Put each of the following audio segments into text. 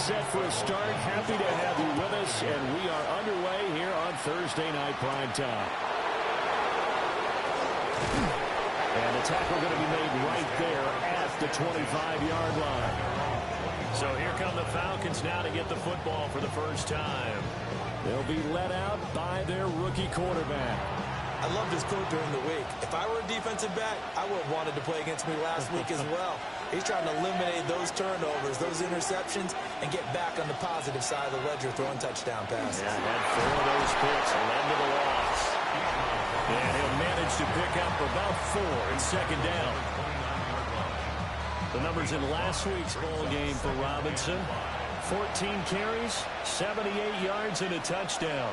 set for a start. Happy to have you with us, and we are underway here on Thursday Night Primetime. And the tackle going to be made right there at the 25-yard line. So here come the Falcons now to get the football for the first time. They'll be led out by their rookie quarterback. I love this quote during the week. If I were a defensive back, I would have wanted to play against me last week as well. He's trying to eliminate those turnovers, those interceptions, and get back on the positive side of the ledger throwing touchdown passes. Yeah, had 4 of those picks led to the loss. And he'll manage to pick up about 4 in second down. The numbers in last week's ball game for Robinson. 14 carries, 78 yards, and a touchdown.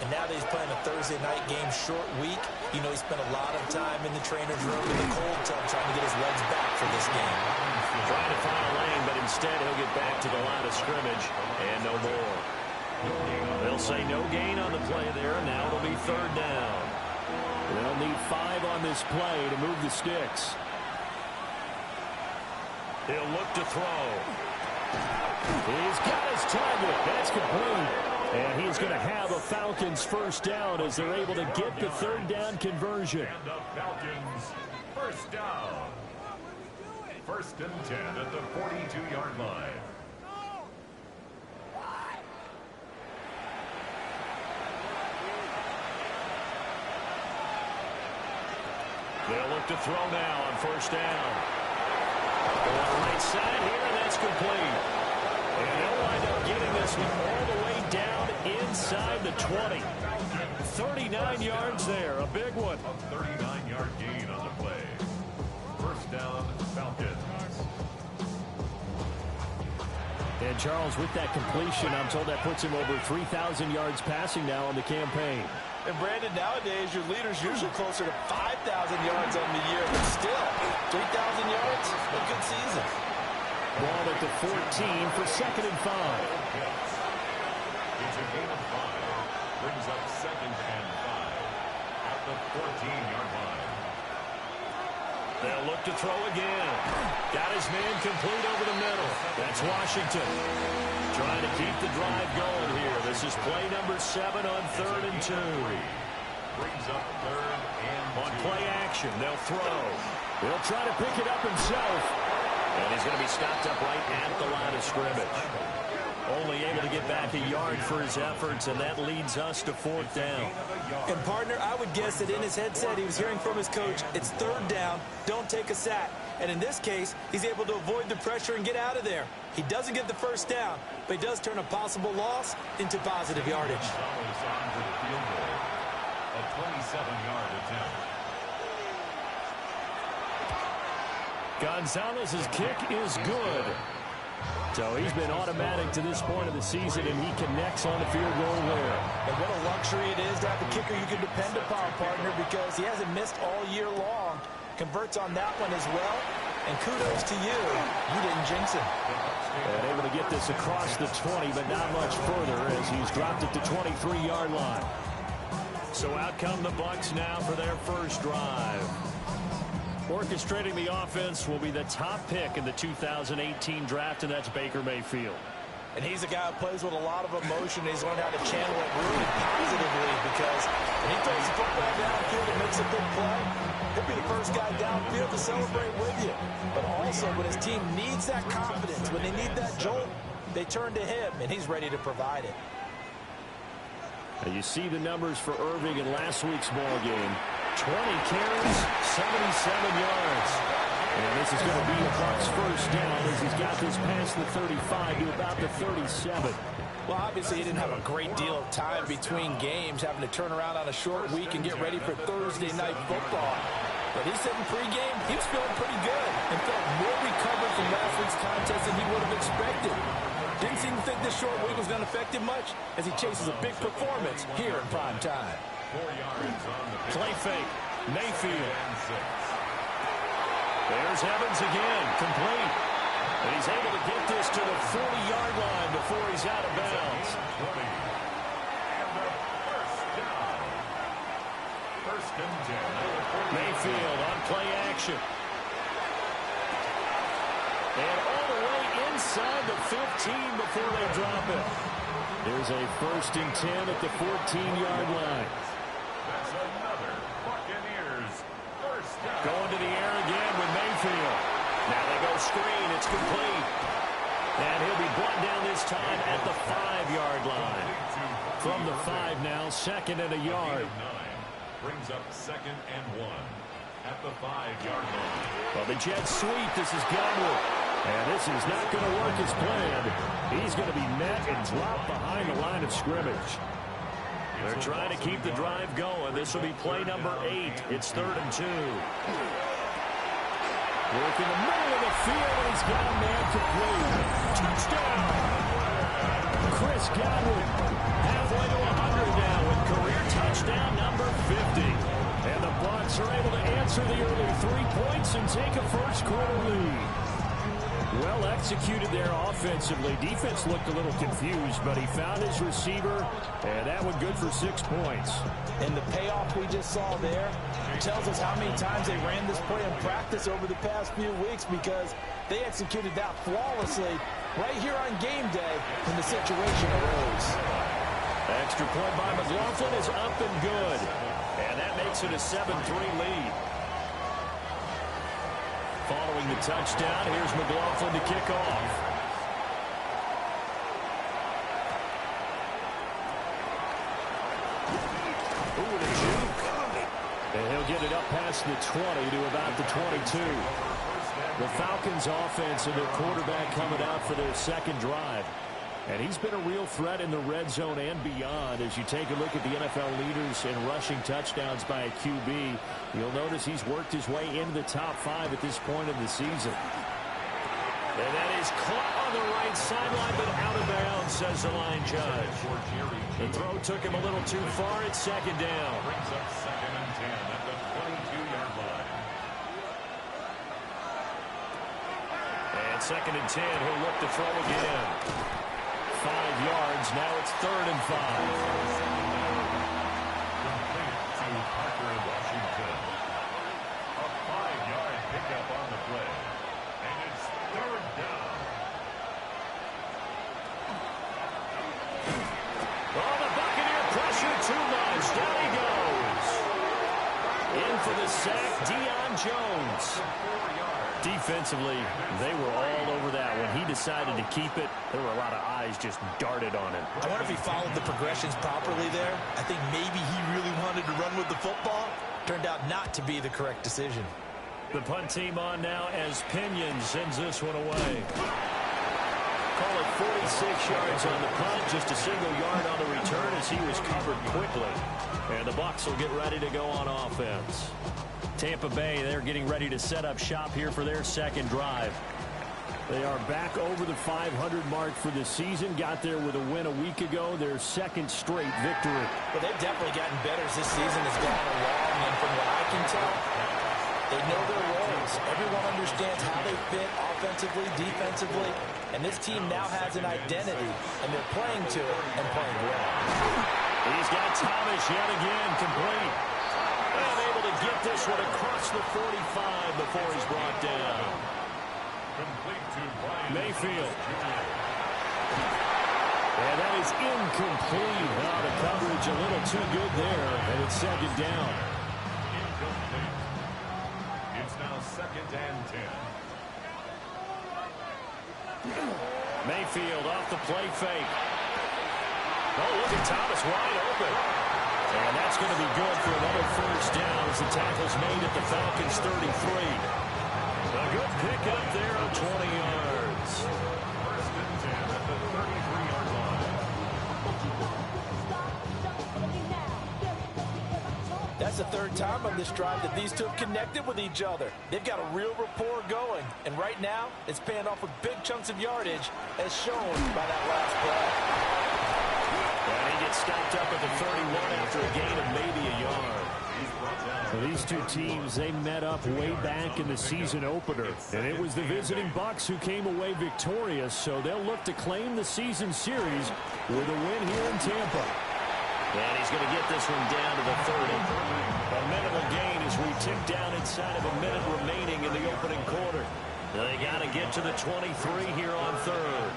And now that he's playing a Thursday night game, short week, you know he spent a lot of time in the trainer's room in the cold tub trying to get his legs back for this game. Trying to find a lane, but instead he'll get back to the line of scrimmage and no more. They'll say no gain on the play there. Now it'll be third down. They'll need 5 on this play to move the sticks. He'll look to throw. He's got his target. That's complete. And he's going to have a Falcons first down as they're able to get the third down conversion. And the Falcons first down. First and 10 at the 42-yard line. They'll look to throw now on first down. On the right side here, and that's complete. And they'll wind up getting this one all the way down inside the 20. 39 yards there, a big one. A 39-yard gain on the play. First down, Falcons. And Charles, with that completion, I'm told that puts him over 3,000 yards passing now on the campaign. And Brandon, nowadays your leader's usually closer to 5,000 yards on the year, but still, 3,000 yards, a good season. Ball at the 14 for second and 5. It's a gain of 5. Brings up second and 5 at the 14-yard line. They'll look to throw again. Got his man complete over the middle. That's Washington. Trying to keep the drive going here. This is play number 7 on third and 2. Brings up third and 2. On play action, they'll throw. He'll try to pick it up himself. And he's going to be stopped up right at the line of scrimmage. Only able to get back a yard for his efforts, and that leads us to fourth down. And, partner, I would guess that in his headset he was hearing from his coach, it's third down, don't take a sack. And in this case, he's able to avoid the pressure and get out of there. He doesn't get the first down, but he does turn a possible loss into positive yardage. A 27-yard attempt. Gonzalez's kick is good. So he's been automatic to this point of the season, and he connects on the field goal there. And what a luxury it is to have a kicker you can depend upon, partner, because he hasn't missed all year long. Converts on that one as well. And kudos to you. You didn't jinx him. And able to get this across the 20, but not much further as he's dropped it to 23-yard line. So out come the Bucs now for their first drive. Orchestrating the offense will be the top pick in the 2018 draft, and that's Baker Mayfield. And he's a guy who plays with a lot of emotion. He's learned how to channel it really positively because when he throws the football downfield and makes a big play, he'll be the first guy downfield to celebrate with you. But also when his team needs that confidence, when they need that jolt, they turn to him, and he's ready to provide it. And you see the numbers for Irving in last week's ball game. 20 carries, 77 yards. And this is going to be a Bucs first down as he's got this past the 35 to about the 37. Well, obviously he didn't have a great deal of time between games, having to turn around on a short week and get ready for Thursday night football. But he said in pregame he was feeling pretty good and felt more recovered from last week's contest than he would have expected. Didn't seem to think this short week was going to affect him much as he chases a big performance here in prime time. 4 yards on the play fake. Mayfield. There's Evans again, complete. And he's able to get this to the 40-yard line before he's out of bounds. First and 10. Mayfield on play action. And all the way inside the 15 before they drop it. There's a 1st and 10 at the 14-yard line. That's another Buccaneers first down. Going to the air again with Mayfield. Now they go screen. It's complete. And he'll be brought down this time at the 5-yard line. From the 5 now, 2nd and a yard. Brings up 2nd and 1 at the 5-yard line. Well, the jet sweep. This is Godwin. And this is not going to work as planned. He's going to be met and dropped behind the line of scrimmage. They're trying to keep the drive going. This will be play number 8. It's 3rd and 2. Work in the middle of the field, and he's got a man complete. Touchdown! Chris Godwin, halfway to 100 now with career touchdown number 50. And the Bucs are able to answer the early 3 points and take a first-quarter lead. Well executed there offensively. Defense looked a little confused, but he found his receiver, and that one good for 6 points. And the payoff we just saw there tells us how many times they ran this play in practice over the past few weeks, because they executed that flawlessly right here on game day when the situation arose. Extra point by McLaughlin is up and good. And that makes it a 7-3 lead. Following the touchdown, here's McLaughlin to kick off. Ooh, the juke. And he'll get it up past the 20 to about the 22. The Falcons offense and their quarterback coming out for their 2nd drive. And he's been a real threat in the red zone and beyond. As you take a look at the NFL leaders in rushing touchdowns by a QB, you'll notice he's worked his way into the top 5 at this point in the season. And that is caught on the right sideline, but out of bounds, says the line judge. The throw took him a little too far. It's 2nd down. Brings up 2nd and 10 at the 22-yard line. And 2nd and 10, he'll look to throw again. 5 yards. Now it's 3rd and 5. Complete to Parker Washington. A 5-yard pickup on the play. And it's 3rd down. Oh, the Buccaneer pressure too much. Down he goes. In for the sack, Deion Jones. Defensively, they were all over that. When he decided to keep it, there were a lot of eyes just darted on him. I wonder if he followed the progressions properly there. I think maybe he really wanted to run with the football. Turned out not to be the correct decision. The punt team on now as Pinion sends this one away. Call it 46 yards on the punt, just a single yard on the return as he was covered quickly. And the Bucs will get ready to go on offense. Tampa Bay, they're getting ready to set up shop here for their 2nd drive. They are back over the 500 mark for the season. Got there with a win a week ago, their 2nd straight victory. Well, they've definitely gotten better as this season has gone along, and from what I can tell, they know their roles. Everyone understands how they fit offensively, defensively, and this team now has an identity, and they're playing to it and playing well. He's got Thomas yet again, complete. And able to get this one across the 45 before he's brought down. Complete to Brian Mayfield. And that is incomplete. Now the coverage a little too good there, and it's 2nd down. Incomplete. It's now 2nd and 10. Mayfield off the play fake. Oh, look at Thomas wide open. And that's going to be good for another 1st down as the tackle's made at the Falcons' 33. A good pick up there on 20 yards. 1st and 10 at the 33-yard line. That's the 3rd time on this drive that these two have connected with each other. They've got a real rapport going, and right now it's paying off with big chunks of yardage, as shown by that last play. And he gets stopped up at the 31 after a gain of maybe a yard. So these two teams, they met up way back in the season opener. And it was the visiting Bucs who came away victorious, so they'll look to claim the season series with a win here in Tampa. And he's going to get this one down to the 30. A minimal gain as we tick down inside of a minute remaining in the opening quarter. They got to get to the 23 here on third.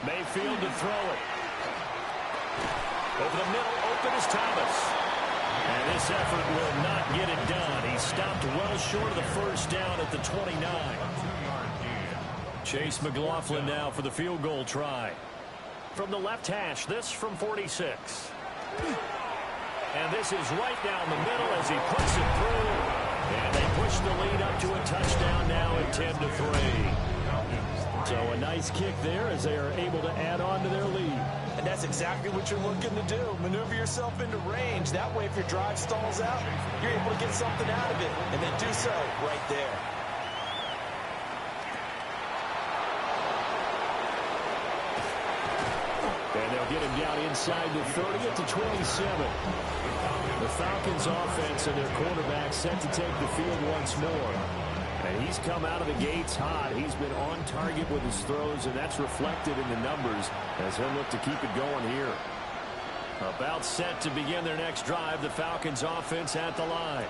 Mayfield to throw it. Over the middle, open is Thomas. And this effort will not get it done. He stopped well short of the first down at the 29. Chase McLaughlin now for the field goal try. From the left hash, this from 46. And this is right down the middle as he puts it through. And they push the lead up to a touchdown now at 10-3. So a nice kick there as they are able to add on to their lead. And that's exactly what you're looking to do. Maneuver yourself into range. That way, if your drive stalls out, you're able to get something out of it. And then do so right there. And they'll get him down inside the 30 at the 27. The Falcons offense and their quarterback set to take the field once more. And he's come out of the gates hot. He's been on target with his throws, and that's reflected in the numbers as he'll look to keep it going here. About set to begin their next drive, the Falcons offense at the line.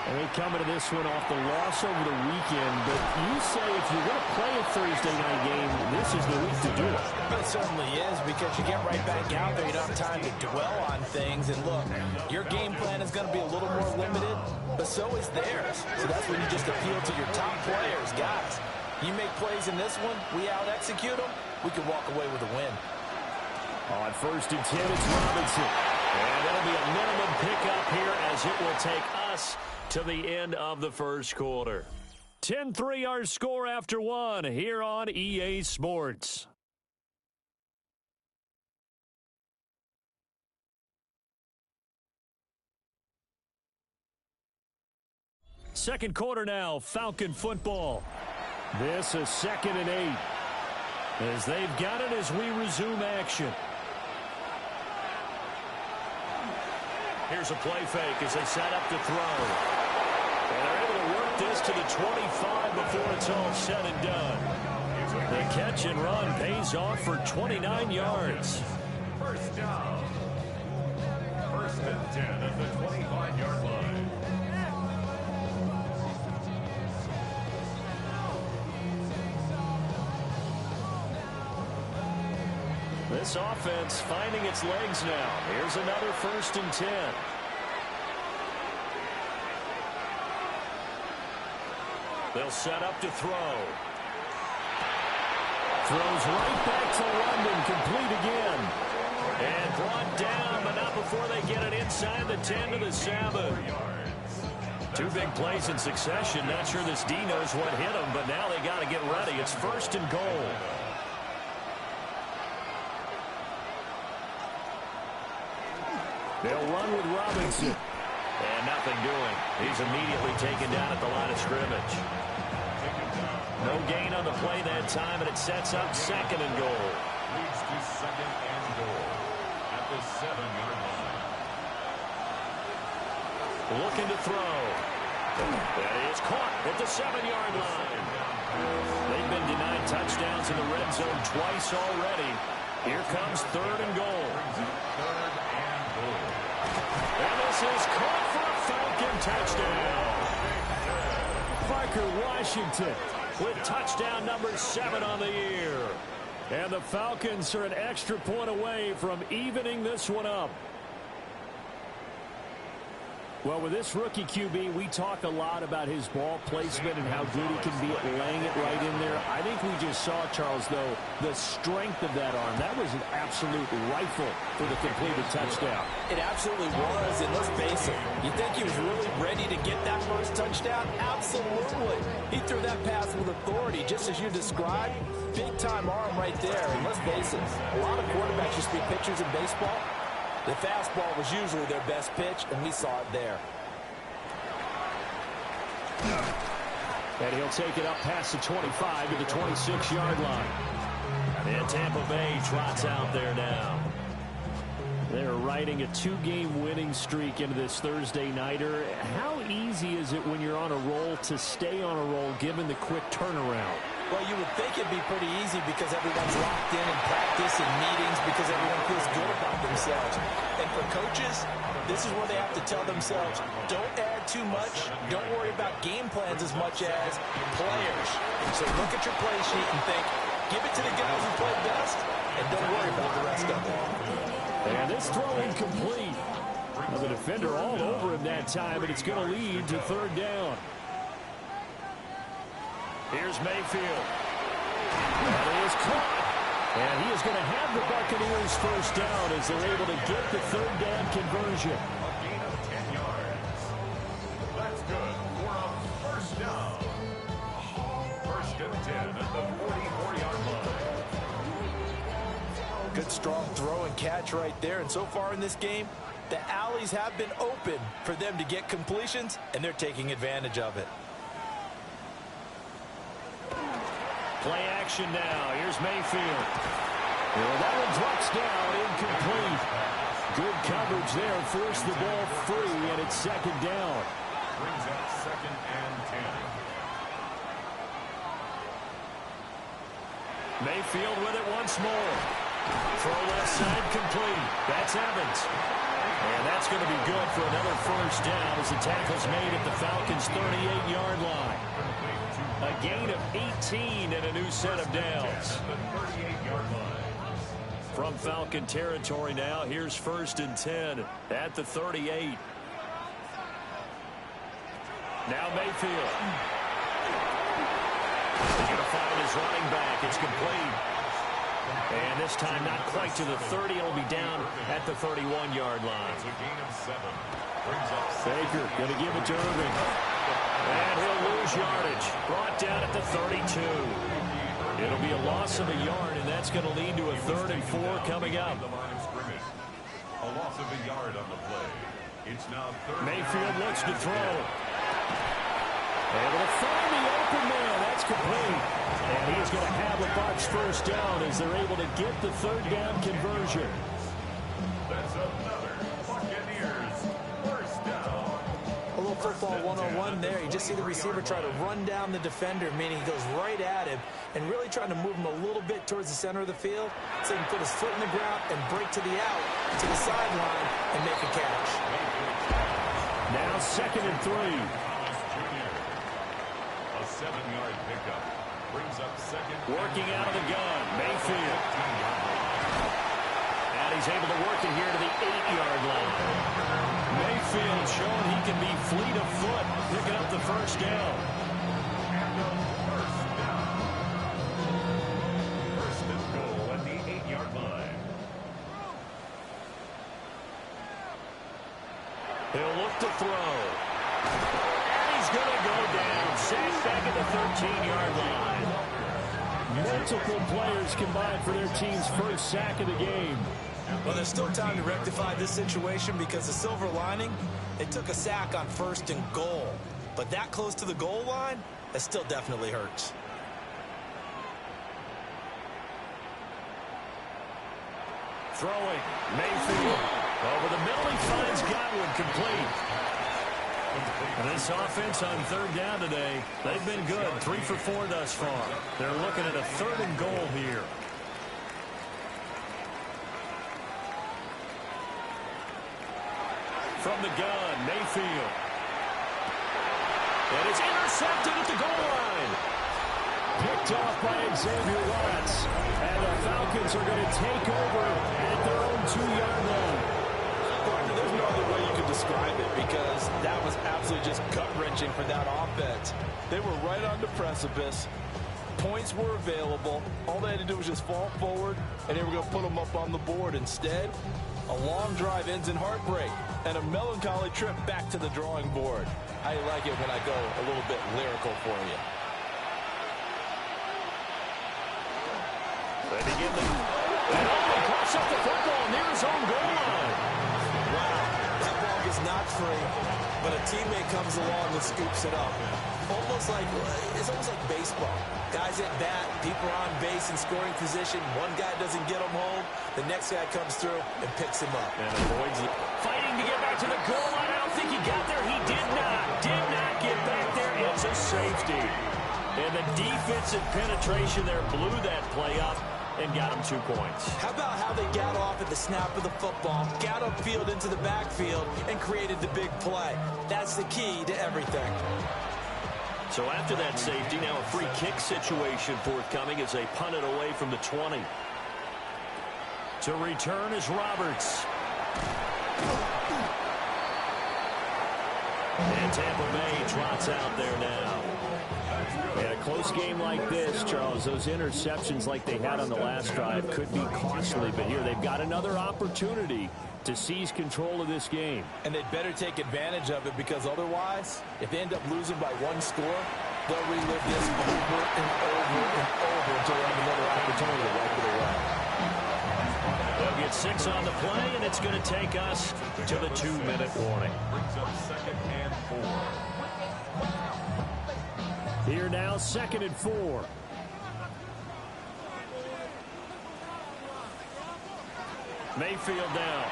And they come into this one off the loss over the weekend, but you say if you're going to play a Thursday night game, this is the week to do it. It certainly is, because you get right back out there. You don't have time to dwell on things. And look, your game plan is going to be a little more limited, but so is theirs. So that's when you just appeal to your top players. Guys, you make plays in this one, we out-execute them, we can walk away with a win. On 1st and 10, it's Robinson. And that'll be a minimum pickup here as it will take us to the end of the first quarter. 10-3 our score after one here on EA Sports. Second quarter now, Falcon football. This is 2nd and 8. As they've got it as we resume action. Here's a play fake as they set up to throw. And they're able to work this to the 25 before it's all said and done. The catch and run pays off for 29 yards. First down. 1st and 10 at the 25-yard line. This offense finding its legs now. Here's another 1st and 10. They'll set up to throw. Throws right back to London, complete again. And brought down, but not before they get it inside the 10 to the 7. 2 big plays in succession. Not sure this D knows what hit them, but now they got to get ready. It's 1st and goal. They'll run with Robinson. And nothing doing. He's immediately taken down at the line of scrimmage. No gain on the play that time, and it sets up 2nd and goal. Leads to 2nd and goal at the 7-yard line. Looking to throw. That is caught at the 7-yard line. They've been denied touchdowns in the red zone twice already. Here comes 3rd and goal. And this is caught for a Falcon touchdown. Parker Washington with touchdown number 7 on the year. And the Falcons are an extra point away from evening this one up. Well, with this rookie QB, we talk a lot about his ball placement and how good he can be at laying it right in there. I think we just saw, Charles, though, the strength of that arm. That was an absolute rifle for the completed touchdown. It absolutely was, and let's face it, you think he was really ready to get that first touchdown? Absolutely. He threw that pass with authority, just as you described. Big-time arm right there, and let's face it, a lot of quarterbacks used to be pitchers in baseball. The fastball was usually their best pitch, and we saw it there. And he'll take it up past the 25 to the 26-yard line. And Tampa Bay trots out there now. They're riding a 2-game winning streak into this Thursday nighter. How easy is it when you're on a roll to stay on a roll given the quick turnaround? Well, you would think it'd be pretty easy because everyone's locked in practice and meetings because everyone feels good about themselves. And for coaches, this is where they have to tell themselves, don't add too much, don't worry about game plans as much as players. So look at your play sheet and think, give it to the guys who played best, and don't worry about the rest of it. And this throw incomplete. Now the defender all over him that time, and it's going to lead to third down. Here's Mayfield. That is caught. And he is going to have the Buccaneers first down as they're able to get the third down conversion. A gain of 10 yards. That's good for a first down. First and 10 at the 44-yard line. Good strong throw and catch right there. And so far in this game, the alleys have been open for them to get completions, and they're taking advantage of it. Play action now. Here's Mayfield. Well, that one drops down, incomplete. Good coverage there. Forced the ball free, and it's second down. Brings up second and 10. Mayfield with it once more. Throw left side complete. That's Evans. And that's going to be good for another first down as the tackle's made at the Falcons' 38-yard line. A gain of 18 and a new set of downs. From Falcon territory now, here's first and 10 at the 38. Now Mayfield. He's going to find his running back. It's complete. And this time not quite to the 30. It'll be down at the 31-yard line. It's a gain of 7. Brings up Baker going to give it to Irving. And he'll lose yardage. Brought down at the 32. It'll be a loss of a yard, and that's going to lead to a 3rd and 4 coming up. the line of scrimmage. A loss of a yard on the play. It's now third. Mayfield looks to throw. Able to find the open man. That's complete. And he's going to have a Bucs first down as they're able to get the third down conversion. That's another Buccaneers first down. A little football 101 there. You just see the receiver try to run down the defender, meaning he goes right at him and really trying to move him a little bit towards the center of the field so he can put his foot in the ground and break to the out, to the sideline, and make a catch. Now second and 3. A 7-yard pickup. Brings up second. Working out of the gun, Mayfield. And he's able to work it here to the 8-yard line. Mayfield showing he can be fleet of foot, picking up the first down. First and goal at the 8-yard line. He'll look to throw. And he's going to go down. Sacked back at the 13-yard line. Multiple players combined for their team's first sack of the game. Well, there's still time to rectify this situation because the silver lining, they took a sack on 1st and goal. But that close to the goal line, that still definitely hurts. Throwing, Mayfield. Over the middle, he finds Godwin, complete. And this offense on third down today, they've been good. 3 for 4 thus far. They're looking at a 3rd and goal here. From the gun, Mayfield. And it's intercepted at the goal line. Picked off by Xavier Watts. And the Falcons are going to take over at their own 2-yard line. There's no other way you could describe it because that was absolutely just gut-wrenching for that offense. They were right on the precipice. Points were available. All they had to do was just fall forward, and they were going to put them up on the board. Instead, a long drive ends in heartbreak and a melancholy trip back to the drawing board. How you like it when I go a little bit lyrical for you? They begin the... And only puts up the football near his own goal line. Wow, that ball is not free, but a teammate comes along and scoops it up. It's almost like baseball. Guys at bat, people are on base in scoring position. One guy doesn't get him home. The next guy comes through and picks him up. And avoids it. Fighting to get back to the goal line. I don't think he got there. He did not get back there. It's a safety. And the defensive penetration there blew that play up. and got him 2 points. How about how they got off at the snap of the football, got upfield into the backfield, and created the big play? That's the key to everything. So after that safety, now a free kick situation forthcoming as they punt it away from the 20. To return is Roberts. And Tampa Bay trots out there now. In a close game like this, Charles, those interceptions like they had on the last drive could be costly. But here they've got another opportunity to seize control of this game. And they'd better take advantage of it, because otherwise, if they end up losing by 1 score, they'll relive this over and over and over until they have another opportunity to wipe it away. They'll get 6 on the play, and it's going to take us to the 2-minute warning. Brings up 2nd and 4. Here now, 2nd and 4. Mayfield now.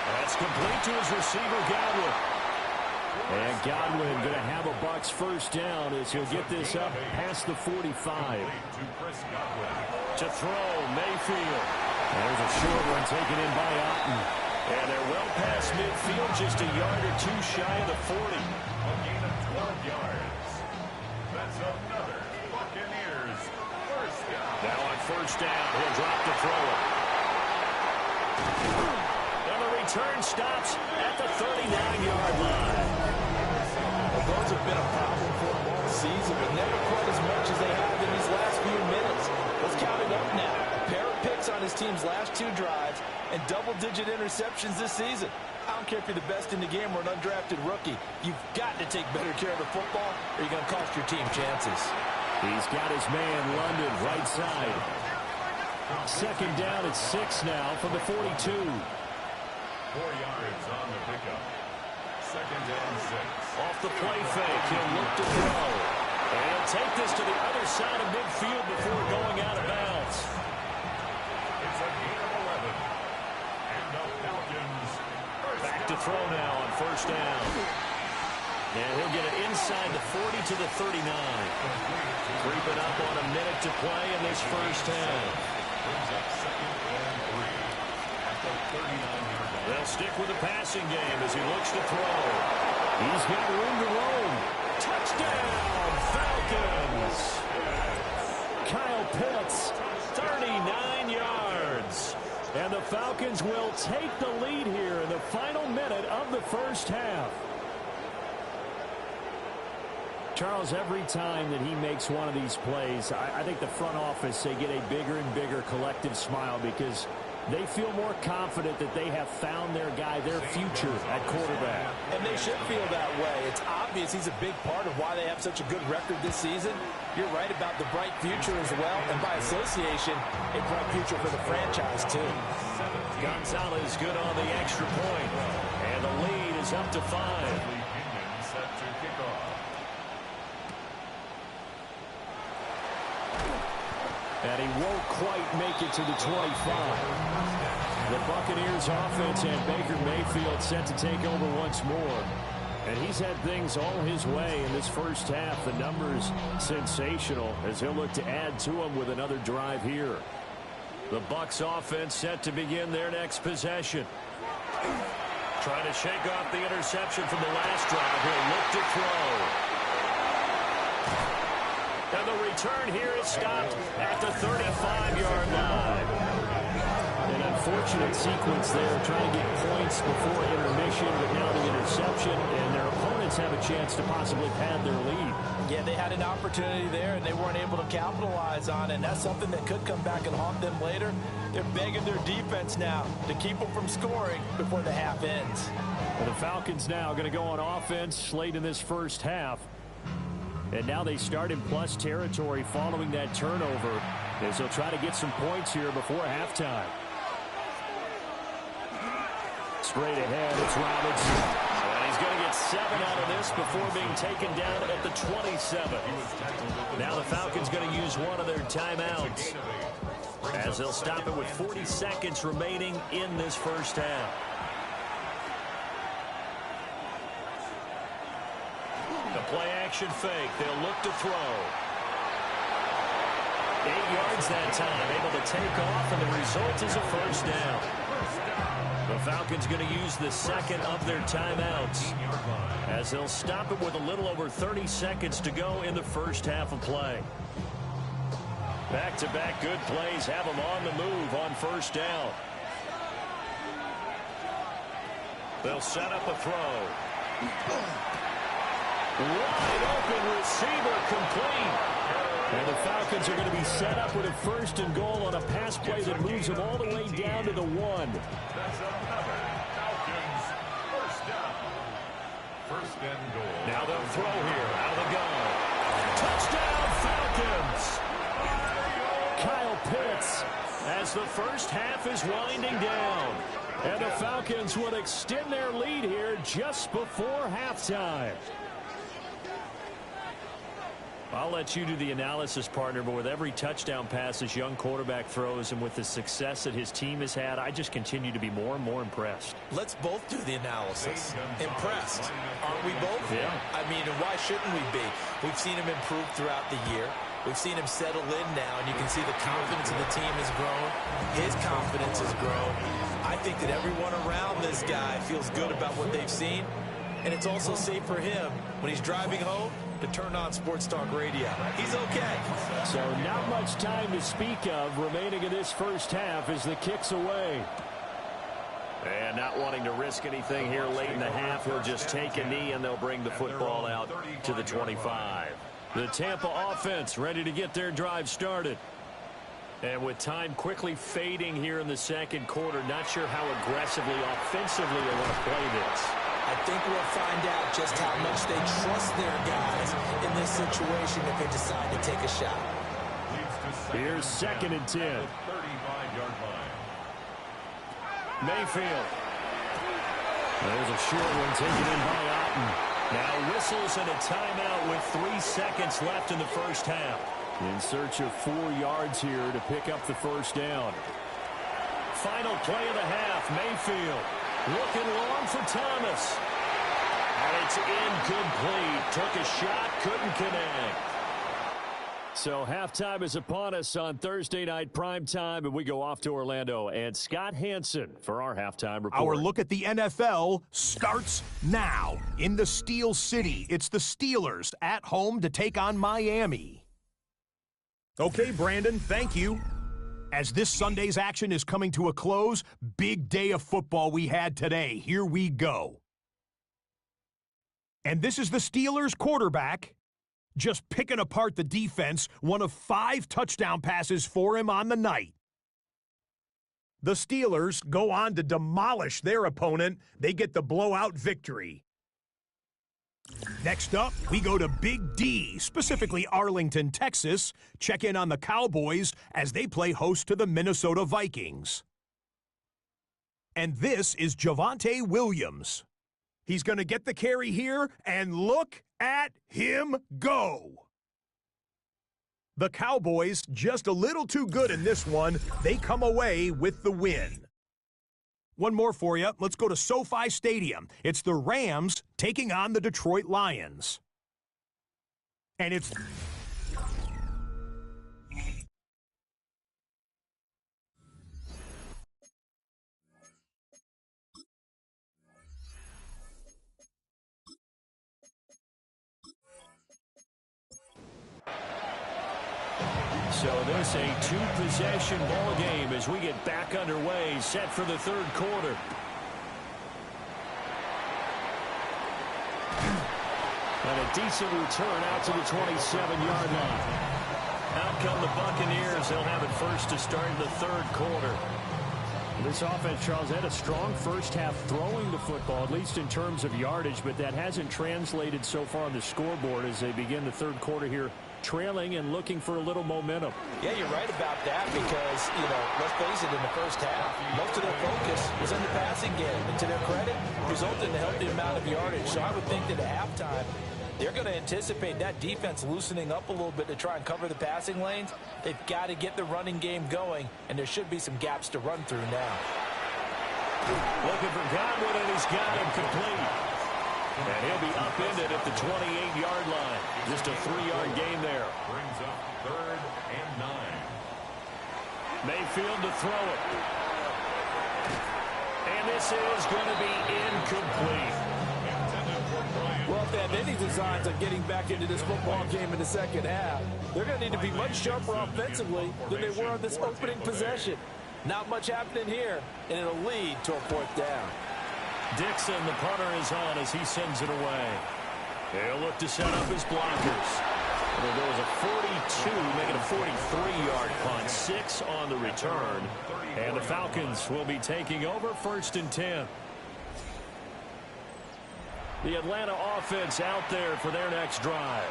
That's complete to his receiver, Godwin. And Godwin going to have a Bucs first down as he'll get this up past the 45. To throw, Mayfield. There's a short one taken in by Otten. And they're well past midfield, just a yard or 2 shy of the 40. A gain of 12 yards. That's another Buccaneers first down. Now on first down, he'll drop to throw it. And the return stops at the 39-yard line. Well, those have been a problem for them all season, but never quite as much as they have in these last few minutes. Let's count it up now. A pair of picks on his team's last 2 drives and double-digit interceptions this season. I don't care if you're the best in the game or an undrafted rookie. You've got to take better care of the football, or you're going to cost your team chances. He's got his man, London, right side. 2nd down at 6 now from the 42. 4 yards on the pickup. 2nd and 6. Off the play fake, he'll look to throw. And he'll take this to the other side of midfield before going out of bounds. It's a gain of 11. And the Falcons Back to throw now on first down. And he'll get it inside the 40 to the 39. Creeping up on a minute to play in this first half. brings up 2nd and 3 at the 39-yard line. They'll stick with the passing game as he looks to throw. He's got room to roam. Touchdown, Falcons! Kyle Pitts, 39 yards. And the Falcons will take the lead here in the final minute of the first half. Charles, every time that he makes one of these plays, I think the front office, they get a bigger and bigger collective smile because they feel more confident that they have found their guy, their future at quarterback. And they should feel that way. It's obvious he's a big part of why they have such a good record this season. You're right about the bright future as well, and by association, a bright future for the franchise too. Gonzalez good on the extra point, and the lead is up to 5. Set to kick off. And he won't quite make it to the 25. The Buccaneers offense and Baker Mayfield set to take over once more. And he's had things all his way in this first half. The numbers sensational as he'll look to add to them with another drive here. The Bucs offense set to begin their next possession. Trying to shake off the interception from the last drive. He'll look to throw. And the return here is stopped at the 35-yard line. An unfortunate sequence there, trying to get points before intermission, but now the interception, and their opponents have a chance to possibly pad their lead. Yeah, they had an opportunity there, and they weren't able to capitalize on it, and that's something that could come back and haunt them later. They're begging their defense now to keep them from scoring before the half ends. Well, the Falcons now going to go on offense late in this first half. And now they start in plus territory following that turnover as they'll try to get some points here before halftime. Straight ahead, it's Robinson. And he's going to get 7 out of this before being taken down at the 27. Now the Falcons going to use one of their timeouts as they'll stop it with 40 seconds remaining in this first half. The play action fake. They'll look to throw. 8 yards that time, able to take off, and the result is a first down. The Falcons going to use the second of their timeouts as they'll stop it with a little over 30 seconds to go in the first half of play. Back-to-back good plays have them on the move on first down. They'll set up a throw. Wide open receiver complete. And the Falcons are going to be set up with a first and goal on a pass play that moves them all the way down to the 1. That's another Falcons first down. First and goal. Now they'll throw here out of the gun. Touchdown Falcons. Kyle Pitts as the first half is winding down. And the Falcons would extend their lead here just before halftime. I'll let you do the analysis, partner, but with every touchdown pass this young quarterback throws and with the success that his team has had, I just continue to be more and more impressed. Let's both do the analysis. Impressed. Aren't we both? Yeah. I mean, and why shouldn't we be? We've seen him improve throughout the year. We've seen him settle in now, and you can see the confidence of the team has grown. His confidence has grown. I think that everyone around this guy feels good about what they've seen, and it's also safe for him when he's driving home to turn on Sports Talk Radio. He's okay. So not much time to speak of remaining in this first half as the kick's away. And not wanting to risk anything here late in the half, he'll just take a knee and they'll bring the football out to the 25. The Tampa offense ready to get their drive started. And with time quickly fading here in the second quarter, not sure how aggressively, offensively they want to play this. I think we'll find out just how much they trust their guys in this situation if they decide to take a shot. Here's 2nd and 10. 35-yard line. Mayfield. There's a short one taken in by Otten. Now whistles and a timeout with 3 seconds left in the first half. In search of 4 yards here to pick up the first down. Final play of the half, Mayfield. Looking long for Thomas. And it's incomplete. Took a shot, couldn't connect. So halftime is upon us on Thursday night primetime, and we go off to Orlando. And Scott Hansen for our halftime report. Our look at the NFL starts now. In the Steel City, it's the Steelers at home to take on Miami. Okay, Brandon, thank you. As this Sunday's action is coming to a close, big day of football we had today. Here we go. And this is the Steelers quarterback just picking apart the defense, one of 5 touchdown passes for him on the night. The Steelers go on to demolish their opponent. They get the blowout victory. Next up, we go to Big D, specifically Arlington, Texas. Check in on the Cowboys as they play host to the Minnesota Vikings. And this is Javonte Williams. He's going to get the carry here, and look at him go. The Cowboys just a little too good in this one. They come away with the win. One more for you. Let's go to SoFi Stadium. It's the Rams taking on the Detroit Lions. And it's... So this a 2-possession ball game as we get back underway, set for the third quarter. And a decent return out to the 27-yard line. Out come the Buccaneers. They'll have it first to start the third quarter. This offense, Charles, had a strong first half throwing the football, at least in terms of yardage, but that hasn't translated so far on the scoreboard as they begin the third quarter here, trailing and looking for a little momentum. Yeah, you're right about that because, let's face it, in the first half, most of their focus was in the passing game. And to their credit, resulted in a healthy amount of yardage. So I would think that at halftime, they're going to anticipate that defense loosening up a little bit to try and cover the passing lanes. They've got to get the running game going, and there should be some gaps to run through now. Looking for Godwin, and he's got him complete. And he'll be upended at the 28-yard line. Just a 3-yard gain there. Brings up 3rd and 9. Mayfield to throw it. And this is going to be incomplete. Well, if they have any designs on getting back into this football game in the second half, they're going to need to be much sharper offensively than they were on this opening possession. Not much happening here, and it'll lead to a 4th down. Dixon, the punter, is on as he sends it away. They'll look to set up his blockers. There goes a 42, making a 43-yard punt. 6 on the return. And the Falcons will be taking over 1st and 10. The Atlanta offense out there for their next drive.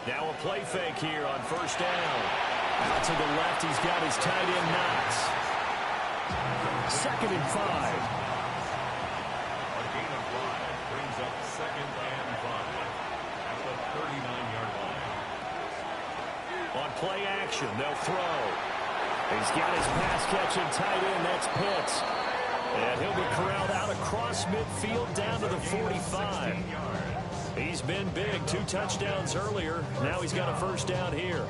Now a play fake here on 1st down. Out to the left, he's got his tight end Knox. 2nd and 5. A gain of 5 brings up 2nd and 5 at the 39-yard line. On play action, they'll throw. He's got his pass-catching tight end, that's Pitts. And he'll be corralled out across midfield down to the 45. He's been big, 2 touchdowns earlier. Now he's got a 1st down here.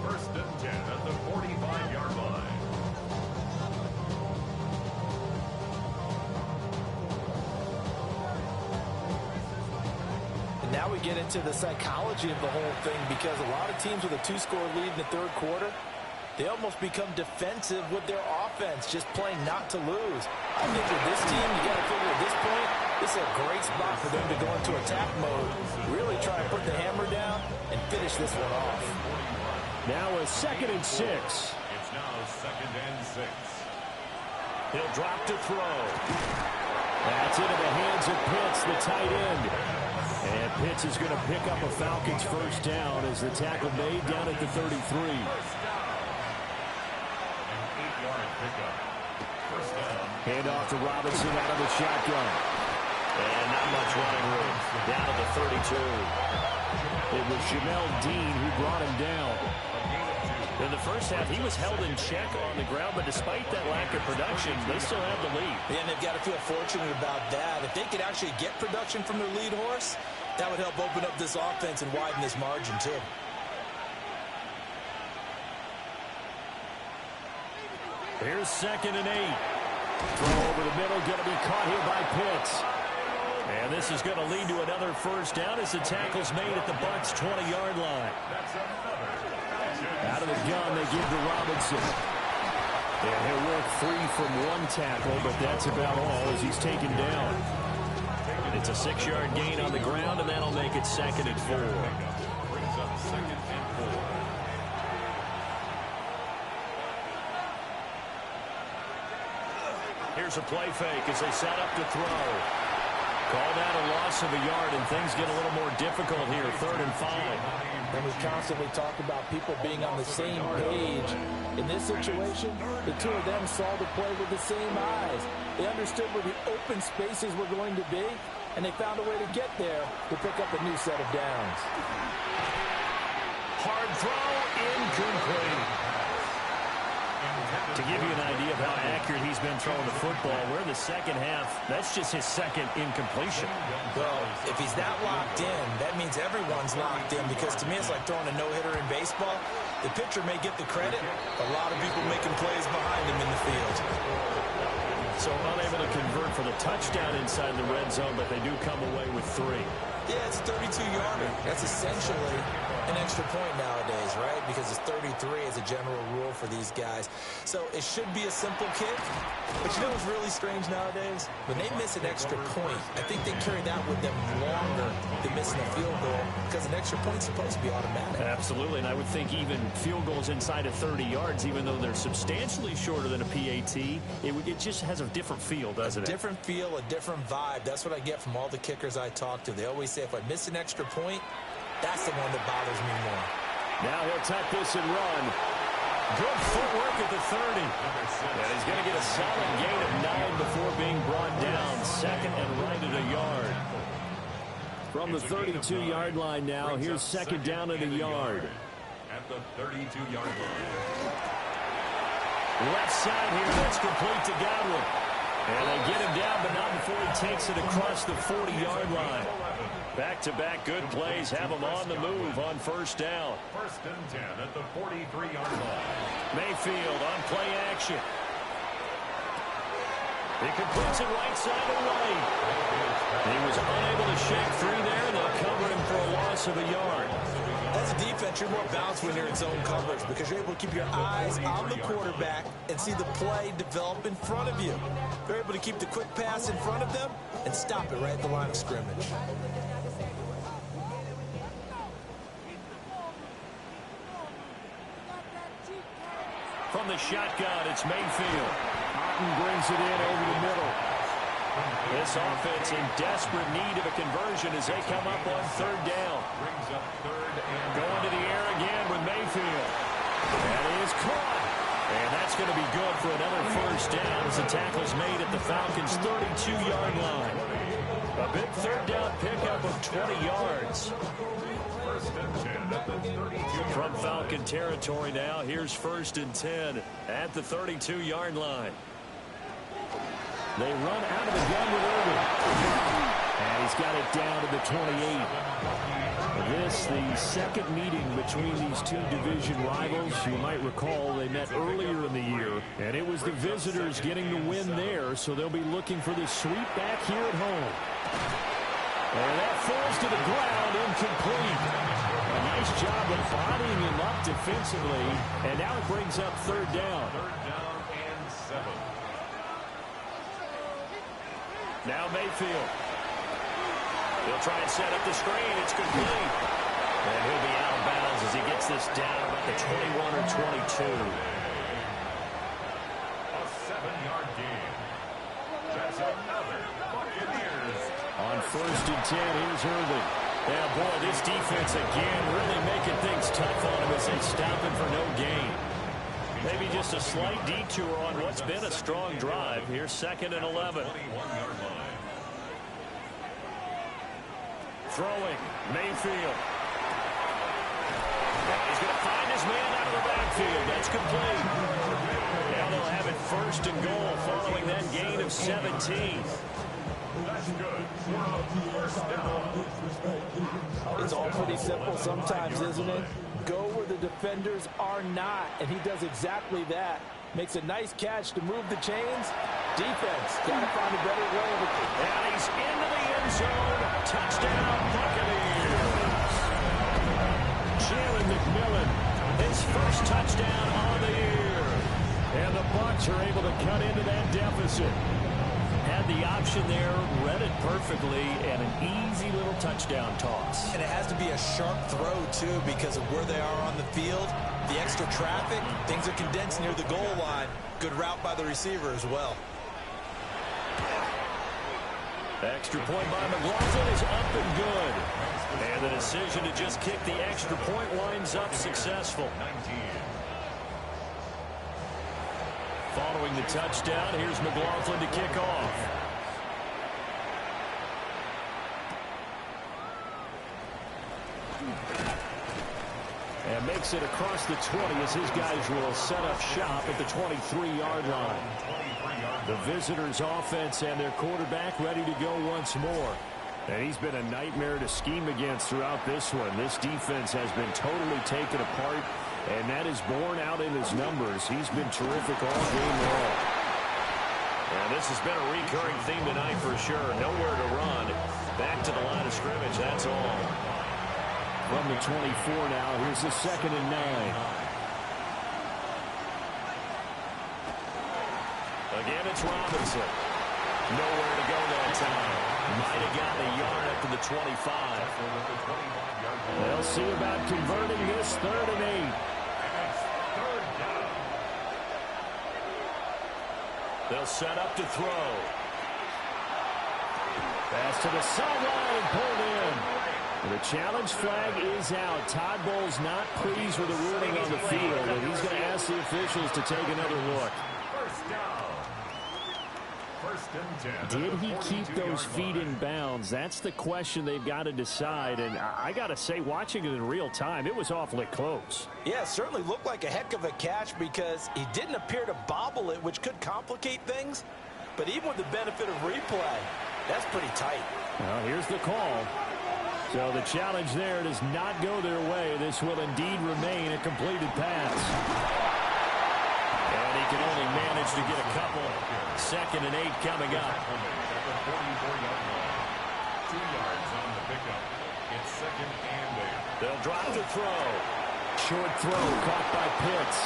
1st and 10 at the 45-yard line. And now we get into the psychology of the whole thing, because a lot of teams with a 2-score lead in the 3rd quarter, they almost become defensive with their offense, just playing not to lose. I think with this team, you got to figure at this point, this is a great spot for them to go into attack mode, really try and put the hammer down and finish this one off. Now a 2nd and 6. It's now 2nd and 6. He'll drop to throw. That's into the hands of Pitts, the tight end. And Pitts is going to pick up a Falcons 1st down as the tackle made down at the 33. Hand off to Robinson out of the shotgun. And not much running room. Down to the 32. It was Jamel Dean who brought him down. In the 1st half, he was held in check on the ground, but despite that lack of production, they still have the lead. And they've got to feel fortunate about that. If they could actually get production from their lead horse, that would help open up this offense and widen this margin, too. Here's 2nd and 8. Throw over the middle, going to be caught here by Pitts. And this is going to lead to another 1st down as the tackle's made at the Bucs' 20-yard line. Out of the gun, they give to Robinson. And he'll work 3 from 1 tackle, but that's about all as he's taken down. It's a 6-yard gain on the ground, and that'll make it 2nd and 4. Brings up 2nd and 4. Here's a play fake as they set up to throw. Called out a loss of a yard, and things get a little more difficult here, 3rd and 5. And we constantly talk about people being on the same page. In this situation, the 2 of them saw the play with the same eyes. They understood where the open spaces were going to be, and they found a way to get there to pick up a new set of downs. Hard throw, incomplete. To give you an idea of how accurate he's been throwing the football, we're in the 2nd half. That's just his 2nd incompletion. Well, if he's that locked in, that means everyone's locked in, because to me it's like throwing a no-hitter in baseball. The pitcher may get the credit, a lot of people making plays behind him in the field. So unable to convert for the touchdown inside the red zone, but they do come away with 3. Yeah, it's a 32-yarder. That's essentially an extra point nowadays, right? Because it's 33 as a general rule for these guys. So it should be a simple kick. But you know what's really strange nowadays? When they miss an extra point, I think they carry that with them longer than missing a field goal, because an extra point's supposed to be automatic. Absolutely, and I would think even field goals inside of 30 yards, even though they're substantially shorter than a PAT, it just has a different feel, doesn't it? A different feel, a different vibe. That's what I get from all the kickers I talk to. They always say, if I miss an extra point, that's the one that bothers me more. Now he'll tuck this and run. Good footwork at the 30. And he's going to get a solid gain of 9 before being brought down. 2nd and right at a yard. From the 32-yard line now, here's 2nd down at a yard. At the 32-yard line. Left side here, that's complete to Godwin. And they get him down, but not before he takes it across the 40-yard line. Back-to-back good plays have him on the move on first down. First and 10 at the 43-yard line. Mayfield on play action. He completes it right side away. He was unable to shake free there. They'll cover him for a loss of a yard. As a defense, you're more balanced when you're in zone coverage because you're able to keep your eyes on the quarterback and see the play develop in front of you. You're able to keep the quick pass in front of them and stop it right at the line of scrimmage. From the shotgun, it's Mayfield. Martin brings it in over the middle. This offense in desperate need of a conversion as they come up on third down. Brings up third and going to the air again with Mayfield. That is caught. And that's going to be good for another first down as the tackle's made at the Falcons' 32-yard line. A big third down pickup of 20 yards. first and 10 at the 32-yard From Falcon territory now, here's first and 10 at the 32-yard line. They run out of the gun with Irvin. And he's got it down to the 28. This, the second meeting between these two division rivals. You might recall they met earlier in the year, and it was the visitors getting the win there, so they'll be looking for the sweep back here at home. And that falls to the ground, incomplete. A nice job of bodying him up defensively, and now it brings up third down. Third down and 7. Now Mayfield. He'll try and set up the screen. It's complete. And he'll be out of bounds as he gets this down at the 21 or 22. A 7-yard gain. That's another Buccaneers. On first and 10, here's Irvin. Yeah, boy, this defense again really making things tough on him as they stop him for no gain. Maybe just a slight detour on what's been a strong drive. Here's second and 11. 21-yard line. Throwing, Mayfield. And he's going to find his man out of the backfield. That's complete. Now they'll have it first and goal following that gain of 17. That's good. We're on first down. It's all pretty simple sometimes, isn't it? Go where the defenders are not, and he does exactly that. Makes a nice catch to move the chains. Defense, got to find a better way of it. And he's into the end zone. Touchdown, Buccaneers. Jalen McMillan, his first touchdown on the year. And the Bucs are able to cut into that deficit. Had the option there, read it perfectly, and an easy little touchdown toss. And it has to be a sharp throw, too, because of where they are on the field. The extra traffic, things are condensed near the goal line. Good route by the receiver as well. Extra point by McLaughlin is up and good. And the decision to just kick the extra point winds up successful. 19. Following the touchdown, here's McLaughlin to kick off. And makes it across the 20 as his guys will set up shop at the 23-yard line. The visitors' offense and their quarterback ready to go once more. And he's been a nightmare to scheme against throughout this one. This defense has been totally taken apart, and that is borne out in his numbers. He's been terrific all game long. And this has been a recurring theme tonight for sure. Nowhere to run. Back to the line of scrimmage, that's all. From the 24 now, here's the second and 9. Again, it's Robinson. Nowhere to go that time. Might have got a yard up to the 25. They'll see about converting this third and 8. Third down. They'll set up to throw. Pass to the sideline, pulled in. The challenge flag is out. Todd Bowles not pleased with the ruling on the field, and he's going to ask the officials to take another look. First down. First and 10. Did he keep those feet in bounds? That's the question they've got to decide. And I got to say, watching it in real time, it was awfully close. Yeah, it certainly looked like a heck of a catch because he didn't appear to bobble it, which could complicate things. But even with the benefit of replay, that's pretty tight. Well, here's the call. So the challenge there does not go their way. This will indeed remain a completed pass. And he can only manage to get a couple. 2nd and 8 coming up. 2 yards on the pickup. It's 2nd and 8. They'll drop the throw. Short throw caught by Pitts.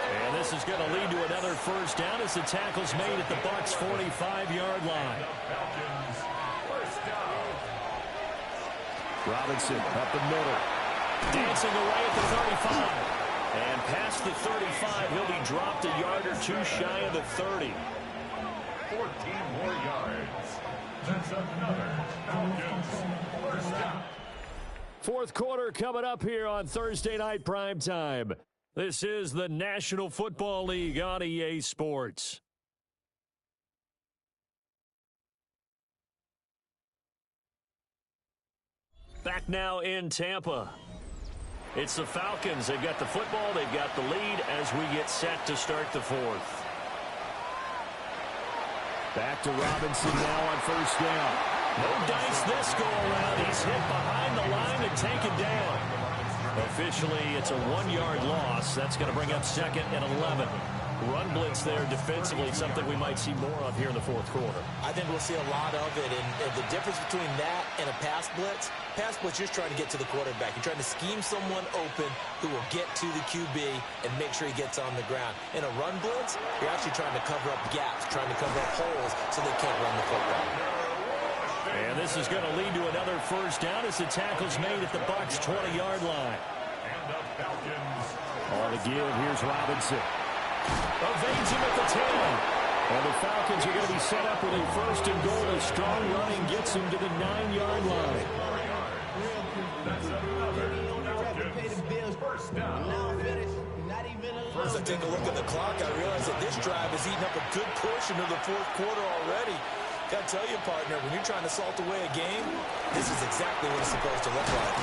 And this is going to lead to another first down as the tackle's made at the Bucs' 45-yard line. Falcons, first down. Robinson up the middle. Dancing away at the 35. And past the 35, he'll be dropped a yard or two shy of the 30. 14 more yards. That's another Falcons first down. Fourth quarter coming up here on Thursday Night Primetime. This is the National Football League on EA Sports. Back now in Tampa. It's the Falcons. They've got the football. They've got the lead as we get set to start the fourth. Back to Robinson now on first down. No dice this go around. He's hit behind the line and taken down. Officially, it's a 1-yard loss. That's going to bring up 2nd and 11. Run blitz there defensively, something we might see more of here in the fourth quarter. I think we'll see a lot of it. And the difference between that and a pass blitz, you're just trying to get to the quarterback. You're trying to scheme someone open who will get to the QB and make sure he gets on the ground. In a run blitz, you're actually trying to cover up gaps, trying to cover up holes so they can't run the football. And this is going to lead to another first down as the tackle's made at the Bucs' 20-yard line. And the Falcons. On the give, here's Robinson. Evades him at the 10. And the Falcons are going to be set up with a 1st and goal. A strong running gets him to the 9-yard line. That's another Falcons first down. As I take a look at the clock, I realize that this drive has eaten up a good portion of the fourth quarter already. Got to tell you, partner, when you're trying to salt away a game, this is exactly what it's supposed to look like.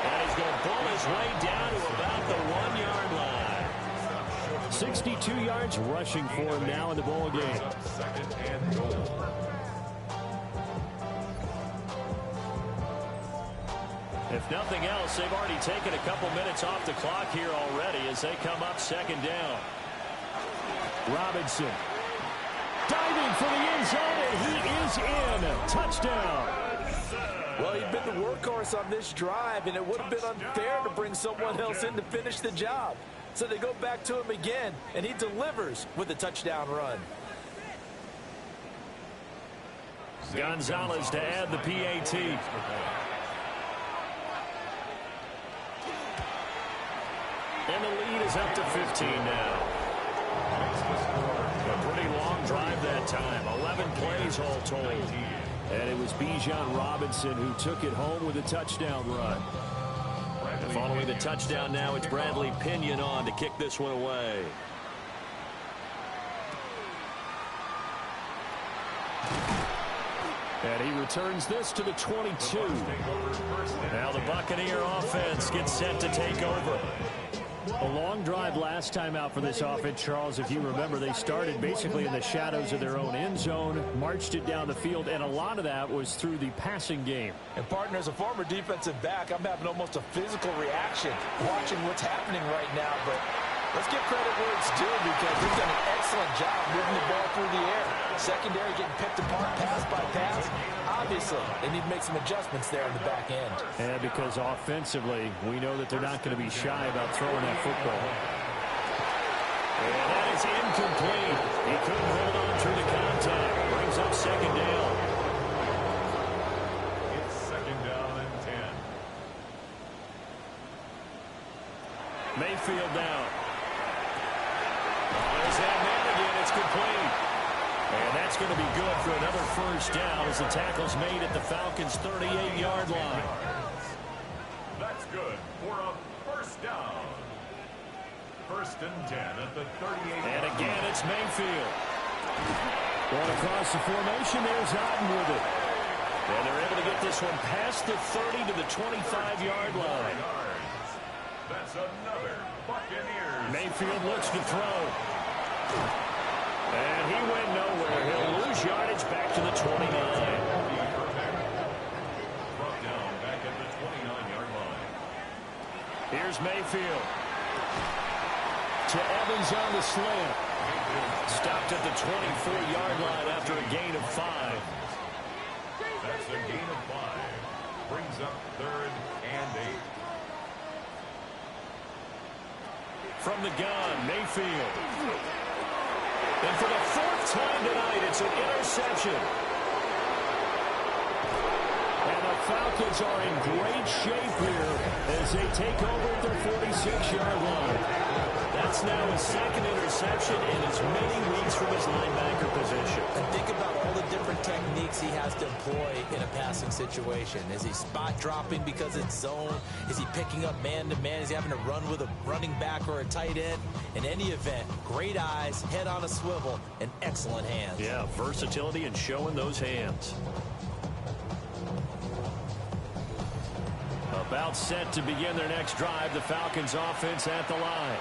And he's going to pull his way down to about the 1-yard line. 62 yards rushing for him now in the ball game. 2nd and goal. If nothing else, they've already taken a couple minutes off the clock here already as they come up 2nd down. Robinson diving for the end zone, and he is in. Touchdown. Well, he'd been the workhorse on this drive, and it would have been unfair to bring someone else in to finish the job. So they go back to him again, and he delivers with a touchdown run. Gonzalez to add the PAT. And the lead is up to 15 now. A pretty long drive that time. 11 plays all told. And it was Bijan Robinson who took it home with a touchdown run. And following the touchdown now, it's Bradley Pinion on to kick this one away. And he returns this to the 22. Now the Buccaneer offense gets set to take over. A long drive last time out for this offense, Charles. If you remember, they started basically in the shadows of their own end zone, marched it down the field, and a lot of that was through the passing game. And, partner, as a former defensive back, I'm having almost a physical reaction watching what's happening right now. But let's give credit where it's due because they've done an excellent job moving the ball through the air. Secondary getting picked apart pass by pass. Obviously, they need to make some adjustments there in the back end. And because offensively, we know that they're not going to be shy about throwing that football. And that is incomplete. He couldn't hold on through the contact. Brings up 2nd down. It's 2nd down and 10. Mayfield down. There's that man again. It's complete. And that's going to be good for another first down as the tackle's made at the Falcons' 38-yard line. That's good for a first down. 1st and 10 at the 38. And again, it's Mayfield. Going across the formation, there's Otten with it. And they're able to get this one past the 30 to the 25-yard line. That's another Buccaneers. Mayfield looks to throw. And he went nowhere. He'll lose yardage back to the 29. Brought down back at the 29-yard line. Here's Mayfield. To Evans on the slant. Stopped at the 24-yard line after a gain of 5. That's a gain of 5. Brings up 3rd and 8. From the gun, Mayfield. And for the 4th time tonight, it's an interception. And the Falcons are in great shape here as they take over at their 46-yard line. That's now his 2nd interception in as many weeks from his linebacker position. And think about all the different techniques he has to employ in a passing situation. Is he spot dropping because it's zone? Is he picking up man-to-man? Is he having to run with a running back or a tight end? In any event, great eyes, head on a swivel, and excellent hands. Yeah, versatility and showing those hands. About set to begin their next drive, the Falcons offense at the line.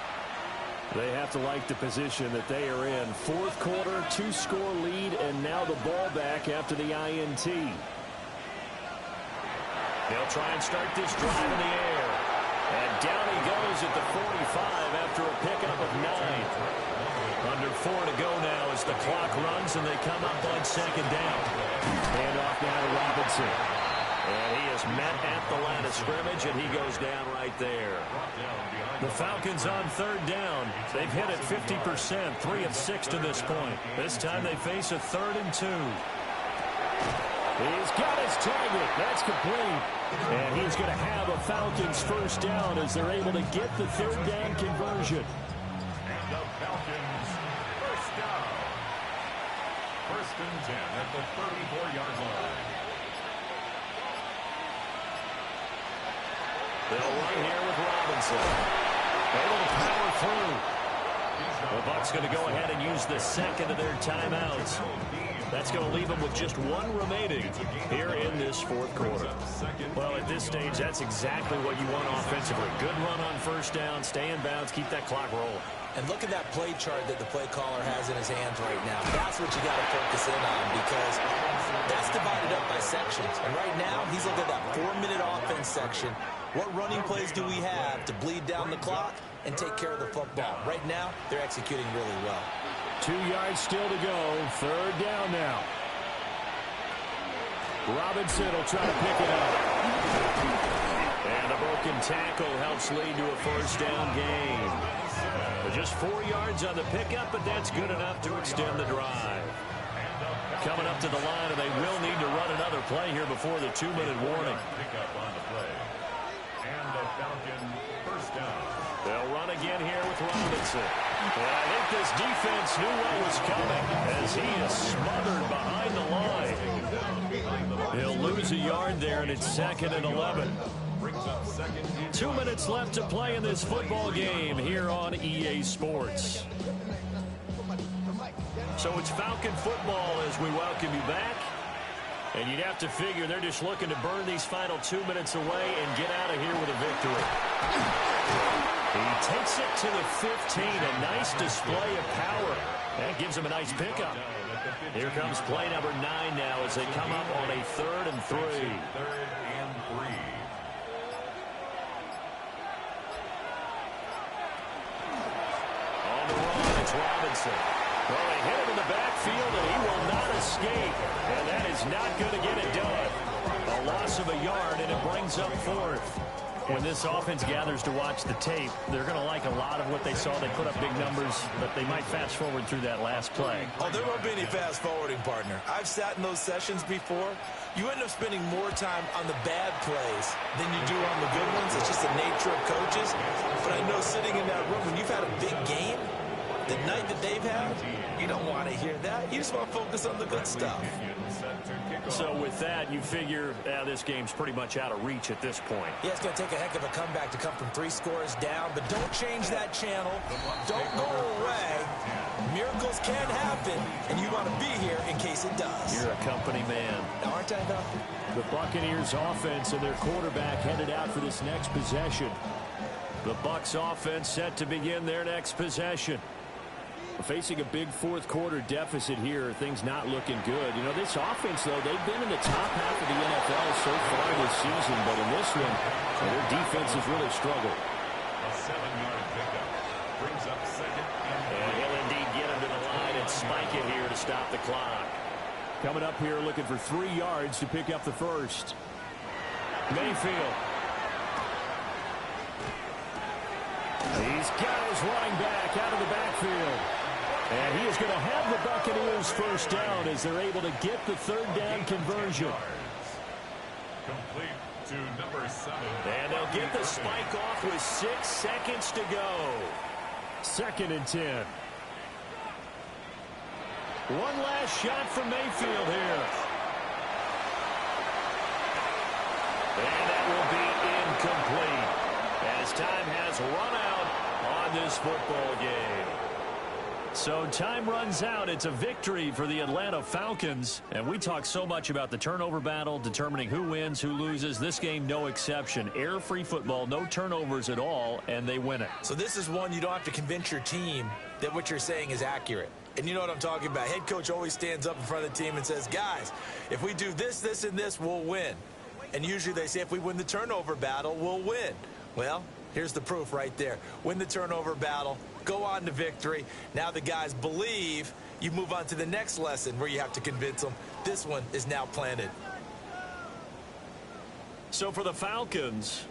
They have to like the position that they are in. 4th quarter, 2-score lead, and now the ball back after the INT. They'll try and start this drive in the air. And down he goes at the 45 after a pickup of 9. Under 4 to go now as the clock runs and they come up on 2nd down. Hand off now to Robinson. And he is met at the line of scrimmage, and he goes down right there. The Falcons on 3rd down. They've hit it 50%, 3 of 6 to this point. This time they face a 3rd and 2. He's got his target. That's complete. And he's going to have a Falcons 1st down as they're able to get the 3rd down conversion. And the Falcons 1st down. 1st and 10 at the 34-yard line. They'll run here with Robinson. Able to power through. The Bucs going to go ahead and use the 2nd of their timeouts. That's going to leave them with just 1 remaining here in this 4th quarter. Well, at this stage, that's exactly what you want offensively. Good run on 1st down, stay in bounds, keep that clock rolling. And look at that play chart that the play caller has in his hands right now. That's what you got to focus in on because that's divided up by sections. And right now, he's looking at that 4-minute offense section. What running plays do we have to bleed down the clock and take care of the football? Right now, they're executing really well. 2 yards still to go. 3rd down now. Robinson will try to pick it up. And a broken tackle helps lead to a 1st down gain. Just 4 yards on the pickup, but that's good enough to extend the drive. Coming up to the line, and they will need to run another play here before the 2-minute warning. Pickup on the play. And the Falcon 1st down. They'll run again here with Robinson. And I think this defense knew what was coming as he is smothered behind the line. He'll lose a yard there, and it's 2nd and 11. 2 minutes left to play in this football game here on EA Sports. So it's Falcon football as we welcome you back. And you'd have to figure they're just looking to burn these final 2 minutes away and get out of here with a victory. He takes it to the 15. A nice display of power. That gives him a nice pickup. Here comes play number 9 now as they come up on a 3rd and 3. 3rd and 3. On the run, it's Robinson. Well, they hit him in the backfield, and he will not escape. And that is not going to get it done. A loss of a yard, and it brings up 4th. When this offense gathers to watch the tape, they're going to like a lot of what they saw. They put up big numbers, but they might fast forward through that last play. Oh, there won't be any fast forwarding, partner. I've sat in those sessions before. You end up spending more time on the bad plays than you do on the good ones. It's just the nature of coaches. But I know sitting in that room, when you've had a big game, the night that they've had, you don't want to hear that. You just want to focus on the good stuff. So with that, you figure this game's pretty much out of reach at this point. Yeah, it's going to take a heck of a comeback to come from 3 scores down, but don't change that channel. Don't go away. Miracles can happen, and you want to be here in case it does. You're a company man. Aren't I, though? The Buccaneers offense and their quarterback headed out for this next possession. The Bucs offense set to begin their next possession. Facing a big fourth-quarter deficit here, things not looking good. You know, this offense, though, they've been in the top half of the NFL so far this season, but in this one, their defense has really struggled. A 7-yard pickup brings up second and he'll indeed get him to the line and spike it here to stop the clock. Coming up here looking for 3 yards to pick up the first. Mayfield. He's got his running back out of the backfield. And he is going to have the Buccaneers first down as they're able to get the third down conversion. complete to number 7. And they'll get the spike off with 6 seconds to go. 2nd and 10. One last shot from Mayfield here. And that will be incomplete as time has run out on this football game. So time runs out. It's a victory for the Atlanta Falcons. And we talk so much about the turnover battle, determining who wins, who loses. This game, no exception. Air-free football, no turnovers at all, and they win it. So this is one you don't have to convince your team that what you're saying is accurate. And you know what I'm talking about. Head coach always stands up in front of the team and says, guys, if we do this, this, and this, we'll win. And usually they say if we win the turnover battle, we'll win. Well, here's the proof right there. Win the turnover battle. Go on to victory. Now the guys believe. You move on to the next lesson where you have to convince them. This one is now planted. So for the Falcons,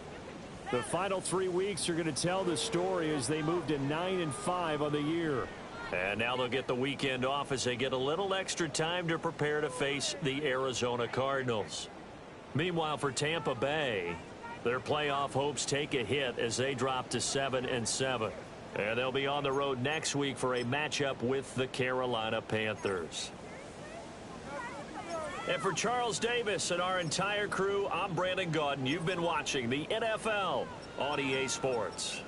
the final 3 weeks are going to tell the story as they move to 9-5 on the year. And now they'll get the weekend off as they get a little extra time to prepare to face the Arizona Cardinals. Meanwhile, for Tampa Bay, their playoff hopes take a hit as they drop to 7-7. And they'll be on the road next week for a matchup with the Carolina Panthers. And for Charles Davis and our entire crew, I'm Brandon Gaudin. You've been watching the NFL on EA Sports.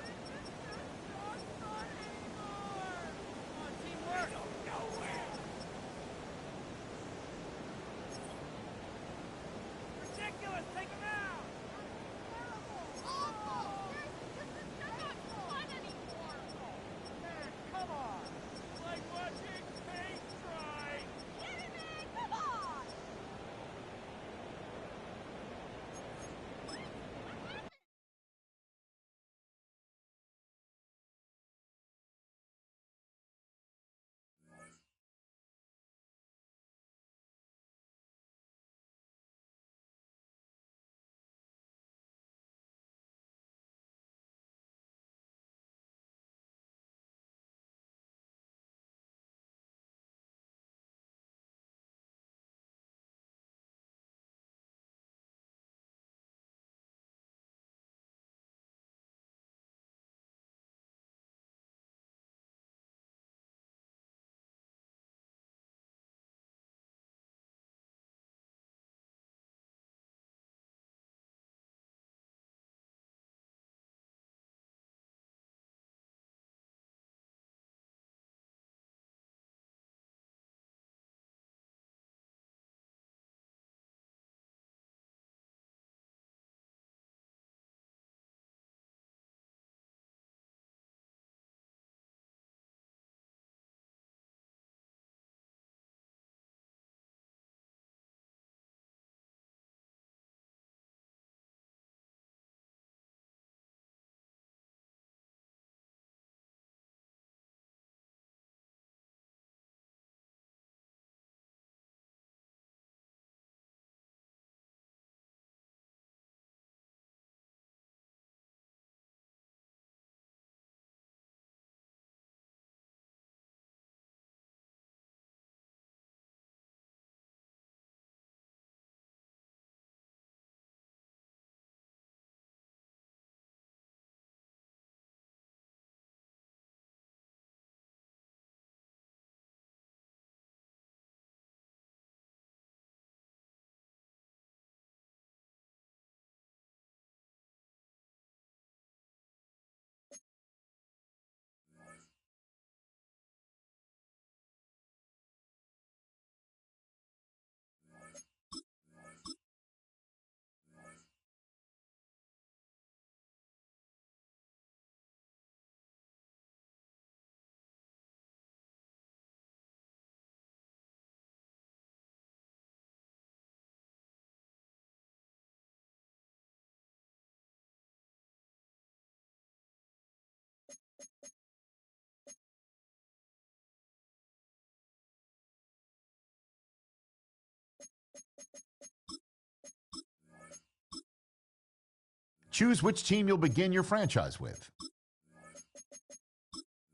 Choose which team you'll begin your franchise with.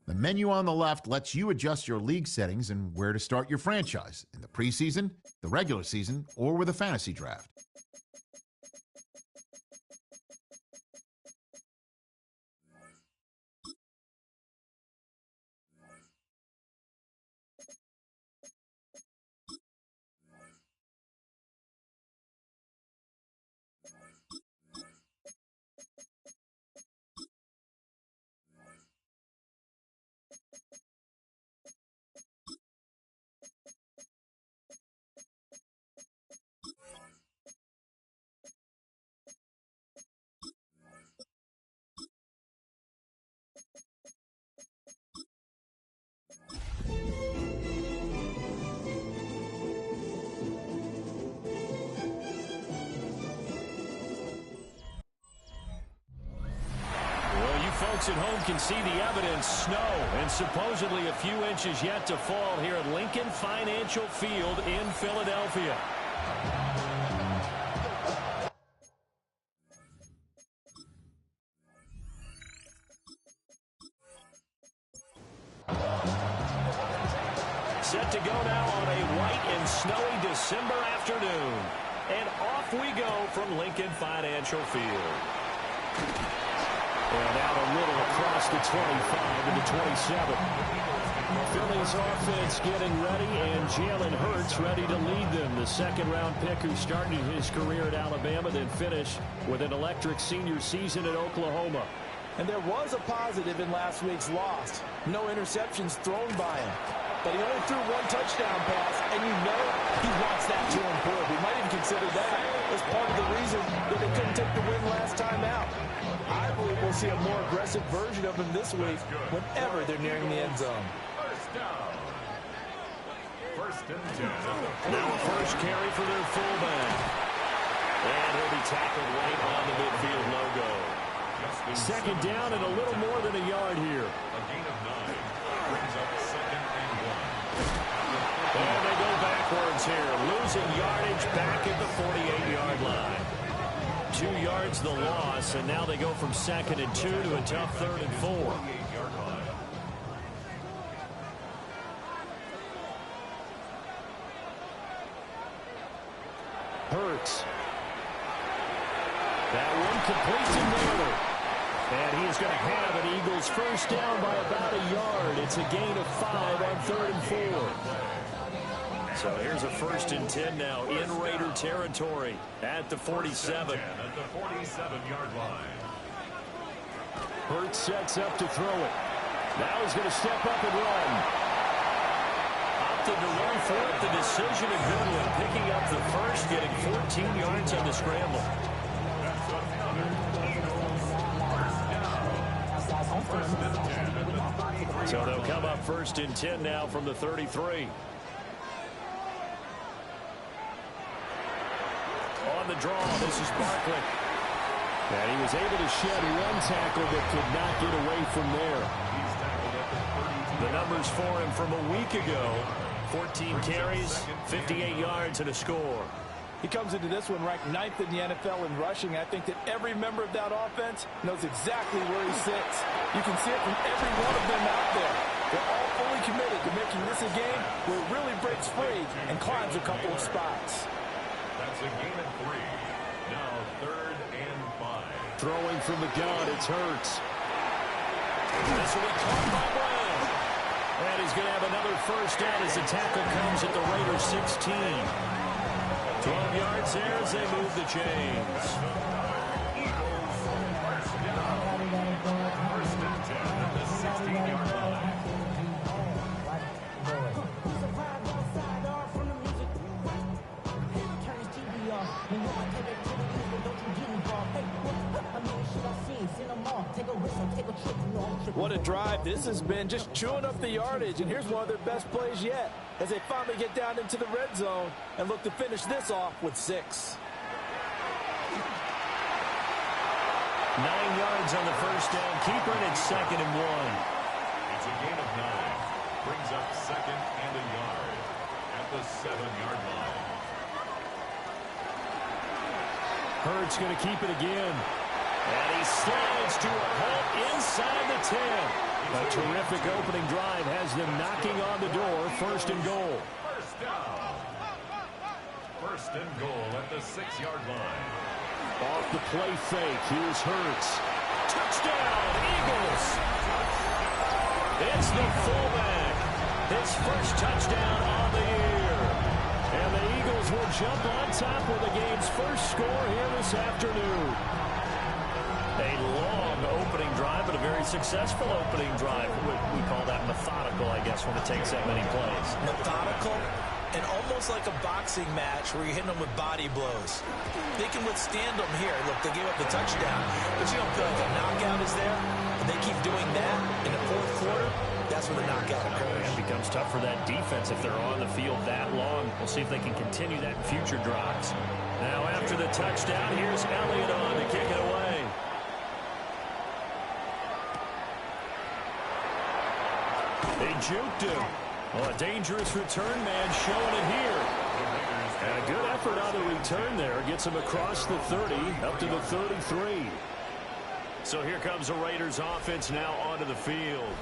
The menu on the left lets you adjust your league settings and where to start your franchise, in the preseason, the regular season, or with a fantasy draft. Folks at home can see the evidence. Snow and supposedly a few inches yet to fall here at Lincoln Financial Field in Philadelphia. Set to go now on a white and snowy December afternoon. And off we go from Lincoln Financial Field. And out a little across the 25 to the 27. Philly's offense getting ready, and Jalen Hurts ready to lead them. The second-round pick who started his career at Alabama, then finished with an electric senior season at Oklahoma. And there was a positive in last week's loss. No interceptions thrown by him. But he only threw one touchdown pass, and you know he wants that to improve. We might even consider that as part of the reason that they couldn't take the win last time out. I believe we'll see a more aggressive version of him this week whenever they're nearing the end zone. First down. First and 10. Now a first carry for their fullback. And he'll be tackled right on the midfield logo. Second down and a little more than a yard here. A gain of 9 brings up second and 1. And they go backwards here, losing yardage back at the 48-yard line. 2 yards the loss, and now they go from second and 2 to a tough third and 4. Hurts. That one complete to Miller. And he is going to have an Eagles first down by about a yard. It's a gain of 5 on third and 4. So here's a first and 10 now in Raider territory at the 47. At the 47-yard line. Hurts sets up to throw it. Now he's going to step up and run. Opted to run for it. The decision a good one. Picking up the first, getting 14 yards on the scramble. So they'll come up first and 10 now from the 33. On the draw, this is Barkley. And he was able to shed one tackle but could not get away from there. The numbers for him from a week ago: 14 carries, 58 yards, and a score. He comes into this one ranked 9th in the NFL in rushing. I think that every member of that offense knows exactly where he sits. You can see it from every one of them out there. They're all fully committed to making this a game where it really breaks free and climbs a couple of spots. That's a gain of 3. Now third and 5. Throwing from the gun, it's Hurts. This will be caught by Brown. And he's going to have another first down as the tackle comes at the Raiders 16. 12 yards there as they move the chains. Eagles first down. First and 10 at the 16-yard line. What a drive this has been, just chewing up the yardage, and here's one of their best plays yet as they finally get down into the red zone and look to finish this off with 6. 9 yards on the first down. Keeper, and it's second and 1. It's a gain of 9. Brings up second and a yard at the 7-yard line. Hurts going to keep it again. And he slides to a halt inside the 10. A terrific opening drive has them knocking on the door. First and goal. First down. First and goal at the 6-yard line. Off the play fake. Here's Hurts. Touchdown, Eagles. It's the fullback. His first touchdown on the year. And the Eagles will jump on top with the game's first score here this afternoon. A long opening drive, but a very successful opening drive. We call that methodical, I guess, when it takes that many plays. Methodical and almost like a boxing match where you're hitting them with body blows. They can withstand them here. Look, they gave up the touchdown, but you don't feel like a knockout is there. And they keep doing that in the fourth quarter. That's where the knockout occurs. It becomes tough for that defense if they're on the field that long. We'll see if they can continue that in future drives. Now after the touchdown, here's Elliott on to kick it away. They juked him. Well, a dangerous return man showing it here. And a good effort on the return there. Gets him across the 30, up to the 33. So here comes the Raiders offense now onto the field.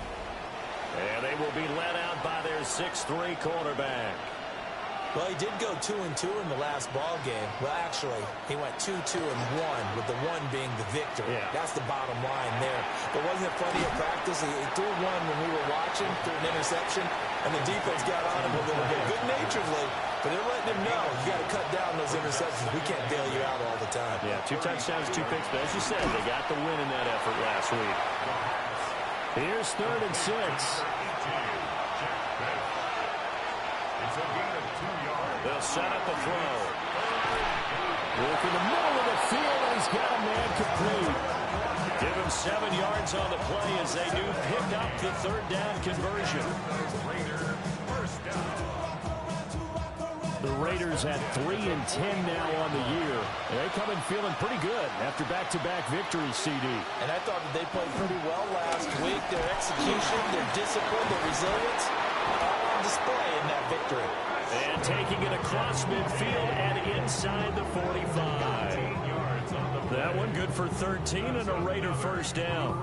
And they will be led out by their 6'3" quarterback. Well, he did go 2-2 in the last ball game. Well, actually, he went 2-2-1, with the 1 being the victory. Yeah. That's the bottom line there. But wasn't it plenty of practice? He threw one when we were watching, threw an interception, and the defense got on him a little bit, good-naturedly. But they're letting him know, you got to cut down those interceptions. We can't bail you out all the time. Yeah, 2 touchdowns, 2 picks. But as you said, they got the win in that effort last week. Here's 3rd and 6. They'll set up a throw. Look in the middle of the field. He's got a man complete. Give him 7 yards on the play as they do pick up the 3rd down conversion. The Raiders at 3-10 now on the year. They come in feeling pretty good after back-to-back victories, CD. And I thought that they played pretty well last week. Their execution, their discipline, their resilience, all on display in that victory. And taking it across midfield and inside the 45. That one good for 13 and a Raider first down.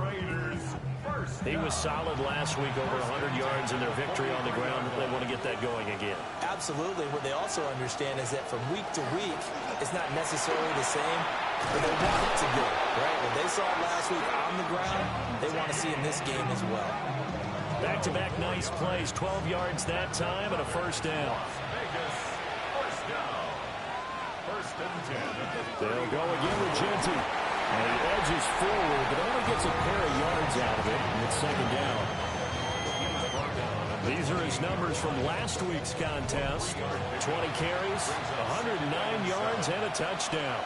He was solid last week, over 100 yards in their victory on the ground. They want to get that going again. Absolutely. What they also understand is that from week to week, it's not necessarily the same, but they want it to be, right? What they saw last week on the ground, they want to see in this game as well. Back-to-back nice plays, 12 yards that time and a first down. They'll go again with Genty. And he edges forward, but only gets a pair of yards out of it, and it's 2nd down. These are his numbers from last week's contest. 20 carries, 109 yards, and a touchdown.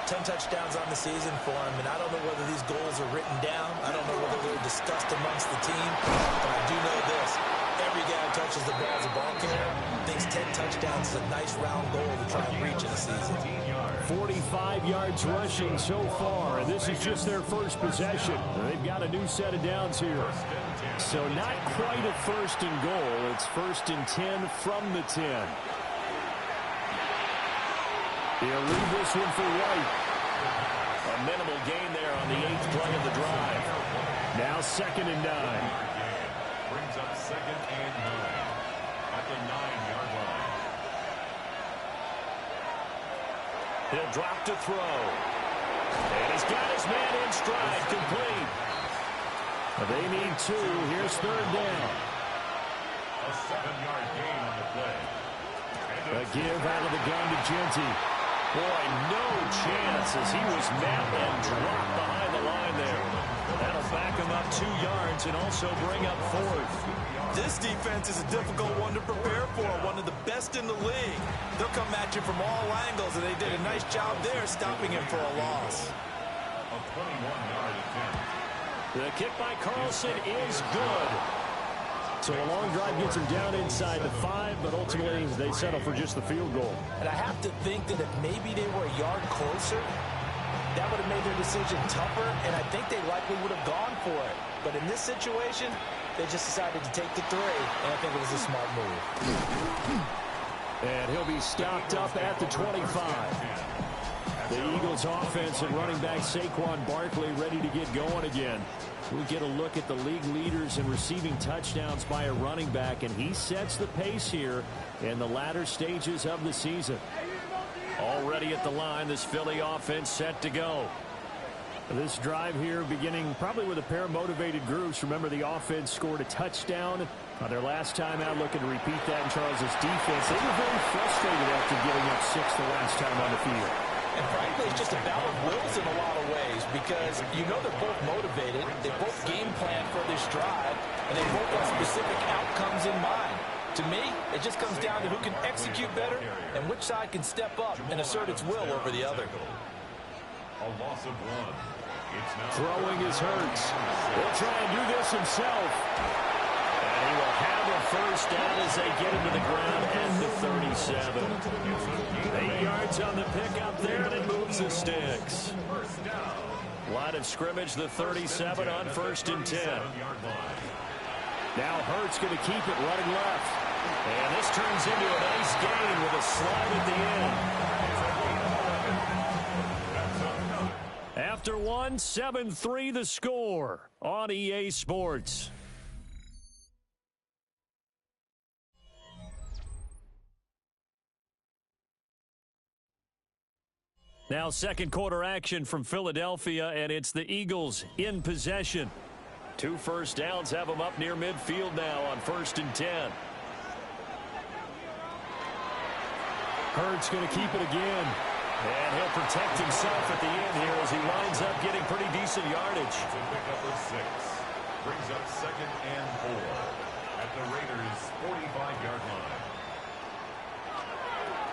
10 touchdowns on the season for him, and I don't know whether these goals are written down. I don't know whether they're discussed amongst the team, but I do know this. Every guy who touches the ball as a ball carrier thinks 10 touchdowns is a nice round goal to try and reach in a season. 45 yards rushing so far, and this is just their first possession. They've got a new set of downs here. So not quite a 1st and goal. It's 1st and 10 from the 10. He'll leave this one for White. A minimal gain there on the 8th play of the drive. Now 2nd and 9. Brings up 2nd and 9 at the 9-yard line. He'll drop to throw. And he's got his man in stride, complete. They need 2. Here's 3rd down. A 7-yard gain on the play. A give out of the gun to Genty. Boy, no chance as he was met and dropped behind the line there. That'll back him up 2 yards and also bring up 4th. This defense is a difficult one to prepare for, one of the best in the league. They'll come at you from all angles, and they did a nice job there stopping him for a loss. A 21-yard attempt. The kick by Carlson is good. So a long drive gets him down inside the 5, but ultimately they settle for just the field goal. And I have to think that if maybe they were a yard closer, that would have made their decision tougher, and I think they likely would have gone for it. But in this situation, they just decided to take the 3, and I think it was a smart move. And he'll be stopped up at the 25. The Eagles offense and running back Saquon Barkley ready to get going again. We get a look at the league leaders in receiving touchdowns by a running back, and he sets the pace here in the latter stages of the season. Already at the line, this Philly offense set to go. This drive here beginning probably with a pair of motivated groups. Remember, the offense scored a touchdown on their last time out, looking to repeat that in Charles's defense. They were very frustrated after giving up 6 the last time on the field. And frankly, it's just a battle of wills in a lot of ways because you know they're both motivated. They both game plan for this drive, and they both have specific outcomes in mind. To me, it just comes down to who can execute better and which side can step up and assert its will over the other. A loss of 1. Throwing is Hurts. He'll try and do this himself. And he will have a first down as they get into the ground at the 37. 8 yards on the pickup there, and it moves the sticks. Line of scrimmage, the 37 on 1st and 10. Now Hurts going to keep it running left. And this turns into a nice gain with a slide at the end. After 1, 7-3 the score on EA Sports. Now second quarter action from Philadelphia, and it's the Eagles in possession. 2 first downs have them up near midfield now on 1st and 10. Hurts going to keep it again. And he'll protect himself at the end here as he winds up getting pretty decent yardage. It's a pickup of 6. Brings up 2nd and 4 at the Raiders' 45-yard line.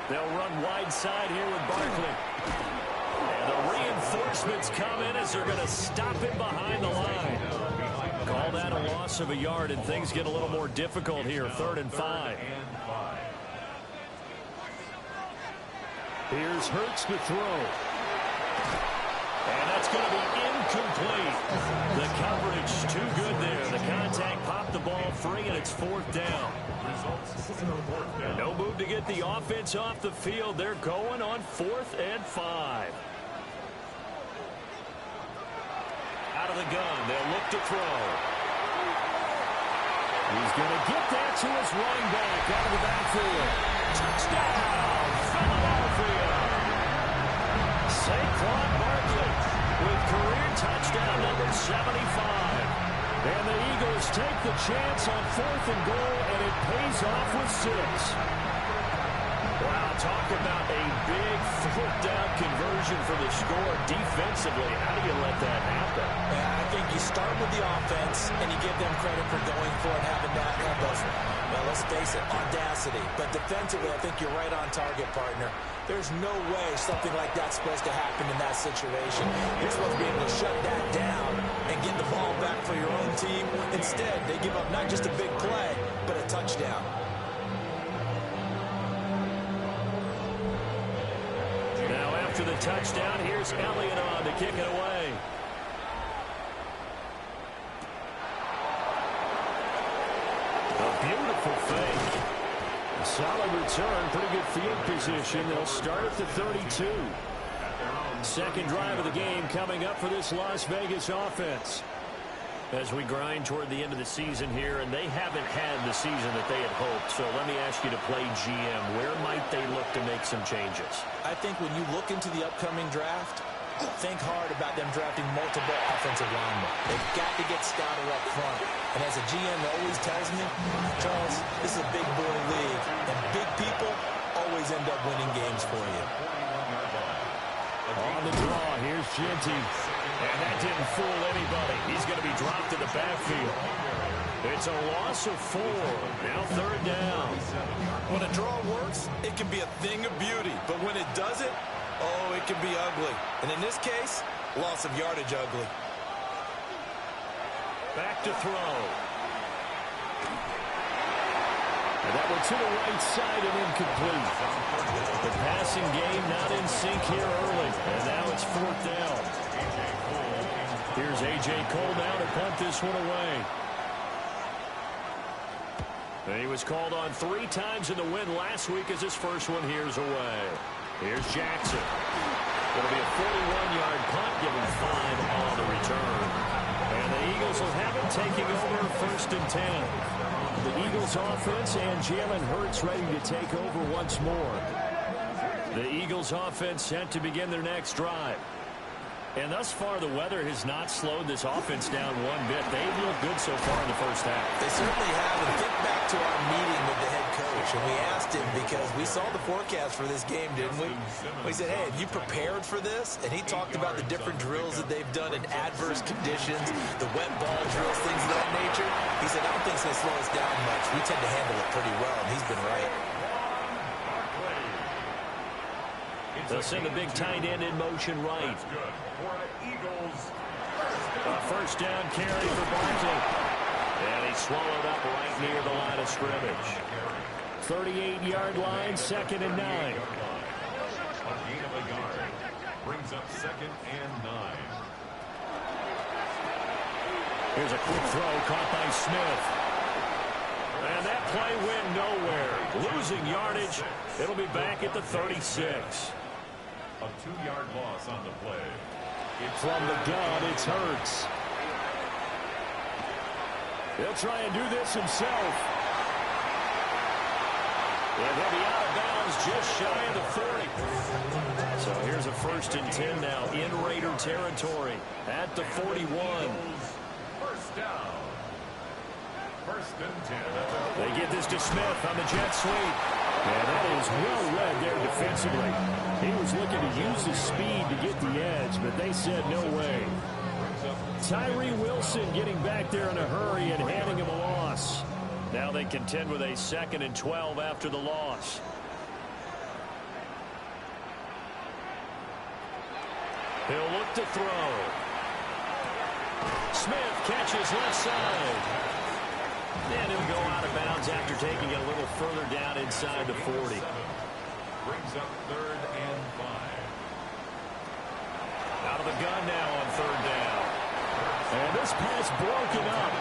They'll run wide side here with Barkley. And the reinforcements come in as they're going to stop him behind the line. Call that a loss of a yard, and things get a little more difficult here. 3rd and 5. Here's Hurts to throw. And that's going to be incomplete. The coverage too good there. The contact popped the ball free, and it's 4th down. No move to get the offense off the field. They're going on 4th and 5. Out of the gun. They'll look to throw. He's going to get that to his running back out of the backfield. Touchdown, Philadelphia. Saquon Barkley with career touchdown number 75. And the Eagles take the chance on 4th and goal, and it pays off with 6. Wow, talk about a big 4th down conversion for the score. Defensively, how do you let that happen? I think you start with the offense, and you give them credit for going for it, having that well, let's face it, audacity. But defensively, I think you're right on target, partner. There's no way something like that's supposed to happen in that situation. You're supposed to be able to shut that down and get the ball back for your own team. Instead, they give up not just a big play, but a touchdown. Now after the touchdown, here's Elliott on to kick it away. A beautiful fake. A solid return, pretty good field position. They'll start at the 32. Second drive of the game coming up for this Las Vegas offense. As we grind toward the end of the season here, and they haven't had the season that they had hoped. So let me ask you to play GM. Where might they look to make some changes? I think when you look into the upcoming draft, think hard about them drafting multiple offensive linemen. They've got to get stouter up front. And as a GM always tells me, Charles, this is a big boy league, and big people always end up winning games for you. On the draw, here's Genty. And that didn't fool anybody. He's going to be dropped in the backfield. It's a loss of 4. Now 3rd down. When a draw works, it can be a thing of beauty. But when it doesn't, oh, it can be ugly. And in this case, loss of yardage ugly. Back to throw. And that one to the right side and incomplete. The passing game not in sync here early. And now it's 4th down. Here's A.J. Cole now to punt this one away. And he was called on 3 times in the win last week as his first one here's away. Here's Jackson. It'll be a 41-yard punt, giving 5 on the return. And the Eagles will have it, taking over 1st and 10. The Eagles offense and Jalen Hurts ready to take over once more. The Eagles offense set to begin their next drive. And thus far, the weather has not slowed this offense down one bit. They've looked good so far in the first half. They certainly have. And think back to our meeting with the head coach, and we asked him because we saw the forecast for this game, didn't we? We said, hey, have you prepared for this? And he talked about the different drills that they've done in adverse conditions, the wet ball drills, things of that nature. He said, I don't think it's going to slow us down much. We tend to handle it pretty well, and he's been right. They'll send the big tight end in motion right. A first down carry for Barkley. And he's swallowed up right near the line of scrimmage. 38-yard line, 2nd and 9. A gain of a yard. Brings up 2nd and 9. Here's a quick throw caught by Smith. And that play went nowhere. Losing yardage. It'll be back at the 36. A 2-yard loss on the play. From the gun, it's Hurts. He'll try and do this himself. And he'll be out of bounds just shy of the 40. So here's a 1st and 10 now in Raider territory at the 41. First down. 1st and 10. They get this to Smith on the jet sweep. And that is well read there defensively. He was looking to use his speed to get the edge, but they said no way. Tyree Wilson getting back there in a hurry and handing him a loss. Now they contend with a 2nd and 12 after the loss. He'll look to throw. Smith catches left side. And he'll go out of bounds after taking it a little further down inside the 40. Brings up 3rd and 5. Out of the gun now on 3rd down. And this pass broken up.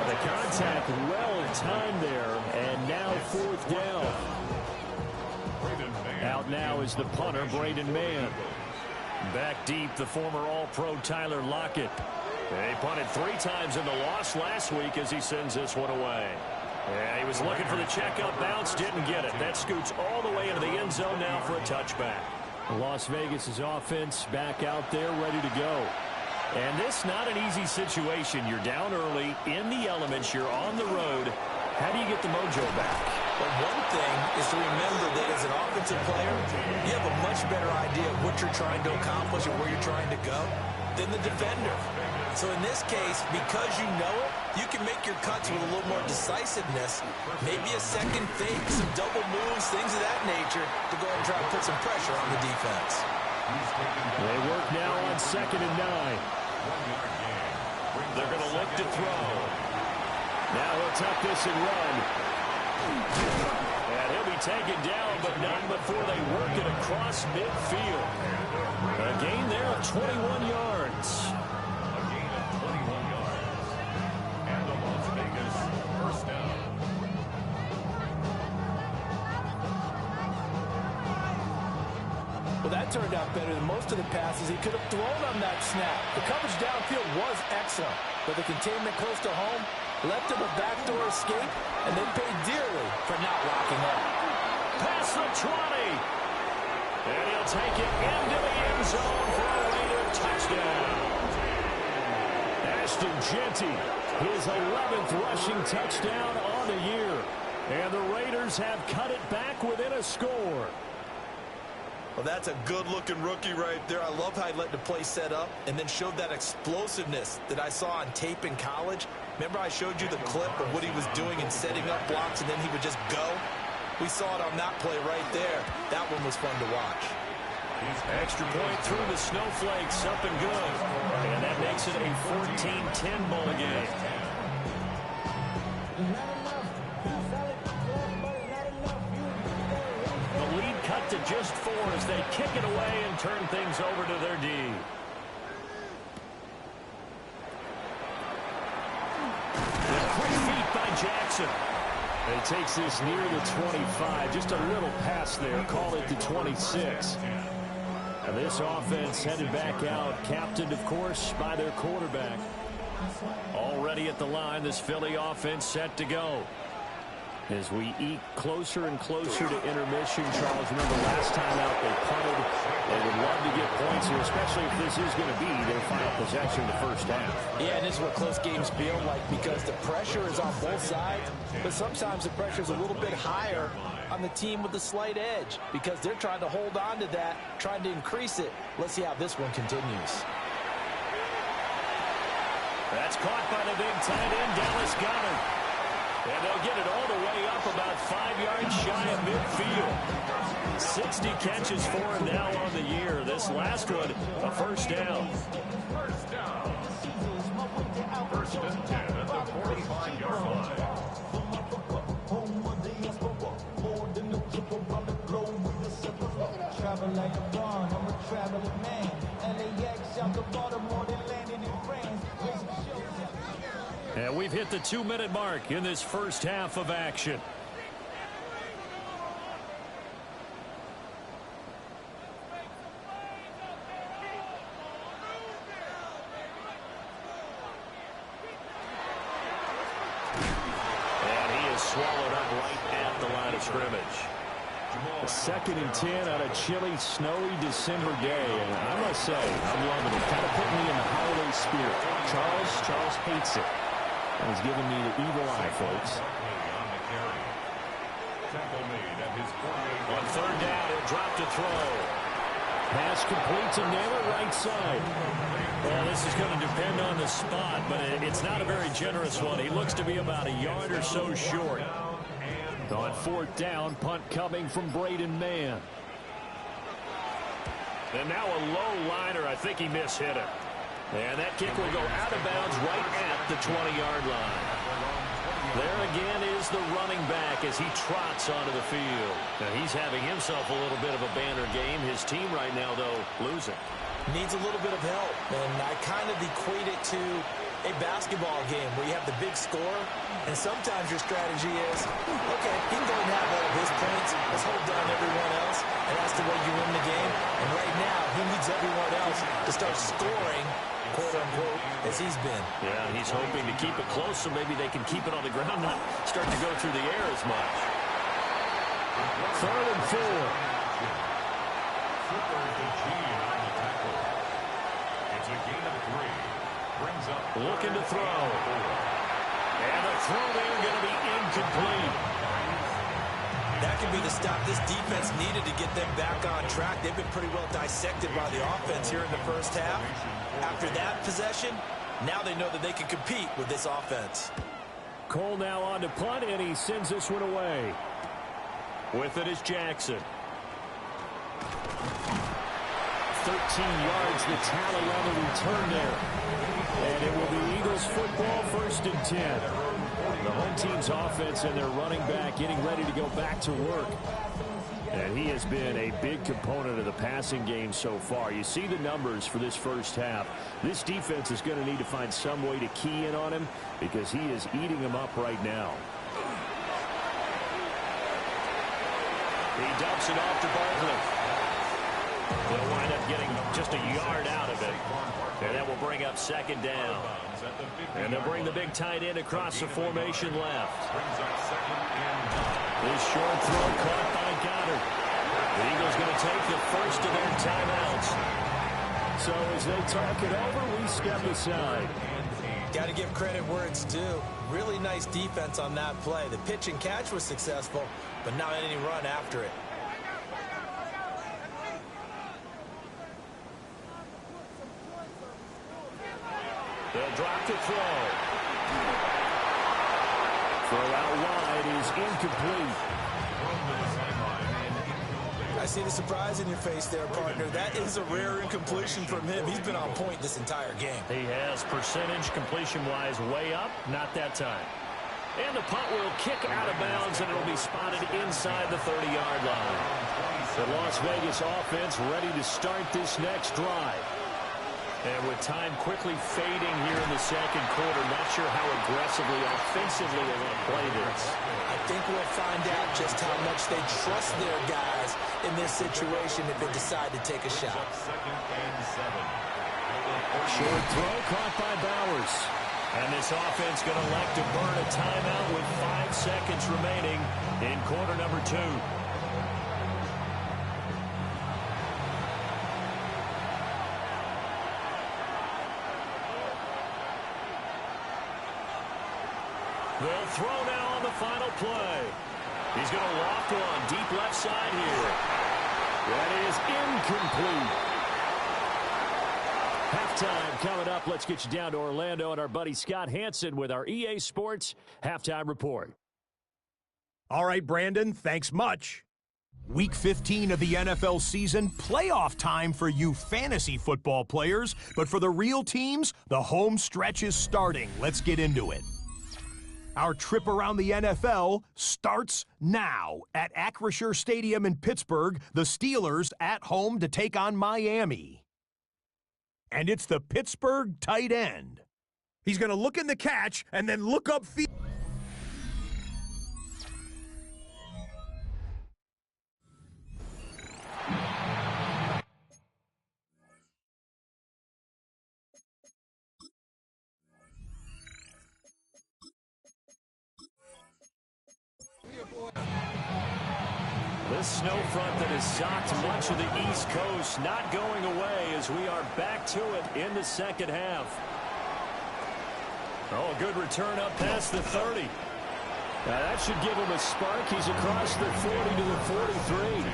The contact well timed there. And now 4th down. Out now is the punter, Braden Mann. Back deep, the former All-Pro Tyler Lockett. He punted 3 times in the loss last week as he sends this one away. Yeah, he was looking for the checkup bounce, didn't get it. That scoots all the way into the end zone now for a touchback. Las Vegas' offense back out there ready to go. And this not an easy situation. You're down early, in the elements, you're on the road. How do you get the mojo back? But one thing is to remember that as an offensive player, you have a much better idea of what you're trying to accomplish and where you're trying to go than the defender. So in this case, because you know it, you can make your cuts with a little more decisiveness, maybe a second fake, some double moves, things of that nature, to go and try to put some pressure on the defense. They work now on 2nd and 9. They're going to look to throw. Now he'll tuck this and run. And he'll be taken down, but not before they work it across midfield. A gain there of 21 yards. That turned out better than most of the passes he could have thrown on that snap. The coverage downfield was excellent, but the containment close to home left him a backdoor escape, and they paid dearly for not locking up. Past the 20. And he'll take it into the end zone for a Raider touchdown. Ashton Jeanty, his 11th rushing touchdown on the year. And the Raiders have cut it back within a score. Well, that's a good-looking rookie right there. I love how he let the play set up and then showed that explosiveness that I saw on tape in college. Remember I showed you the clip of what he was doing and setting up blocks, and then he would just go? We saw it on that play right there. That one was fun to watch. Extra point through the snowflakes, up and good. And that makes it a 14-10 ball game. Cut to just 4 as they kick it away and turn things over to their D. The quick feet by Jackson. He takes this near the 25. Just a little pass there. Call it the 26. And this offense headed back out, captained, of course, by their quarterback. Already at the line, this Philly offense set to go. As we eke closer and closer to intermission, Charles, remember last time out they punted. They would love to get points here, especially if this is going to be their final possession of the first half. Yeah, and this is what close games feel like because the pressure is on both sides, but sometimes the pressure is a little bit higher on the team with the slight edge because they're trying to hold on to that, trying to increase it. Let's see how this one continues. That's caught by the big tight end, Dallas Goedert. And they'll get it all the way up about 5 yards shy of midfield. 60 catches for him now on the year. This last one, a first down. First down. First and 10 at the 45-yard line. Travel like a barn, I'm a traveling man. LAX out to Baltimore, they landed in France. And we've hit the 2-minute mark in this first half of action. And he is swallowed up right at the line of scrimmage. A 2nd and 10 on a chilly, snowy December day. And I must say, I'm loving it. Kind of putting me in the holiday spirit. Charles hates it. And he's giving me the evil eye, folks. On 3rd down, he'll drop to throw. Pass complete to Naylor, right side. Well, this is going to depend on the spot, but it's not a very generous one. He looks to be about a yard or so short. On 4th down, punt coming from Braden Mann. And now a low liner. I think he mishit it. And that kick will go out of bounds right at the 20-yard line. There again is the running back as he trots onto the field. Now he's having himself a little bit of a banner game. His team right now, though, losing. Needs a little bit of help, and I kind of equate it to a basketball game where you have the big score, and sometimes your strategy is, okay, he can go and have all of his points. Let's hold down everyone else, and that's the way you win the game. And right now, he needs everyone else to start scoring, quote-unquote, as he's been. Yeah, he's hoping to keep it close so maybe they can keep it on the ground, not start to go through the air as much. 3rd and 4. It's a gain of 3. Brings up Looking to throw. And the throw there going to be incomplete. That could be the stop this defense needed to get them back on track. They've been pretty well dissected by the offense here in the first half. After that possession, now they know that they can compete with this offense. Cole now on to punt, and he sends this one away. With it is Jackson. 13 yards, the tally on the return there. And it will be Eagles football, 1st and 10. The home team's offense and their running back getting ready to go back to work. And he has been a big component of the passing game so far. You see the numbers for this first half. This defense is going to need to find some way to key in on him because he is eating them up right now. He dumps it off to Barkley. They'll wind up getting just a yard out of it. And that will bring up 2nd down. And they'll bring the big tight end across the formation left. This short throw caught by Goddard. The Eagles going to take the first of their timeouts. So as they talk it over, we step aside. Got to give credit where it's due. Really nice defense on that play. The pitch and catch was successful, but not any run after it. They'll drop to throw. Throw out wide is incomplete. I see the surprise in your face there, partner. That is a rare incompletion from him. He's been on point this entire game. He has percentage completion-wise way up, not that time. And the punt will kick out of bounds, and it'll be spotted inside the 30-yard line. The Las Vegas offense ready to start this next drive. And with time quickly fading here in the second quarter, not sure how aggressively, offensively they want to play this. I think we'll find out just how much they trust their guys in this situation if they decide to take a shot. Short throw caught by Bowers. And this offense going to elect to burn a timeout with 5 seconds remaining in quarter number 2. They'll throw now on the final play. He's going to loft one deep left side here. That is incomplete. Halftime coming up. Let's get you down to Orlando and our buddy Scott Hansen with our EA Sports Halftime Report. All right, Brandon, thanks much. Week 15 of the NFL season, playoff time for you fantasy football players. But for the real teams, the home stretch is starting. Let's get into it. Our trip around the NFL starts now. At Acrisure Stadium in Pittsburgh, the Steelers at home to take on Miami. And it's the Pittsburgh tight end. He's going to look in the catch and then look upfield. This snow front that has socked much of the East Coast not going away as we are back to it in the second half. Oh, a good return up past the 30. Now that should give him a spark. He's across the 40 to the 43.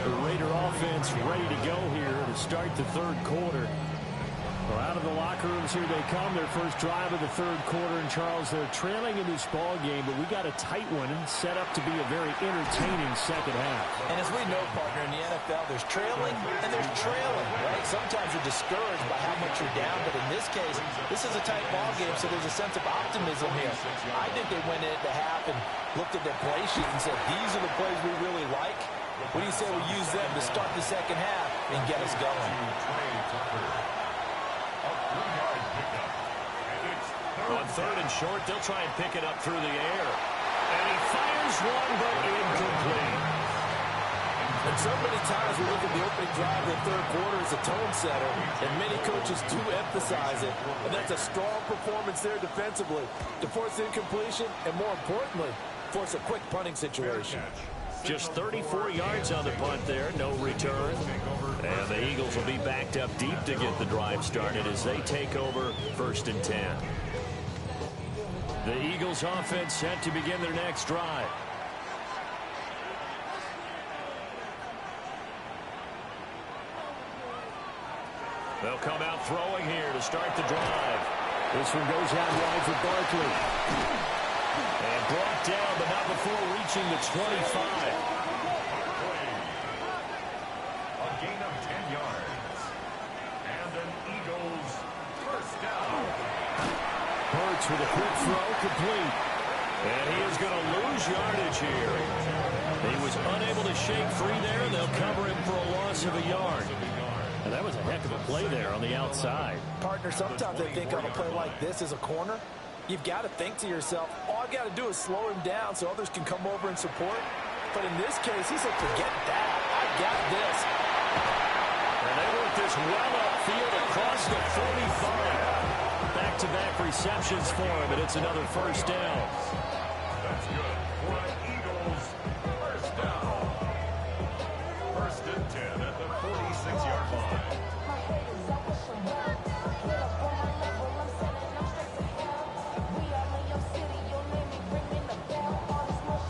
The Raider offense ready to go here to start the third quarter. Well, out of the locker rooms here they come. Their first drive of the third quarter. And, Charles, they're trailing in this ball game, but we got a tight one set up to be a very entertaining second half. And as we know, partner, in the NFL, there's trailing and there's trailing, right? Sometimes you're discouraged by how much you're down, but in this case, this is a tight ball game, so there's a sense of optimism here. I think they went into half and looked at their play sheet and said, these are the plays we really like. What do you say we use them to start the second half and get us going? On third and short, they'll try and pick it up through the air. And he fires one, but incomplete. And so many times we look at the opening drive of the third quarter as a tone setter, and many coaches do emphasize it. And that's a strong performance there defensively to force incompletion and, more importantly, force a quick punting situation. Just 34 yards on the punt there, no return. And the Eagles will be backed up deep to get the drive started as they take over 1st and 10. The Eagles offense set to begin their next drive. They'll come out throwing here to start the drive. This one goes out wide for Barkley. And brought down, but not before reaching the 25. A gain of 10 yards. And an Eagles first down. Hurts with a quick throw, complete. And he is going to lose yardage here. He was unable to shake free there, and they'll cover him for a loss of a yard. And that was a heck of a play there on the outside. Partner, sometimes I think on a play like this as a corner, you've got to think to yourself, all I've got to do is slow him down so others can come over and support. But in this case, he said, forget that. I got this. And they work this well upfield across the 45. Back-to-back receptions for him, and it's another first down. That's good for an Eagles first down. 1st and 10 at the 46-yard line.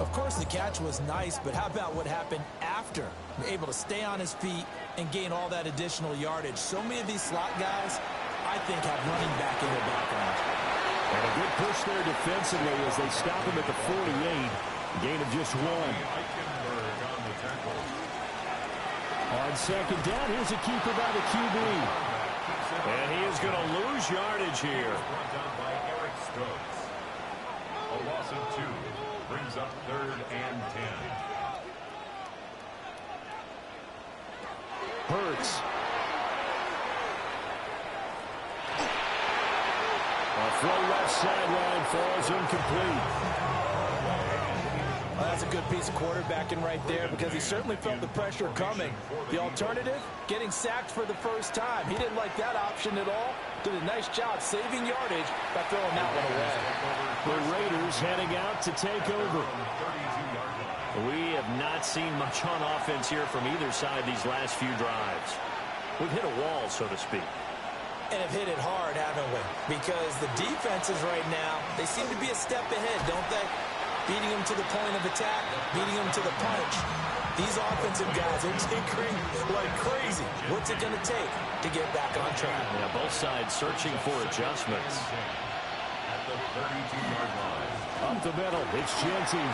Of course, the catch was nice, but how about what happened after? Able to stay on his feet and gain all that additional yardage. So many of these slot guys, I think, have running back in their background. And a good push there defensively as they stop him at the 48. Gain of just 1. On second down, here's a keeper by the QB. And he is going to lose yardage here. Brought down by Eric Stokes. A loss of 2 brings up 3rd and 10. Hurts. throw left sideline falls incomplete. Well, that's a good piece of quarterbacking right there because he certainly felt the pressure coming. The alternative, getting sacked for the first time. He didn't like that option at all. Did a nice job saving yardage by throwing that one away. The Raiders heading out to take over. We have not seen much on offense here from either side these last few drives. We've hit a wall, so to speak. And have hit it hard, haven't we? Because the defenses right now, they seem to be a step ahead, don't they? Beating them to the point of attack, beating them to the punch. These offensive guys are tinkering like crazy. What's it going to take to get back on track? Yeah, both sides searching for adjustments. At the 32-yard line. Up the middle, it's Genty.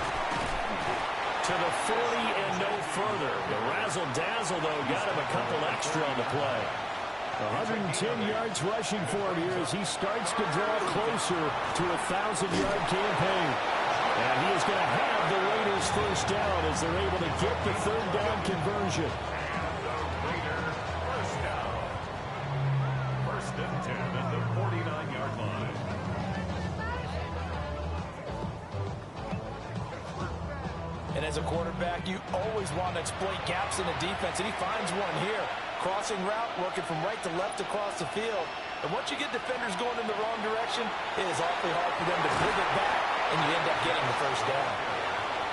To the 40 and no further. The razzle-dazzle, though, got him a couple extra on the play. 110 yards rushing for him here as he starts to draw closer to a 1,000-yard campaign. And he is going to have the Raiders first down as they're able to get the third down conversion. Raiders first down. First and 10 at the 49-yard line. And as a quarterback, you always want to exploit gaps in the defense, and he finds one here. Crossing route, working from right to left across the field. And once you get defenders going in the wrong direction, it is awfully hard for them to pivot back, and you end up getting the first down.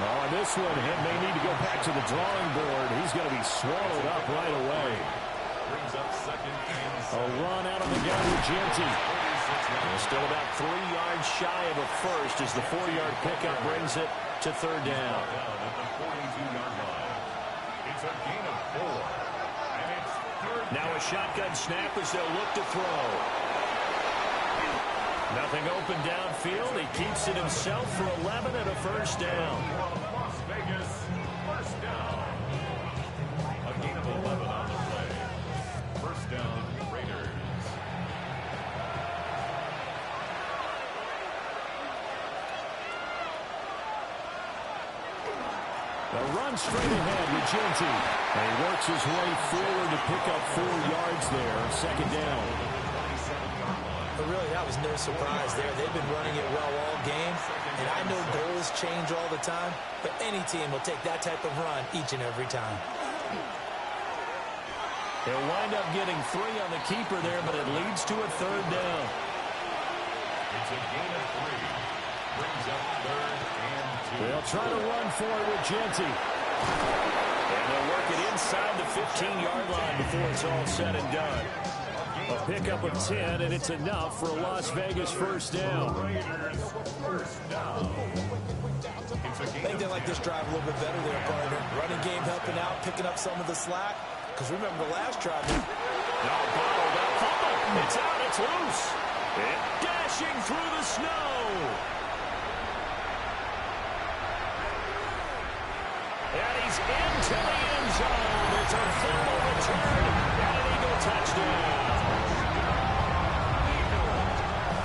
On this one, he may need to go back to the drawing board. He's going to be swallowed up right away. Brings up second and A run out of the gun with Genty. Still about 3 yards shy of a first as the 4-yard pickup brings it to third down. down at the 42-yard line. It's a gain of 4. And it's third. Now a shotgun snap as they'll look to throw. Nothing open downfield. He keeps it himself for 11 and a first down. Las Vegas, first down. A gain of 11 on the play. First down, Raiders. A run straight ahead with Genty. And he works his way forward to pick up 4 yards there. Second down. But really, that was no surprise there. They've been running it well all game. And I know goals change all the time, but any team will take that type of run each and every time. He'll wind up getting 3 on the keeper there, but it leads to a third down. It's a gain of 3. Brings up third and 2. They'll try to run for it with Genty. And they'll work it inside the 15-yard line before it's all said and done. A pickup of 10, and it's enough for a Las Vegas first down. Raiders, first down. It's a I gain think they like this drive a little bit better there, partner. Running game helping out, picking up some of the slack. Because remember the last drive. Now bottled up. Fumble. It's out. It's loose. It dashing through the snow. And he's into the end zone. It's a fumble return and an Eagle touchdown.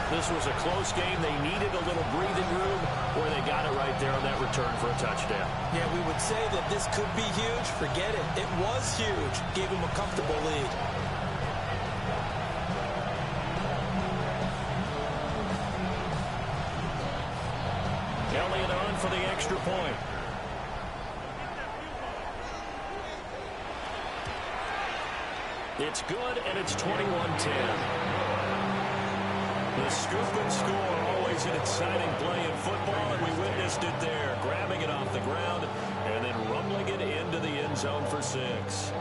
This was a close game. They needed a little breathing room, or they got it right there on that return for a touchdown. Yeah, we would say that this could be huge. Forget it. It was huge. Gave him a comfortable lead. Elliott on for the extra point. It's good, and it's 21-10. The scoop and score, always an exciting play in football, and we witnessed it there, grabbing it off the ground and then rumbling it into the end zone for 6.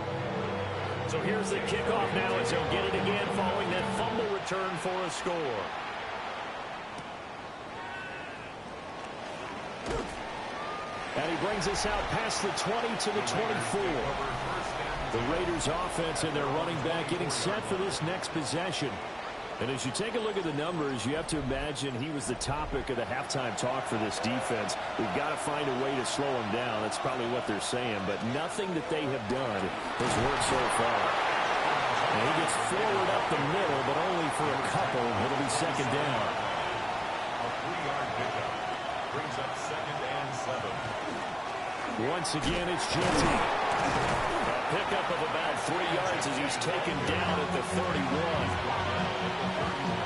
So here's the kickoff now as they'll get it again following that fumble return for a score. And he brings us out past the 20 to the 24. The Raiders offense and their running back getting set for this next possession. And as you take a look at the numbers, you have to imagine he was the topic of the halftime talk for this defense. We've got to find a way to slow him down. That's probably what they're saying. But nothing that they have done has worked so far. And he gets forward up the middle, but only for a couple. It'll be second down. A 3-yard pickup. Brings up second and 7. Once again, it's Genty. Pickup of about 3 yards as he's taken down at the 31.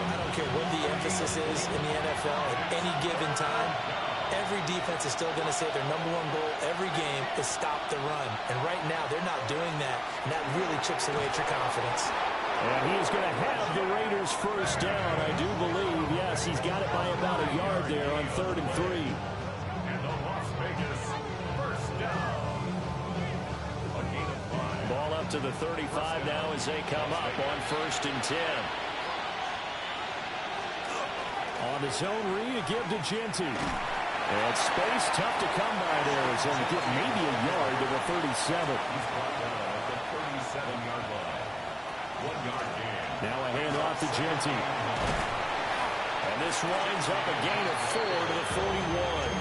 I don't care what the emphasis is in the NFL at any given time. Every defense is still going to say their number one goal every game is stop the run. And right now, they're not doing that, and that really chips away at your confidence. And he is going to have the Raiders first down, I do believe. Yes, he's got it by about a yard there on 3rd and 3. And the Las Vegas first down. A gain of 5. Ball up to the 35 now as they come up on 1st and 10. On his own read, a give to Genty. And space tough to come by there as they get maybe a yard to the 37. He's brought down at the 37-yard line. 1 yard gain. Now a handoff to Genty. And this winds up a gain of 4 to the 41.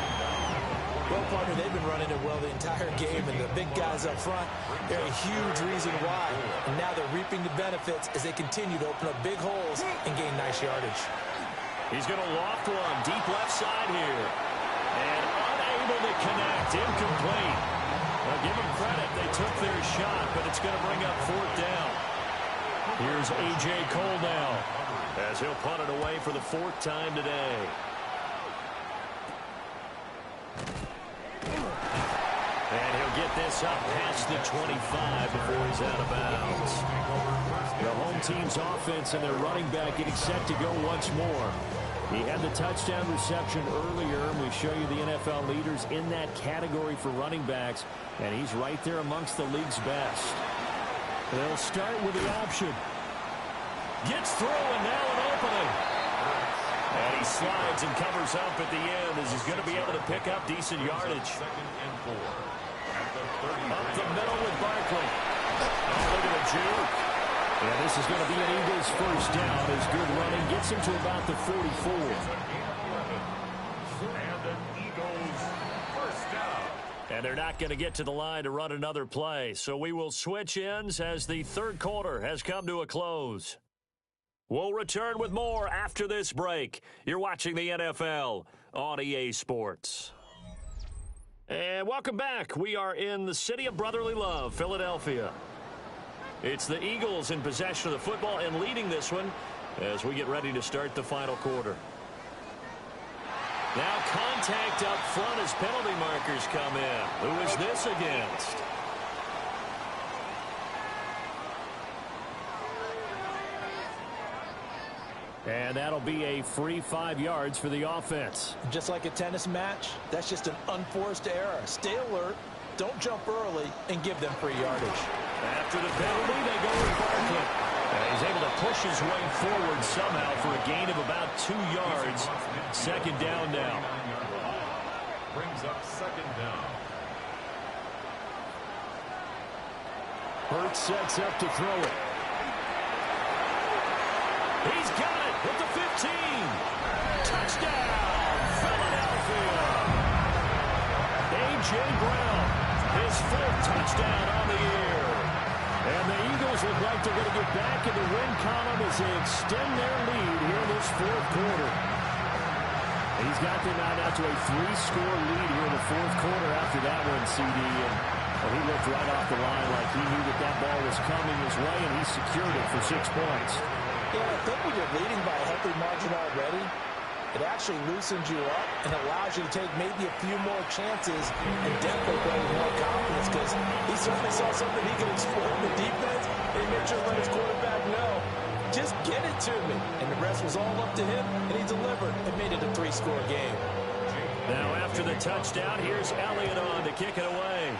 Well, partner, they've been running it well the entire game, and the big guys up front, they're a huge reason why. And now they're reaping the benefits as they continue to open up big holes and gain nice yardage. He's going to loft one deep left side here. And unable to connect. Incomplete. Well, give them credit. They took their shot, but it's going to bring up 4th down. Here's A.J. Cole now as he'll punt it away for the 4th time today. And he'll get this up past the 25 before he's out of bounds. The home team's offense and their running back getting set to go once more. He had the touchdown reception earlier, and we show you the NFL leaders in that category for running backs, and he's right there amongst the league's best. They'll start with the option. Gets through, and now an opening. And he slides and covers up at the end as he's going to be able to pick up decent yardage. 2nd and 4. At the 30. Up the middle with Barkley. Oh, look at the juke. Yeah, this is going to be an Eagles first down as good running gets him to about the 44. And an Eagles first down. And they're not going to get to the line to run another play. So we will switch ends as the 3rd quarter has come to a close. We'll return with more after this break. You're watching the NFL on EA Sports. And welcome back. We are in the city of brotherly love, Philadelphia. It's the Eagles in possession of the football and leading this one as we get ready to start the final quarter. Now contact up front as penalty markers come in. Who is this against? And that'll be a free 5 yards for the offense. Just like a tennis match, that's just an unforced error. Stay alert, don't jump early, and give them free yardage. After the penalty, they go with Barkley. And he's able to push his way forward somehow for a gain of about 2 yards. 2nd down now. Brings up 2nd down. Hurts sets up to throw it. He's got it with the 15. Touchdown, Philadelphia. A.J. Brown, his 4th touchdown on the year. And the Eagles look like they're going to get back in the win column as they extend their lead here in this 4th quarter. He's got them out to a 3-score lead here in the 4th quarter after that one, CD. And he looked right off the line like he knew that ball was coming his way, and he secured it for 6 points. Yeah, I think when you're leading by a healthy margin already, it actually loosens you up and allows you to take maybe a few more chances and definitely play with more confidence because he certainly saw something he could exploit in the defense and he made sure to let his quarterback know, just get it to me. And the rest was all up to him, and he delivered and made it a 3-score game. Now after the touchdown, here's Elliott on to kick it away.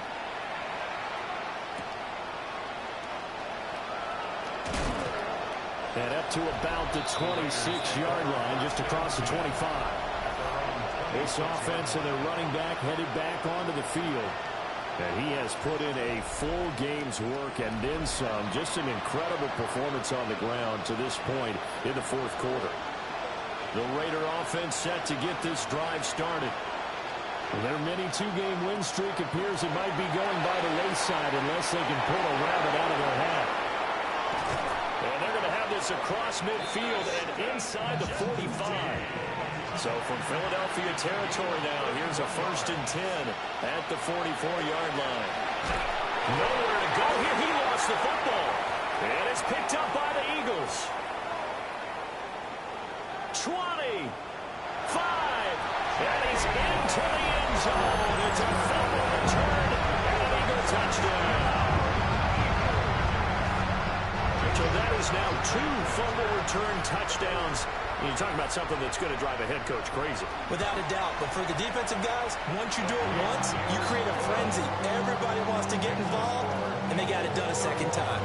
And up to about the 26-yard line, just across the 25. This offense and their running back headed back onto the field. And he has put in a full game's work and then some. Just an incredible performance on the ground to this point in the 4th quarter. The Raider offense set to get this drive started. Their mini 2-game win streak appears it might be going by the wayside unless they can pull a rabbit out of their hat. And they're going to have this across midfield and inside the 45. So from Philadelphia territory now, here's a 1st and 10 at the 44-yard line. Nowhere to go here. the football. And it's picked up by the Eagles. 20, 5, and he's into the end zone. It's a fumble return and an Eagle touchdown. So that is now 2 fumble return touchdowns. You're talking about something that's going to drive a head coach crazy. Without a doubt. But for the defensive guys, once you do it once, you create a frenzy. Everybody wants to get involved, and they got it done a second time.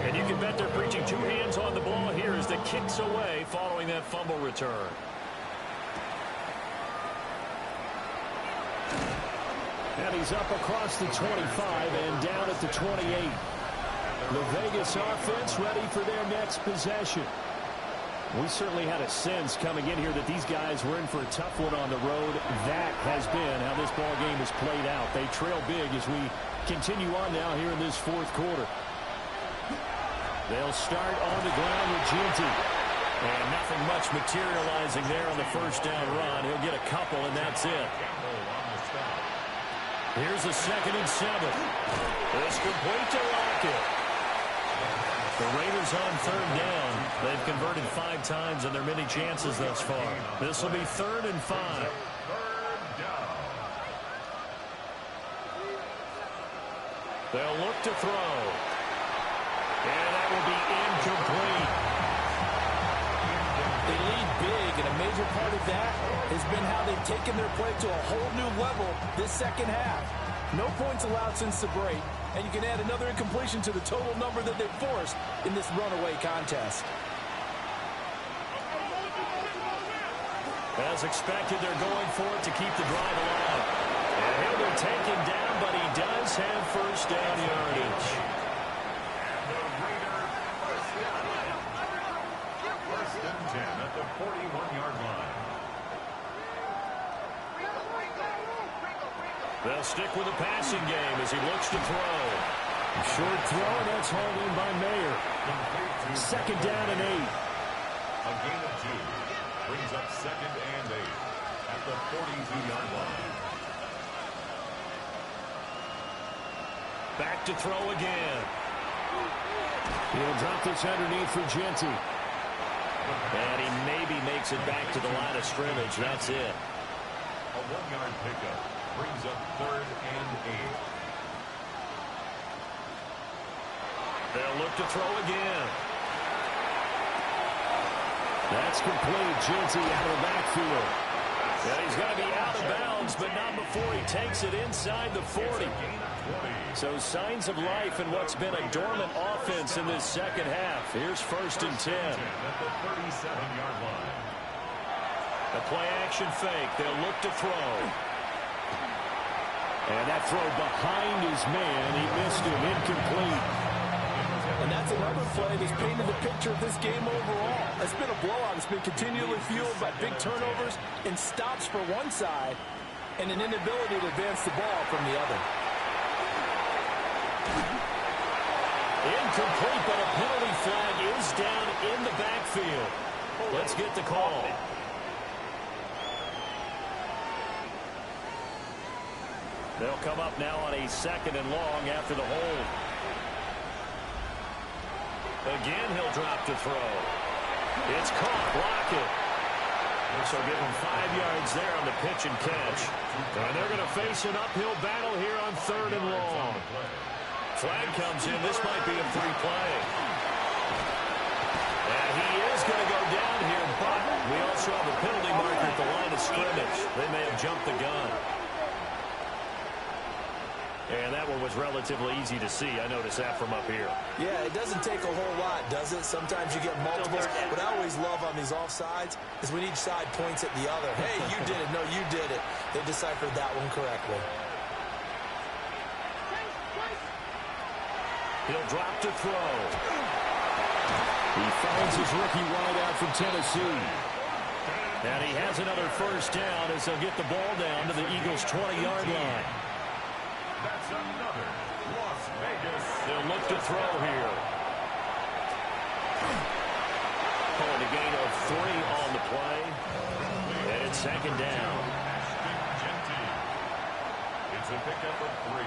And you can bet they're preaching 2 hands on the ball here as the kicks away following that fumble return. And he's up across the 25 and down at the 28. The Vegas offense ready for their next possession. We certainly had a sense coming in here that these guys were in for a tough one on the road. That has been how this ball game has played out. They trail big as we continue on now here in this 4th quarter. They'll start on the ground with Ginty. And nothing much materializing there on the first down run. He'll get a couple, and that's it. Here's a 2nd and 7. It's complete to Lockett. The Raiders on 3rd down. They've converted 5 times in their many chances thus far. This will be 3rd and 5. They'll look to throw. And that will be incomplete. They lead big, and a major part of that has been how they've taken their play to a whole new level this second half. No points allowed since the break, and you can add another incompletion to the total number that they've forced in this runaway contest. As expected, they're going for it to keep the drive alive. And he'll be taken down, but he does have first down yardage. First and 10 at the 41-yard line. They'll stick with the passing game as he looks to throw. Short throw, and that's hauled in by Mayer. 2nd down and 8. A gain of 2 brings up 2nd and 8 at the 42-yard line. Back to throw again. He'll drop this underneath for Ginty. And he maybe makes it back to the line of scrimmage. That's it. A 1-yard pickup brings up 3rd and 8. They'll look to throw again. That's complete. Ginty out of the backfield. And he's going to be out of bounds, but not before he takes it inside the 40. So signs of life in what's been a dormant offense in this second half. Here's 1st and 10. At the 37-yard line. A play action fake. They'll look to throw. And that throw behind his man. He missed him. Incomplete. And that's another play that's painted the picture of this game overall. It's been a blowout. It's been continually fueled by big turnovers and stops for one side and an inability to advance the ball from the other. Incomplete, but a penalty flag is down in the backfield. Let's get the call. They'll come up now on a 2nd and long after the hold. Again, he'll drop to throw. It's caught. Lockett. So give him 5 yards there on the pitch and catch. And they're going to face an uphill battle here on 3rd and long. Flag comes in. This might be a free play. And he is going to go down here, but we also have a penalty marker at the line of scrimmage. They may have jumped the gun. And that one was relatively easy to see. I noticed that from up here. Yeah, it doesn't take a whole lot, does it? Sometimes you get multiples. What I always love on these offsides is when each side points at the other. Hey, you did it. No, you did it. They deciphered that one correctly. He'll drop to throw. He finds his rookie wideout from Tennessee. And he has another first down as they'll get the ball down to the Eagles' 20-yard line. That's another Las Vegas. They'll look to throw here. Calling a gain of 3 on the play. And it's second down. It's a pickup of 3.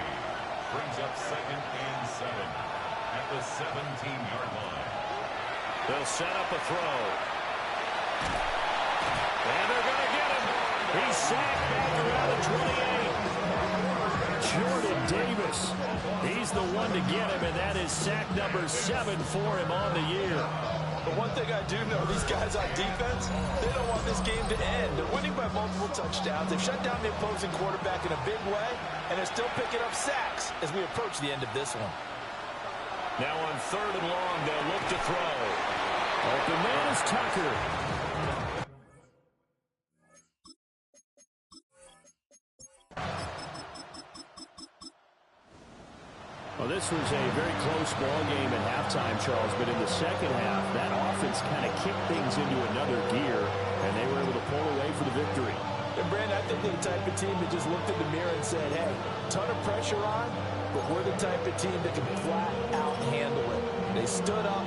Brings up 2nd and 7 at the 17-yard line. They'll set up a throw. And they're going to get him. He's sacked back around the 28. Jordan Davis. He's the one to get him, and that is sack number 7 for him on the year. But one thing I do know, these guys on defense, they don't want this game to end. They're winning by multiple touchdowns. They've shut down the opposing quarterback in a big way, and they're still picking up sacks as we approach the end of this one. Now on 3rd and long, they'll look to throw. Open man is Tucker. Well, this was a very close ball game at halftime, Charles, but in the second half, that offense kind of kicked things into another gear, and they were able to pull away for the victory. And, Brandon, I think they're the type of team that just looked in the mirror and said, hey, ton of pressure on, but we're the type of team that can flat out handle it. They stood up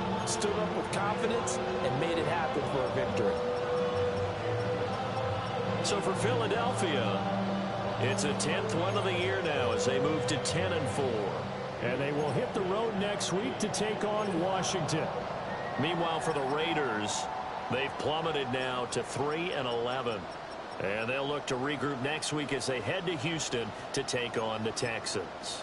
with confidence, and made it happen for a victory. So for Philadelphia, it's a 10th win of the year now as they move to 10-4. And they will hit the road next week to take on Washington. Meanwhile, for the Raiders, they've plummeted now to 3-11. And they'll look to regroup next week as they head to Houston to take on the Texans.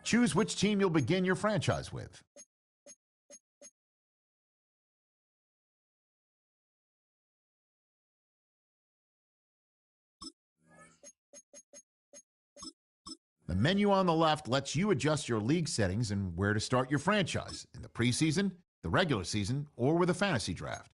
Choose which team you'll begin your franchise with. The menu on the left lets you adjust your league settings and where to start your franchise in the preseason, the regular season, or with a fantasy draft.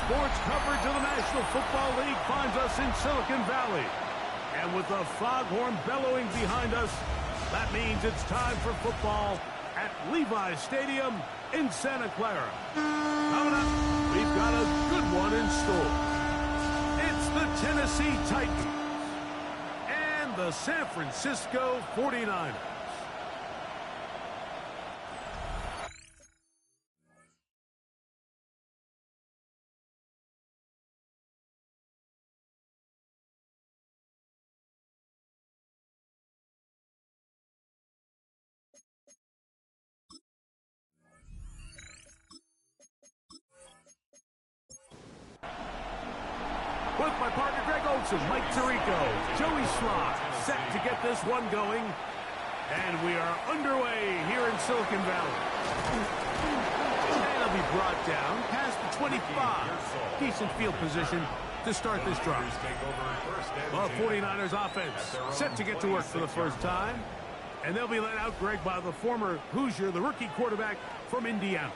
Sports coverage of the National Football League finds us in Silicon Valley. And with the foghorn bellowing behind us, that means it's time for football at Levi's Stadium in Santa Clara. Coming up, we've got a good one in store. It's the Tennessee Titans and the San Francisco 49ers. With my partner Greg Olson, Mike Tirico, Joey Slot, set to get this one going. And we are underway here in Silicon Valley. And it'll be brought down past the 25. Decent field position to start this drive. The 49ers offense set to get to work for the first time. And they'll be led out, Greg, by the former Hoosier, the rookie quarterback from Indiana.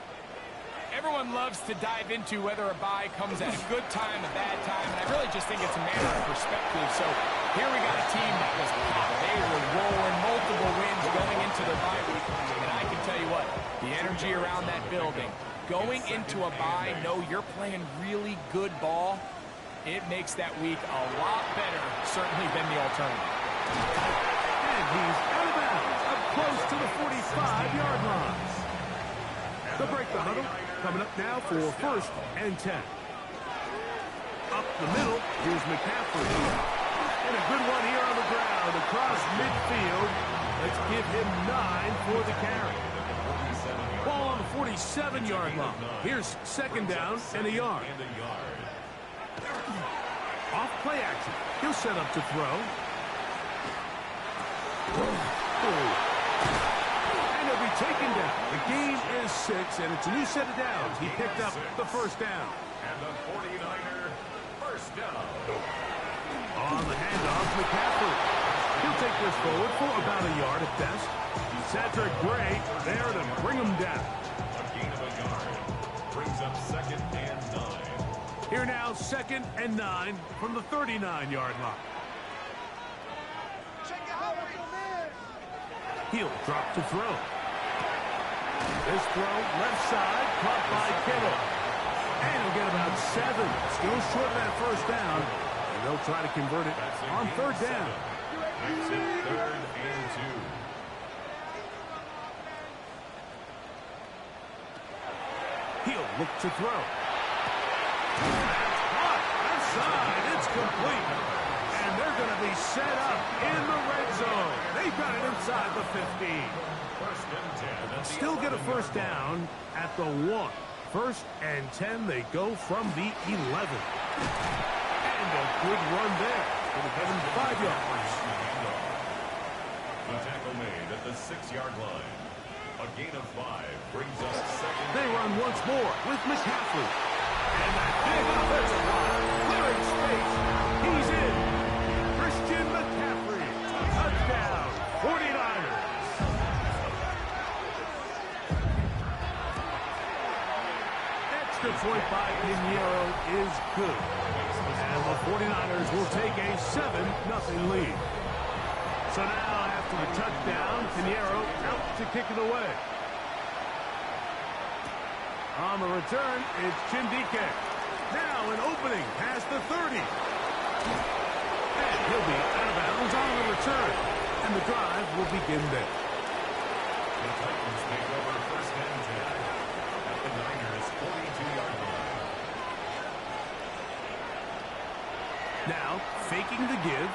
Everyone loves to dive into whether a bye comes at a good time, a bad time, and I really just think it's a matter of perspective. So here we got a team that was popped. They were rolling multiple wins going into their bye week, and I can tell you what, the energy around that building, going into a bye, know you're playing really good ball, it makes that week a lot better, certainly, than the alternative. And he's out of bounds, up close to the 45-yard line. They'll break the huddle. Coming up now for 1st and 10. Up the middle, here's McCaffrey. And a good one here on the ground across midfield. Let's give him 9 for the carry. Ball on the 47-yard line. Here's 2nd down and a yard. Off play action. He'll set up to throw. Taken down. The game is 6, and it's a new set of downs. He picked up the 1st down. And the 49er first down. On the handoff, McCaffrey. He'll take this forward for about a yard at best. Cedric Gray there to bring him down. A gain of a yard. Brings up 2nd and 9. Here now, 2nd and 9 from the 39-yard line. He'll drop to throw. This throw, left side, caught by Kittle. And he'll get about 7. Still short of that 1st down. And they'll try to convert it on 3rd down. Makes it 3rd and 2. He'll look to throw. That's caught. Left side. It's complete. And they're going to be set up in the red zone. They've got it inside the 15. Still get a 1st down at the 1. 1st and 10, they go from the 11. And a good run there. Going to get him 5 yards. The tackle made at the 6-yard line. A gain of 5 brings us 2nd. They run once more with McCaffrey. And that big offensive line clearing space. He's in. Christian McCaffrey. Touchdown. 49ers. Extra point by Pinheiro is good. And the 49ers will take a 7-0 lead. So now, after the touchdown, Pinheiro out to kick it away. On the return, it's Chindike. Now an opening past the 30. And he'll be out of bounds on the return. And the drive will begin there. The Titans take over 1st and 10 at the Niners' 42-yard line. Now, faking the give.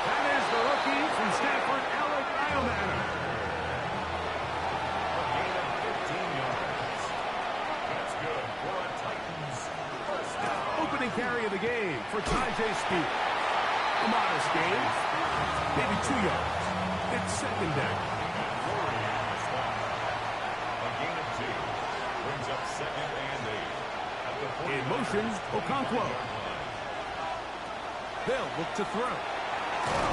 That is the rookie from Stanford, Alec Iomanner. A gain of 15 yards. That's good for a Titans first down. Opening carry of the game for Ty J. Speed. A modest gain. Maybe 2 yards. It's 2nd down. A gain of 2 brings up 2nd and 8. In motion, Okonkwo. They'll look to throw.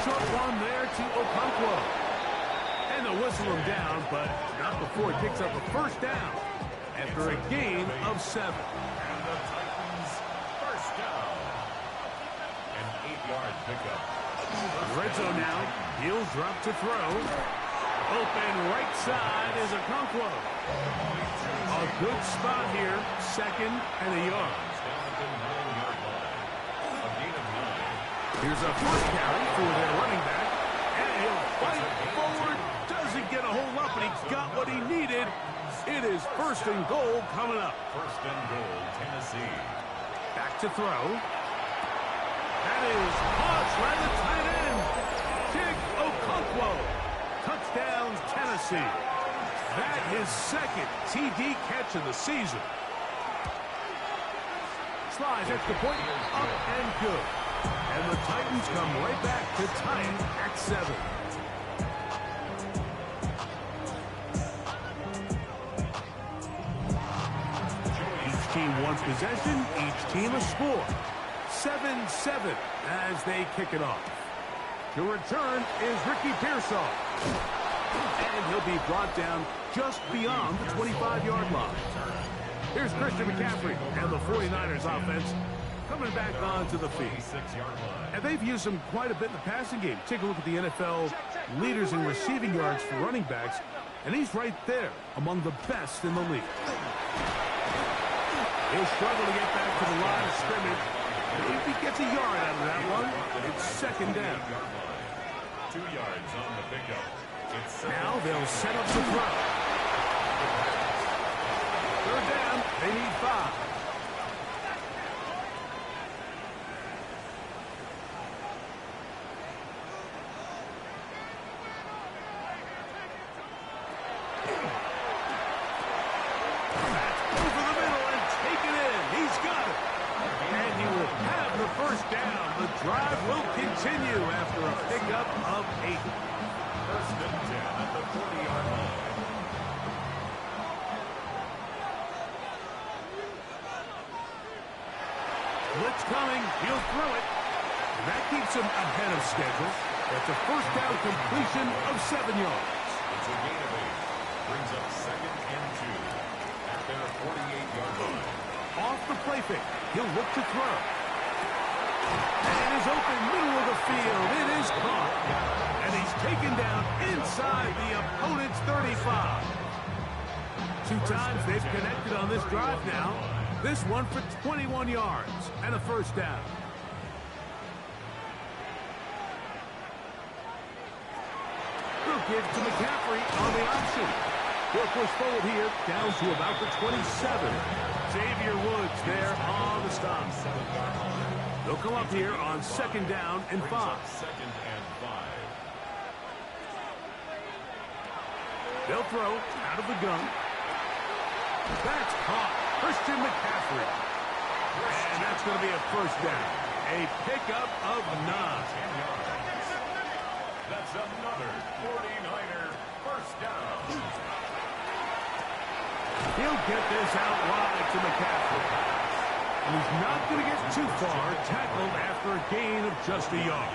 Short one there to Okonkwo. And they'll whistle him down, but not before he picks up a 1st down. after a gain of 7. And the Titans first down. An 8-yard pickup. Red zone now. He'll drop to throw. Open right side is Okonkwo. A good spot here. 2nd and a yard. Down at the 9-yard line. A gain of 9. Here's a first carry for their running back. And he'll fight forward. Doesn't get a whole lot, but he got what he needed. It is 1st and goal coming up. 1st and goal, Tennessee. Back to throw. That is caught by the tight end. Jig Okonkwo. Touchdown, Tennessee. That is 2nd TD catch of the season. Slides extra point, up and good. And the Titans come right back to tie it at 7. Each team one possession, each team a score. 7-7 as they kick it off. The return is Ricky Pearsall. And he'll be brought down just beyond the 25-yard line. Here's Christian McCaffrey and the 49ers offense coming back onto the field. And they've used him quite a bit in the passing game. Take a look at the NFL leaders in receiving yards for running backs, and he's right there among the best in the league. He'll struggle to get back to the line of scrimmage. If he gets a yard out of that one, it's 2nd down. 2 yards on the pickup. Now they'll set up the throw. 3rd down, they need 5. Over the middle and take it in. He's got it. And he will have the 1st down. The drive will continue after a pickup of 8. 1st and 10 at the 40-yard line. Blitz coming. He'll throw it. And that keeps him ahead of schedule. That's a 1st down completion of 7 yards. It's a gain of 8. Brings up 2nd and 2 at their 48-yard line. Off the play fake. He'll look to throw. And it is open middle of the field. It is caught. And he's taken down inside the opponent's 35. 2 times they've connected on this drive now. This one for 21 yards and a 1st down. He'll give to McCaffrey on the option. He'll push forward here down to about the 27. Xavier Woods there on the stop. They'll come up here on 2nd down and 5. 2nd and 5. They'll throw out of the gun. That's caught. Christian McCaffrey. And that's going to be a 1st down. A pickup of 9. 10 yards. That's another 49er 1st down. He'll get this out wide to McCaffrey. And he's not going to get too far. Tackled after a gain of just a yard.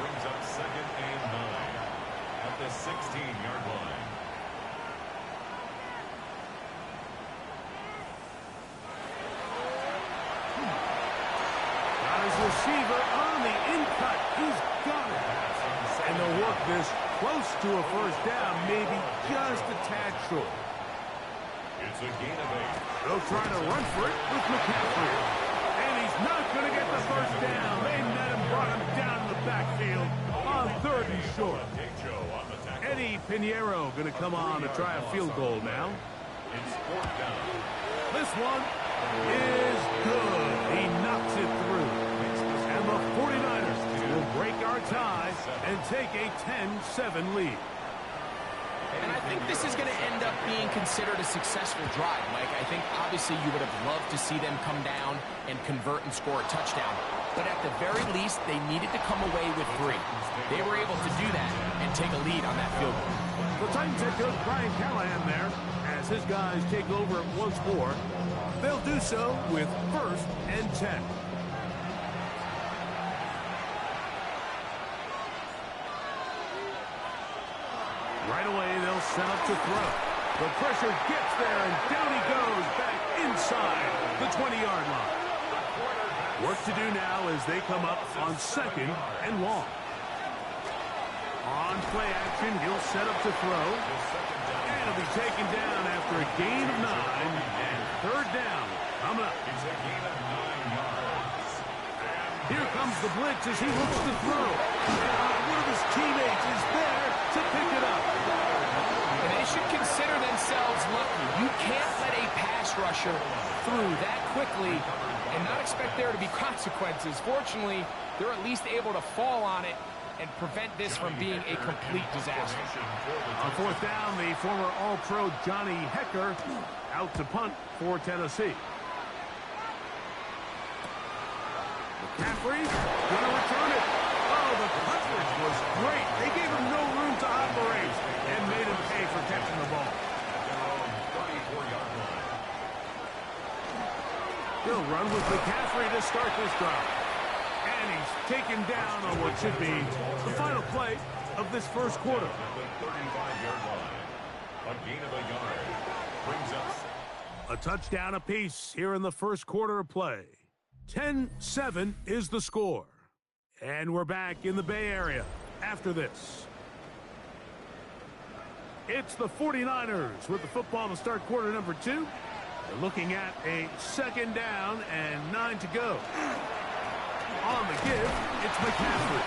Brings up 2nd and 9 at the 16-yard line. Got his receiver on the in-cut. He's got it. And they'll work this close to a 1st down, maybe just a tad short. It's a gain of 8. They'll try to run for it with McCaffrey. And he's not going to get the 1st down. They met him, brought him down in the backfield on 3rd and short. Eddie Pinheiro going to come on to try a field goal now. It's 4th down. This one is good. He knocks it through. And the 49ers will break our tie and take a 10-7 lead. And I think this is going to end up being considered a successful drive, Mike. I think obviously you would have loved to see them come down and convert and score a touchdown. But at the very least, they needed to come away with 3. They were able to do that and take a lead on that field goal. The Titans head coach Brian Callahan there as his guys take over once more. They'll do so with 1st and 10. Right away, they'll set up to throw. The pressure gets there, and down he goes back inside the 20-yard line. Work to do now as they come up on 2nd and long. On play action, he'll set up to throw. And he'll be taken down after a gain of 9. And 3rd down coming up. Here comes the blitz as he looks to throw. And one of his teammates is there to pick it up. And they should consider themselves lucky. You can't let a pass rusher through that quickly and not expect there to be consequences. Fortunately, they're at least able to fall on it and prevent this from being a complete disaster. On 4th down, the former All-Pro Johnny Hecker out to punt for Tennessee. McCaffrey going to return it. Oh, the coverage was great. They gave him no room to operate and made him pay for catching the ball. He'll run with McCaffrey to start this drive. And he's taken down on what should be the final play of this first quarter. The 35-yard line. A gain of a yard brings us a touchdown apiece here in the first quarter of play. 10-7 is the score. And we're back in the Bay Area after this. It's the 49ers with the football to start quarter number 2. They're looking at a 2nd down and 9 to go. On the give, it's McCaffrey.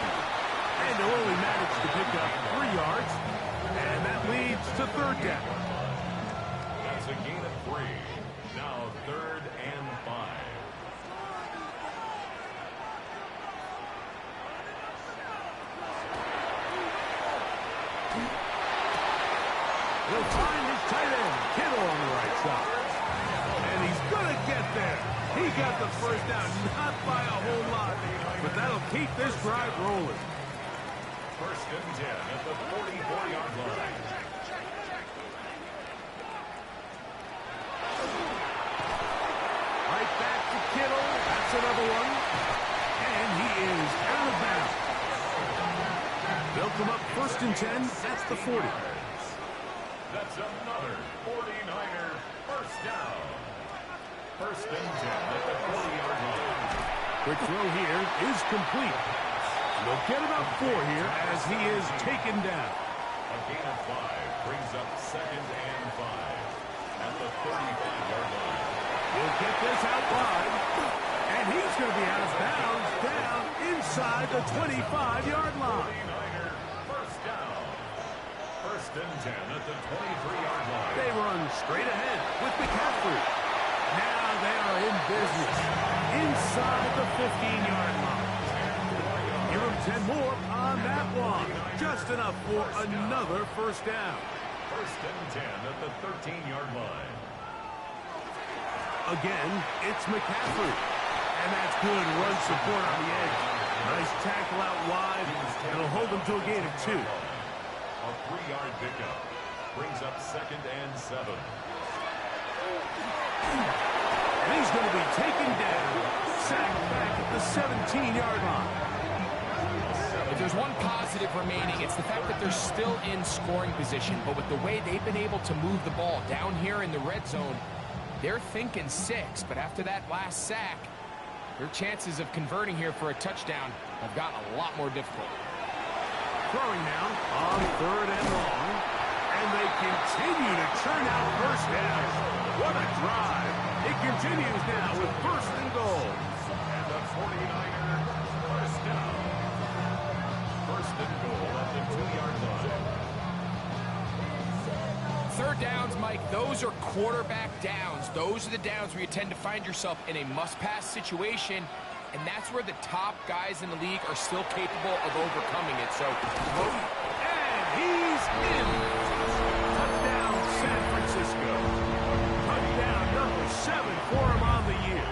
And they'll only manage to pick up 3 yards. And that leads to 3rd down. That's a gain of 3. Now 3rd and 5. He'll find his tight end, Kittle, on the right side. And he's going to get there. He got the 1st down, not by a whole lot, but that'll keep this drive rolling. 1st and 10 at the 44-yard line. Right back to Kittle. That's another one. And he is out of bounds. They'll come up 1st and 10 at the 40. That's another 49er 1st down. 1st and 10 at the 40-yard line. Quick throw here is complete. They'll get about 4 here as he is taken down. A gain of 5 brings up 2nd and 5 at the 35-yard line. He'll get this out wide. And he's going to be out of bounds down inside the 25-yard line. 49er 1st down. 1st and 10 at the 23-yard line. They run straight ahead with McCaffrey. Now they are in business inside the 15-yard line. Give him 10 more on that one. Just enough for another 1st down. 1st and 10 at the 13-yard line. Again, it's McCaffrey. And that's good run support on the edge. Nice tackle out wide. It'll hold him to a gain of 2. A 3-yard pickup brings up 2nd and 7. And he's going to be taken down. Sacked back at the 17-yard line. If there's one positive remaining, it's the fact that they're still in scoring position. But with the way they've been able to move the ball down here in the red zone, they're thinking 6. But after that last sack, their chances of converting here for a touchdown have gotten a lot more difficult. Throwing now on 3rd and long. And they continue to churn out 1st downs. What a drive. It continues now with 1st and goal. And the 49er 1st down. 1st and goal at the 2-yard line. 3rd downs, Mike, those are quarterback downs. Those are the downs where you tend to find yourself in a must-pass situation, and that's where the top guys in the league are still capable of overcoming it. So, and he's in. Touchdown, San Francisco. Touchdown number 7 for him on the year.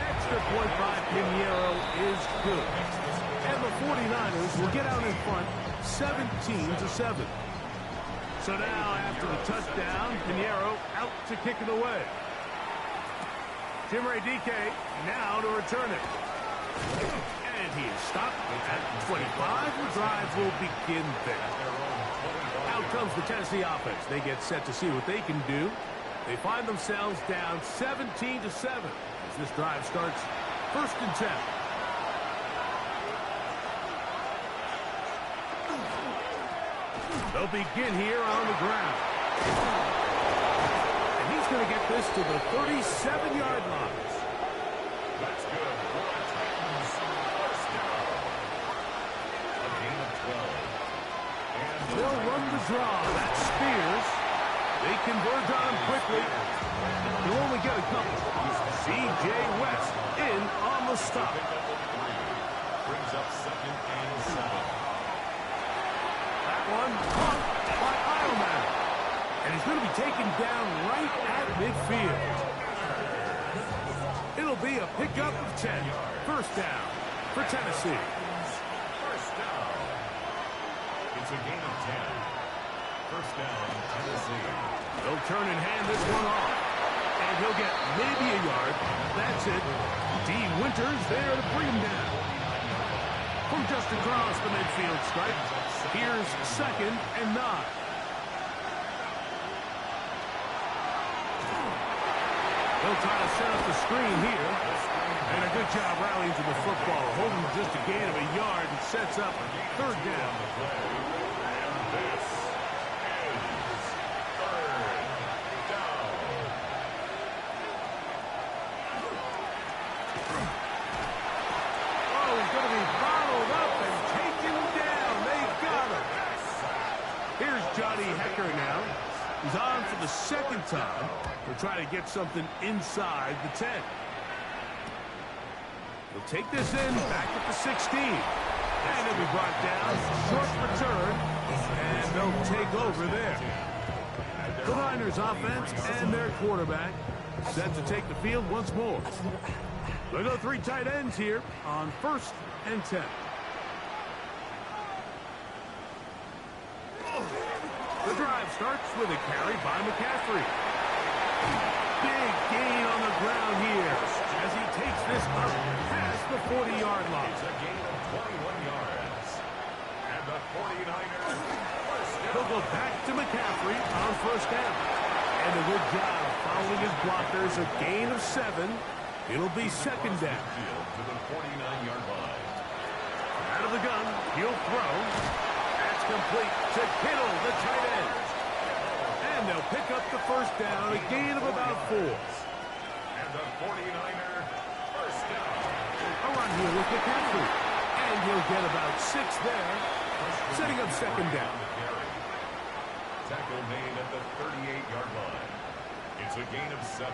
Extra point by Pinheiro is good. And the 49ers will get out in front 17-7. So now, after the touchdown, Pinheiro out to kick it away. Jim Ray DK now to return it. And he is stopped at 25. The drive will begin there. Out comes the Tennessee offense. They get set to see what they can do. They find themselves down 17-7 as this drive starts. 1st and 10. They'll begin here on the ground. And he's going to get this to the 37-yard line. That's good. A gain of 12. They'll run the draw. That's Spears. They converge on him quickly. He'll only get a couple. C.J. West in on the stop. Brings up 2nd and 7. That one caught by Eilman. And he's going to be taken down right at midfield. It'll be a pickup of 10. 1st down for Tennessee. 1st down. It's a gain of 10. 1st down, Tennessee. They'll turn and hand this one off. And he'll get maybe a yard. That's it. D. Winters there to bring him down. From just across the midfield stripe, here's 2nd and 9. They'll try to set up the screen here. And a good job rallying to the football. Holding just a gain of a yard and sets up 3rd down. And this is 3rd down. Oh, he's going to be bottled up and taken down. They got him. Here's Johnny Hecker now. He's on for the 2nd time. They'll try to get something inside the 10. He'll take this in back at the 16. And he'll be brought down. Short return. And they'll take over there. The Niners offense and their quarterback set to take the field once more. They'll go 3 tight ends here on 1st and 10. The drive starts with a carry by McCaffrey. Big gain on the ground here as he takes this up past the 40-yard line. It's a gain of 21 yards. And the 49ers first down. They'll go back to McCaffrey on 1st down. And a good job following his blockers. A gain of 7. It'll be 2nd down. To the 49-yard line. Out of the gun, he'll throw. That's complete to Kittle, the tight end. And they'll pick up the 1st down, a gain of about 4. And the 49er first down. A run here with McCaffrey. And he'll get about 6 there, setting up 2nd down. Tackle made at the 38-yard line. It's a gain of 7.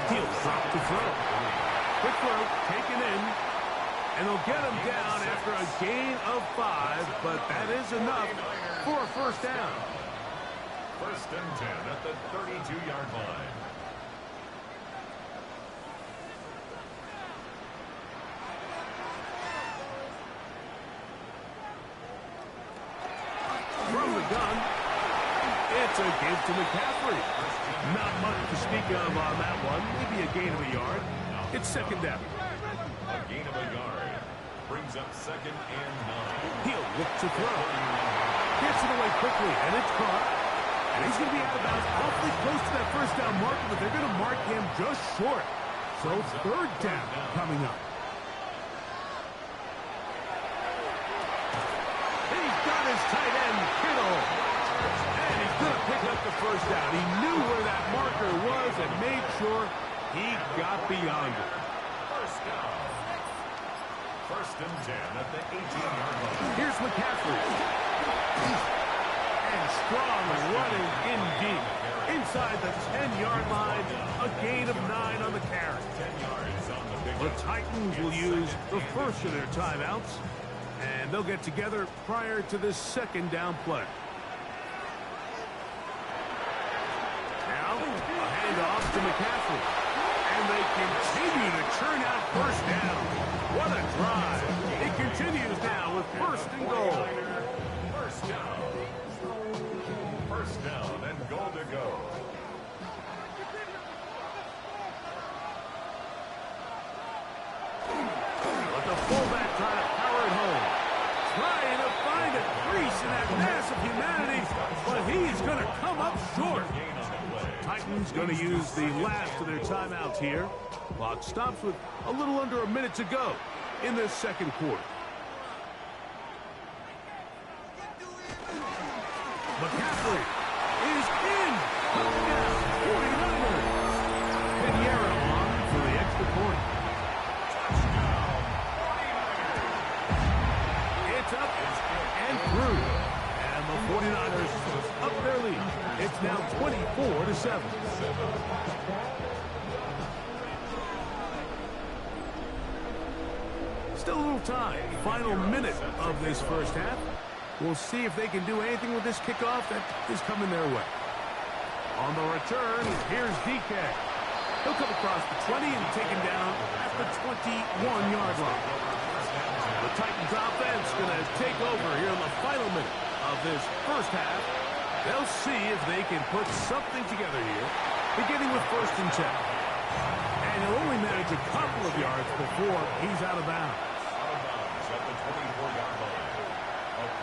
He'll drop to throw. Quick throw, taken in. And they'll get him down after a gain of 5, but that is enough for a 1st down. 1st and 10 at the 32-yard line. From the gun, it's a give to McCaffrey. Not much to speak of on that one. Maybe a gain of a yard. It's 2nd down. A gain of a yard brings up 2nd and 9. He'll look to throw. Gets it away quickly, and it's caught. And he's going to be out of bounds awfully close to that 1st down marker, but they're going to mark him just short. So 3rd down coming up. He's got his tight end, Kittle. And he's going to pick up the 1st down. He knew where that marker was and made sure he got beyond it. First down. 1st and 10 at the 18-yard line. Here's McCaffrey. And strong running in deep. Inside the 10-yard line, a gain of 9 on the carry. 10 yards on the big. The Titans will use the first of their timeouts, and they'll get together prior to this 2nd down play. Now, a handoff to McCaffrey. And they continue to churn out 1st down. What a drive. It continues now with 1st and goal. First down. 1st down and goal to go. But the fullback tries that mass of humanity, but he's going to come up short. Titans going to use the last of their timeouts here. Clock stops with a little under a minute to go in this second quarter. McCaffrey is in. Touchdown, 49ers. Pinheiro on for the extra point. It's up and through. And the 49ers up their lead. It's now 24-7. Still a little time. Final minute of this first half. We'll see if they can do anything with this kickoff that is coming their way. On the return, here's DK. He'll come across the 20 and take him down at the 21-yard line. The Titans offense going to take over here in the final minute of this first half. They'll see if they can put something together here, beginning with 1st and 10. And he'll only manage a couple of yards before he's out of bounds. At the 24-yard line.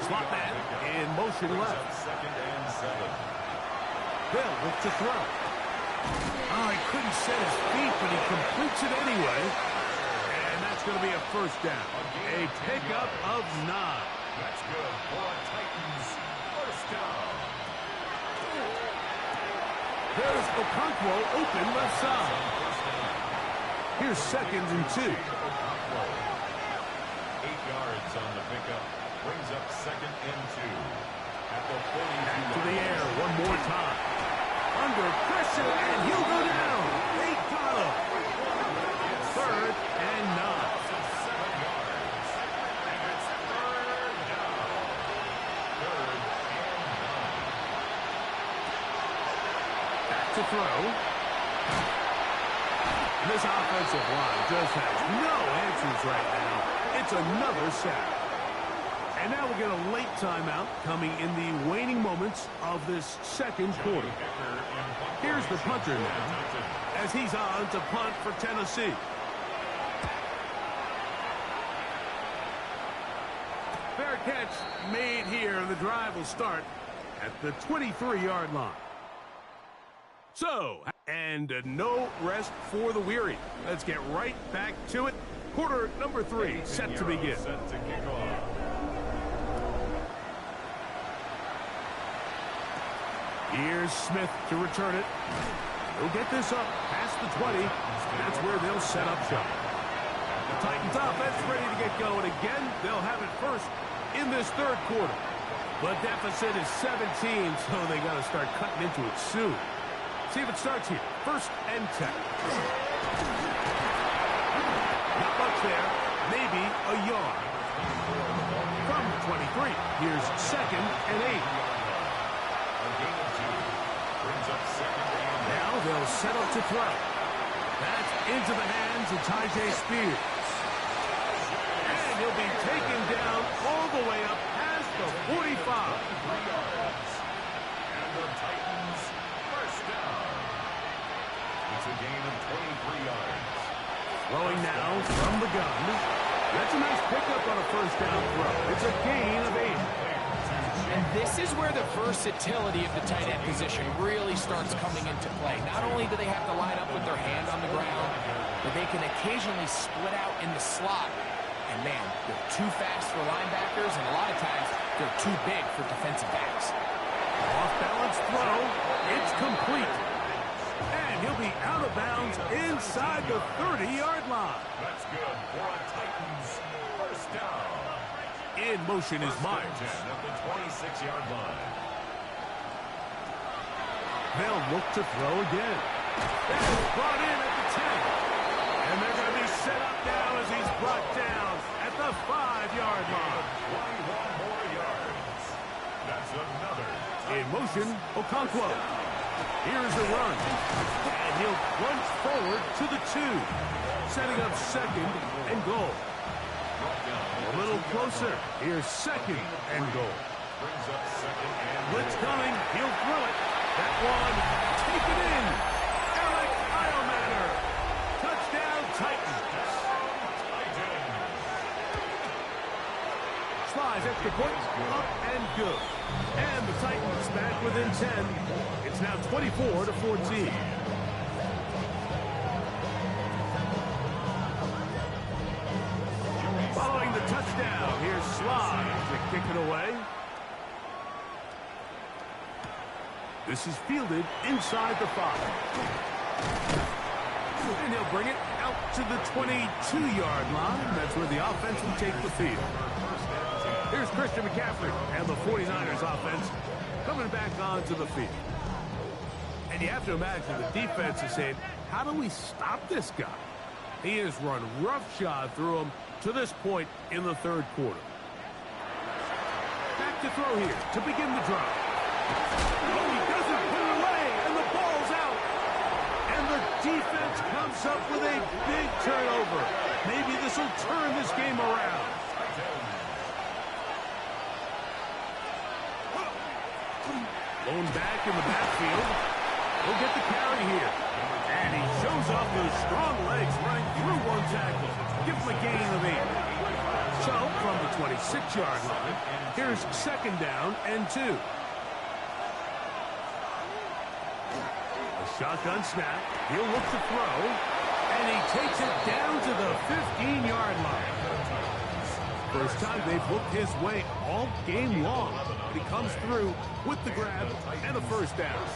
Slot man in motion left. 2nd and 7. Bill looks to throw. Oh, he couldn't set his feet, but he completes it anyway. And that's going to be a first down. A pickup of 9. That's good for Titans. First down. There's Okonkwo open left side. Here's 2nd and 2. 8 yards on the pickup. Brings up 2nd and 2. At the 42. To the air one more time. Under pressure, and he'll go down. They got him. 3rd and 9. 7 yards. And it's 3rd down. 3rd and 9. Back to throw. This offensive line just has no answers right now. It's another sack. And now we'll get a late timeout coming in the waning moments of this second quarter. Here's the punter now as he's on to punt for Tennessee. Fair catch made here. The drive will start at the 23-yard line. So, and no rest for the weary. Let's get right back to it. Quarter number 3 set to begin. Set to kick off. Here's Smith to return it. He'll get this up past the 20. That's where they'll set up shop. The Titans offense ready to get going again. They'll have it first in this third quarter. The deficit is 17, so they got to start cutting into it soon. See if it starts here. 1st and 10. Not much there. Maybe a yard. From the 23, here's 2nd and 8. Now they'll set up to throw. That's into the hands of Tyjae Spears. And he'll be taken down all the way up past the 45. 3 yards. And the Titans first down. It's a gain of 23 yards. Throwing now from the gun. That's a nice pickup on a first down throw. It's a gain of 8. And this is where the versatility of the tight end position really starts coming into play. Not only do they have to line up with their hand on the ground, but they can occasionally split out in the slot. And man, they're too fast for linebackers, and a lot of times they're too big for defensive backs. Off-balance throw. It's complete. And he'll be out of bounds inside the 30-yard line. That's good for a Titans first down. In motion is Myers. At the 26-yard line. They'll look to throw again. That's brought in at the 10. And they're going to be set up now as he's brought down at the 5-yard line. 21 more yards. That's another. In motion, Okonkwo. Here's the run. And he'll plunge forward to the 2. Setting up 2nd and goal. A little closer. Here's 2nd and goal. Brings up 2nd and Blitz coming. He'll throw it. That one, take it in. Alec Eilmatter. Touchdown, Titans. Slides extra point, up and good. And the Titans back within 10. It's now 24-14. Following the touchdown, here's Slide to kick it away. This is fielded inside the 5. And he'll bring it out to the 22-yard line. That's where the offense will take the field. Here's Christian McCaffrey and the 49ers offense coming back onto the field. And you have to imagine the defense is saying, how do we stop this guy? He has run roughshod through him to this point in the third quarter. Back to throw here to begin the drive. Oh, he doesn't put it away, and the ball's out. And the defense comes up with a big turnover. Maybe this will turn this game around. Blown back in the backfield. He'll get the carry here. And he shows off those strong legs running through one tackle. Give him a gain of 8. So, from the 26-yard line, here's second down and 2. A shotgun snap. He'll look to throw. And he takes it down to the 15-yard line. First time they've looked his way all game long. But he comes through with the grab and a first down.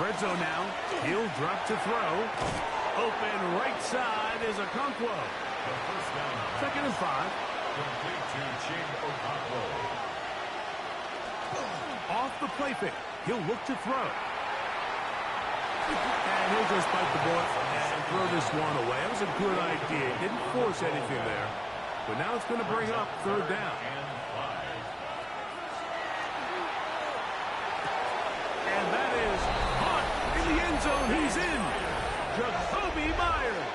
Red zone now. He'll drop to throw. Open right side is Okonkwo. Second and 5. Complete to Chig Okonkwo. Off the play fake. He'll look to throw. And he'll just bite the bullet and throw this one away. That was a good idea. Didn't force anything there. But now it's going to bring up third down. And that is caught in the end zone. He's in. Jacoby Myers.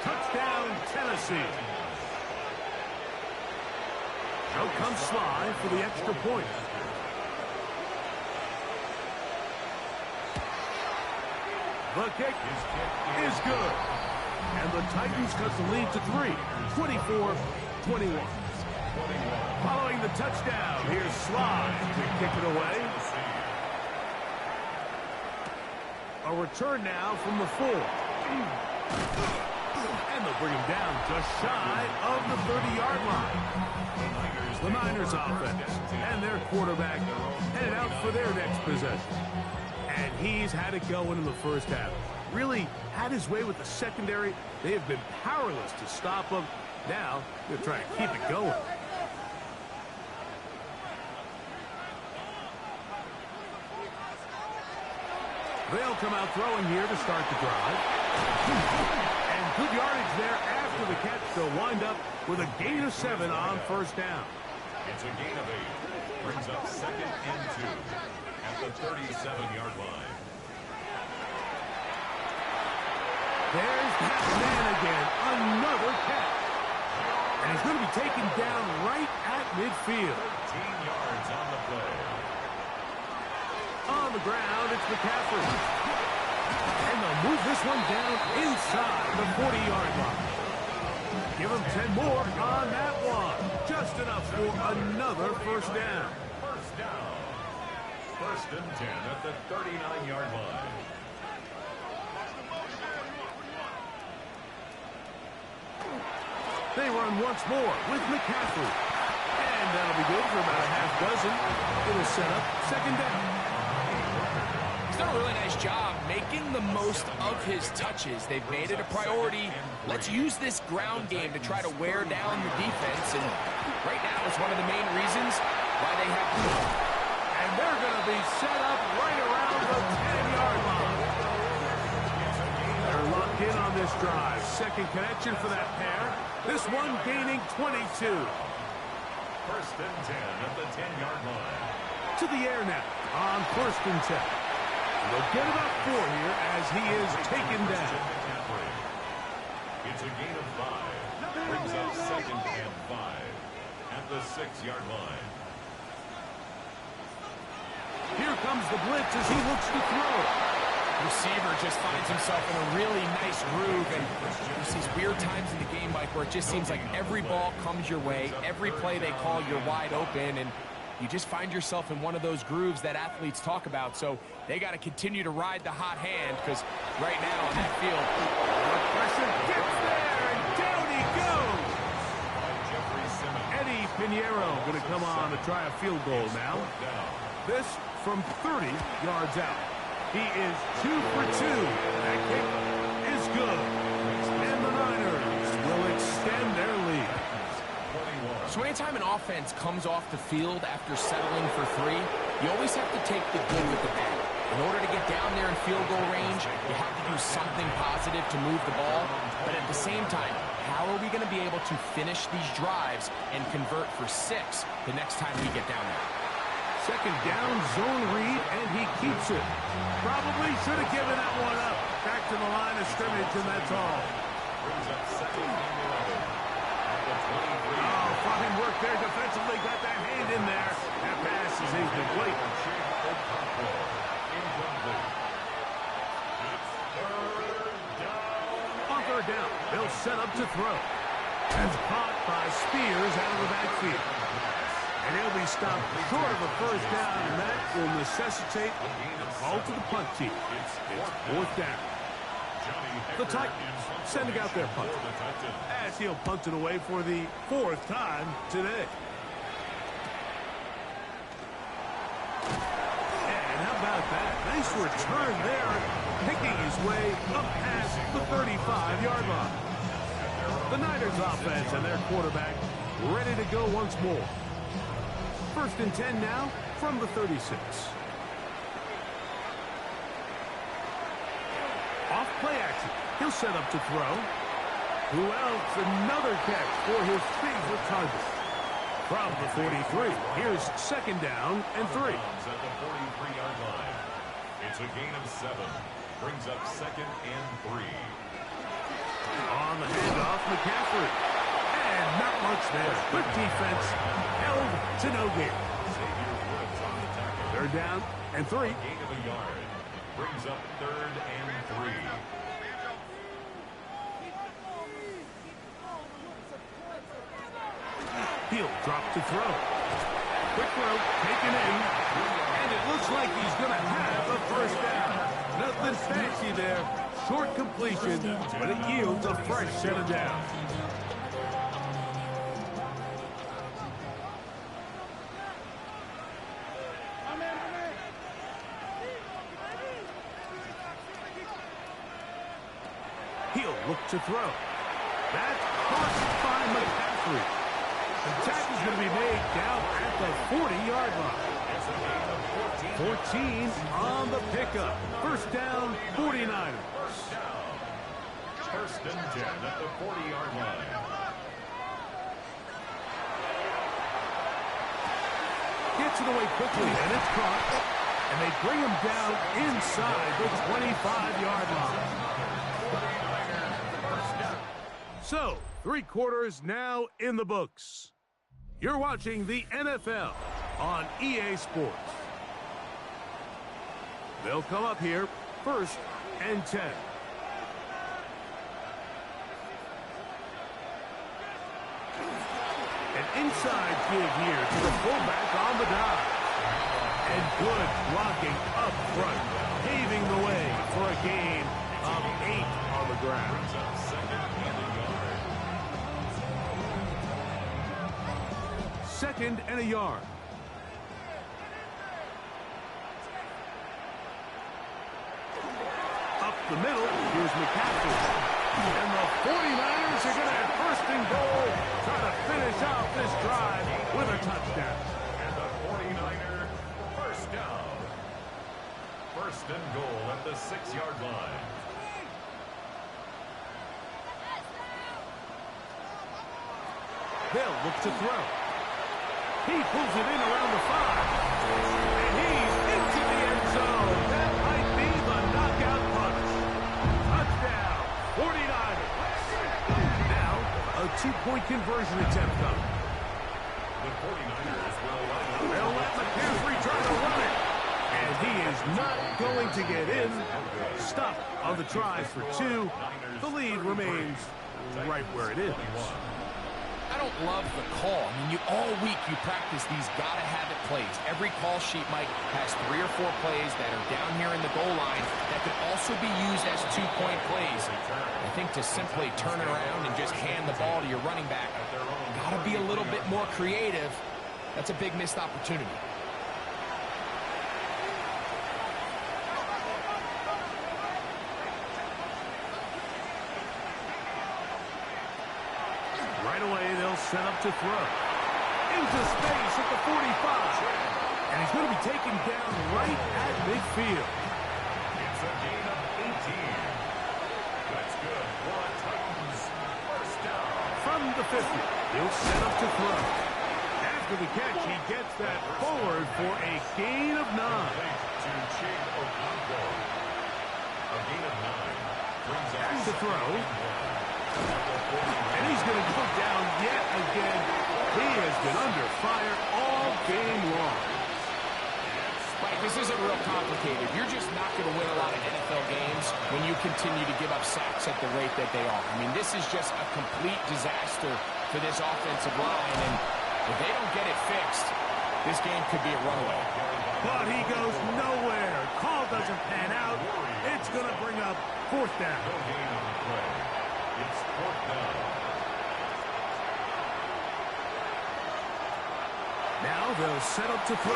Touchdown, Tennessee. Out comes Sly for the extra point. The kick is good. And the Titans cut the lead to 3, 24-21. Following the touchdown, here's Sly to kick it away. A return now from the 4. And they'll bring him down just shy of the 30-yard line. The Niners offense and their quarterback headed out for their next possession. And he's had it going in the first half. Really had his way with the secondary. They have been powerless to stop him. Now they're trying to keep it going. They'll come out throwing here to start the drive. And good yardage there after the catch. They'll wind up with a gain of 7 on first down. It's a gain of 8. Brings up second and 2 at the 37-yard line. There's that man again. Another catch. And he's going to be taken down right at midfield. 13 yards on the play. On the ground, it's McCaffrey. And they'll move this one down inside the 40-yard line. Give him 10 more on that one. Just enough for another first down. First down. First and 10 at the 39-yard line. They run once more with McCaffrey. And that'll be good for about a half dozen. It'll set up second down. He's done a really nice job making the most of his touches. They've made it a priority. Let's use this ground game to try to wear down the defense. And right now, it's one of the main reasons why they have the ball. And they're going to be set up right around the 10-yard line. They're locked in on this drive. Second connection for that pair. This one gaining 22. First and 10 at the 10-yard line. To the air now on first and 10. They'll get about 4 here as he is taken down. It's a gain of 5. Brings up second and 5 at the 6-yard line. Here comes the blitz as he looks to throw. receiver just finds himself in a really nice groove, and there's these weird times in the game, Mike, where it just seems like every ball comes your way, every play they call, you're wide open, and you just find yourself in one of those grooves that athletes talk about. So they got to continue to ride the hot hand, because right now on that field, Pressure gets there, and down he goes. Eddie Pinheiro going to come on to try a field goal now. This from 30 yards out. He is 2 for 2. That kick is good. And the Niners will extend their lead. So anytime an offense comes off the field after settling for 3, you always have to take the good with the bad. In order to get down there in field goal range, you have to do something positive to move the ball. But at the same time, how are we going to be able to finish these drives and convert for 6 the next time we get down there? Second down, zone read, and he keeps it. Probably should have given that one up. Back to the line of scrimmage, and that's all. Oh, fine work there defensively. Got that hand in there. That pass is incomplete. On third down, they'll set up to throw. That's caught by Spears out of the backfield. And he'll be stopped short of a first down, and that will necessitate a call to the punt team. It's fourth down. The Titans sending out their punt, as he'll punt it away for the 4th time today. And how about that? Nice return there, picking his way up past the 35-yard line. The Niners offense and their quarterback ready to go once more. 1st and 10 now from the 36. Off play action. He'll set up to throw. Who else? Another catch for his favorite target. From the 43, here's 2nd down and 3. At the 43-yard line. It's a gain of 7. Brings up 2nd and 3. On the handoff, McCaffrey. And not much there. Good defense. Held to no gain. 3rd down and 3. Gain of a yard. Brings up 3rd and 3. He'll drop to throw. Quick throw, taken in. And it looks like he's going to have a first down. Nothing fancy there. Short completion, but it yields a fresh set of downs. He'll look to throw. That's caught by McCaffrey. The tackle's going to be made down at the 40-yard line. 14 on the pickup. First down, 49ers. First and 10 at the 40-yard line. Gets it away quickly, and it's caught. And they bring him down inside the 25-yard line. So, 3 quarters now in the books. You're watching the NFL on EA Sports. They'll come up here, 1st and 10. An inside give here to the fullback on the dive. And good blocking up front, paving the way for a gain of 8 on the ground. 2nd and a yard. Up the middle, here's McCaffrey. And the 49ers are going to have 1st and goal, try to finish off this drive with a touchdown. And the 49er, 1st down. 1st and goal at the 6-yard line. They'll look to throw. He pulls it in around the 5. And he's into the end zone. That might be the knockout punch. Touchdown, 49ers. Now, a 2-point conversion attempt up. The 49ers will line up. They'll let McCaffrey try to run it. And he is not going to get in. Stop on the tries for 2. The lead remains right where it is. I don't love the call. I mean, all week you practice these gotta-have-it plays. Every call sheet, Mike, has 3 or 4 plays that are down here in the goal line that could also be used as 2-point plays. I think to simply turn around and just hand the ball to your running back, gotta be a little bit more creative. That's a big missed opportunity. Right away, they'll set up to throw. Into space at the 45. And he's going to be taken down right at midfield. It's a gain of 18. That's good for a Titans first down. From the 50, he'll set up to throw. After the catch, he gets that forward for a gain of 9. To Chig Okonkwo. A gain of 9 brings us To throw. And he's going to go down yet again. He has been under fire all game long. Mike, this isn't real complicated. You're just not going to win a lot of NFL games when you continue to give up sacks at the rate that they are. I mean, this is just a complete disaster for this offensive line, and if they don't get it fixed, this game could be a runaway. But he goes nowhere. Call doesn't pan out. It's going to bring up 4th down. no gain on the play. It's 4th down. Now they'll set up to throw.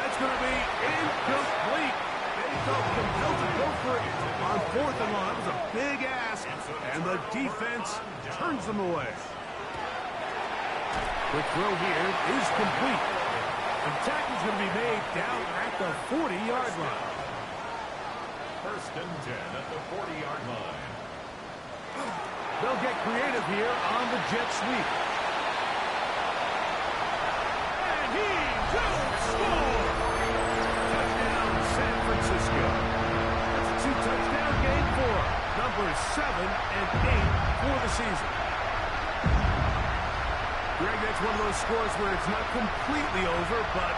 That's going to be incomplete. They felt compelled to go for it on 4th and long. That was a big ask, and the defense turns them away. Quick throw here is complete. The tackle's going to be made down at the 40-yard line. 1st and 10 at the 40-yard line. They'll get creative here on the jet sweep. And he will score! Touchdown, San Francisco. That's a 2-touchdown game for numbers 7 and 8 for the season. Greg, that's one of those scores where it's not completely over, but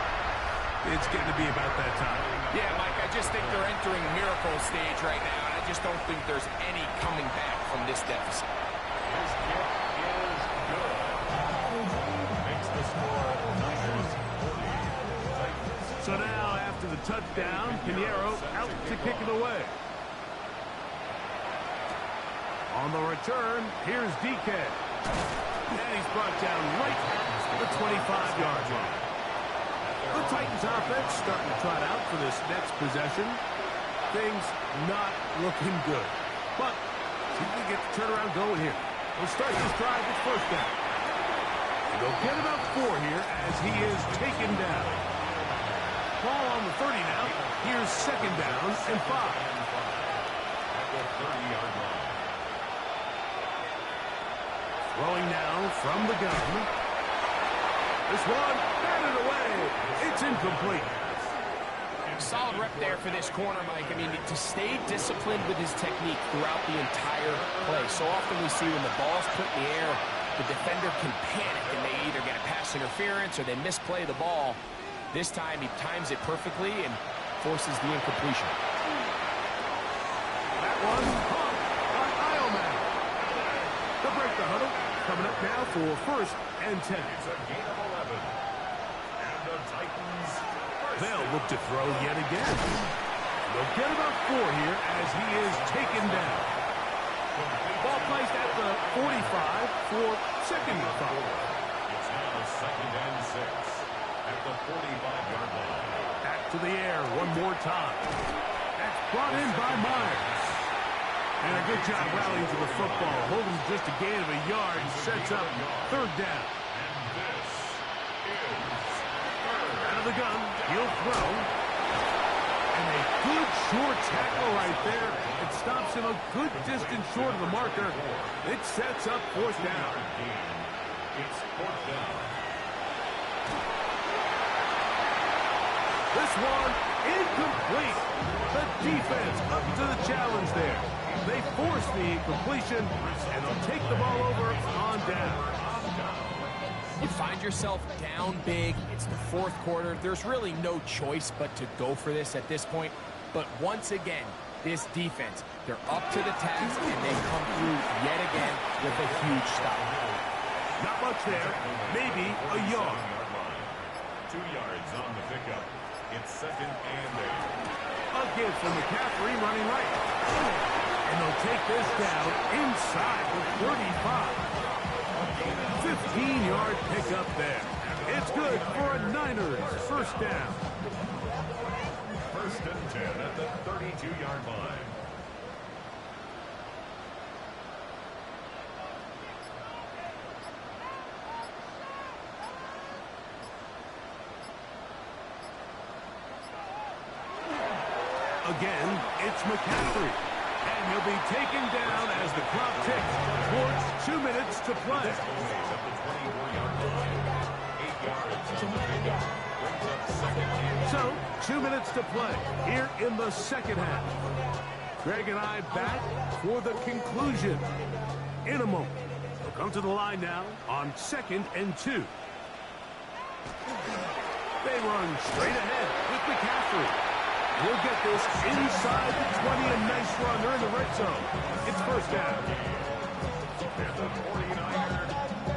it's getting to be about that time. Yeah, Mike, I just think they're entering miracle stage right now, and I just don't think there's any coming back from this deficit. His kick is good. Makes the score Niners 40. Titans. So now, after the touchdown, Pinheiro out to kick it away. On the return, here's DK. And he's brought down right at the 25-yard line. The Titans offense starting to trot out for this next possession. Things not looking good. But see if we get the turnaround going here. We'll start this drive with 1st down. They'll get about 4 here as he is taken down. Ball on the 30 now. Here's 2nd down and 5. At the 30-yard line. Throwing now from the gun. This one batted away. It's incomplete. Solid rep there for this corner, Mike. I mean, to stay disciplined with his technique throughout the entire play. So often we see when the ball's put in the air, the defender can panic and they either get a pass interference or they misplay the ball. This time he times it perfectly and forces the incompletion. That one caught by Ioman. They'll break the huddle. Coming up now for 1st and 10. It's a gain of 11. And the Titans They'll look to throw yet again. They'll get about 4 here as he is taken down. Ball placed at the 45 for 2nd and 5. It's now 2nd and 6 at the 45-yard line. Back to the air one more time. That's brought in by Myers. And a good job rallying to the football. Holding just a gain of a yard. Sets up 3rd down. And this is 3rd. Out of the gun. He'll throw. And a good short tackle right there. It stops him a good distance short of the marker. It sets up 4th down. It's 4th down. This one incomplete. The defense up to the challenge there. They force the incompletion, and they'll take the ball over on down. You find find yourself down big, it's the fourth quarter, there's really no choice but to go for this at this point. But once again, this defense, they're up to the task, and they come through yet again with a huge stop. Not much there. Maybe a yard. 2 yards on the pickup. It's 2nd and 8. A give from McCaffrey running right. And they'll take this down inside the 35. 15-yard pickup there. It's good for a Niners first down. 1st and 10 at the 32-yard line. Again, it's McCaffrey. And he'll be taken down as the clock ticks towards 2 minutes to play. At the 24-yard line. 8 yards on the pickup. Brings up 2nd and 8. So, 2 minutes to play here in the second half. Greg and I back for the conclusion in a moment. They'll come to the line now on 2nd and 2. They run straight ahead with McCaffrey. We'll get this inside the 20, a nice run. They're in the red zone. It's first down. And the 49ers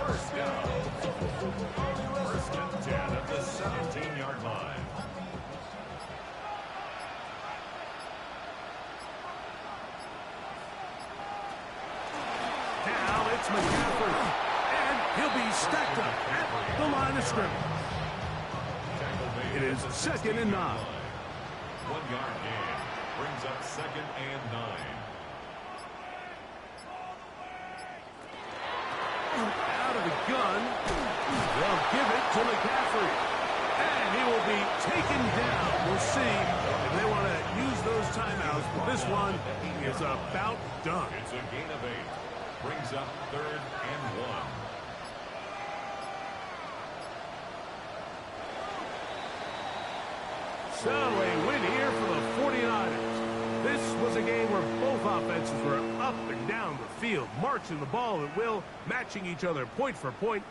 first down. 1st and 10 at the 17-yard line. Now it's McCaffrey. And he'll be stacked up at the line of scrimmage. It is 2nd and 9. 1-yard gain. Brings up 2nd and 9. Out of the gun. They'll give it to McCaffrey. And he will be taken down. We'll see if they want to use those timeouts. But this one is about done. It's a gain of 8. Brings up 3rd and 1. So a win here for the 49ers. This was a game where both offenses were up and down the field, marching the ball at will, matching each other point for point.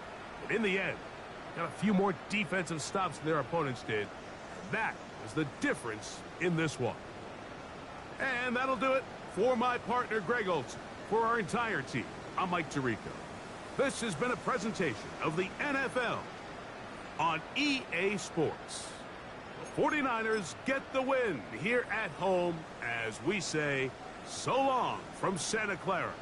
But in the end, got a few more defensive stops than their opponents did. That is the difference in this one. And that'll do it for my partner, Greg Olson. For our entire team, I'm Mike Tirico. This has been a presentation of the NFL on EA Sports. The 49ers get the win here at home as we say so long from Santa Clara.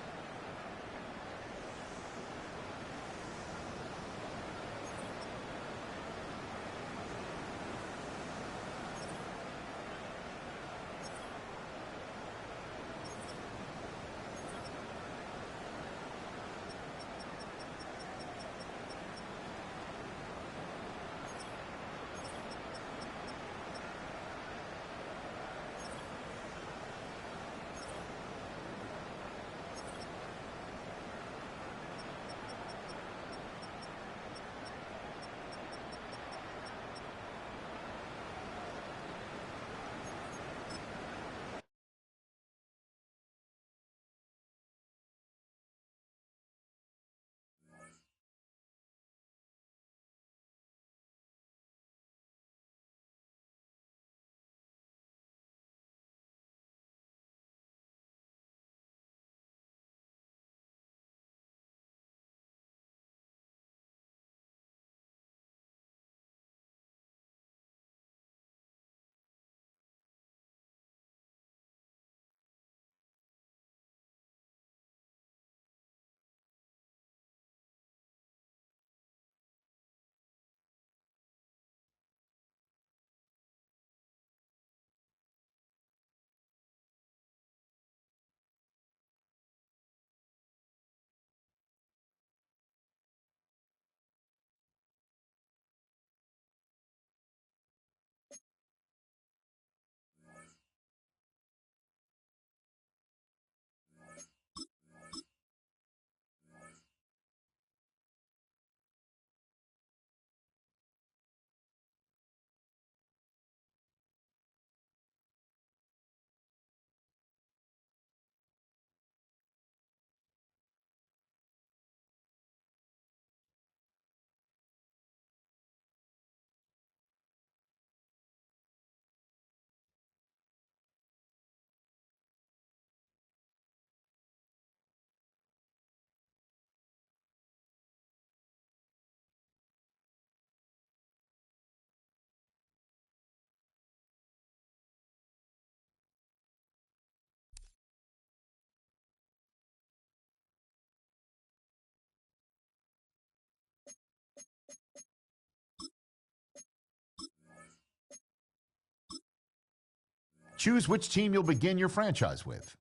Choose which team you'll begin your franchise with.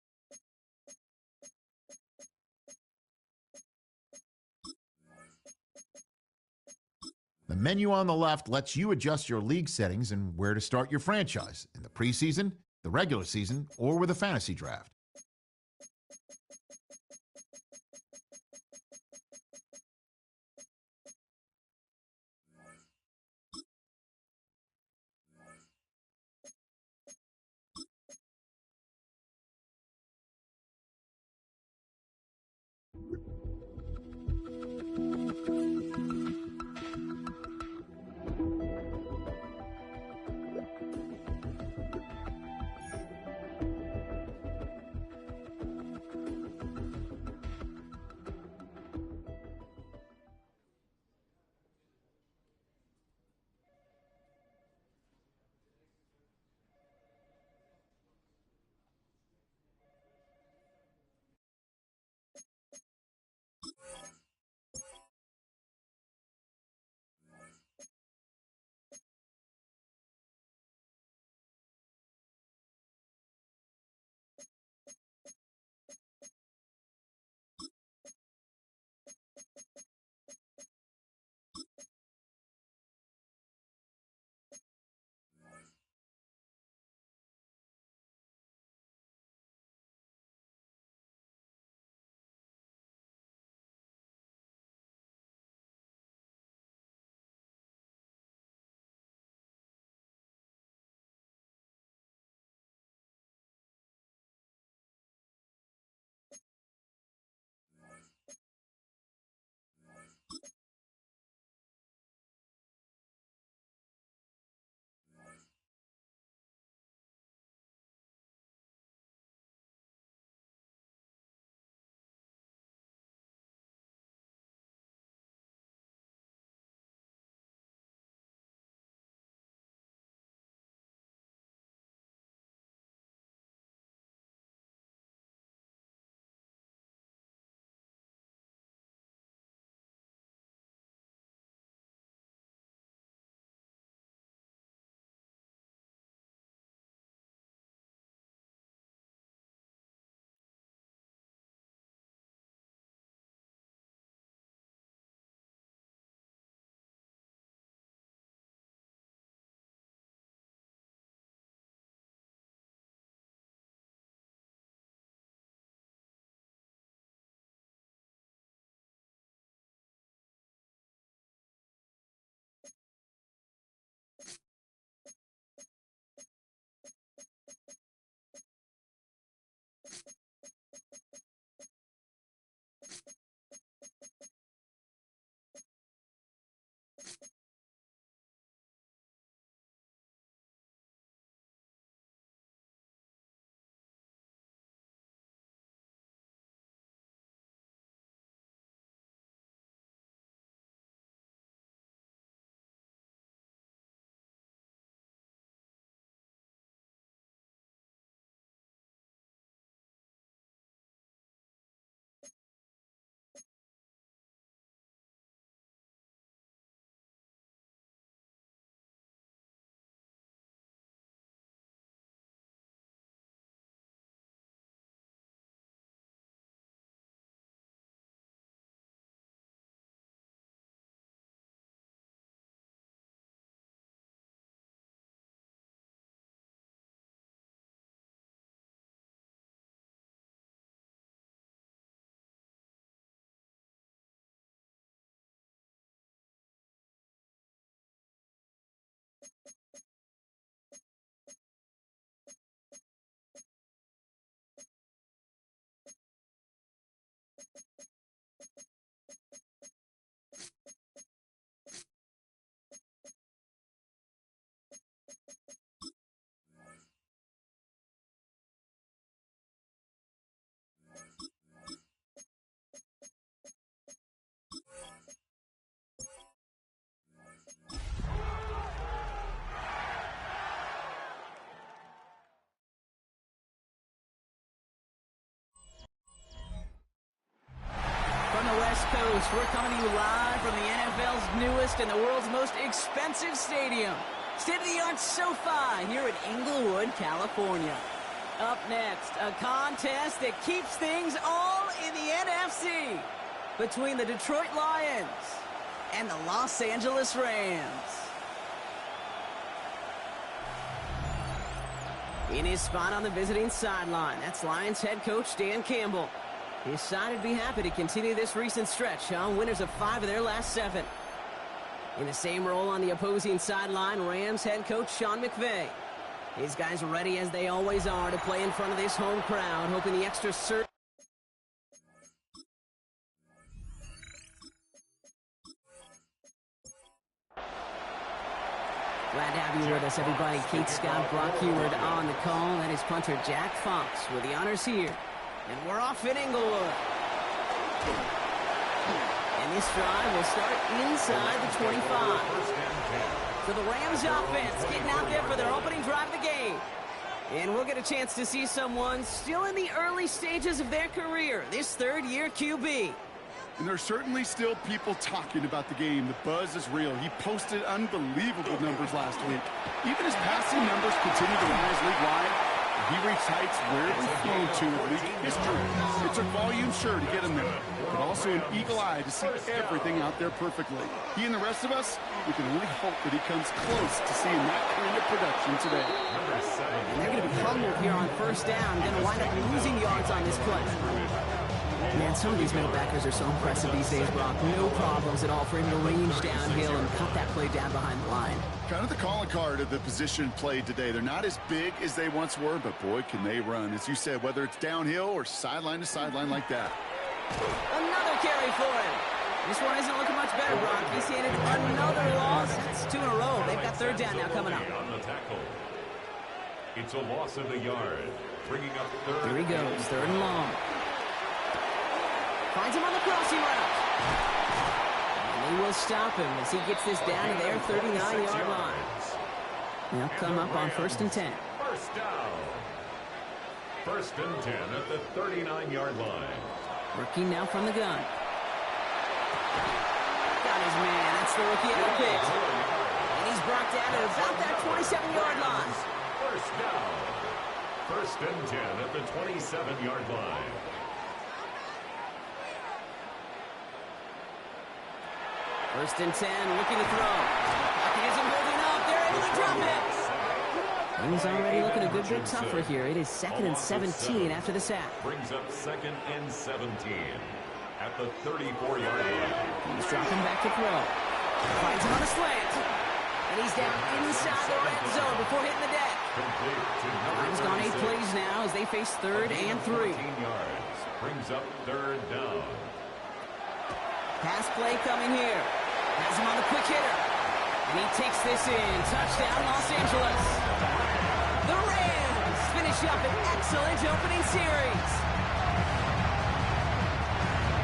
The menu on the left lets you adjust your league settings and where to start your franchise in the preseason, the regular season, or with a fantasy draft. Coast. We're coming to you live from the NFL's newest and the world's most expensive stadium. State-of-the-art SoFi here in Inglewood, California. Up next, a contest that keeps things all in the NFC between the Detroit Lions and the Los Angeles Rams. In his spot on the visiting sideline, that's Lions head coach Dan Campbell. His side would be happy to continue this recent stretch, winners of 5 of their last 7. In the same role on the opposing sideline, Rams head coach Sean McVay. His guys are ready, as they always are, to play in front of this home crowd, hoping the extra cert. Glad to have you with us, everybody. Kate Scott, Brock Heward on the call. That is punter Jack Fox with the honors here. And we're off in Inglewood. And this drive will start inside the 25. So the Rams offense getting out there for their opening drive of the game. And we'll get a chance to see someone still in the early stages of their career, this third-year QB. And there's certainly still people talking about the game. The buzz is real. He posted unbelievable numbers last week. Even his passing numbers continue to rise league-wide. He reached heights rarely flown to in league history. It took volume, sure, to get him there, but also an eagle eye to see everything out there perfectly. He and the rest of us, we can only hope that he comes close to seeing that kind of production today. And they're going to be humbled here on first down. Going to wind up losing yards on this play. Man, some of these middle backers are so impressive these days, Brock. No problems at all for him to range downhill and cut that play down behind the line. Kind of the calling card of the position played today. They're not as big as they once were, but boy, can they run. As you said, whether it's downhill or sideline to sideline like that. Another carry for him. This one isn't looking much better, Brock. He's handed another loss. It's 2 in a row. They've got third down now coming up. On the tackle. It's a loss of the yard. Bringing up third. Here he goes, third and long. Finds him on the crossing route. And they will stop him as he gets this down to their 39-yard line. They'll come up on 1st and 10. First down. 1st and 10 at the 39-yard line. Working now from the gun. Got his man. That's the rookie out of the pit. And he's brought down at about that 27-yard line. First down. 1st and 10 at the 27-yard line. First and 10, looking to throw. Pocket isn't holding up. They're able to drop it. Things already looking a good bit tougher here. It is 2nd and 17 after the sack. Brings up 2nd and 17 at the 34-yard line. He's dropping back to throw. Finds him on a slant. And he's down inside the red zone before hitting the deck. Time's gone 8 plays now as they face 3rd and 3. Yards. Brings up 3rd down. Pass play coming here. Has him on the quick hitter. And he takes this in. Touchdown, Los Angeles. The Rams finish up an excellent opening series.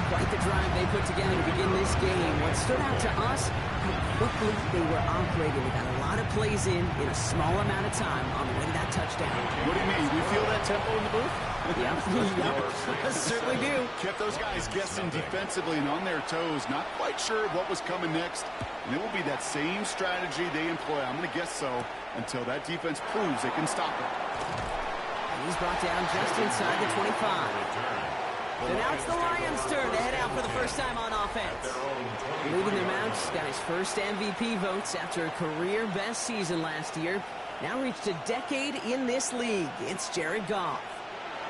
Quite the drive they put together to begin this game. What stood out to us, how quickly they were operating. They got a lot of plays in a small amount of time on the way to that touchdown. What do you mean? We feel that tempo in the booth? Yeah, certainly do. Kept those guys guessing defensively and on their toes, not quite sure what was coming next. And it will be that same strategy they employ, I'm going to guess so, until that defense proves they can stop it. And he's brought down just inside the 25. So now it's the Lions' turn to head out for the first time on offense. Leading their mounts, got his first MVP votes after a career-best season last year. Now reached a decade in this league. It's Jared Goff.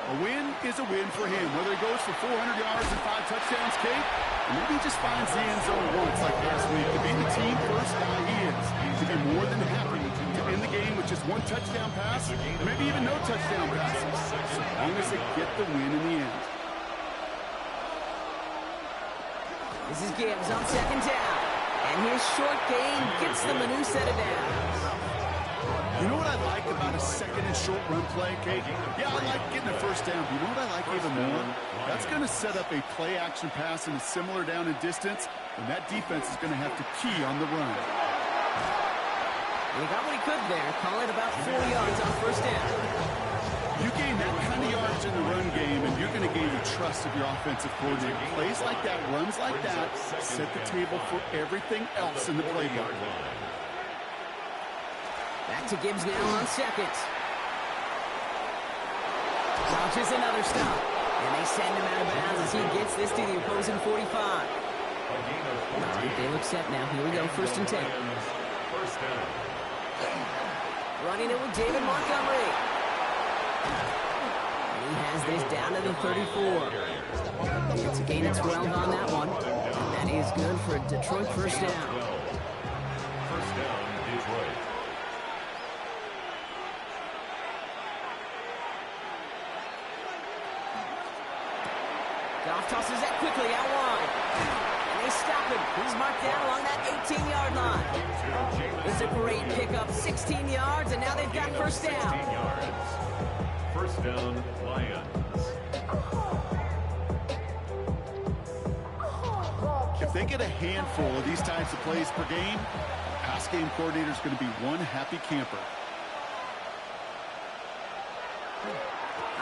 A win is a win for him, whether he goes for 400 yards and 5 touchdowns, Kate, or maybe he just finds the end zone once like last week. To be the team first guy he is, to be more than happy to end the game with just 1 touchdown pass, or maybe even no touchdown passes, as long as they get the win in the end. This is Gibbs on 2nd down, and his short game gets them a new set of downs. You know what I like about a 2nd and short run play, Kate? Yeah, I like getting a first down. But you know what I like even more? That's going to set up a play-action pass in a similar down and distance, and that defense is going to have to key on the run. He got what he could there. Call it about 4 yards on first down. You gain that kind of yards in the run game, and you're going to gain the trust of your offensive coordinator. Plays like that, runs like that, set the table for everything else in the playbook. Back to Gibbs now on second. Launches another stop. And they send him out of bounds as he gets this to the opposing 45. They look set now. Here we go, 1st and 10. First down. Running it with David Montgomery. And he has this down to the 34. It's a gain of 12 on that one. And that is good for a Detroit first down. First down, Detroit. Goff tosses that quickly out wide. And they stop him. He's marked down along that 18-yard line. It's a great pickup, 16 yards, and now they've got first down. 16 yards. First down, Lions. If they get a handful of these types of plays per game, pass game coordinator is going to be one happy camper.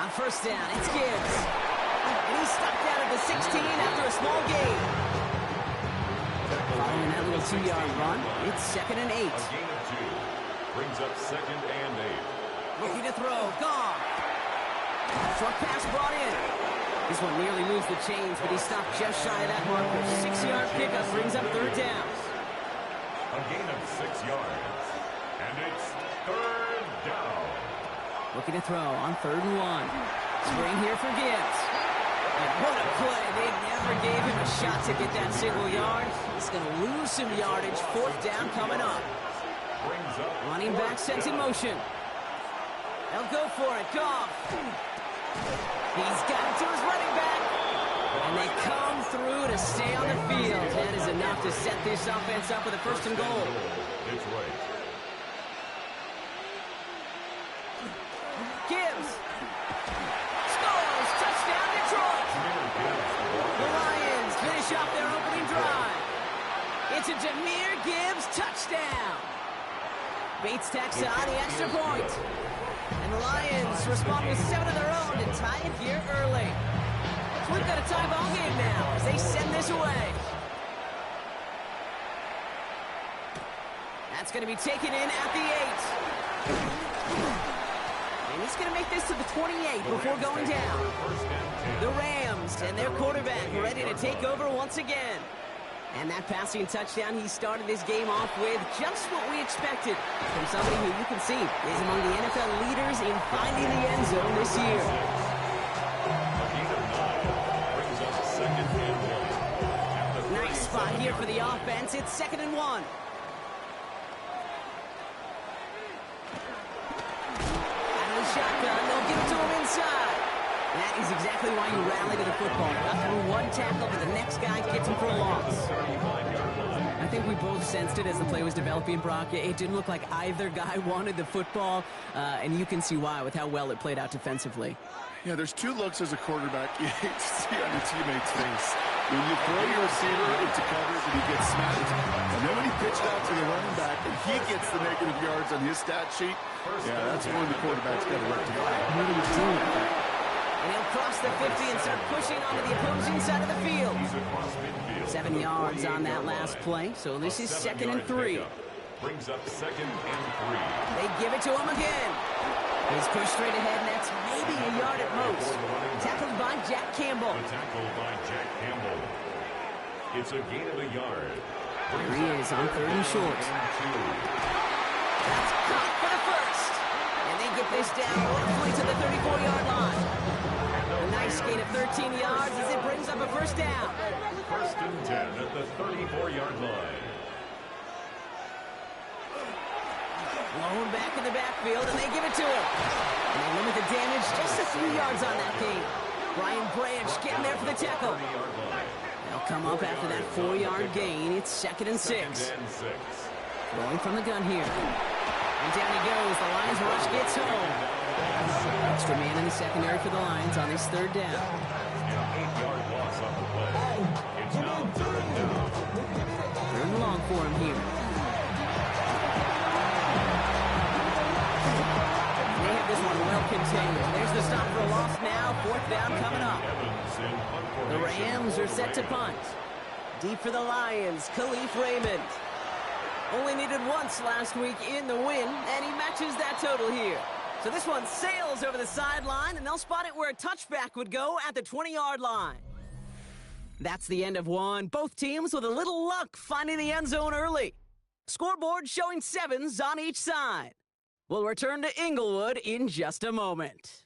On first down, it's Gibbs. And he's stopped out at the 16 after a small gain. Following that little 2-yard run, it's 2nd and 8. A gain of 2. Brings up 2nd and 8. Looking to throw. Gone. Short pass brought in. This one nearly moves the chains, but he stopped just shy of that marker. 6-yard pickup brings up 3rd down. A gain of 6 yards. And it's 3rd down. Looking to throw on 3rd and 1. Spring here for Gibbs. And what a play. They never gave him a shot to get that single yard. He's going to lose some yardage. 4th down coming up. Running back sent in motion. They'll go for it. Goff. He's got it to his running back. And they come through to stay on the field. That is enough to set this offense up with a 1st and goal. Detroit. Gibbs. Scores. Touchdown, Detroit. The Lions finish off their opening drive. It's a Jahmyr Gibbs touchdown. Bates tacks on the extra point. And the Lions respond with 7 of their own to tie it here early. So we've got a tie ball game now as they send this away. That's going to be taken in at the 8. And he's going to make this to the 28 before going down. The Rams and their quarterback ready to take over once again. And that passing touchdown he started this game off with just what we expected from somebody who you can see is among the NFL leaders in finding the end zone this year. Nice spot here for the offense. It's 2nd and 1. Shotgun, they'll give it to him inside. That is exactly why you rally to the football. Got through one tackle, but the next guy gets him for a loss. I think we both sensed it as the play was developing, Brock. It didn't look like either guy wanted the football, and you can see why with how well it played out defensively. Yeah, there's 2 looks as a quarterback you hate to see on your teammate's face. When you throw your receiver into coverage and he gets smacked, and then when he pitched out to the running back and he gets the negative yards on his stat sheet, yeah, that's one the quarterback's got to rectify. What are we doing? And he'll cross the 50 and start pushing onto the opposing side of the field. 7 yards on that last play, so this is 2nd and 3. Brings up 2nd and 3. They give it to him again. He's pushed straight ahead, and that's maybe a yard at most. Tackled by Jack Campbell. Tackled by Jack Campbell. It's a gain of a yard. Here he is on 3rd and short. That's caught for the first. And they get this down roughly to the 34-yard line. A nice gain of 13 yards as it brings up a first down. 1st and 10 at the 34-yard line. Blown back in the backfield, and they give it to him. And they limit the damage just a few yards on that gain. Brian Branch getting there for the tackle. They'll come up after that 4-yard gain. It's 2nd and 6. Throwing from the gun here. And down he goes. The Lions rush gets home. Extra man in the secondary for the Lions on this 3rd down. An 8-yard loss on the play. It's now 3rd down. 3rd and long for him here. They have this one well contained. There's the stop for a loss now. 4th down coming up. The Rams are set to punt. Deep for the Lions, Khalif Raymond. Only needed once last week in the win, and he matches that total here. So this one sails over the sideline, and they'll spot it where a touchback would go at the 20-yard line. That's the end of one. Both teams with a little luck finding the end zone early. Scoreboard showing 7s on each side. We'll return to Inglewood in just a moment.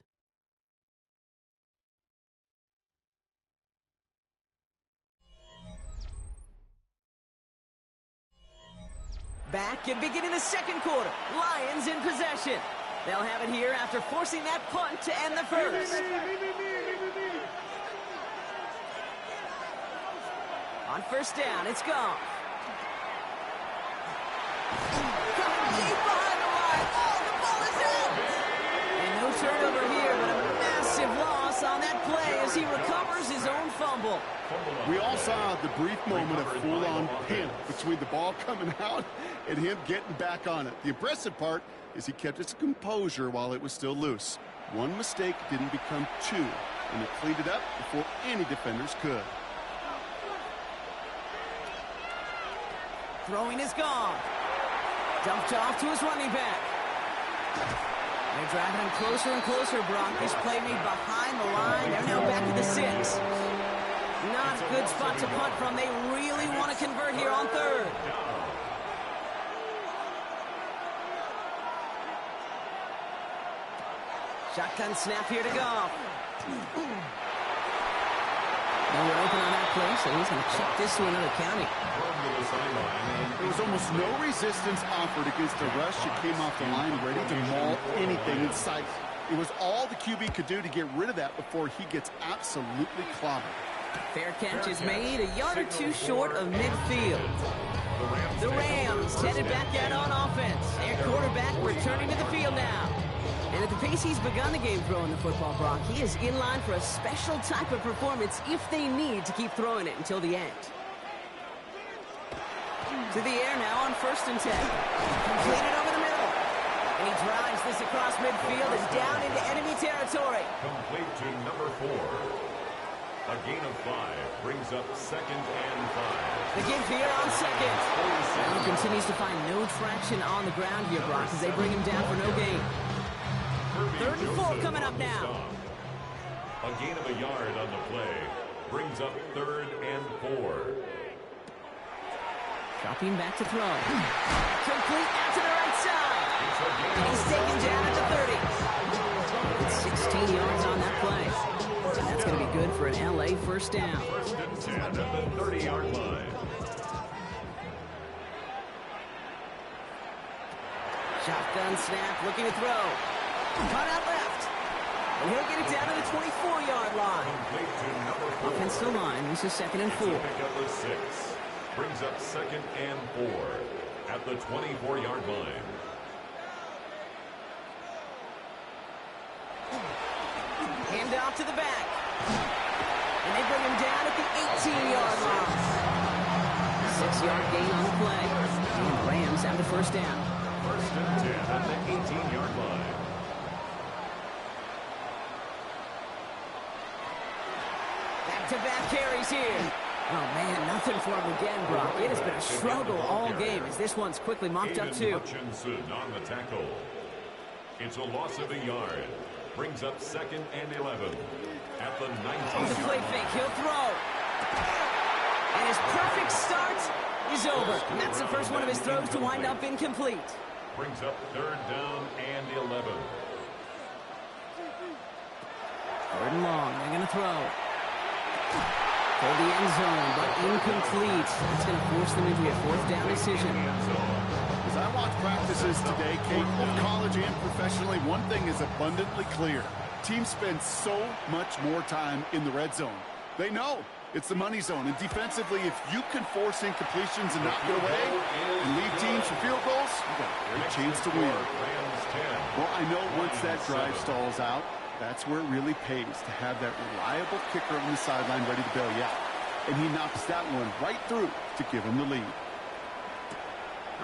Back and beginning the second quarter. Lions in possession. They'll have it here after forcing that punt to end the first. On first down, it's gone. Deep behind the line. Oh, the ball is out! And no turnover here, but a massive loss on that play as he recovers his own fumble. We all saw the brief moment of full-on panic between the ball coming out and him getting back on it. The impressive part is he kept his composure while it was still loose. One mistake didn't become two, and he cleaned it up before any defenders could. Throwing is gone. Dumped off to his running back. They're driving him closer and closer, Brock. This play made behind the line. They're now back at the 6. Not a good spot to punt from. They really want to convert here on third. Shotgun snap here to go. Nowhere open on that play, so he's going to check this to another county. There was almost no resistance offered against a rush that came off the line ready to maul anything in sight. It was all the QB could do to get rid of that before he gets absolutely clobbered. Fair catch is made, a yard or two short of midfield. The Rams headed back out on offense. Their quarterback returning to the field now. And at the pace he's begun the game throwing the football, Brock, he is in line for a special type of performance if they need to keep throwing it until the end. To the air now on 1st and 10. Completed over the middle. And he drives this across midfield and down into enemy territory. Complete to number 4. A gain of 5 brings up 2nd and 5. The give here on 2nd. And he continues to find no traction on the ground here, Brock, as they bring him down for no gain. 3rd and 4 coming up now. A gain of a yard on the play brings up 3rd and 4. Dropping back to throw. Complete out to the right side. And he's taken down at the 30. It's 16 yards on that play. And that's going to be good for an LA first down. 1st and 10 at the 30-yard line. Shotgun snap, looking to throw. Cut out left. And he'll get it down to the 24-yard line. Offensive line, this is 2nd and 4. Pick up the 6. Brings up 2nd and 4 at the 24-yard line. Hand off to the back. And they bring him down at the 18-yard line. 6-yard gain on the play. And the Rams have the first down. 1st and 10 at the 18-yard line. Back-to-back carries here. Oh, man, nothing for him again, Brock. It has been a struggle all game as this one's quickly mopped up, too. Hutchinson on the tackle. It's a loss of a yard. Brings up 2nd and 11 at the 19th. The play fake. He'll throw. And his perfect start is over. And that's the first one of his throws to wind up incomplete. Brings up 3rd down and 11. 3rd and long. They're going to throw. For the end zone, but incomplete. That's going to force them into a 4th down decision. As I watch practices today, Kate, both college and professionally, one thing is abundantly clear. Teams spend so much more time in the red zone. They know it's the money zone. And defensively, if you can force incompletions and not get away and lead teams for field goals, you've got a great chance to win. Well, I know once that drive stalls out, that's where it really pays to have that reliable kicker on the sideline ready to bail you out. And he knocks that one right through to give him the lead.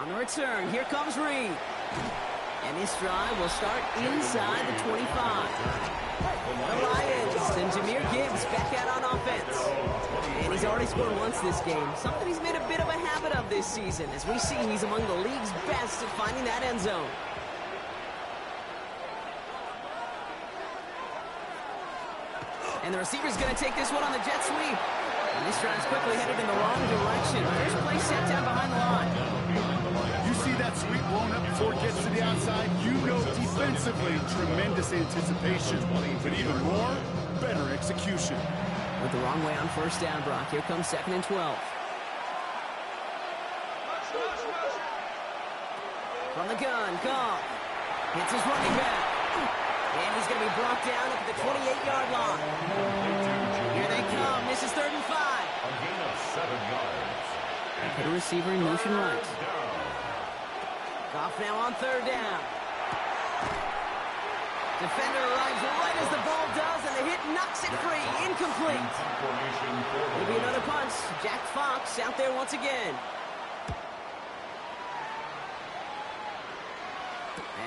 On the return, here comes Reed. And this drive will start inside the 25. The Lions and Jahmyr Gibbs back out on offense. And he's already scored once this game, something he's made a bit of a habit of this season. As we see, he's among the league's best at finding that end zone. And the receiver's going to take this one on the jet sweep. And this drive's quickly headed in the wrong direction. First play set down behind the line. You see that sweep blown up before it gets to the outside. You know defensively, tremendous anticipation. But even more, better execution. Went the wrong way on first down, Brock. Here comes 2nd and 12. From the gun, Goff. Hits his running back. And he's going to be brought down at the 28-yard line. Here they come. This is 3rd and 5. A gain of 7 yards. Put a receiver in motion right. Goff now on 3rd down. Defender arrives right as the ball does, and the hit knocks it free. Incomplete. Maybe another punch. Jack Fox out there once again.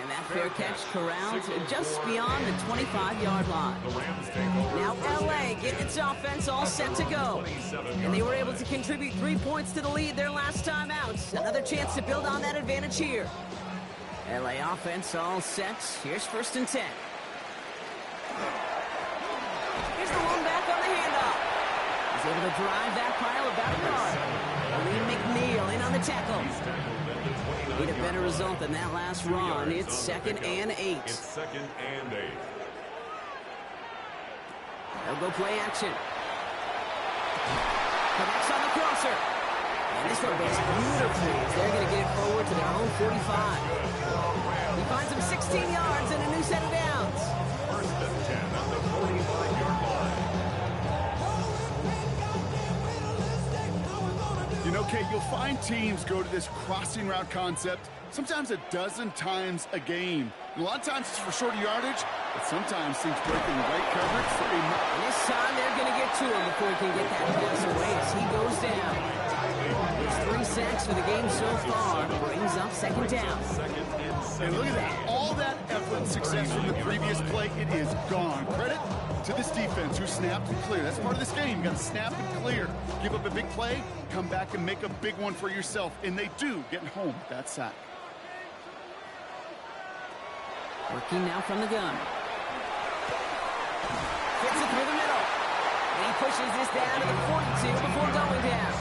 And that fair catch corralled just beyond the 25-yard line. Now L.A. getting its offense all set to go. And they were able to contribute 3 points to the lead their last time out. Another chance to build on that advantage here. L.A. offense all set. Here's 1st and 10. Here's the one back on the handoff. He's able to drive that pile about a yard. Lee McNeil in on the tackle. Need a better result than that last run. It's 2nd and 8. It's 2nd and 8. They'll go play action. Connects on the crosser. And this one goes beautifully as they're going to get it forward to their own 45. He finds him 16 yards and a new set of downs. 1st and 10 at the 45-yard line. You know, Kate, you'll find teams go to this crossing route concept sometimes a dozen times a game. And a lot of times it's for shorter yardage, but sometimes things break in the right coverage. So and this time they're going to get to him before he can get that pass away as he goes down. His 3 sacks for the game so far brings up 2nd down. And look at that. All that effort and success from the previous play, it is gone. Credit to this defense who snapped and cleared. That's part of this game. You got to snap and clear. Give up a big play, come back and make a big one for yourself. And they do get home with that sack. Working now from the gun. Gets it through the middle. And he pushes this down to the 42 before going down.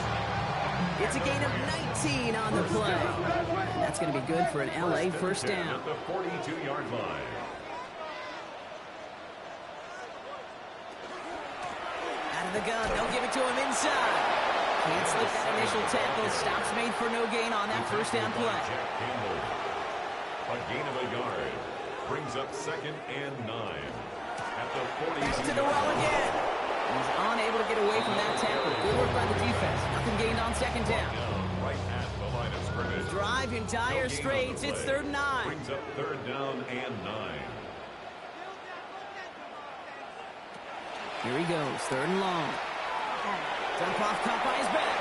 It's a gain of 19 on the play. And that's going to be good for an L.A. first down. At the 42-yard line. Out of the gun. They'll give it to him inside. Can't slip that initial tackle. Stops made for no gain on that first down play. A gain of a yard. Brings up 2nd and 9. At the 40. Back to the well again. He's unable to get away from that tackle. Good work by the defense. Nothing gained on 2nd down. Right at the line of scrimmage. Drive in dire straits. It's 3rd and 9. Brings up 3rd down and 9. Here he goes. 3rd and long. Dump off caught by his back.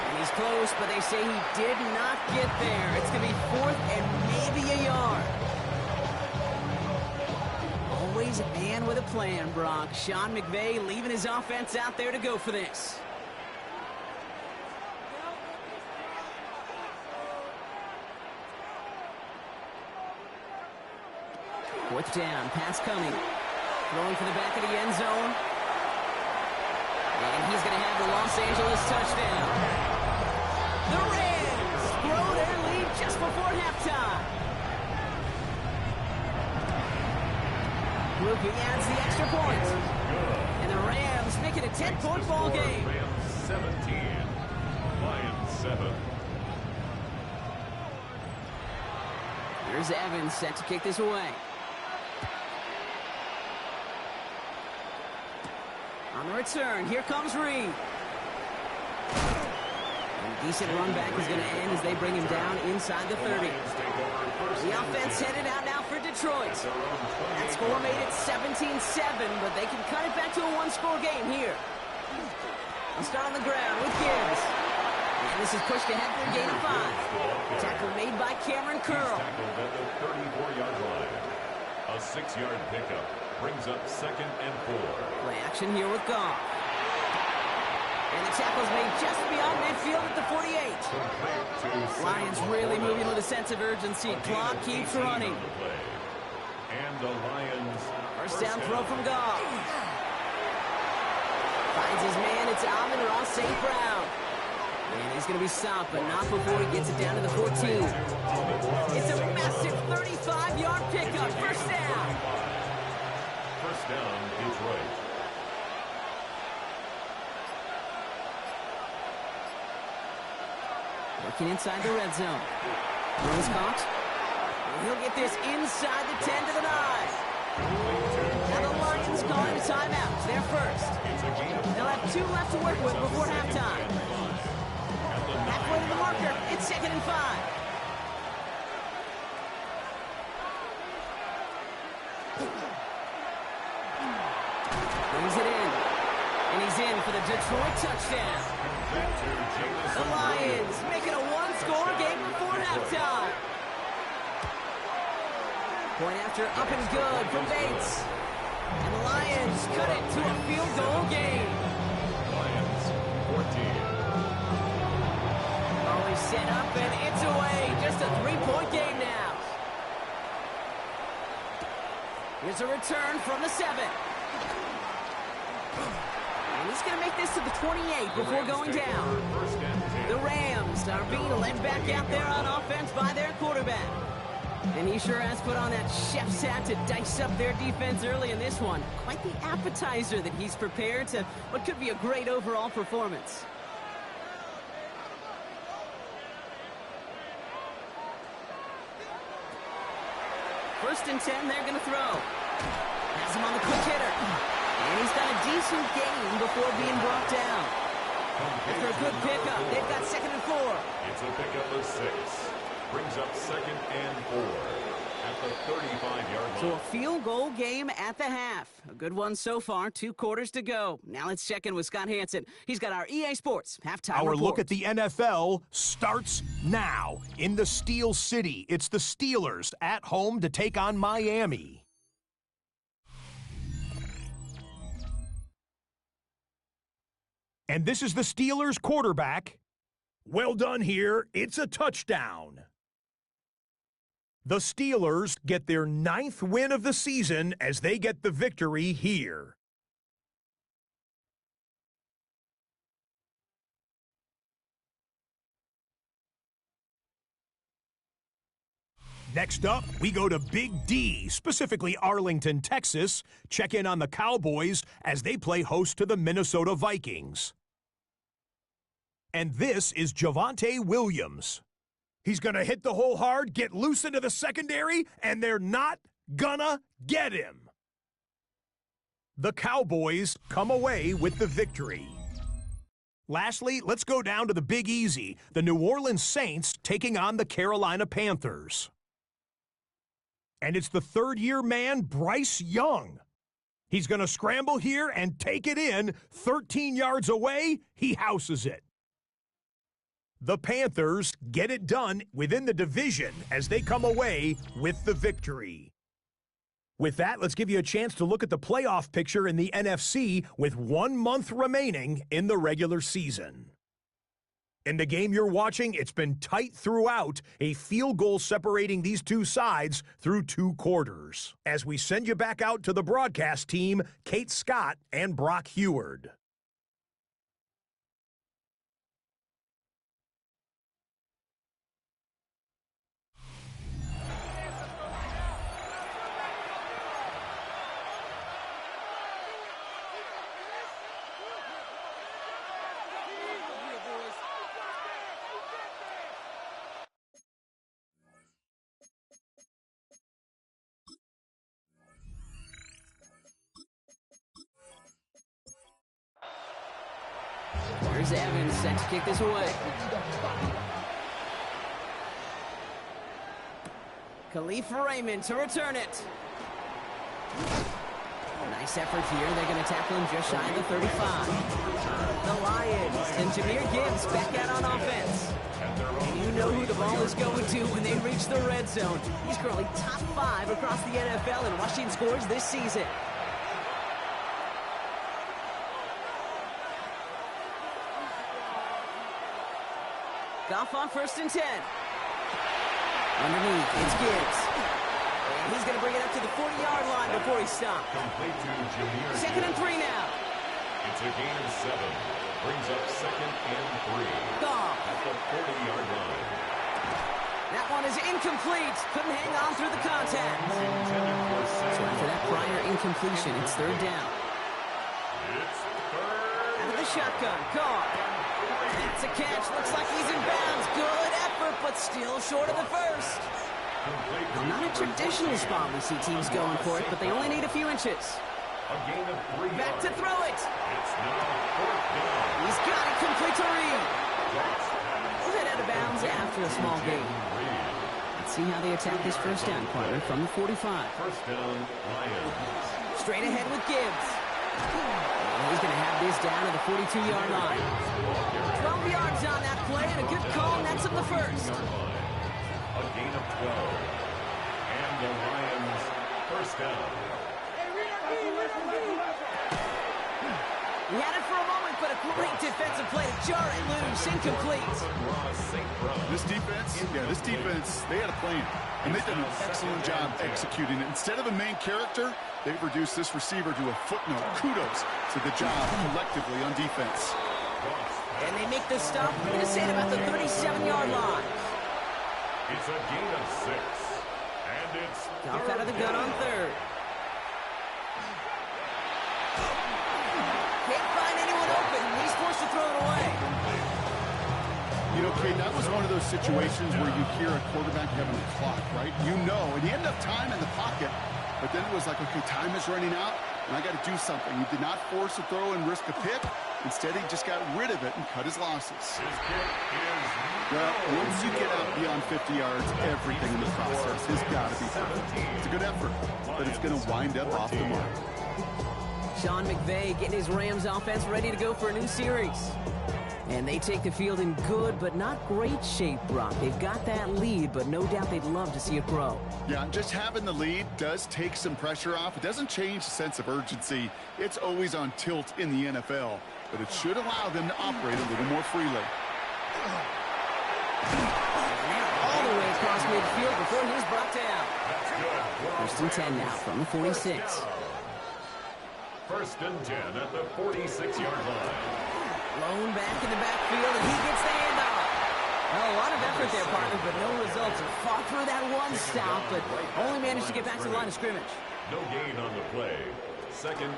And he's close, but they say he did not get there. It's going to be 4th and maybe a yard. Always a man with a plan, Brock. Sean McVay leaving his offense out there to go for this. Fourth down, pass coming. Throwing for the back of the end zone. And he's going to have the Los Angeles touchdown. The Rams throw their lead just before halftime. Rookie adds the extra point. And the Rams make it a 10-point ball game. Rams 17. Lions 7. Here's Evans set to kick this away. On the return, here comes Reed. And a decent run back is going to end as they bring him down inside the 30. The offense headed out now for Detroit. That score made it 17-7, but they can cut it back to a one-score game here. They'll start on the ground with Gibbs. And this is pushed ahead for a gain of 5. Tackle made by Cameron Curl. Tackled at the 34-yard line. A 6-yard pickup brings up 2nd and 4. Play action here with Goff. And the tackle's made just beyond midfield at the Lions really moving with a sense of urgency. Clock keeps running. And the Lions. First down throw from Goff. Finds his man. It's Amon-Ra St. Brown. And he's going to be stopped, but not before he gets it down to the 14. It's a massive 35-yard pickup. First down. First down, Detroit. Working inside the red zone. Rose caught. He'll get this inside the 10 to the 9. Now the Lions calling a timeout. They're first. They'll have 2 left to work with before halftime. Halfway to the marker. It's 2nd and 5. Brings it in. And he's in for the Detroit touchdown. The Lions making a 1-score game before halftime. Point after up and good from Bates. And the Lions cut it to a field goal game. Lions, 14. Always set up and it's away. Just a 3-point game now. Here's a return from the 7. And he's going to make this to the 28 before going down. The Rams are being led back out there on offense by their quarterback. And he sure has put on that chef's hat to dice up their defense early in this one. Quite the appetizer that he's prepared to what could be a great overall performance. First and 10, they're going to throw. Has him on the quick hitter. And he's got a decent gain before being brought down. After a good pickup, they've got 2nd and 4. It's a pickup of 6. Brings up 2nd and 4 at the 35-yard line. So a field goal game at the half. A good one so far. 2 quarters to go. Now let's check in with Scott Hansen. He's got our EA Sports halftime Our report. look at the NFL starts now. In the Steel City, it's the Steelers at home to take on Miami. And this is the Steelers quarterback. Well done here. It's a touchdown. The Steelers get their 9th win of the season as they get the victory here. Next up, we go to Big D, specifically Arlington, Texas. Check in on the Cowboys as they play host to the Minnesota Vikings. And this is Javonte Williams. He's going to hit the hole hard, get loose into the secondary, and they're not gonna get him. The Cowboys come away with the victory. Lastly, let's go down to the Big Easy, the New Orleans Saints taking on the Carolina Panthers. And it's the third-year man, Bryce Young. He's going to scramble here and take it in. 13 yards away, he houses it. The Panthers get it done within the division as they come away with the victory. With that, let's give you a chance to look at the playoff picture in the NFC with 1 month remaining in the regular season. In the game you're watching, it's been tight throughout, a field goal separating these two sides through 2 quarters. As we send you back out to the broadcast team, Kate Scott and Brock Heward. Here's Evans set to kick this away. Khalif Raymond to return it. Nice effort here. They're going to tackle him just shy of the 35. The Lions and Jahmyr Gibbs back out on offense. And you know who the ball is going to when they reach the red zone. He's currently top 5 across the NFL in rushing scores this season. Goff on 1st and 10. Underneath, it's Gibbs. And he's going to bring it up to the 40-yard line before he stops. Complete to Jameer. 2nd and 3 now. It's a gain of 7. Brings up 2nd and 3. Goff. At the 40-yard line. That one is incomplete. Couldn't hang on through the contact. Intended for So after that prior incompletion, it's 3rd down. It's 3rd. Out of the shotgun, Goff. That's a catch. Looks like he's in bounds. Good effort, but still short of the first. Not a traditional spot we see teams going for it, but they only need a few inches. A gain of 3 Back to yards. throw it. It's now 4th down. He's got it complete to Reed. We'll head out of bounds after a small gain. Let's see how they attack this 1st down, partner, from the 45. 1st down, Lions. Straight ahead with Gibbs. And he's going to have this down to the 42-yard line. 12 yards on that play, and a good call, and that's up the first. A gain of 12. And the Lions, 1st down. He had it for a moment, but a great defensive play to jar it loose, incomplete. This defense, they had a plan, and they've done an excellent job executing it. Instead of a main character, they've reduced this receiver to a footnote. Kudos to the job collectively on defense. And they make the stop, we're going to say it about the 37-yard line. It's a gain of 6. And it's Goff out of the gun on 3rd. Can't find anyone open. He's forced to throw it away. You know, Kate, that was one of those situations where you hear a quarterback having a clock, right? You know, and he had enough time in the pocket, but then it was like, okay, time is running out, and I got to do something. He did not force a throw and risk a pick. Instead, he just got rid of it and cut his losses. His kick is Well, once you get out beyond 50 yards, everything in the process has got to be perfect. It's a good effort, but it's going to wind up off the mark. Sean McVay getting his Rams offense ready to go for a new series. And they take the field in good but not great shape, Brock. They've got that lead, but no doubt they'd love to see it grow. Yeah, just having the lead does take some pressure off. It doesn't change the sense of urgency. It's always on tilt in the NFL, but it should allow them to operate a little more freely. All the way across midfield before he's brought down. 1st and 10 now from the 46. 1st and 10 at the 46-yard line. Blown back in the backfield, and he gets the handoff. Well, a lot of effort there, partner, but no results. He fought through that one stop, but only managed to get back to the line of scrimmage. No gain on the play. 2nd and 10.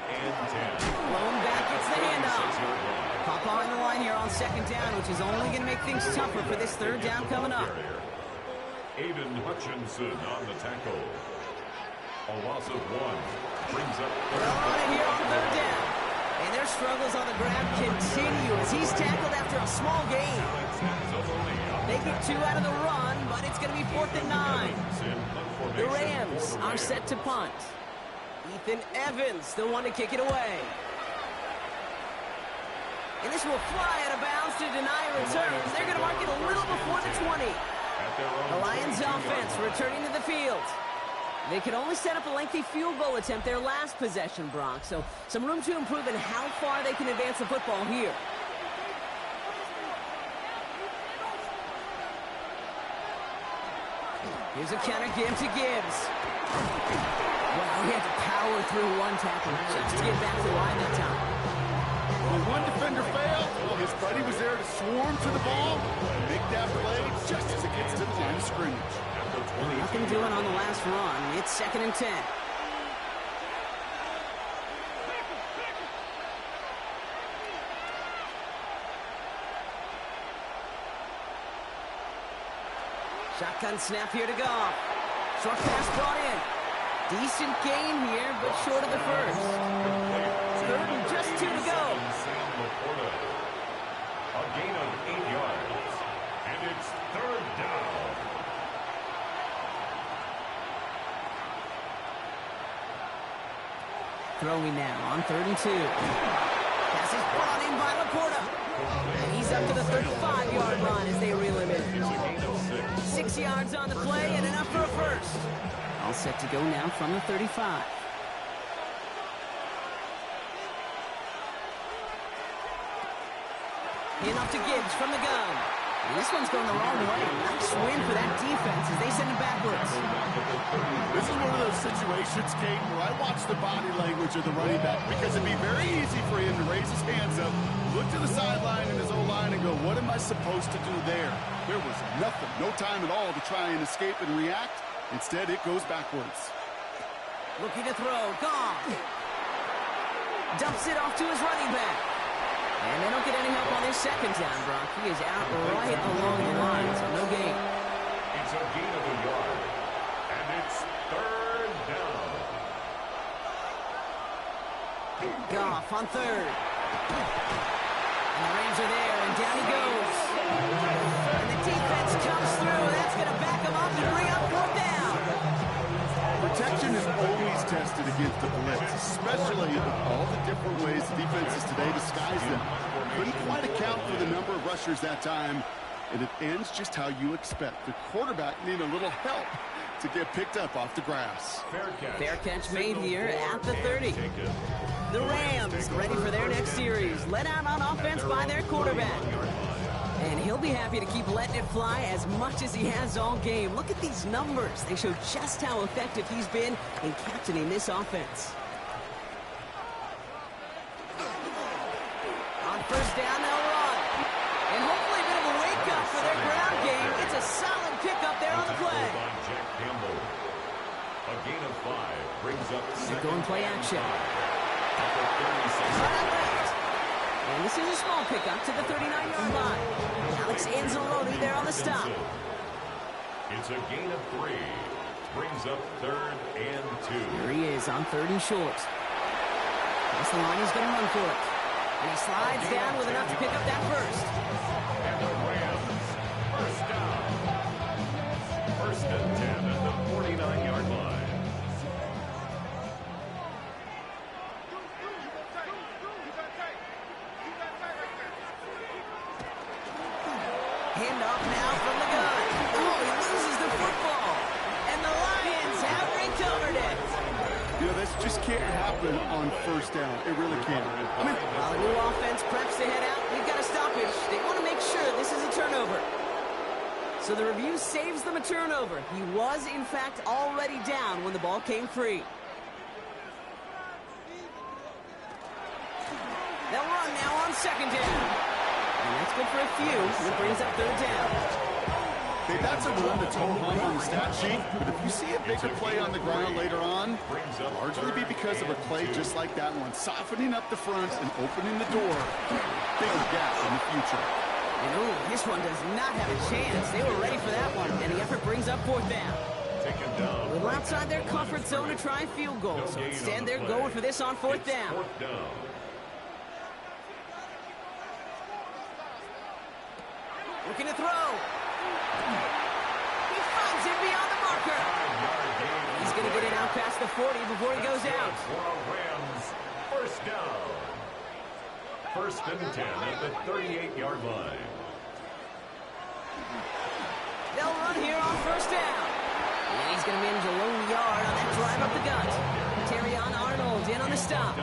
Blown back, gets the handoff. 46-yard line. Pop on the line here on 2nd down, which is only going to make things tougher for this 3rd down coming up. Aiden Hutchinson on the tackle. A loss of 1. Brings up They're on it here on 3rd down. And their struggles on the ground continue as he's tackled after a small gain. They get 2 out of the run, but it's going to be 4th and 9. The Rams are set to punt. Ethan Evans, the one to kick it away. And this will fly out of bounds to deny a return. They're going to mark it a little before the 20. The Lions offense returning to the field. They could only set up a lengthy field goal attempt their last possession, Brock. So some room to improve in how far they can advance the football here. Here's a counter give to Gibbs. Wow, he had to power through one tackle just to get back to the line that time. Well, one defender failed. His buddy was there to swarm to the ball and make that play just as it gets to the line of scrimmage. Nothing doing on the last run. It's 2nd and 10. Shotgun snap here to Goff. Short pass brought in. Decent gain here, but short of the first. 3rd and just 2 to go. A gain of 8 yards. And it's 3rd down. Throwing now on 3rd and 2. Pass is brought in by Laporta. And he's up to the 35-yard line as they reel him in. 6 yards on the play and enough for a first. All set to go now from the 35. Enough to Gibbs from the gun. This one's going the wrong way. Nice win for that defense as they send it backwards. This is one of those situations, Kate, where I watch the body language of the running back because it'd be very easy for him to raise his hands up, look to the sideline and his O-line and go, what am I supposed to do there? There was nothing, no time at all to try and escape and react. Instead, it goes backwards. Looking to throw. Gone. Dumps it off to his running back. And they don't get any help on this second down, Brock. He is out right along the line, so no gain. It's a gain of a yard. And it's third down. Goff on third. And the Rams are there, and down he goes. And the defense comes through. That's going to back him up and bring up fourth down. Protection is always tested against the blitz, especially with all the different ways the defenses today disguise them. Couldn't quite account for the number of rushers that time, and it ends just how you expect. The quarterback needed a little help to get picked up off the grass. Fair catch made here at the 30. The Rams ready for their next series, led out on offense by their quarterback. And he'll be happy to keep letting it fly as much as he has all game. Look at these numbers. They show just how effective he's been in captaining this offense. On first down, they'll run. And hopefully a bit of a wake-up for their ground game. It's a solid pickup there on the play. A gain of 5 brings up They're going play action. Right left. And this is a small pickup to the 39-yard line. Alex Anzalone there on the stop. It's a gain of 3. Brings up third and 2. Here he is on third and short. Across the line, he's going to run for it. And he slides down with enough to pick up that first. And the Rams, first down. First and 10 at the 49-yard line. Handoff now from the gun. Oh, he loses the football. And the Lions have recovered it. You know, this just can't happen on first down. It really can't. I mean, while the new offense preps to head out, we've got a stoppage. They want to make sure this is a turnover. So the review saves them a turnover. He was, in fact, already down when the ball came free. They'll run now on second down. And that's good for a few. It brings up third down. hey, that's a run that's home on the stat sheet, but if you see a bigger play on the ground later on, largely be because of a play just like that one, softening up the front and opening the door. Bigger gap in the future. And ooh, this one does not have a chance. They were ready for that one, and the effort brings up fourth down. A little outside their comfort zone to try field goal, so instead they're going for this on fourth down. Looking to throw. He finds him beyond the marker. He's going to get it out past the 40 before he goes out. Rams, first down. First and 10 at the 38-yard line. They'll run here on first down. And he's going to manage a lone yard on that drive up the gut. Terrion Arnold in on the stop.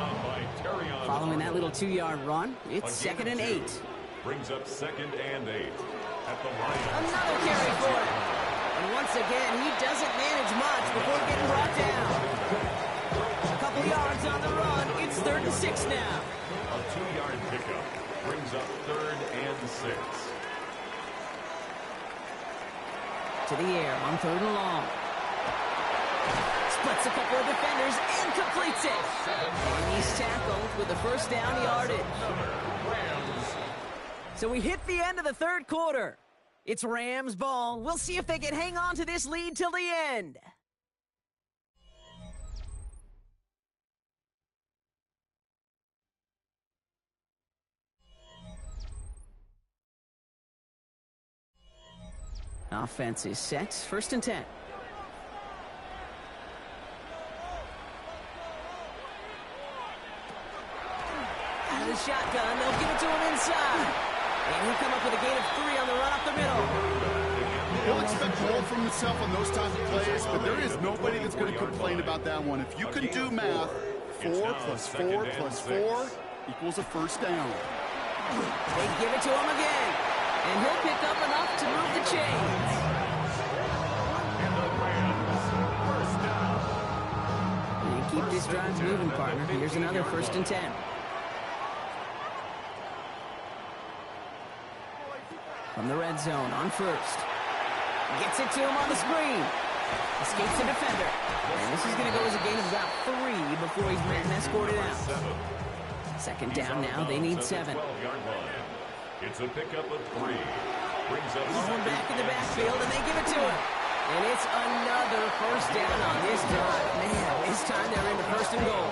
Following that little 2-yard run, it's second and 8. Brings up second and 8 at the line. Another carry for him. And once again, he doesn't manage much before getting brought down. A couple yards on the run. It's third and 6 now. A 2-yard pickup brings up third and 6. To the air on third and long. Splits a couple of defenders and completes it. And he's tackled with the first down yardage. So we hit the end of the third quarter. It's Rams ball. We'll see if they can hang on to this lead till the end. Offense is set. First and 10. Out of the shotgun. They'll give it to him inside. And he'll come up with a gain of 3 on the run up the middle. He'll expect more from himself on those types of plays, but there is nobody that's going to complain about that one. If you can do math, 4 plus 4 plus 4 equals a first down. They give it to him again. And he'll pick up enough to move the chains. And the Rams, first down. And keep this drive moving, partner. Here's another 1st and 10. From the red zone on 1st. Gets it to him on the screen. Escapes the defender. And this is going to go as a gain of about 3 before he's escorted out. 2nd down now. They need 7. It's a pickup of 3. Brings up One back in the backfield, and they give it to him. And it's another 1st down on this drive. Man, this time they're into 1st and goal.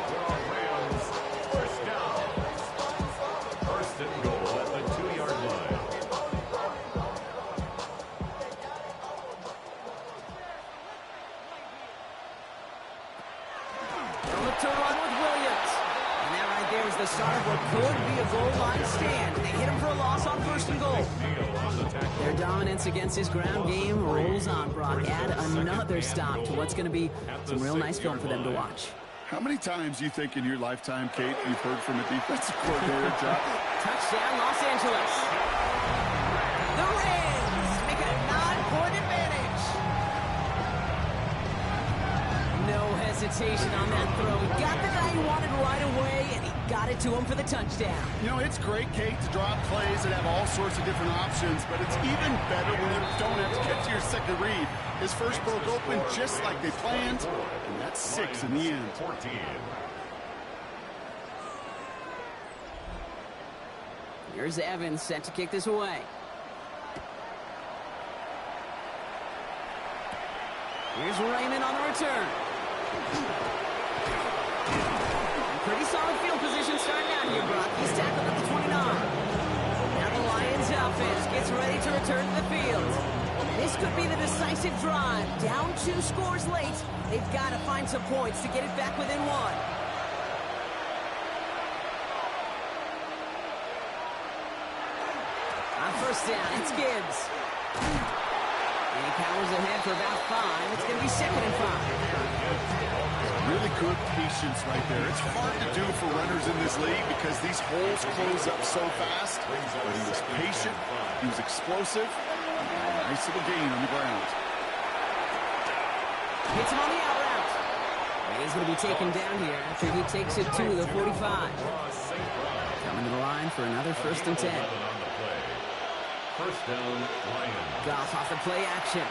Rams, first down. 1st and goal at the 2-yard line. They'll look to run with Williams. And that right there is the start of what could be a goal line stand. They hit him for a loss on 1st and goal. Their dominance against this ground game rolls on, Brock. Add another stop to what's going to be some real nice film for them to watch. How many times do you think in your lifetime, Kate, you've heard from a defensive coordinator drop? Touchdown, Los Angeles. The Rams make it a 9-point advantage. No hesitation on that throw. He got the guy he wanted right away, and he got it to him for the touchdown. You know, it's great, Kate, to drop plays and have all sorts of different options, but it's even better when you don't have to get to your second read. His first broke open just like they planned, and that's 6 in the end. 14. Here's Evans set to kick this away. Here's Raymond on the return. Pretty solid field position starting out here, Brock. He's tackled at the 29. Now the Lions offense gets ready to return to the field. This could be the decisive drive. Down 2 scores late. They've got to find some points to get it back within 1. On 1st down, it's Gibbs. And he powers ahead for about 5. It's going to be 2nd and 5. Really good patience right there. It's hard to do for runners in this league because these holes close up so fast. But he was patient. He was explosive. Nice little gain on the ground. Hits him on the out route. And he's going to be taken down here after he takes it to the 45. Coming to the line for another 1st and 10. First down, Lions. Goff off the play action.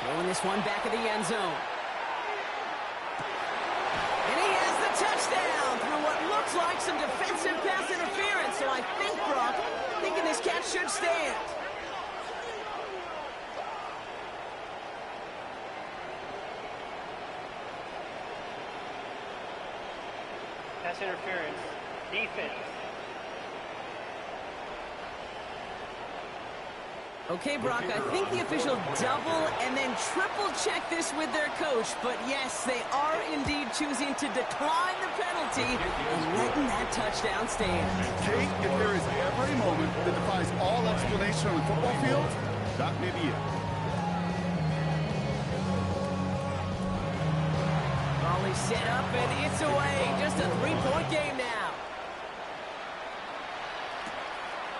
Throwing this one back of the end zone. And he has the touchdown through what looks like some defensive pass interference. So I think, Brock, thinking this catch should stand. Pass interference. Defense. Okay, Brock, I think the official double and then triple check this with their coach. But yes, they are indeed choosing to decline the penalty and letting that touchdown stand. Kate, if there is ever a moment that defies all explanation on the football field, that may be it. Volley set up and it's away. Just a 3-point game now.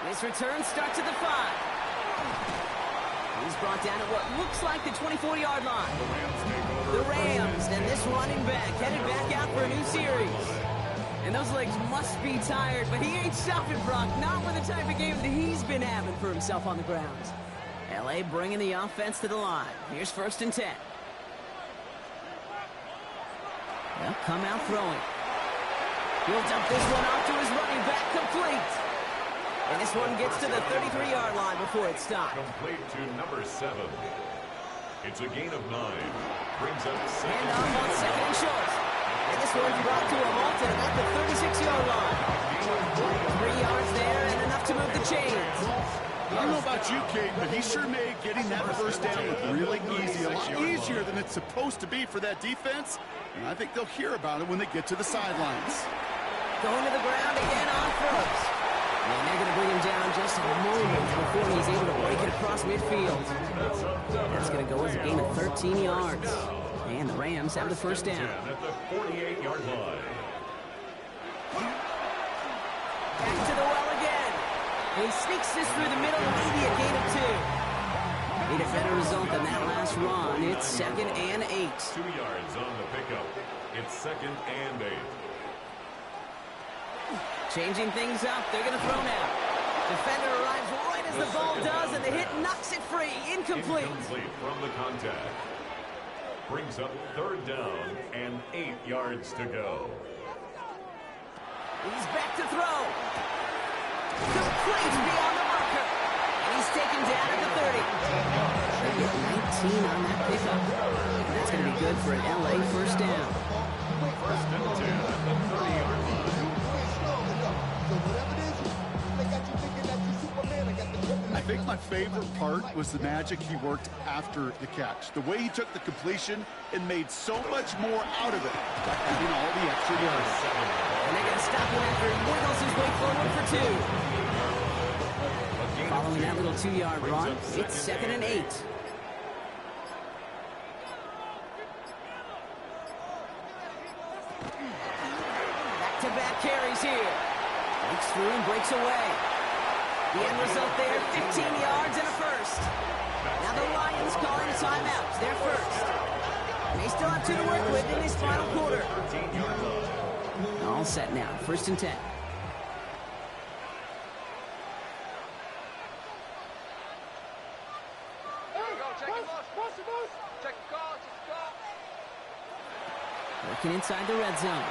This return starts at the 5. He's brought down at what looks like the 24-yard line. The Rams, and this running back headed back out for a new series. And those legs must be tired, but he ain't stopping, Brock. Not with the type of game that he's been having for himself on the ground. L.A. bringing the offense to the line. Here's 1st and 10. They'll come out throwing. He'll dump this one off to his running back, complete. And this one gets to the 33-yard line before it stopped. Complete to number 7. It's a gain of 9. Brings up 2nd. And off on 2nd and short. And this one's brought to a halt at about the 36-yard line. 3 yards there and enough to move the chains. I don't know about you, Kate, but he sure made getting that 1st down look really easy. A lot easier than it's supposed to be for that defense. And I think they'll hear about it when they get to the sidelines. Going to the ground again on throws. And they're going to bring him down just a moment before he's able to break it across midfield. That's going to go as a gain of 13 yards. And the Rams have the 1st down. At the 48-yard line. Back to the well again. He sneaks this through the middle, maybe a gain of 2. Need a better result than that last run. It's 2nd and 8. 2 yards on the pickup. It's 2nd and 8. Changing things up. They're going to throw now. Defender arrives right as the ball does, and the hit knocks it free. Incomplete. Incomplete from the contact. Brings up 3rd down and 8 yards to go. He's back to throw. Complete beyond the marker. And he's taken down at the 30. They get 19 on that pickup. And that's going to be good for an LA first down. 1st and 10 at the 30-yard line. I think my favorite part was the magic he worked after the catch. The way he took the completion and made so much more out of it by adding all the extra yards. And they're going to stop him after he wiggles his way forward for 2. Following that little 2-yard run, it's 2nd and 8. Back-to-back carries here. Breaks through and breaks away. The end result there, 15 yards and a first. Now the Lions calling a timeout. They're first. They still have 2 to work with in this final quarter. All set now, 1st and 10. Working inside the red zone.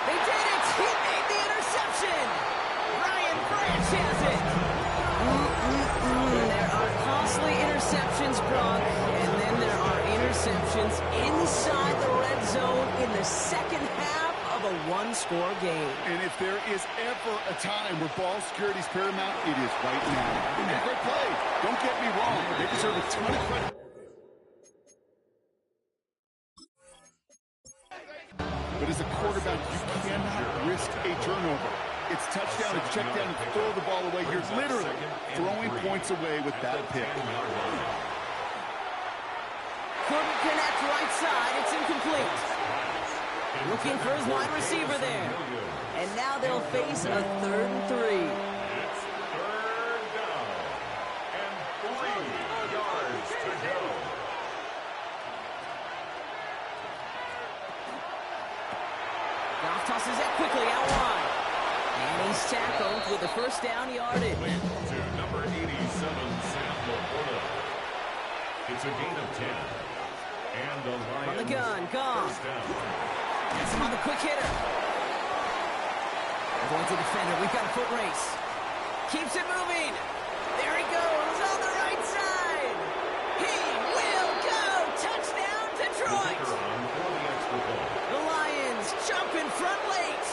They did it! He made the interception! Ryan Branch has it! There are costly interceptions, Brock, and then there are interceptions inside the red zone in the second half of a one-score game. And if there is ever a time where ball security is paramount, it is right now. And a great play. Don't get me wrong. They deserve a ton of credit. But as a quarterback, you cannot risk a turnover. It's touchdown and check down and throw the ball away. You're literally throwing points away with that pick. Couldn't connect right side. It's incomplete. Looking for his wide receiver there. And now they'll face a 3rd and 3. It's 3rd down and 3 yards to go. Goff tosses it quickly out wide. And he's tackled with the first down yardage. To number 87, Semsl. It's a gain of 10. And the Lions On the gun, Goff. first down. Gets him on the quick hitter. Avoids the defender. We've got a foot race. Keeps it moving. There he goes on the right side. He will go. Touchdown, Detroit. The Lions jump in front late.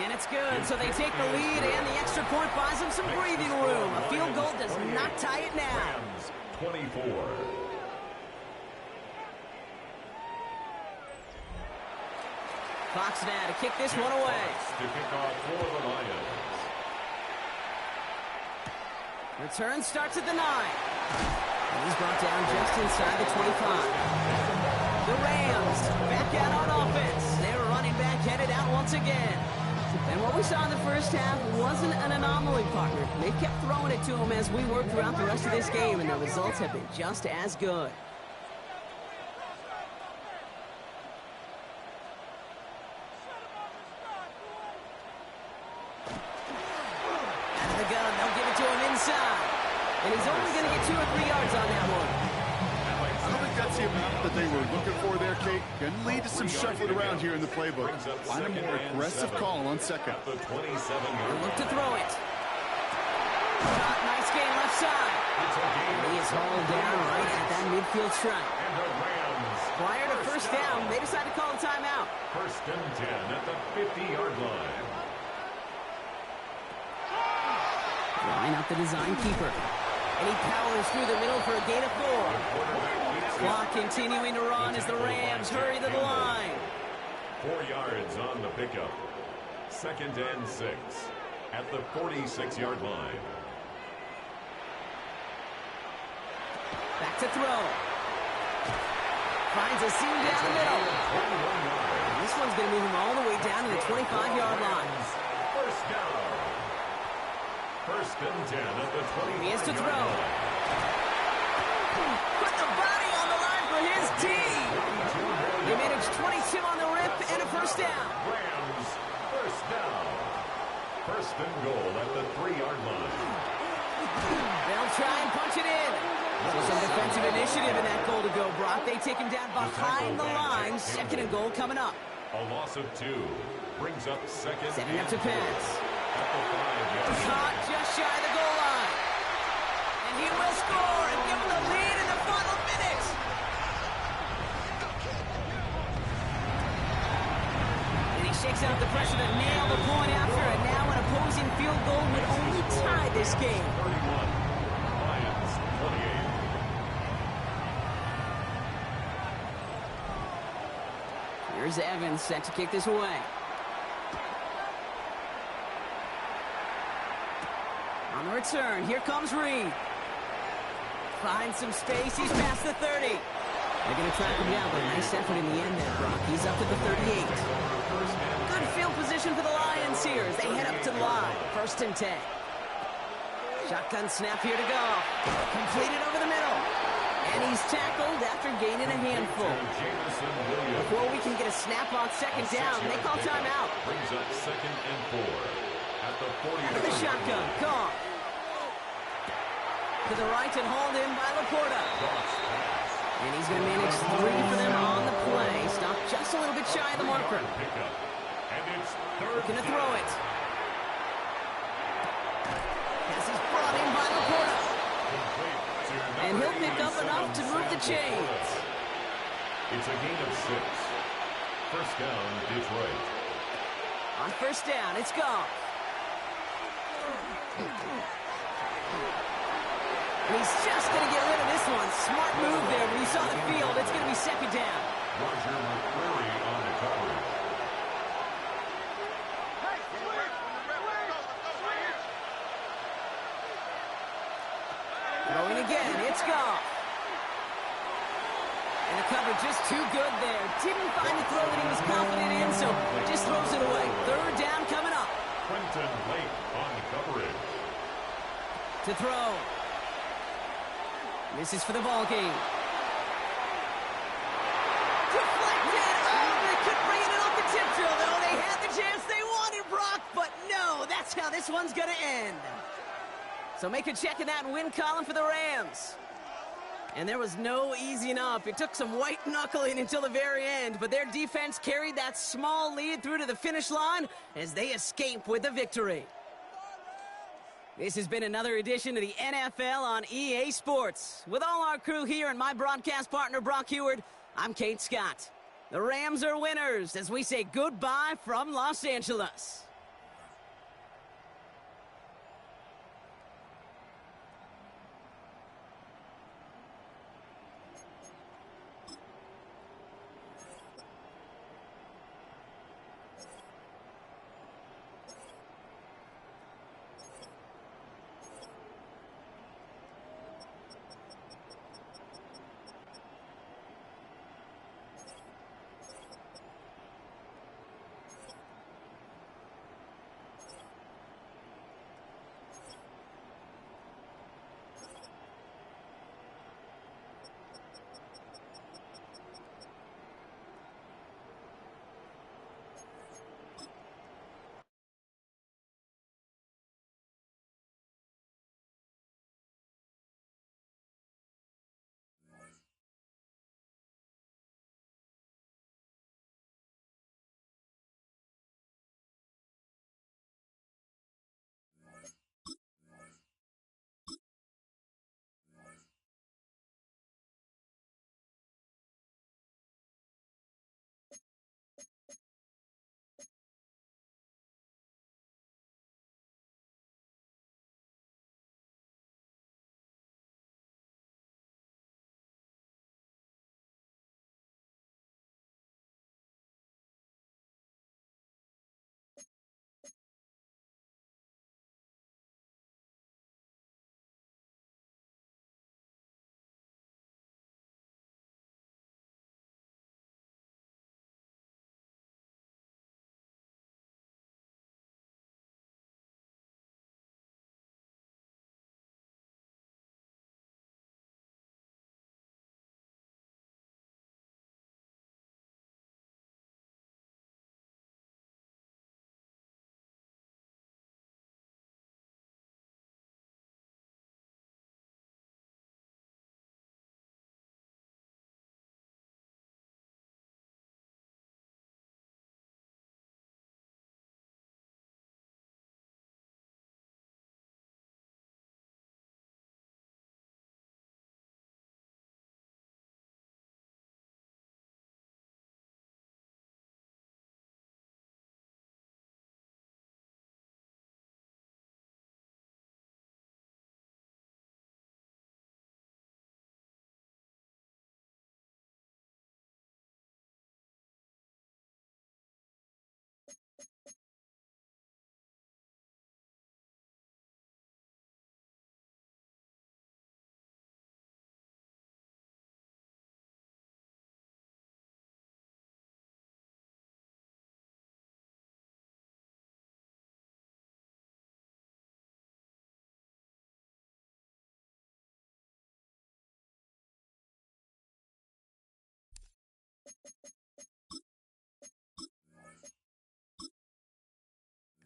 And it's good. So they take the lead, and the extra point buys them some breathing room. A field goal does not tie it now. 24. Fox now to kick this one away. To kick off for the Lions. Return starts at the 9. And he's brought down just inside the 25. The Rams back out on offense. They're running back headed out once again. And what we saw in the first half wasn't an anomaly, partner. They kept throwing it to him as we worked throughout the rest of this game, and the results have been just as good. Out of the gun, they'll give it to him inside. And he's only going to get 2 or 3 yards on that one. I don't think that's the amount that they were looking for there, Kate. Can lead to some shuffling around here in the playbook. Find a more aggressive call on second. The 27-yard Look to throw it. Nice game left side. And he is hauled down right at that midfield stripe. And the Rams. Prior to first down, they decided to call a timeout. 1st and 10 at the 50-yard line. Line up the design keeper. And he powers through the middle for a gain of 4. Clock continuing to run as the Rams hurry to the line. 4 yards on the pickup. 2nd and 6 at the 46-yard line. Back to throw. Finds a seam down the middle. This one's going to move him all the way down to the 25-yard line. First down. First and 10 at the 25-yard line. He has to throw. Put the body on the line for his team. They managed 22 on the rip and a first down. Rams, first down. First and goal at the 3-yard line. They'll try and punch it in. So some defensive initiative in that goal to go, Brock. They take him down behind the line. Second and goal coming up. A loss of 2 brings up second. Setting up to pass. At the 5-yard line. Caught just shy of the goal line. And he will score and give them the lead in the final minutes. And he shakes out the pressure to nail the point after, and now an opposing field goal would only tie this game. 31. Lions 28. Here's Evans set to kick this away. On the return, here comes Reed. Finds some space, he's past the 30. They're going to track him down, but a nice effort in the end there, Brock. He's up to the 38. Good field position for the Lions here as they head up to the line. First and 10. Shotgun snap here to go. Completed over the middle. And he's tackled after gaining a handful. Before we can get a snap on second down, they call timeout. Brings up second and 4. At the 40. Out of the shotgun, Goff. To the right and hauled in by Laporta. And he's going to manage 3 for them on the play. Stopped just a little bit shy of the marker. And it's Looking to throw it. Pass is brought in by Laporta. And he'll pick up enough to move the chains. It's a gain of 6. First down, Detroit. On first down, it's Goff. And he's just going to get rid of this one. Smart move there when he saw the field. It's going to be second down. Roger McCreary on the coverage. Throwing again, it's Goff. And the cover just too good there. Didn't find the throw that he was confident in, so just throws it away. Third down coming up. Quentin Lake on the coverage. To throw. This is for the ball game. Deflected. Oh, they couldn't bring it off the tip drill, though. They had the chance they wanted, Brock, but no, that's how this one's going to end. So make a check in that win column for the Rams. And there was no easing up. It took some white knuckling until the very end, but their defense carried that small lead through to the finish line as they escape with the victory. This has been another edition of the NFL on EA Sports. With all our crew here and my broadcast partner, Brock Heward, I'm Kate Scott. The Rams are winners as we say goodbye from Los Angeles.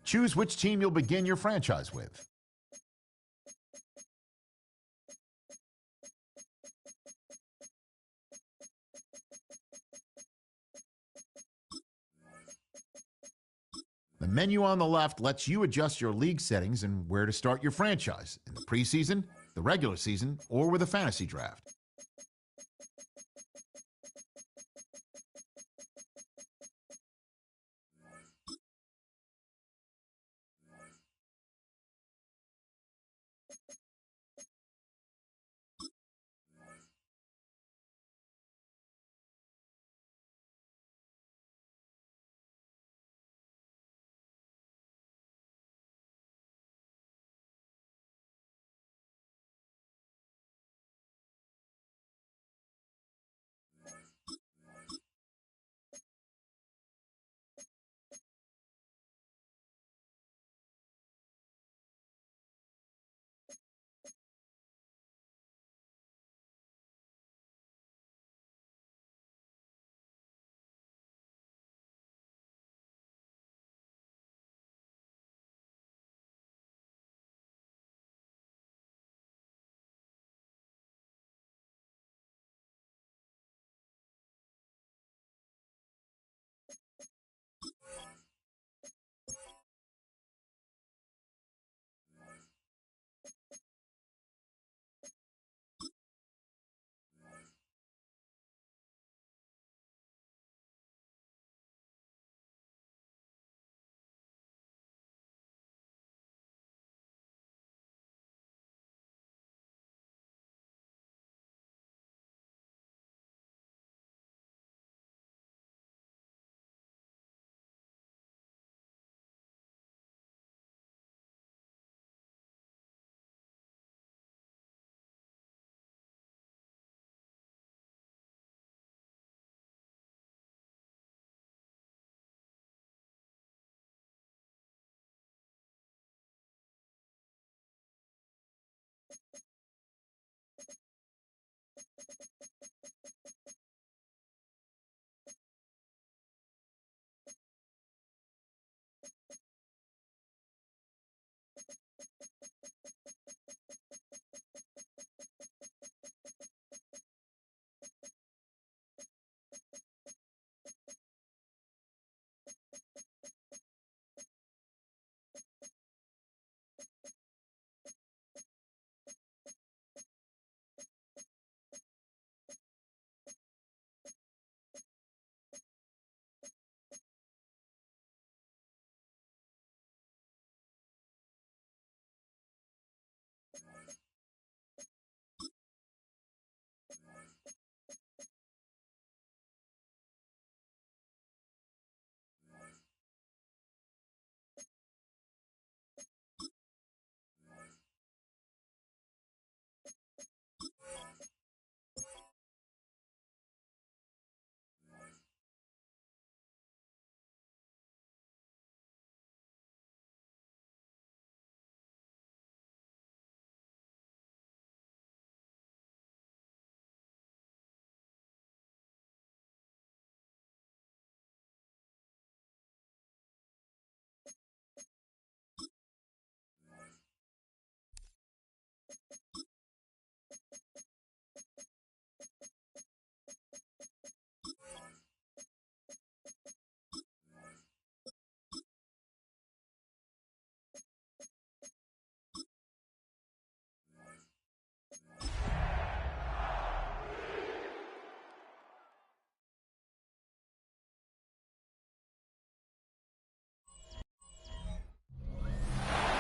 Choose which team you'll begin your franchise with. The menu on the left lets you adjust your league settings and where to start your franchise in the preseason, the regular season, or with a fantasy draft.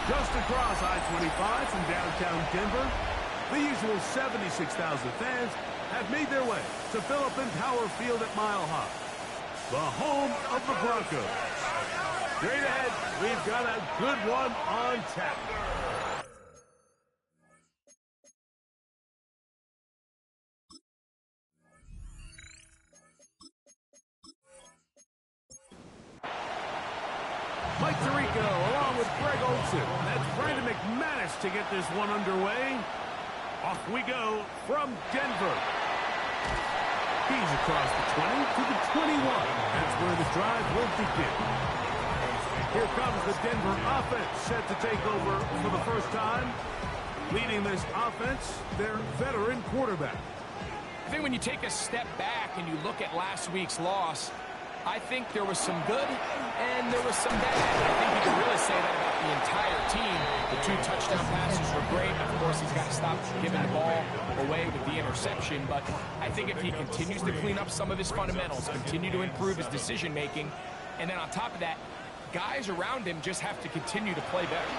Just across I-25 from downtown Denver, the usual 76,000 fans have made their way to Philip Power Field at Mile High, the home of the Broncos. Straight ahead, we've got a good one on tap. Mike Tirico along with Greg Olsen. That's Brandon McManus to get this one underway. Off we go from Denver. He's across the 20 to the 21. That's where the drive will begin. Here comes the Denver offense, set to take over for the first time. Leading this offense, their veteran quarterback. I think when you take a step back and you look at last week's loss, I think there was some good and there was some bad. I think you can really say that about the entire team. The 2 touchdown passes were great. Of course, he's got to stop giving the ball away with the interception. But I think if he continues to clean up some of his fundamentals, continue to improve his decision-making, and then on top of that, guys around him just have to continue to play better.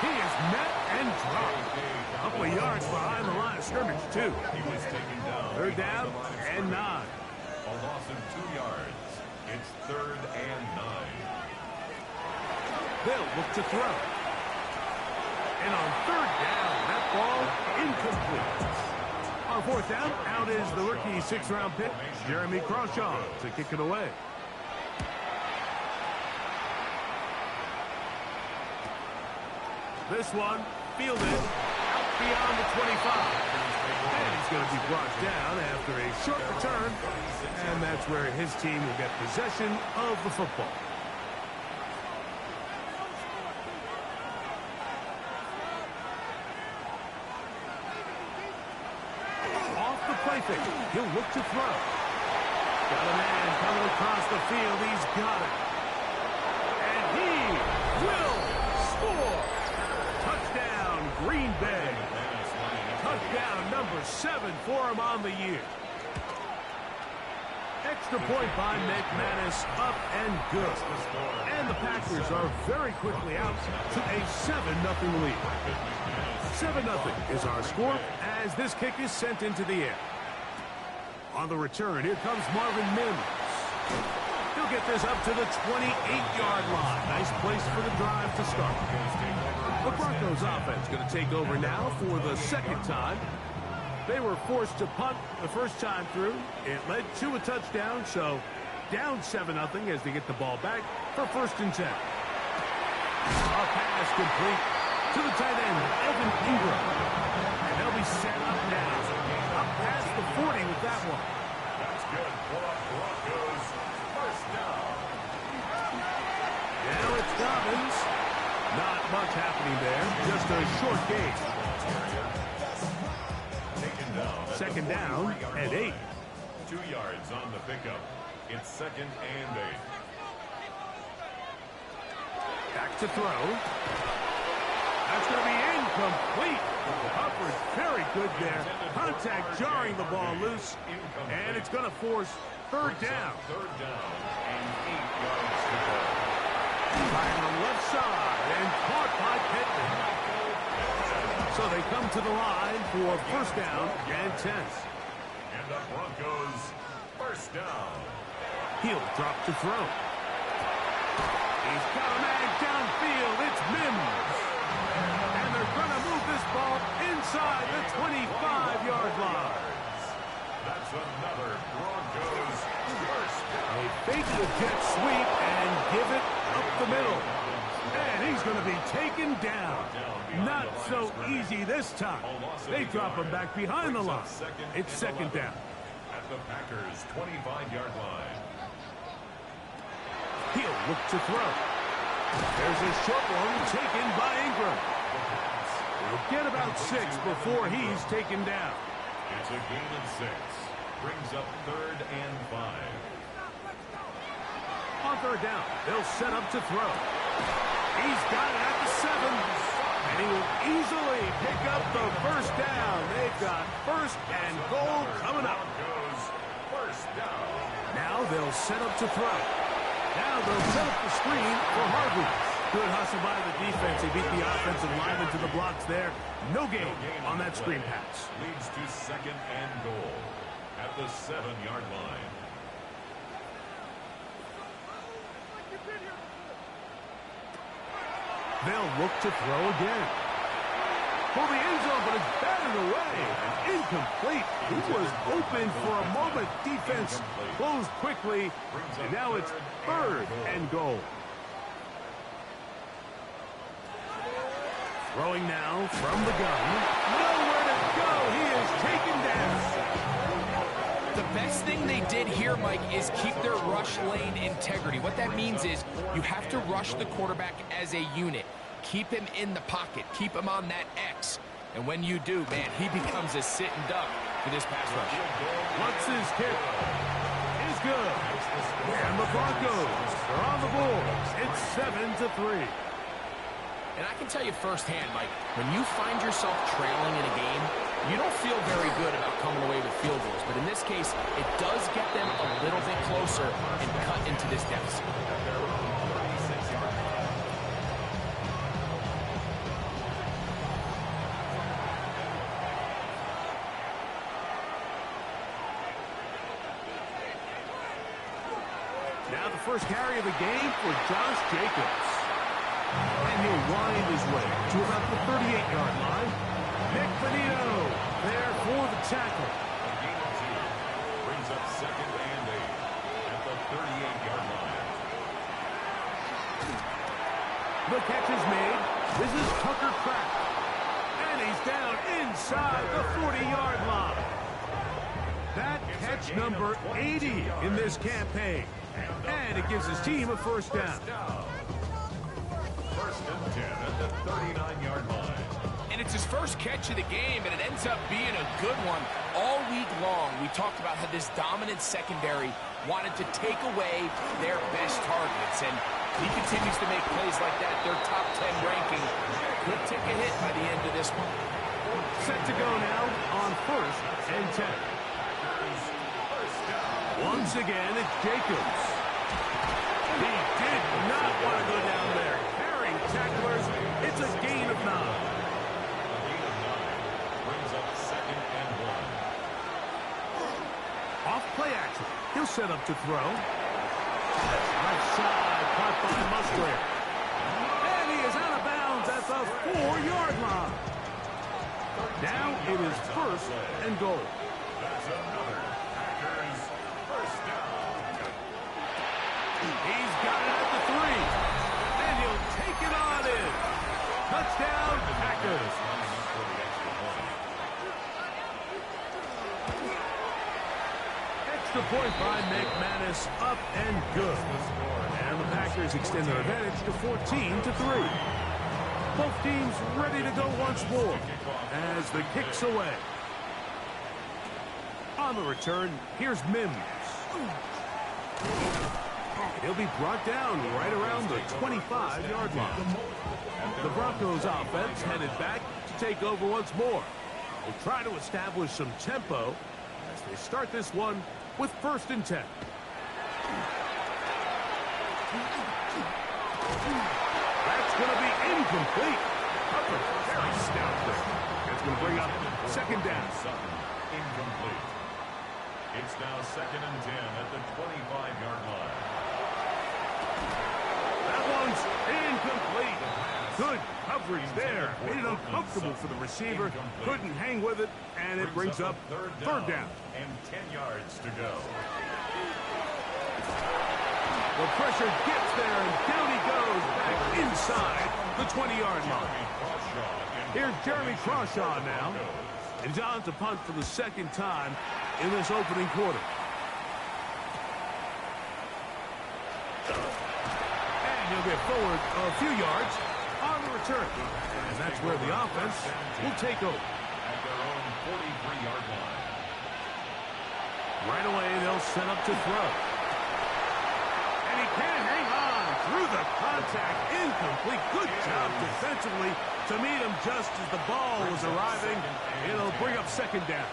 He is met and dropped. A couple of yards behind the line of scrimmage, too. He was taken down. 3rd down and 9. A loss of 2 yards. It's 3rd and 9. They'll look to throw. And on 3rd down, that ball incomplete. On 4th down, out is the rookie 6th-round pick, Jeremy Crawshaw, to kick it away. This one fielded out beyond the 25. And he's going to be brought down after a short return. And that's where his team will get possession of the football. Off the play fake. He'll look to throw. Got a man coming across the field. He's got it. And he will score. Touchdown, Green Bay. Touchdown number 7 for him on the year. Extra point by McManus, up and good. And the Packers are very quickly out to a 7-0 lead. 7-0 is our score as this kick is sent into the air. On the return, here comes Marvin Mims. He'll get this up to the 28-yard line. Nice place for the drive to start. The Broncos offense going to take over now for the 2nd time. They were forced to punt the first time through. It led to a touchdown, so down 7-0 as they get the ball back for 1st and 10. A pass complete to the tight end, Evan Ingram. And they'll be set up now. Up past the 40 with that one. That's good for the Broncos. 1st down. Now it's Dobbins. Not much happening there. Just a short gain. Taken down. 2nd down and 8. 2 yards on the pickup. It's 2nd and 8. Back to throw. That's going to be incomplete. Hubbard very good there. Contact jarring the ball loose. And it's going to force 3rd down. 3rd down and 8 yards to go. By the left side and caught by Pittman. So they come to the line for 1st down and 10. And the Broncos 1st down. He'll drop to throw. He's got a man downfield. It's Mims. And they're going to move this ball inside the 25-yard line. That's another Broncos 1st down. They fake the jet sweep and give it up the middle. And he's going to be taken down. Not so easy this time. They drop him back behind the line. It's 2nd down. At the Packers' 25-yard line. He'll look to throw. There's a short one taken by Ingram. He'll get about 6 before he's taken down. It's a gain of 6. Brings up 3rd and 5. On 3rd down, they'll set up to throw. He's got it at the 7. And he will easily pick up the 1st down. They've got 1st and goal coming up. Broncos 1st down. Now they'll set up to throw. Now they'll set up the screen for Harvey. Good hustle by the defense. He beat the offensive lineman to the blocks there. No gain on that screen pass. Leads to 2nd and goal at the 7-yard line. They'll look to throw again. For the end zone, but it's batted away. Incomplete. He was open for a moment. Defense closed quickly. And now it's 3rd and goal. Throwing now from the gun. Nowhere to go. He is taken down. The best thing they did here, Mike, is keep their rush lane integrity. What that means is you have to rush the quarterback as a unit. Keep him in the pocket. Keep him on that X. And when you do, man, he becomes a sitting duck for this pass rush. Lutz's kick is good. And the Broncos are on the board. It's 7-3. And I can tell you firsthand, Mike, when you find yourself trailing in a game, you don't feel very good about coming away with field goals. But in this case, it does get them a little bit closer and cut into this deficit. Now the first carry of the game for Josh Jacobs. And he'll wind his way to about the 38-yard line. Nick Benito there for the tackle. A gain of 2 brings up 2nd and 8 at the 38-yard line. The catch is made. This is Tucker Kraft. And he's down inside the 40-yard line. That catch number 80 in this campaign. And it gives his team a first down. 1st and 10 at the 39-yard line. And it's his first catch of the game, and it ends up being a good one. All week long, we talked about how this dominant secondary wanted to take away their best targets, and he continues to make plays like that. Their top 10 ranking could take a hit by the end of this one. Set to go now on 1st and 10. Once again, it's Jacobs. He did not want to go down there. Carrying tacklers, it's a gain of 9. A gain of 9 brings up 2nd and 1. Off play action. He'll set up to throw. Right side, caught by Musgrave. And he is out of bounds at the 4-yard line. Now it is 1st and goal. That's another Packers first down. He's got it at the 3. And he'll take it on in. Touchdown, Packers. Extra point by McManus, up and good. And the Packers extend their advantage to 14-3. Both teams ready to go once more as the kick's away. On the return, here's Mims. He'll be brought down right around the 25-yard line. The Broncos offense headed back to take over once more. They'll try to establish some tempo as they start this one with 1st and 10. That's going to be incomplete. Tucker very stout there. That's going to bring up 2nd down. Incomplete. It's now 2nd and 10 at the 25-yard line. That one's incomplete. Good coverage there. Made it uncomfortable for the receiver. Couldn't hang with it, and it brings up 3rd down. And 10 yards to go. The pressure gets there, and down he goes back inside the 20-yard line. Here's Jeremy Crawshaw now. And he's on to punt for the 2nd time in this opening quarter. And he'll get forward a few yards on the return. And that's where the offense will take over. At their own 43-yard line. Right away, they'll set up to throw. And he can't hang on through the contact. Incomplete. Good job defensively to meet him just as the ball was arriving. It'll bring up 2nd down.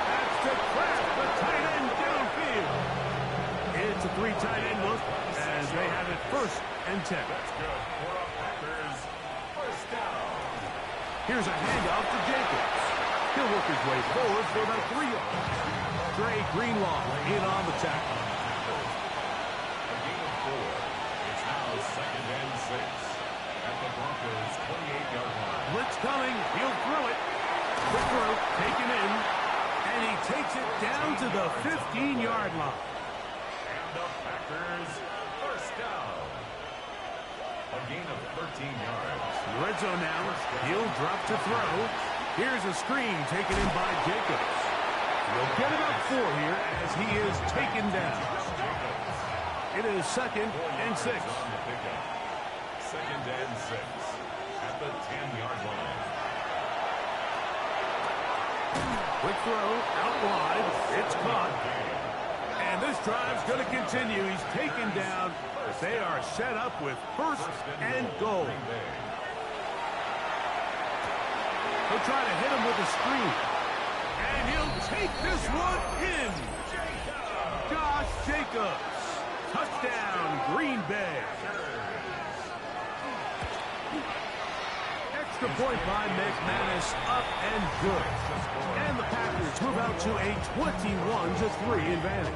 That's to Kraft, the tight end downfield. It's a 3 tight end look as they have it 1st and 10. That's good for a Packers first down. Here's a handoff to Jacobs. He'll work his way forward for about 3 yards. Trey Greenlaw in on the tackle. A gain of 4. It's now 2nd and 6 at the Broncos' 28-yard line. Blitz coming. He'll throw it. Quick throw taken in. And he takes it down to the 15-yard line. And the Packers first down. A gain of 13 yards. Red zone now. He'll drop to throw. Here's a screen taken in by Jacobs. He'll get it up 4 here as he is taken down. It is 2nd and 6. 2nd and 6 at the 10-yard line. Quick throw out wide. It's caught. And this drive's going to continue. He's taken down as they are set up with 1st and goal. He'll try to hit him with a screen. And he'll take this one in. Josh Jacobs. Touchdown, Green Bay. Extra point by McManus, up and good. And the Packers move out to a 21-3 advantage.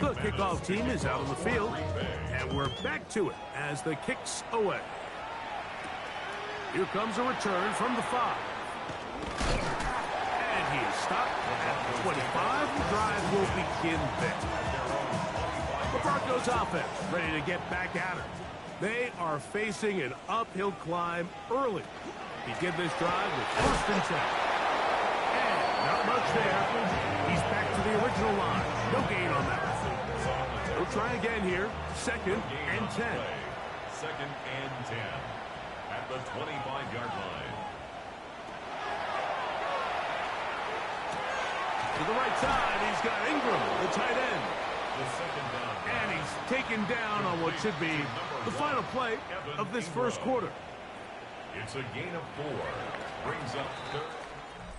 The kickoff team is out on the field, and we're back to it as the kick's away. Here comes a return from the 5. And he is stopped at the 25. The drive will begin there. The Broncos offense ready to get back at it. They are facing an uphill climb early. Begin this drive with 1st and 10. And not much there. He's back to the original line. No gain on that. He'll try again here. 2nd and 10. 2nd and 10 at the 25-yard line. To the right side, he's got Ingram, the tight end. And he's taken down on what should be the final play of this 1st quarter. It's a gain of 4. Brings up 3rd.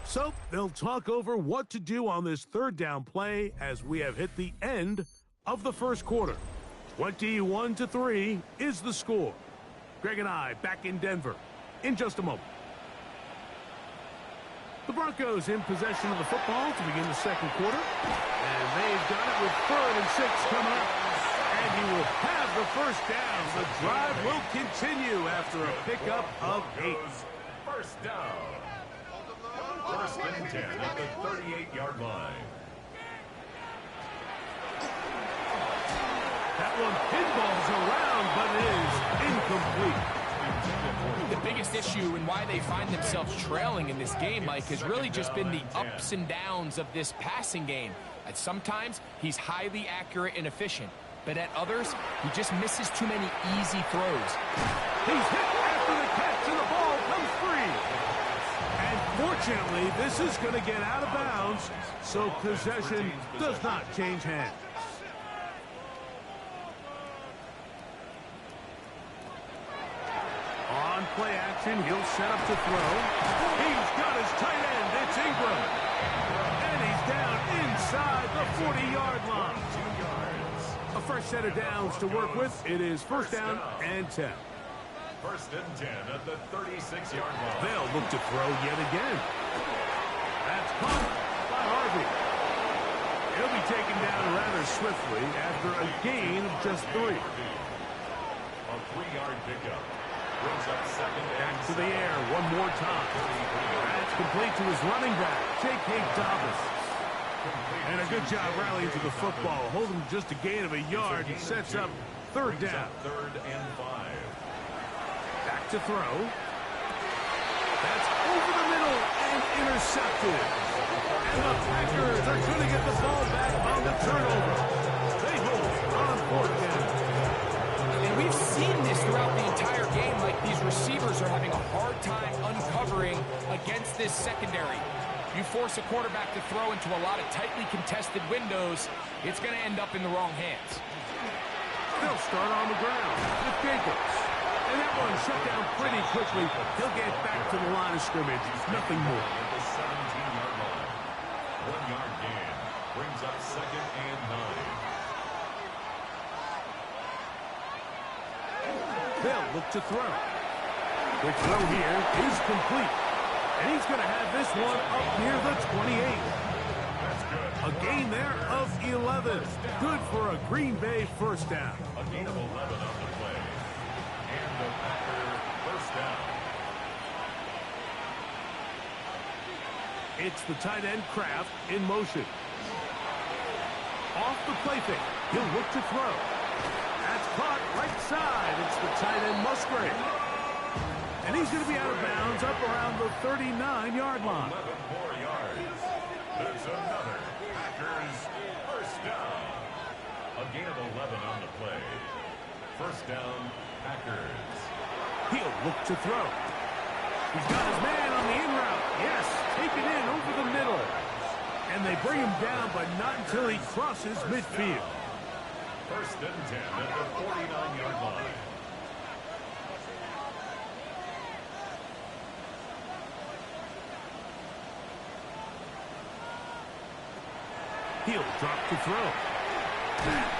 So they'll talk over what to do on this 3rd down play as we have hit the end of the 1st quarter. 21-3 is the score. Greg and I back in Denver in just a moment. The Broncos in possession of the football to begin the 2nd quarter. And they've got it with 3rd and 6 coming up. And he will have the 1st down. The drive will continue after a pickup of 8. 1st down. 1st and 10 at the 38-yard line. That one pinballs around, but it is incomplete. The biggest issue and why they find themselves trailing in this game, Mike, has really just been the ups and downs of this passing game. At sometimes, he's highly accurate and efficient, but at others, he just misses too many easy throws. He's hit after the catch, and the ball comes free. And fortunately, this is going to get out of bounds, so possession does not change hands. On play action, he'll set up to throw. He's got his tight end. It's Ingram. And he's down inside the 40-yard line. 2 yards. A fresh set of downs to work with. It is 1st down and 10. 1st and 10 at the 36-yard line. They'll look to throw yet again. That's caught by Harvey. He'll be taken down rather swiftly after a gain of just 3. A 3-yard pickup. Brings up 2nd and to the air one more time. That's complete to his running back, J.K. Dobbins. And a good job rallying to the football. Holding just a gain of a yard. He sets up 3rd down. 3rd and 5. Back to throw. That's over the middle and intercepted. And the Packers are going to get the ball back on the turnover. They hold on 4th down. And we've seen this throughout the entire game. Like, these receivers are having a hard time uncovering against this secondary. You force a quarterback to throw into a lot of tightly contested windows, it's going to end up in the wrong hands. They'll start on the ground with Jacobs. And that one shut down pretty quickly. He'll get back to the line of scrimmage. Nothing more. At the 17-yard line. 1-yard gain. Brings up 2nd and 9. They'll look to throw. The throw here is complete. And he's going to have this one up near the 28. That's good. A gain there of 11. Good for a Green Bay 1st down. A gain of 11 on the play. And the Packer 1st down. It's the tight end Kraft in motion. Off the play fake. He'll look to throw. That's caught right side. It's the tight end Musgrave. And he's going to be out of bounds up around the 39-yard line. 11 more yards. There's another Packers first down. A gain of 11 on the play. First down, Packers. He'll look to throw. He's got his man on the in route. Yes, taken in over the middle. And they bring him down, but not until he crosses midfield. First and 10 at the 49-yard line. He'll drop to throw.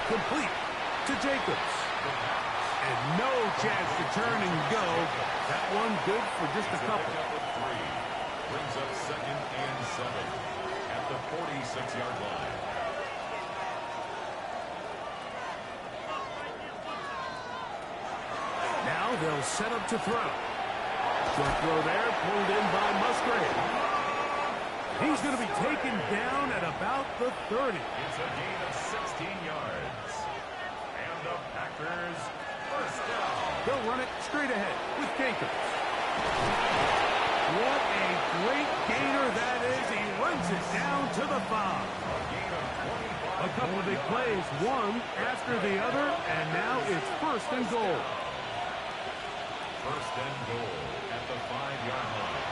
Complete to Jacobs. And no chance to turn and go. That one good for just a couple. Brings up second and 7 at the 46-yard line. Now they'll set up to throw. Short throw there, pulled in by Musgrave. He's going to be taken down at about the 30. It's a gain of 16 yards. And the Packers first down. They'll run it straight ahead with Jacobs. What a great gainer that is. He runs it down to the 5. A couple of big plays, one after the other, and now it's first and goal. First and goal at the 5-yard line.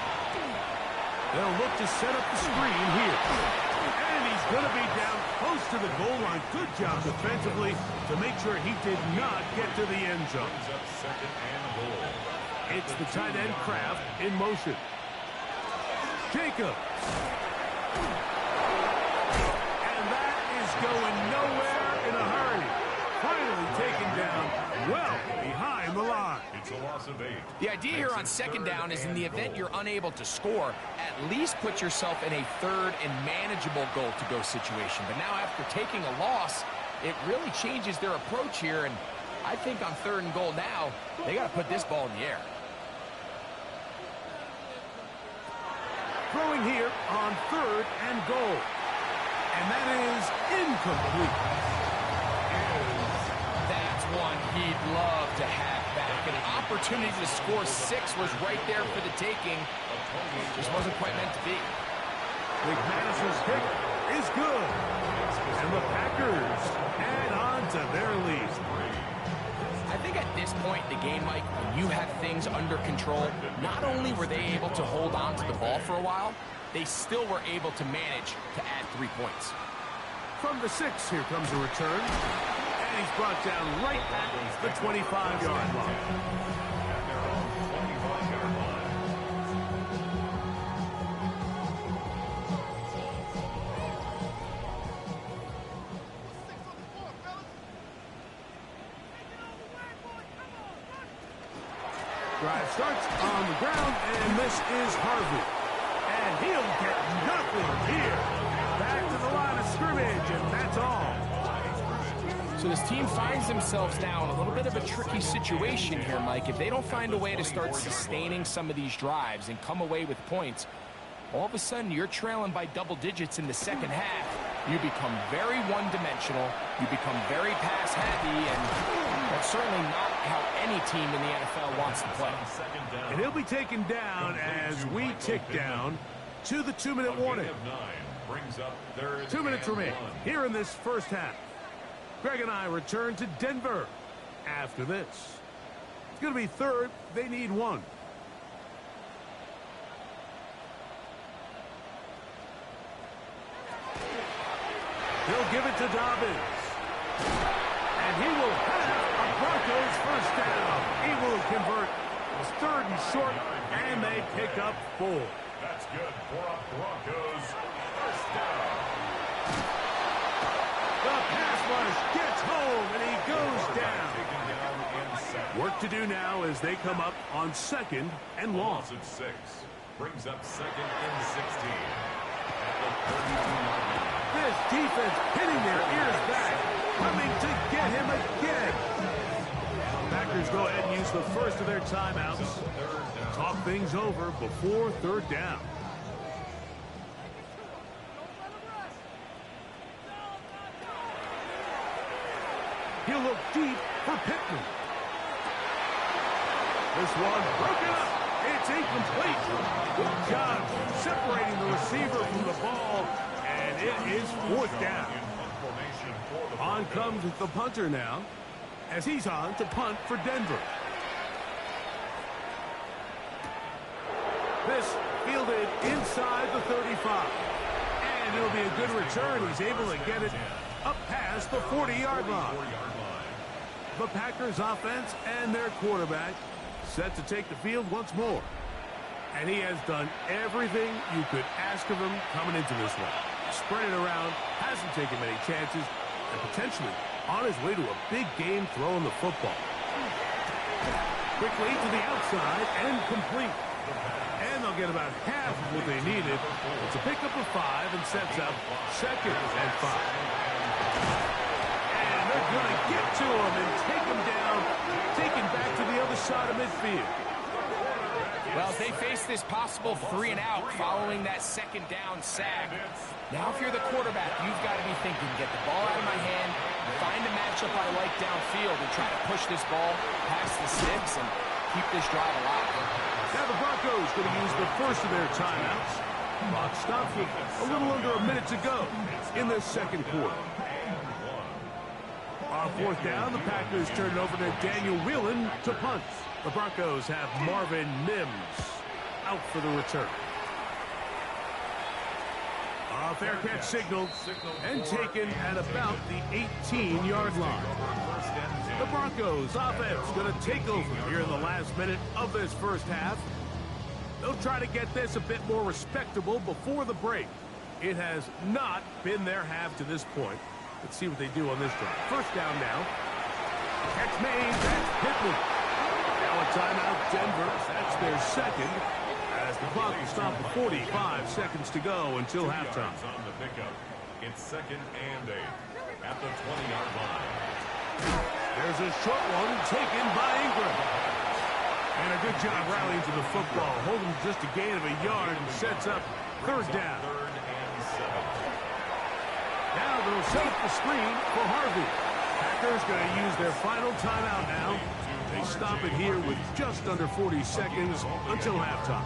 They'll look to set up the screen here. And he's going to be down close to the goal line. Good job defensively to make sure he did not get to the end zone. Brings up second and goal. It's the tight end Kraft in motion. Jacobs. And that is going nowhere in a hurry. Finally taken down well behind the line. It's a loss of 8. The idea here on second down is in the event you're unable to score, at least put yourself in a third and manageable goal-to-go situation. But now after taking a loss, it really changes their approach here. And I think on third and goal now, they got to put this ball in the air. Throwing here on third and goal. And that is incomplete. That's one he'd love to have back. An opportunity to score 6 was right there for the taking. Just wasn't quite meant to be. McManus's kick is good. And the Packers add on to their lead. I think at this point in the game, Mike, when you have things under control, not only were they able to hold on to the ball for a while, they still were able to manage to add 3 points. From the 6, here comes a return. And he's brought down right at the 25-yard line. Drive starts on the ground, and this is Harvey. And he'll get nothing here. Back to the line of scrimmage, and that's all. So this team finds themselves now in a little bit of a tricky situation here, Mike. If they don't find a way to start sustaining some of these drives and come away with points, all of a sudden you're trailing by double digits in the second half. You become very one-dimensional. You become very pass-happy, and that's certainly not how any team in the NFL wants to play. And he'll be taken down as we tick down to the 2-minute warning. 2 minutes remain here in this first half. Greg and I return to Denver after this. It's going to be third. They need 1. He'll give it to Dobbins. And he will have a Broncos first down. He will convert. It's third and short, and they pick up 4. That's good for a Broncos first down. The pass rush gets home, and he goes down. Work to do now as they come up on second and long. Loss of 6. Brings up second and 16. At the 32-yard line. This defense hitting their ears back, coming to get him again. Packers go ahead and use the first of their timeouts. Talk things over before third down. He'll look deep for Pittman. This one broken up. It's incomplete. Good job separating the receiver from the ball, and it is fourth down. On comes the punter now, as he's on to punt for Denver. This fielded inside the 35. And it'll be a good return. He's able to get it up past the 40-yard line. The Packers offense and their quarterback set to take the field once more. And he has done everything you could ask of him coming into this one. Spread it around, hasn't taken many chances, and potentially on his way to a big game throwing the football. Quickly to the outside and complete. And they'll get about half of what they needed. It's a pickup of 5 and sets up 2nd and 5. And they're going to get to him and take him down, take him back to the other side of midfield. Well, as they face this possible 3 and out following that second down sack, now if you're the quarterback, you've got to be thinking, get the ball out of my hand, find a matchup I like downfield, and try to push this ball past the sticks and keep this drive alive. Now the Broncos going to use the first of their timeouts. Clock stops with a little under a minute to go in this second quarter. On fourth down, the Packers turn it over to Daniel Whelan to punt. The Broncos have Marvin Mims out for the return. A fair catch signaled and taken at about the 18-yard line. The Broncos offense going to take over here in the last minute of this first half. They'll try to get this a bit more respectable before the break. It has not been their half to this point. Let's see what they do on this drive. First down now. Catch made. That's Pittman. Now a timeout, Denver. That's their second. As the clock will stop at 45 seconds to go until halftime. On the pickup. It's 2nd and 8 at the 20-yard line. There's a short one taken by Ingram. And a good job rallying to the football. Holding just a gain of a yard and sets up third down. 3rd and 7. Now they'll set up the screen for Harvey. Packers going to use their final timeout now. They stop it here with just under 40 seconds until halftime.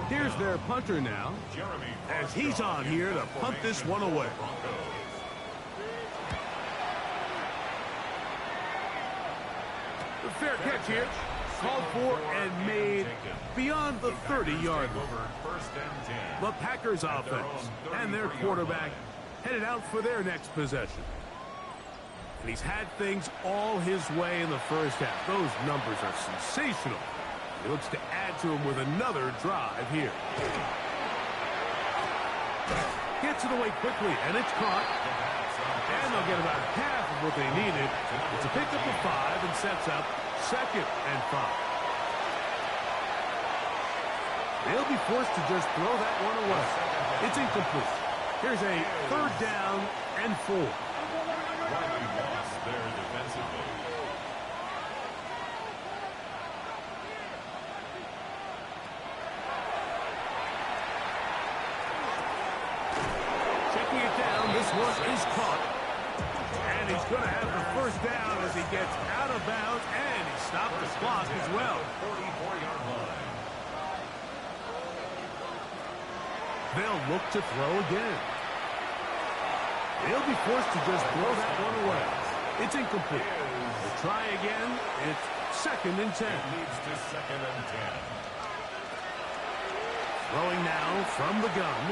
Here's their punter now, as he's on here to punt this one away. The fair catch here, called for and made beyond the 30-yard line. The Packers offense and their quarterback headed out for their next possession. And he's had things all his way in the first half. Those numbers are sensational. He looks to add to him with another drive here. Gets it away quickly, and it's caught. And they'll get about half of what they needed. It's a pickup of 5 and sets up 2nd and 5. They'll be forced to just throw that one away. It's incomplete. Here's a 3rd down and 4. Lost there defensively. Checking it down, this one is caught. And he's going to have the first down as he gets out of bounds, and he stopped the clock as well. 44-yard line. They'll look to throw again. They'll be forced to just throw that one away. It's incomplete. They try again. It's 2nd and 10. Leads to 2nd and 10. Throwing now from the gun.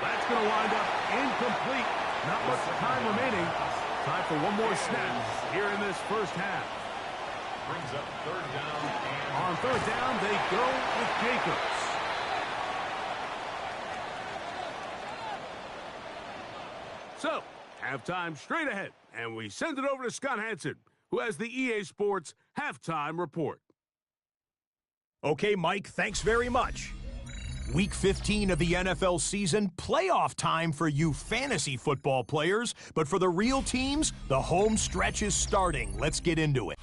That's going to wind up incomplete. Not much time remaining. Time for one more snap here in this first half. Brings up 3rd down. On 3rd down, they go with Jacobs. So, halftime straight ahead, and we send it over to Scott Hansen, who has the EA Sports Halftime Report. Okay, Mike, thanks very much. Week 15 of the NFL season, playoff time for you fantasy football players, but for the real teams, the home stretch is starting. Let's get into it.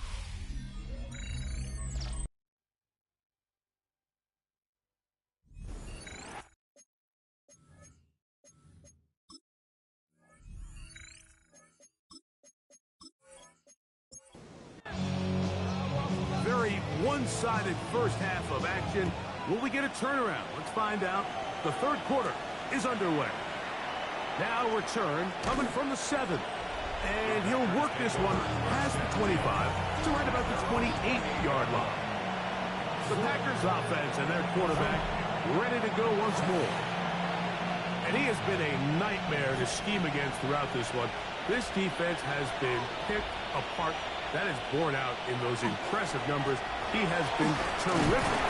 one-sided first half of action. Will we get a turnaround? Let's find out. The third quarter is underway. Now return coming from the 7. And he'll work this one past the 25 to right about the 28-yard line. The Packers offense and their quarterback ready to go once more. And he has been a nightmare to scheme against throughout this one. This defense has been picked apart. That is borne out in those impressive numbers. He has been terrific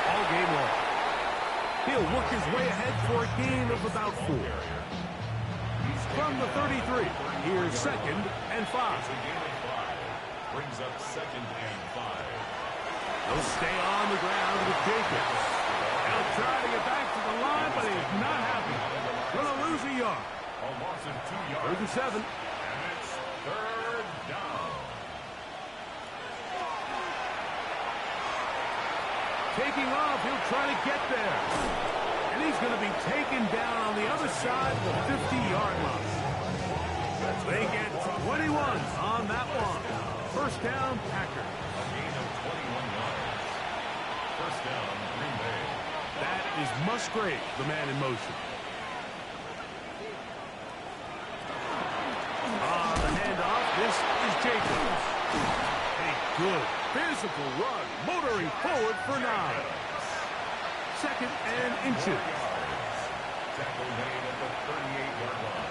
all game long. He'll work his way ahead for a gain of about 4. From the 33, here's 2nd and 5. Brings up 2nd and 5. They'll stay on the ground with Jacobs. He'll try to get back to the line, but he's not happy. Gonna lose a yard. A loss of 2 yards. 3rd and 7. And it's 3rd down. Taking off, he'll try to get there. And he's going to be taken down on the other side of the 50-yard line. They get 21 on that one. First down, Packers. A gain of 21 yards. First down, Green Bay. That is Musgrave, the man in motion. The handoff, this is Jacobs. A good physical run, motoring forward for 9. 2nd and inches. Tackle made at the 38-yard line.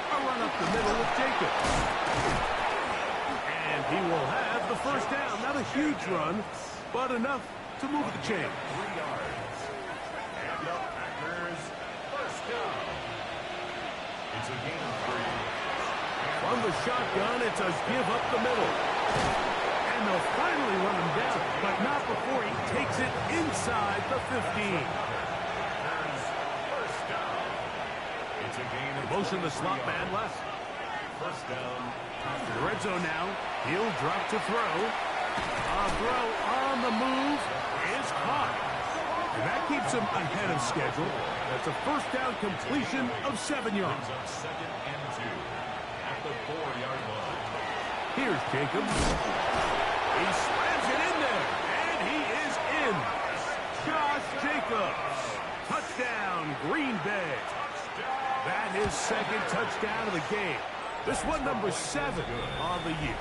A run up the middle with Jacobs. And he will have the first down. Not a huge run, but enough to move the chain. 3 yards. And the Packers first down. It's a gain of 3. From the shotgun, it's a give up the middle. And they'll finally run him down, but not before he takes it inside the 15. First down. It's a gain of Motion the slot man left. First down. The red zone now. He'll drop to throw. A throw on the move is caught. And that keeps him ahead of schedule. That's a first down completion of 7 yards. Brings up 2nd and 2 at the 4-yard line. Here's Jacobs. He slams it in there, and he is in. Josh Jacobs. Touchdown, Green Bay. That is 2nd touchdown of the game. This one number 7 on the year.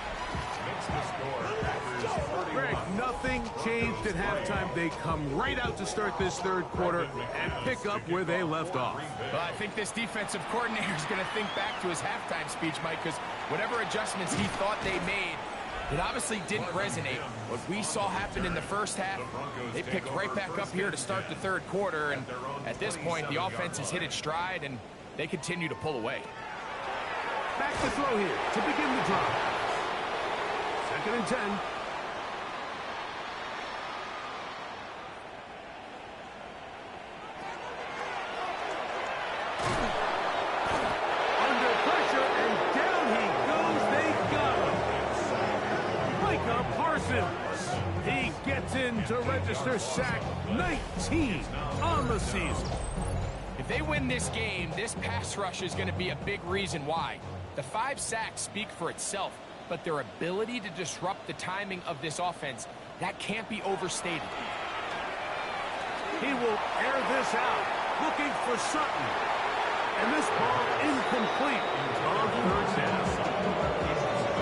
Makes the score. Packers 31. Greg, nothing changed at halftime. They come right out to start this third quarter and pick up where they left off. Well, I think this defensive coordinator is going to think back to his halftime speech, Mike, because whatever adjustments he thought they made, it obviously didn't resonate. What we saw happen in the first half, they picked right back up here to start the third quarter, and at this point, the offense has hit its stride, and they continue to pull away. Back to throw here to begin the drive. 2nd and 10. Under pressure, and down he goes. They got him. Micah Parsons. He gets in to register sack 19 on the season. If they win this game, this pass rush is going to be a big reason why. The 5 sacks speak for itself, but their ability to disrupt the timing of this offense, that can't be overstated. He will air this out, looking for Sutton. And this ball incomplete on 3rd down.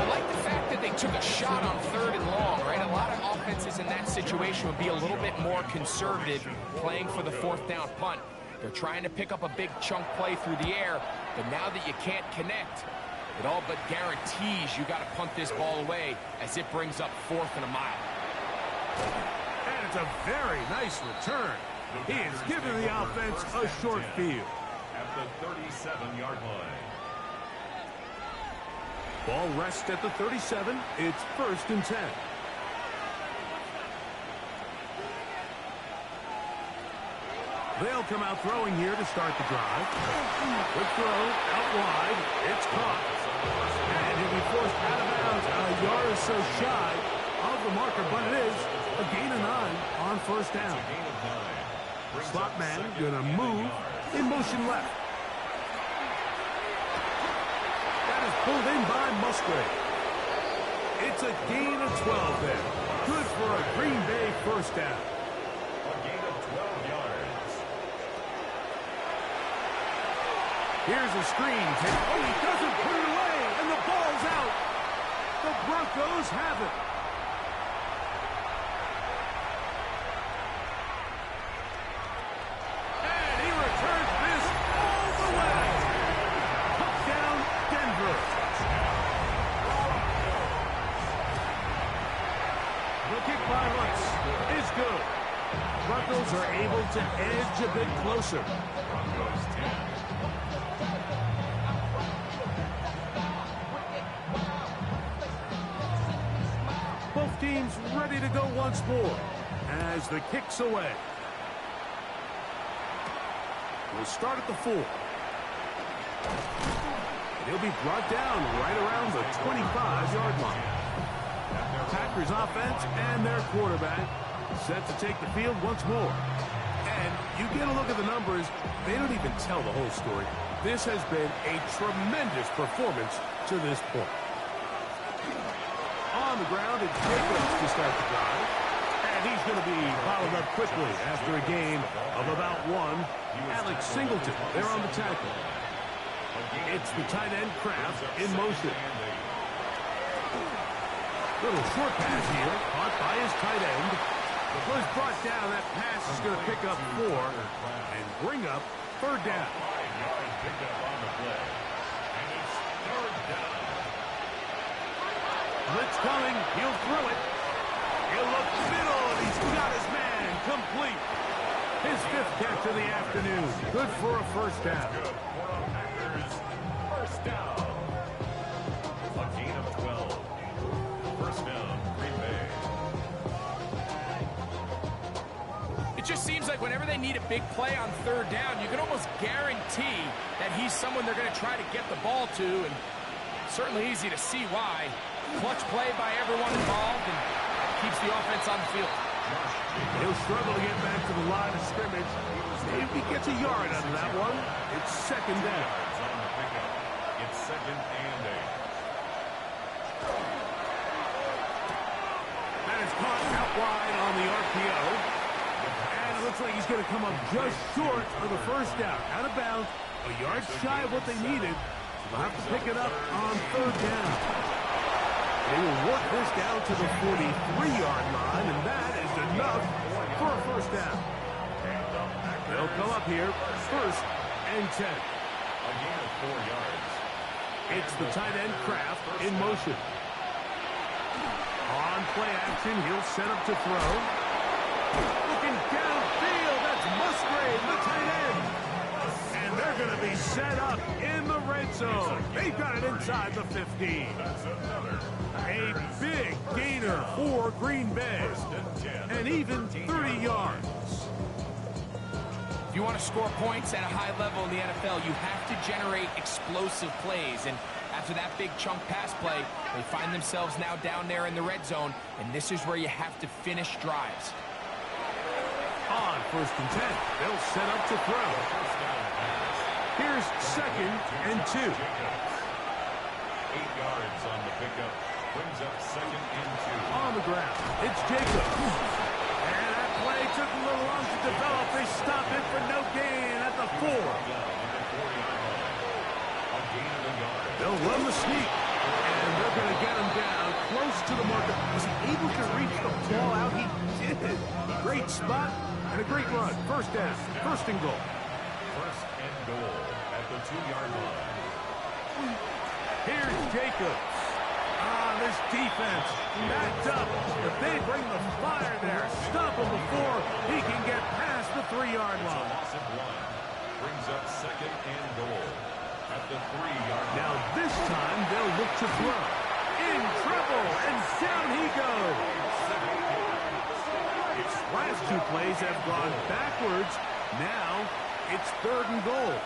I like the fact that they took a shot on 3rd and long, right? A lot of offenses in that situation would be a little bit more conservative playing for the 4th down punt. They're trying to pick up a big chunk play through the air, but now that you can't connect, it all but guarantees you got to punt this ball away as it brings up 4th and a mile. And it's a very nice return. He is giving the offense a short field. At the 37-yard line. Ball rests at the 37. It's 1st and 10. They'll come out throwing here to start the drive. Good throw, out wide. It's caught. And he'll be forced out of bounds a yard or so shy of the marker, but it is a gain of 9 on 1st down. Slot man gonna move in motion left. That is pulled in by Musgrave. It's a gain of 12 there. Good for a Green Bay first down. A gain of 12 yards. Here's a screen. Oh, he doesn't put it away, and the ball's out. The Broncos have it. And he returns this all the way. Touchdown, Denver. The kick by Lutz is good. Broncos are able to edge a bit closer. Broncos 10. Both teams ready to go once more as the kick's away. We'll start at the 4. And he'll be brought down right around the 25-yard line. Packers offense and their quarterback set to take the field once more. And you get a look at the numbers, they don't even tell the whole story. This has been a tremendous performance to this point. On the ground, it's Jacobs to start the drive. And he's going to be bottled up quickly after a gain of about 1. Alex Singleton, they're on the tackle. It's the tight end Kraft in motion. Little short pass here, caught by his tight end. The was brought down. That pass is going to pick up 4 and bring up third down. 5-yard pickup on the play. And it's third down. Blitz coming. He'll throw it. He'll look middle, and he's got his man complete. His 5th catch of the afternoon. Good for a first down. Good for a Packers first down. A gain of 12. First down, Green Bay. It just seems like whenever they need a big play on third down, you can almost guarantee that he's someone they're going to try to get the ball to, and certainly easy to see why. Clutch play by everyone involved, and keeps the offense on the field. He'll struggle to get back to the line of scrimmage. If he gets a yard out of that one, it's second down. On the pickup. It's second and 8. That is caught out wide on the RPO. And it looks like he's going to come up just short of the first down. Out of bounds, a yard shy of what they needed. They'll have to pick it up on third down. They will work this down to the 43-yard line, and that is enough for a first down. They'll come up here, first and 10. A gain of 4 yards. It's the tight end Kraft in motion. On play action, he'll set up to throw. Looking downfield, that's Musgrave, the tight end. And they're going to be set up in the red zone. They've got it inside the 15. A big gainer for Green Bay. And even 30 yards. If you want to score points at a high level in the NFL, you have to generate explosive plays. And after that big chunk pass play, they find themselves now down there in the red zone. And this is where you have to finish drives. On first and 10, they'll set up to throw. Here's second and 2. 8 yards on the pickup. Brings up second and 2. On the ground, it's Jacobs. And that play took a little long to develop. They stop it for no gain at the 4. They'll run the sneak. And they're going to get him down close to the marker. Was he able to reach the ball out? He did. Great spot and a great run. First down, first and goal. First and goal at the 2-yard line. Here's Jacobs. This defense backed up. If they bring the fire there, stop him before he can get past the 3-yard line. Loss of 1. Brings up second and goal at the 3-yard line. Now this time they'll look to throw. In trouble, and down he goes. Its last 2 plays have gone backwards. Now it's third and goal.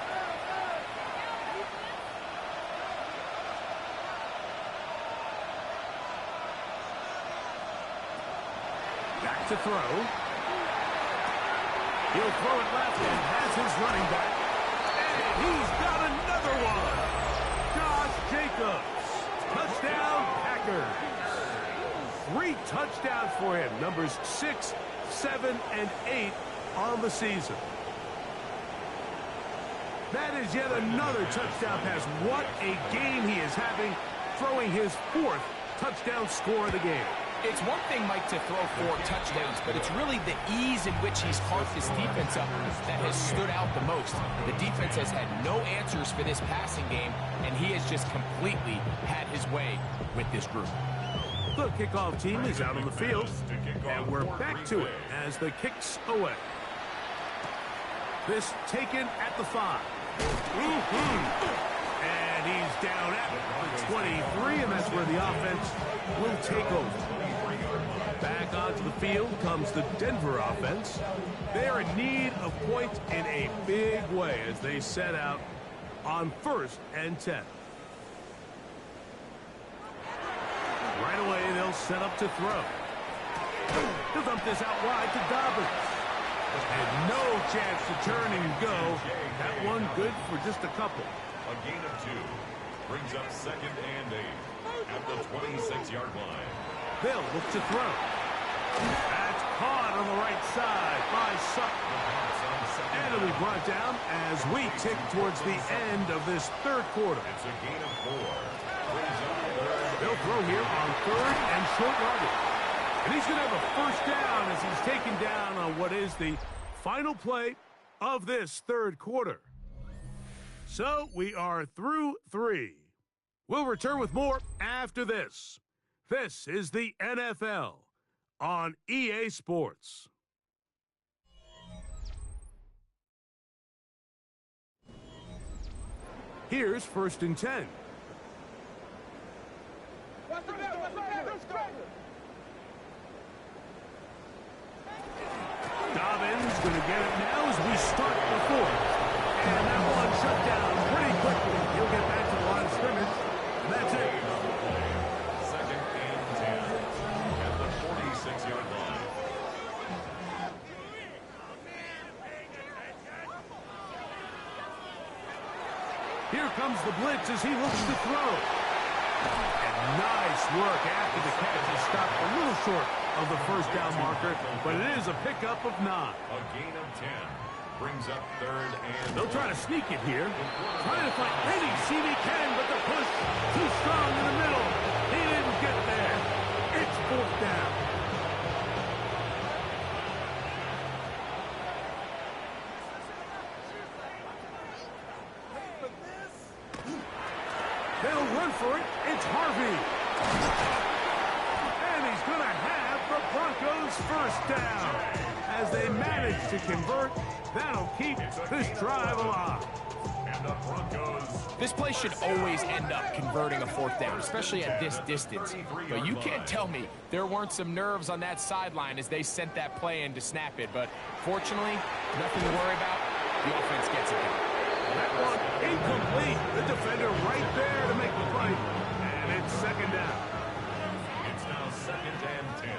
Back to throw. He'll throw it left and has his running back. And he's got another one. Josh Jacobs. Touchdown, Packers. 3 touchdowns. touchdowns for him. Numbers 6, 7, and 8 on the season. That is yet another touchdown pass. What a game he is having, throwing his 4th touchdown score of the game. It's one thing, Mike, to throw 4 touchdowns, but it's really the ease in which he's carved this defense up that has stood out the most. The defense has had no answers for this passing game, and he has just completely had his way with this group. The kickoff team is out on the field, and we're back to it as the kick's away. This taken at the 5. And he's down at the 23, and that's where the offense will take over. Back onto the field comes the Denver offense. They are in need of points in a big way as they set out on 1st and 10. Right away, they'll set up to throw. He'll dump this out wide to Dobbins. And no chance to turn and go. That one good for just a couple. A gain of 2 brings up 2nd and 8 at the 26-yard line. They'll look to throw. That's caught on the right side by Sutton. And it'll be brought down as we tick towards the end of this 3rd quarter. It's a gain of 4. They'll throw here on 3rd and short yardage. And he's going to have a 1st down as he's taken down on what is the final play of this 3rd quarter. So we are through 3. We'll return with more after this. This is the NFL on EA Sports. Here's 1st and 10. Dobbins going to get it now as we start the 4th. And that one shut down pretty quickly. He'll get back to the line of scrimmage. And that's it. 2nd and 10 at the 46-yard line. Here comes the blitz as he looks to throw. And nice work after the catch. He stopped a little short of the 1st down marker, but it is a pickup of 9. A gain of 10 brings up 3rd and... They'll try to sneak it here. Trying to find any seam he can, but the push too strong in the middle. He didn't get there. It's 4th down. They'll run for it. It's Harvey. And he's going to have the Broncos 1st down. As they manage to convert, that'll keep this drive alive. And the Broncos... This play should always end up converting a 4th down, especially at this distance. But you can't tell me there weren't some nerves on that sideline as they sent that play in to snap it. But fortunately, nothing to worry about. The offense gets it done. That one incomplete. The defender right there to make the play. And it's 2nd down. It's now 2nd and 10.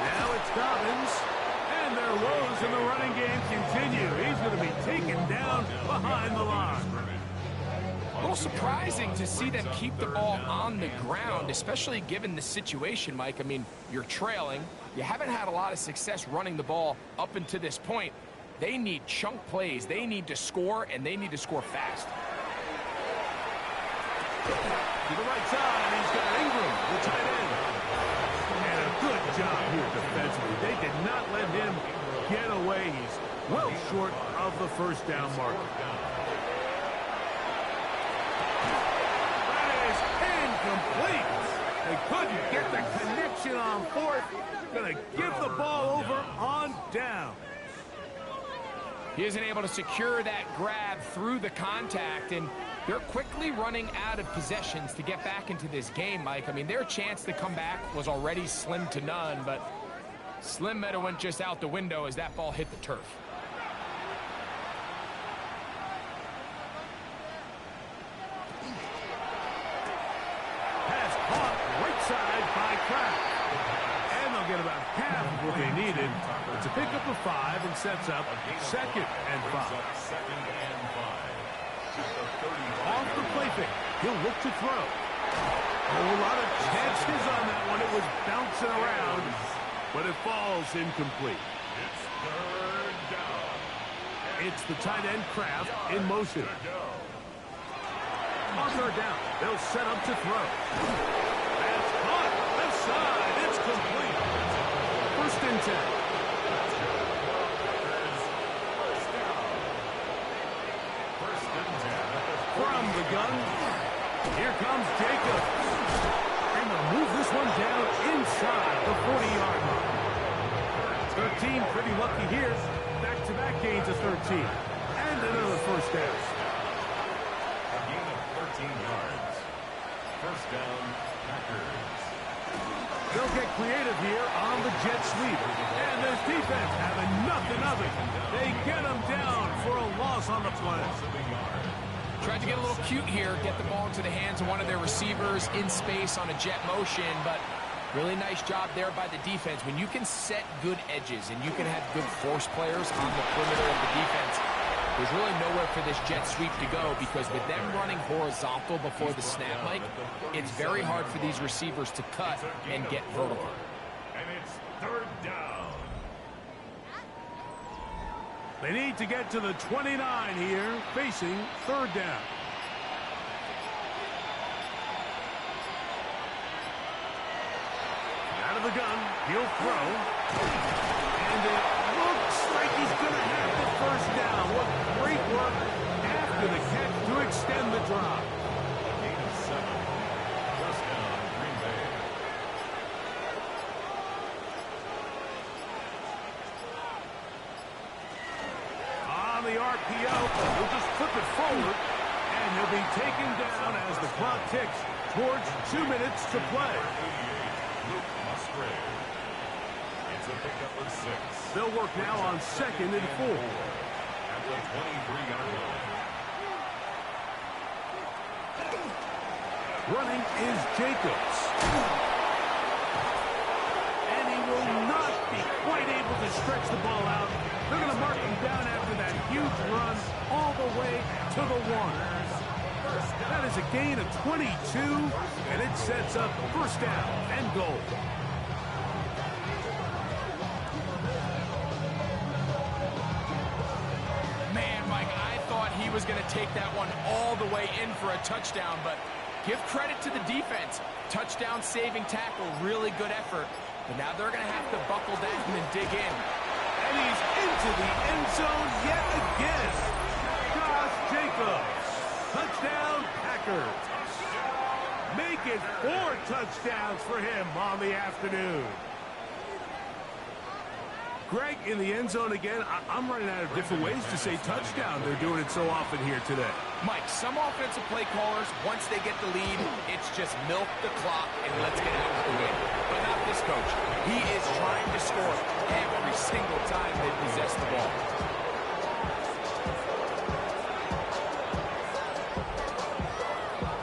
Now it's Dobbins. And their woes in the running game continue. He's going to be taken down behind the line. A little surprising to see them keep the ball on the ground, especially given the situation, Mike. I mean, you're trailing. You haven't had a lot of success running the ball up until this point. They need chunk plays. They need to score, and they need to score fast. To the right side, he's got Ingram, the tight end. And a good job here defensively. They did not let him get away. He's well short of the 1st down marker. Complete. They couldn't get the connection on 4th. Going to give the ball over on down. He isn't able to secure that grab through the contact, and they're quickly running out of possessions to get back into this game, Mike. I mean, their chance to come back was already slim to none, but Slim Meadow went just out the window as that ball hit the turf. Pass caught right side by Kraft. And the get about half of what they needed. It's a pickup of 5 and sets up 2nd and 5. Off the play fake. He'll look to throw. A whole lot of chances on that one. It was bouncing around, but it falls incomplete. It's 3rd down. It's the tight end Kraft in motion. On third down, they'll set up to throw. That's caught. Left side. It's complete. 1st and 10. From the gun, here comes Jacob. And they'll move this one down inside the 40-yard line. 13 pretty lucky here. Back-to-back gains of 13. And another 1st down. A gain of 13 yards. 1st down, Packers. They'll get creative here on the jet sweep. And this defense having nothing of it. They get them down for a loss on the play. Tried to get a little cute here, get the ball into the hands of one of their receivers in space on a jet motion, but really nice job there by the defense. When you can set good edges and you can have good force players on the perimeter of the defense, there's really nowhere for this jet sweep to go, because with them running horizontal before the snap, Mike, it's very hard for these receivers to cut and get vertical. And it's 3rd down. They need to get to the 29 here, facing 3rd down. Out of the gun, he'll throw. And it looks like he's going to have the 1st down. What great work after the catch to extend the drive. Gain of 7. 1st down, Green Bay. On the RPO, he'll just flip it forward, and he'll be taken down as the clock ticks towards 2 minutes to play. It's a pickup of 6. They'll work now on 2nd and 4. At the 23-yard line. Running is Jacobs. And he will not be quite able to stretch the ball out. They're going to mark him down after that huge run all the way to the 1. That is a gain of 22, and it sets up 1st down and goal. Man, Mike, I thought he was going to take that one all the way in for a touchdown, but give credit to the defense. Touchdown saving tackle, really good effort. But now they're going to have to buckle down and dig in. And he's into the end zone yet again. Josh Jacobs. Touchdown, Packers. Make it 4 touchdowns for him on the afternoon. Greg, in the end zone again. I'm running out of different ways to say touchdown. They're doing it so often here today. Mike, some offensive play callers, once they get the lead, it's just milk the clock and let's get out of the win. But not this coach. He is trying to score every single time they possess the ball.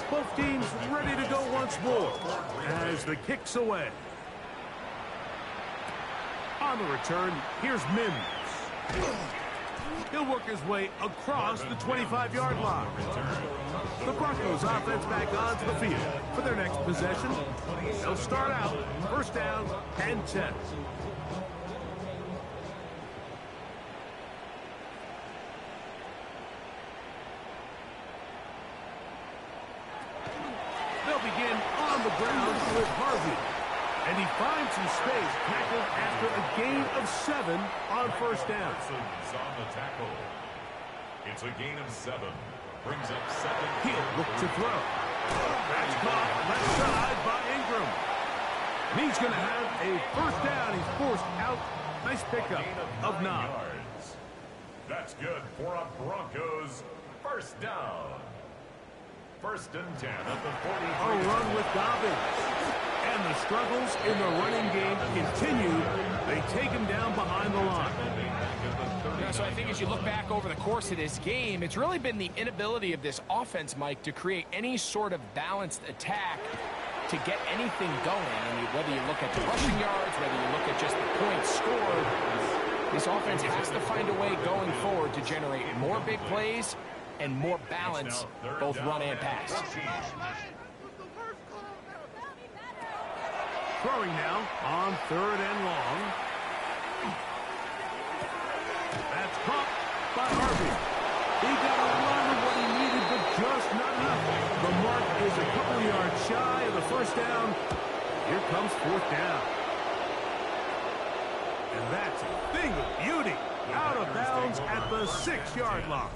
Both teams ready to go once more as the kick's away. On the return, here's Mims. He'll work his way across the 25-yard line. The Broncos offense back onto the field for their next possession. They'll start out 1st down and 10. They'll begin on the ground with Harvey. And he finds some space, tackled after a gain of 7 on 1st down. On the tackle. It's a gain of 7. Brings up 2nd. He'll look to throw. That's caught left side by Ingram. And he's going to have a 1st down. He's forced out. Nice pickup of 9 yards. That's good for a Broncos 1st down. 1st and 10 at the 40. A run with Dobbins. And the struggles in the running game continue. They take him down behind the line. Yeah, so I think as you look back over the course of this game, it's really been the inability of this offense, Mike, to create any sort of balanced attack to get anything going. I mean, whether you look at the rushing yards, whether you look with just the points scored. This offense has to find a way going forward to generate more big plays and more balance, both run and pass. Throwing now on 3rd and long. That's caught by Harvey. He got a run of what he needed, but just not enough. The mark is a couple yards shy of the first down. Here comes 4th down. And that's a thing of beauty. Out of bounds at the 6-yard line.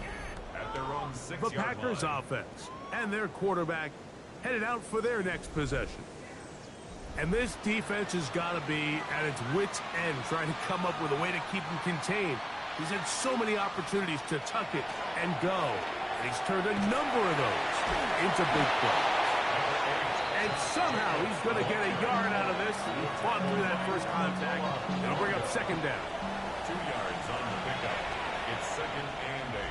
The Packers offense and their quarterback headed out for their next possession. And this defense has got to be at its wits' end trying to come up with a way to keep him contained. He's had so many opportunities to tuck it and go. And he's turned a number of those into big plays. And somehow he's going to get a yard out of this. He fought through that first contact. It'll bring up 2nd down. 2 yards on the pickup. It's 2nd and 8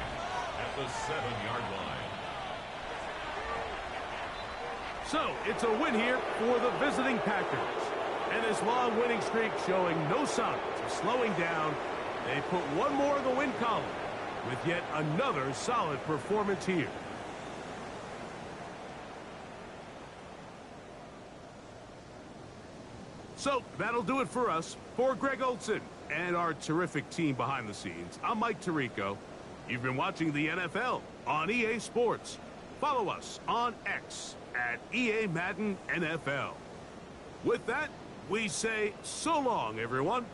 at the 7-yard line. So, it's a win here for the visiting Packers. And this long winning streak showing no signs of slowing down. They put one more in the win column with yet another solid performance here. So, that'll do it for us. For Greg Olson and our terrific team behind the scenes, I'm Mike Tirico. You've been watching the NFL on EA Sports. Follow us on X at EA Madden NFL. With that, we say so long, everyone.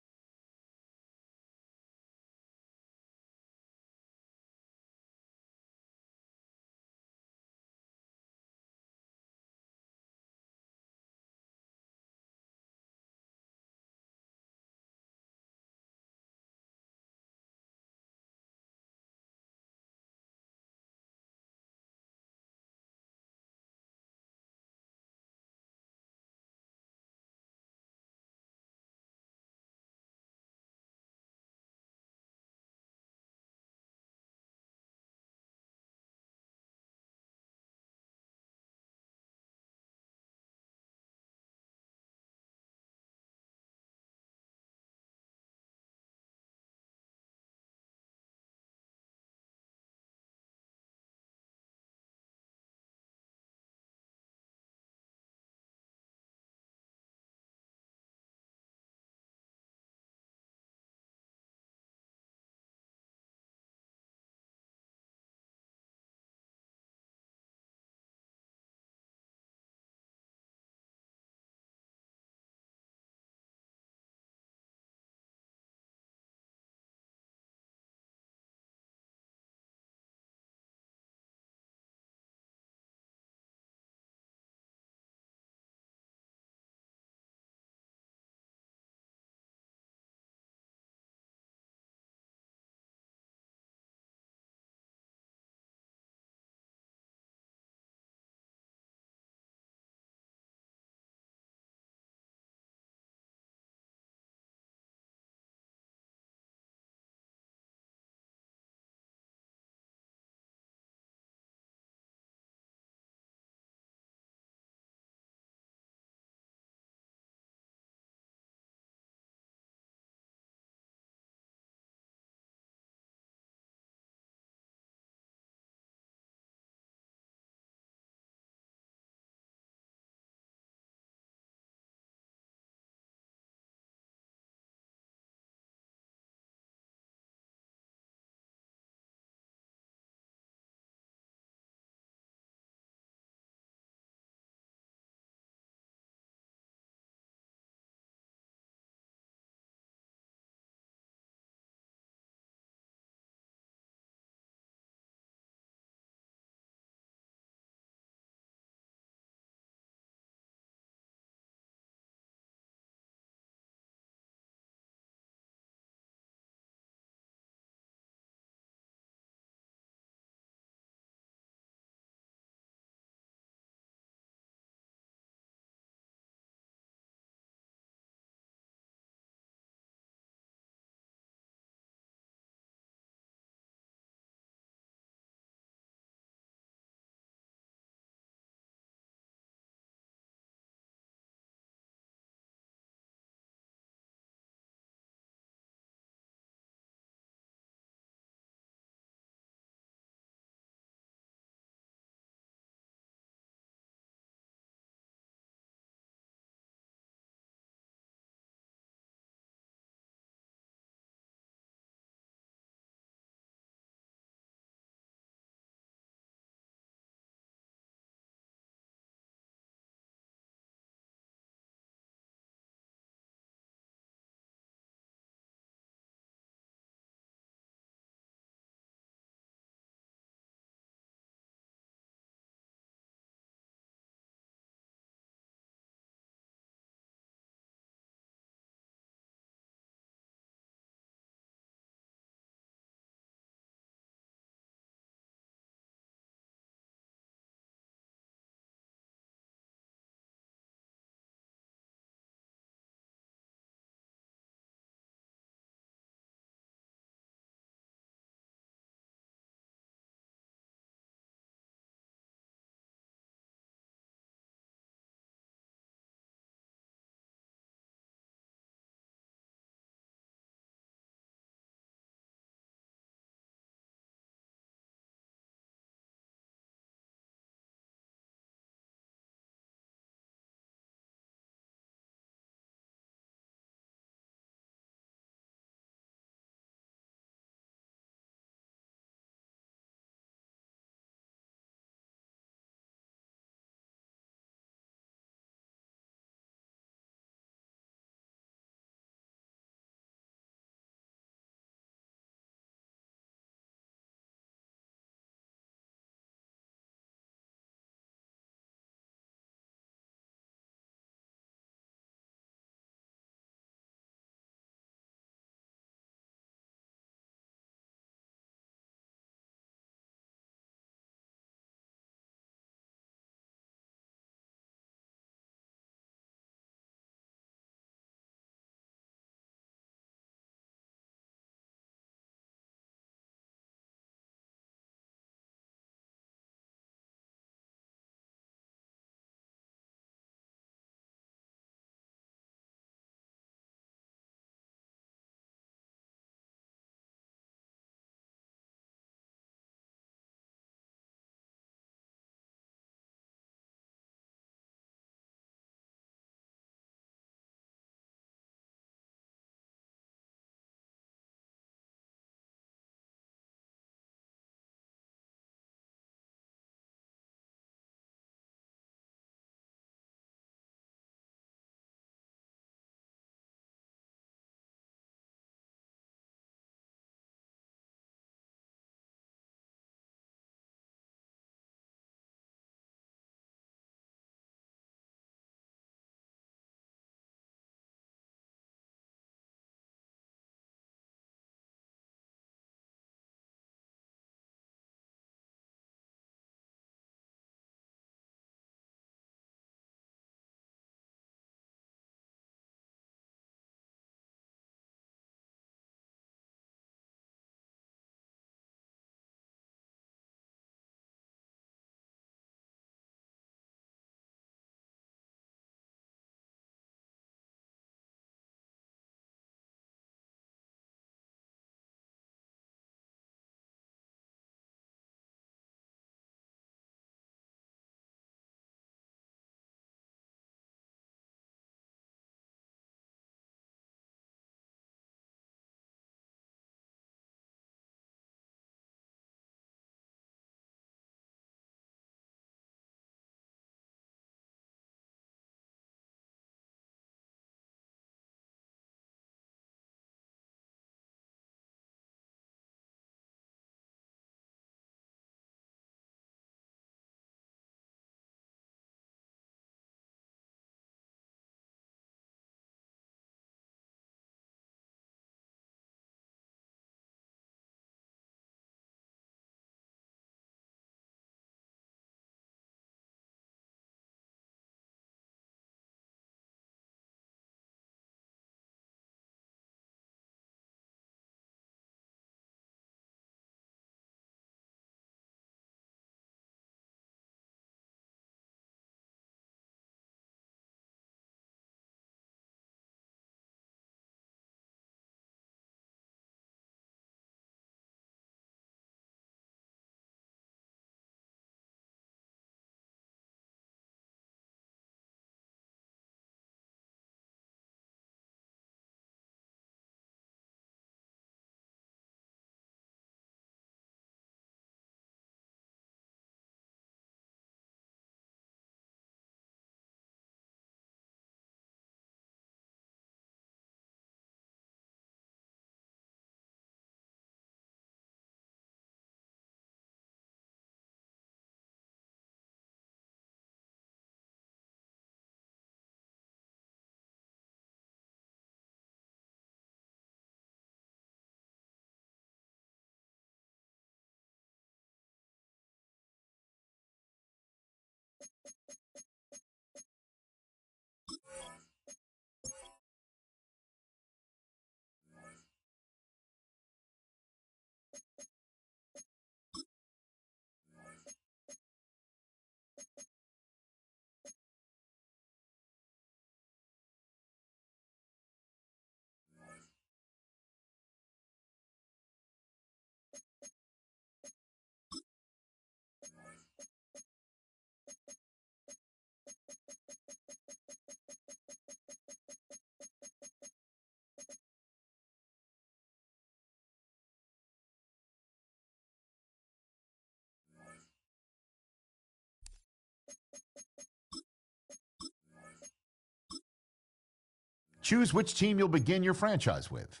Choose which team you'll begin your franchise with.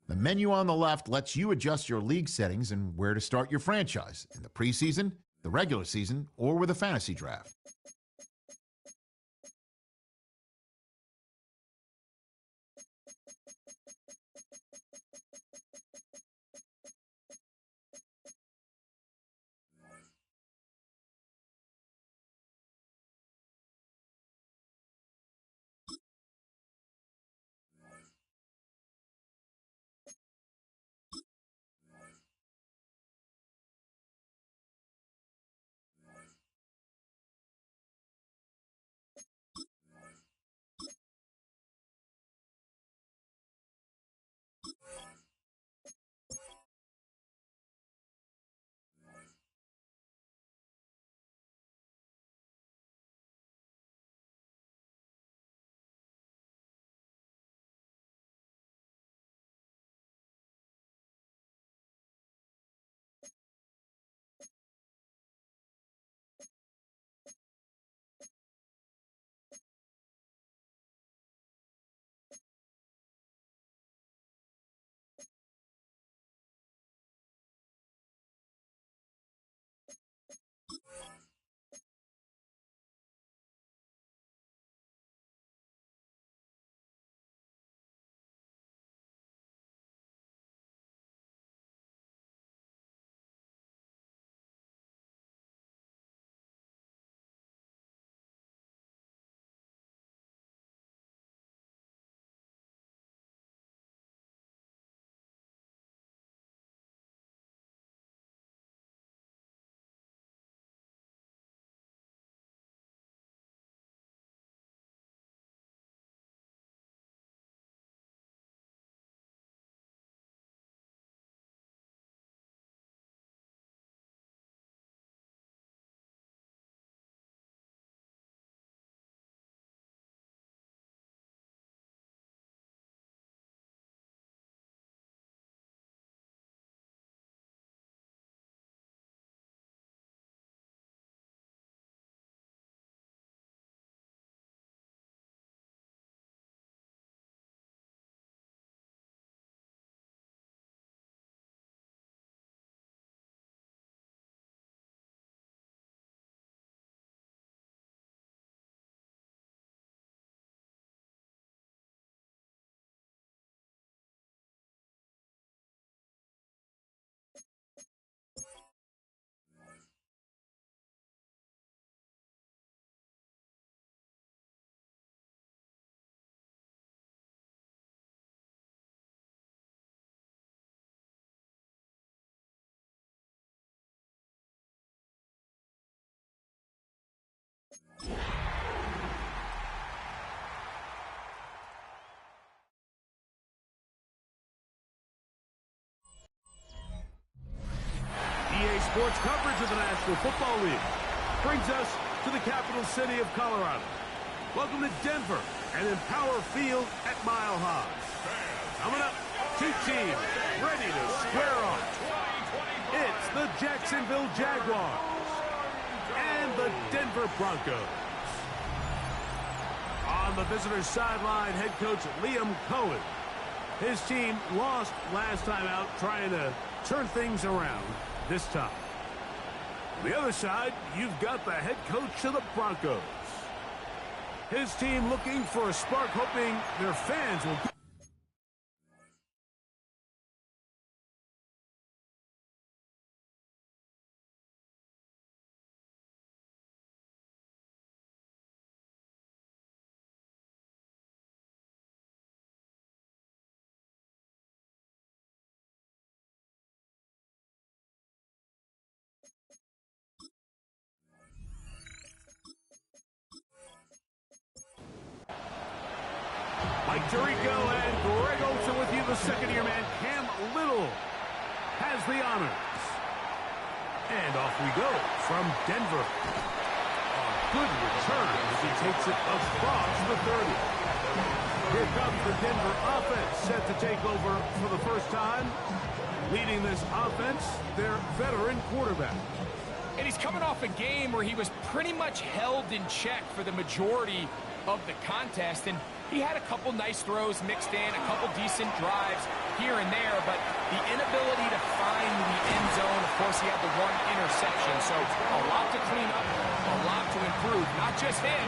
The menu on the left lets you adjust your league settings and where to start your franchise in the preseason, the regular season, or with a fantasy draft. EA Sports coverage of the National Football League brings us to the capital city of Colorado. Welcome to Denver and Empower Field at Mile High. Coming up, two teams ready to square off. It's the Jacksonville Jaguars and the Denver Broncos. On the visitor's sideline, head coach Liam Cohen. His team lost last time out, trying to turn things around this time. On the other side, you've got the head coach of the Broncos. His team looking for a spark, hoping their fans will... Mike Tirico and Greg Olsen with you. The second-year man, Cam Little, has the honors. And off we go from Denver. A good return as he takes it across the 30. Here comes the Denver offense, set to take over for the first time. Leading this offense, their veteran quarterback. And he's coming off a game where he was pretty much held in check for the majority of the contest. And he had a couple nice throws mixed in, a couple decent drives here and there, but the inability to find the end zone, of course, he had the one interception. So a lot to clean up, a lot to improve. Not just him,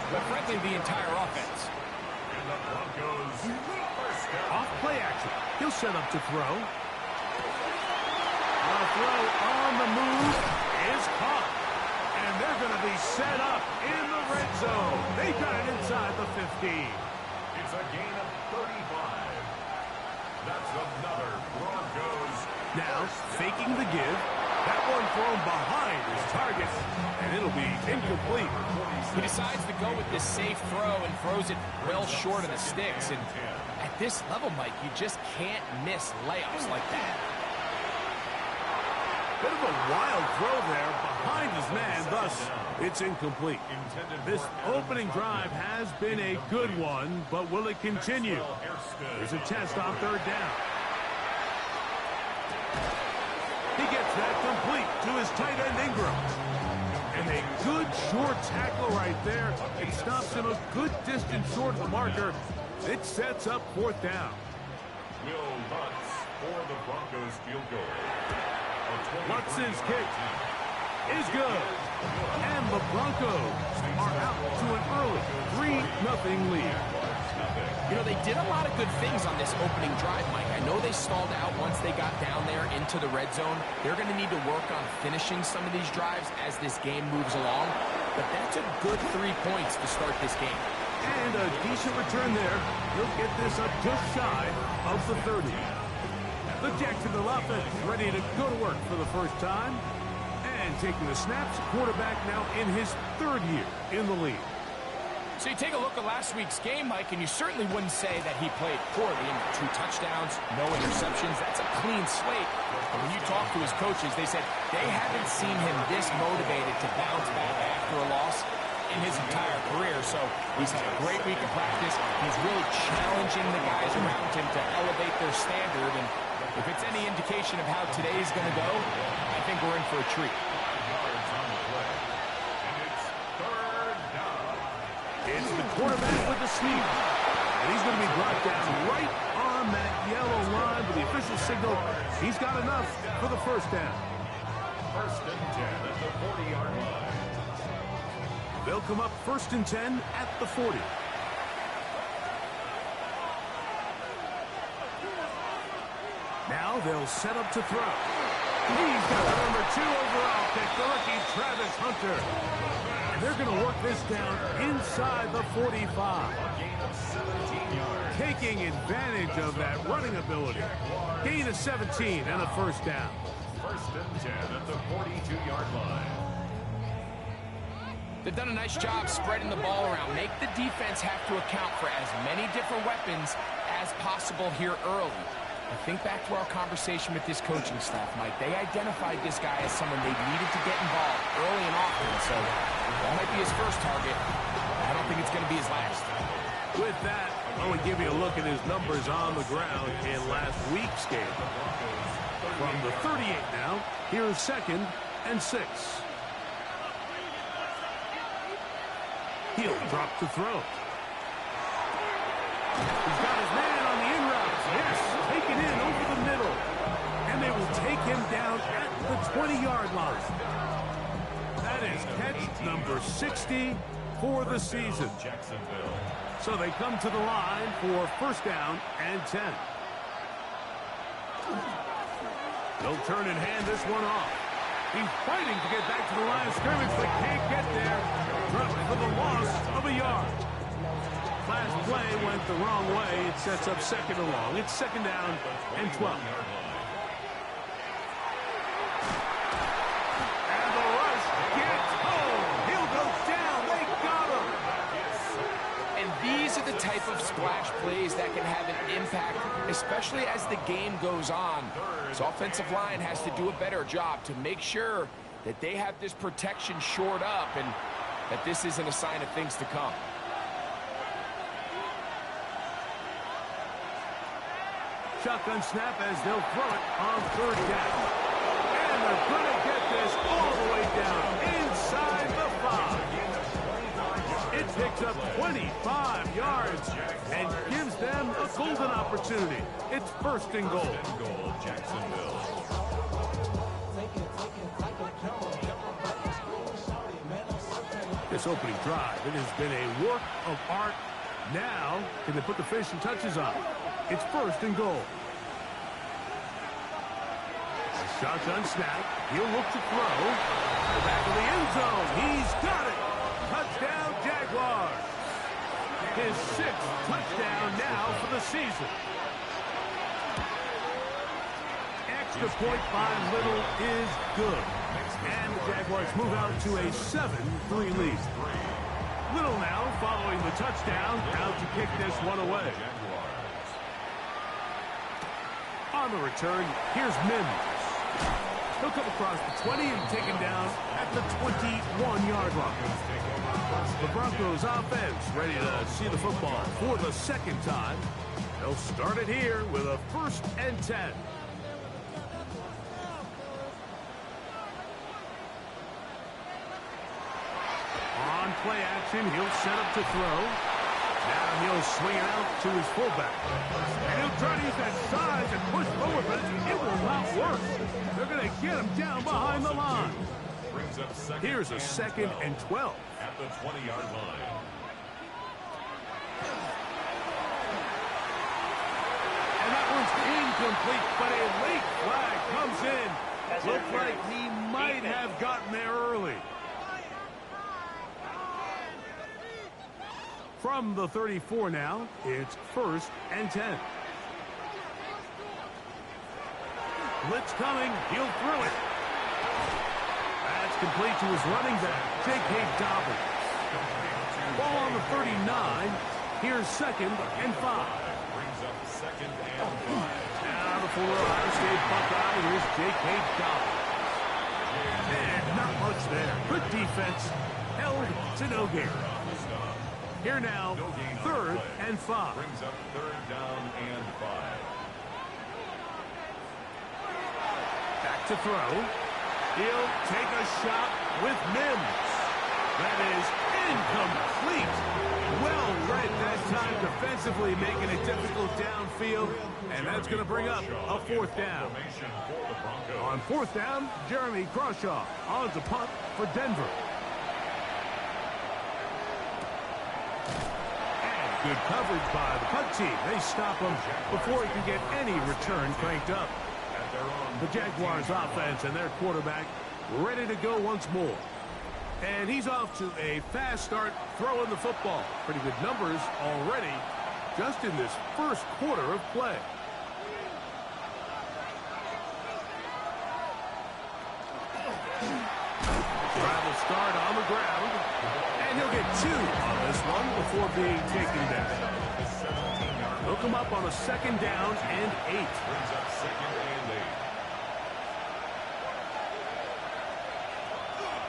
but frankly, the entire offense. And the Broncos first down. Off play action. He'll set up to throw. The throw on the move is caught. And they're going to be set up in the red zone. They got it inside the 15. It's a gain of 35. That's another Broncos. Now, faking the give. That one thrown behind his target, and it'll be incomplete. He decides to go with this safe throw and throws it well short of the sticks. And at this level, Mike, you just can't miss layups like that. Bit of a wild throw there behind his man, thus it's incomplete. This opening drive has been a good one, but will it continue? There's a test on third down. He gets that complete to his tight end Ingram. And a good short tackle right there. It stops him a good distance short of the marker. It sets up fourth down. Will Lutz for the Broncos field goal. Lutz's kick is good. And the Broncos are out to an early 3-0 lead. You know, they did a lot of good things on this opening drive, Mike. I know they stalled out once they got down there into the red zone. They're going to need to work on finishing some of these drives as this game moves along. But that's a good 3 points to start this game. And a decent return there. He'll get this up just shy of the 30. The Jacksonville offense ready to go to work for the first time. And taking the snaps, quarterback now in his third year in the league. So you take a look at last week's game, Mike, and you certainly wouldn't say that he played poorly. 2 touchdowns, no interceptions. That's a clean slate. And when you talk to his coaches, they said they haven't seen him this motivated to bounce back after a loss in his entire career. So he's had a great week of practice. He's really challenging the guys around him to elevate their standard. And if it's any indication of how today's going to go, I think we're in for a treat. It's the quarterback with the sneak. And he's going to be brought down right on that yellow line with the official signal. He's got enough for the first down. First and 10 at the 40-yard line. They'll come up first and 10 at the 40. Now they'll set up to throw. He's got the number 2 overall pick, the rookie Travis Hunter. And they're going to work this down inside the 45. Taking advantage of that running ability. Gain of 17 and a first down. First and 10 at the 42-yard line. They've done a nice job spreading the ball around. Make the defense have to account for as many different weapons as possible here early. I think back to our conversation with this coaching staff, Mike. They identified this guy as someone they needed to get involved early and often. So that might be his first target. I don't think it's going to be his last. With that, I want to give you a look at his numbers on the ground in last week's game. From the 38 now, here's second and 6. He'll drop to throw. He's got his man on the in route. Yes, taken in over the middle. And they will take him down at the 20-yard line. That is catch number 60 for the season. Jacksonville. So they come to the line for first down and 10. They'll turn and hand this one off. He's fighting to get back to the line of scrimmage, but can't get there. Dropped for the loss of a yard. Last play went the wrong way. It sets up second and long. It's second down and 12. And the rush gets home. He'll go down. They got him. And these are the type of splash plays that can have an impact, especially as the game goes on. This offensive line has to do a better job to make sure that they have this protection shored up and that this isn't a sign of things to come. Shotgun snap as they'll throw it on third down. And they're going to get this all the way down 25 yards and gives them a golden opportunity. It's first and goal. Jacksonville. This opening drive, it has been a work of art. Now, can they put the finishing touches on? It's first and goal. Shotgun snap. He'll look to throw. The back of the end zone. He's got it. Touchdown, Jaguars. His 6th touchdown now for the season. Extra point by Little is good. And the Jaguars move out to a 7-3 lead. Little now following the touchdown. Out to kick this one away. On the return, here's Mims. He'll come across the 20 and taken down at the 21-yard line. The Broncos offense ready to see the football for the second time. They'll start it here with a 1st and 10. On play action, he'll set up to throw. Now he'll swing it out to his fullback. And he'll try to use that size and push forward, but it will not work. They're going to get him down behind the line. Here's a 2nd and 12. At the 20-yard line. And that one's incomplete, but a late flag comes in. Looks like he might have gotten there early. From the 34 now, it's 1st and 10. Blitz coming. He'll throw it. That's complete to his running back, J.K. Dobbins. Ball on the 39. Here's 2nd and 5. Brings up 2nd and 5. Now the former Ohio State Buckeye. Here's J.K. Dobbins. And not much there. Good defense. Held to no gain. Here now, 3rd and 5. Brings up 3rd down and 5. Back to throw. He'll take a shot with Mims. That is incomplete. Well read that time defensively, making it difficult downfield. And that's going to bring up a 4th down. On 4th down, Jeremy Crawshaw on to punt for Denver. Good coverage by the punt team. They stop him before he can get any return cranked up. The Jaguars offense and their quarterback ready to go once more. And he's off to a fast start throwing the football. Pretty good numbers already just in this first quarter of play. Travel start on the ground. And he'll get 2 on this one before being taken down. He'll come up on a 2nd down and 8. Brings up 2nd and 8.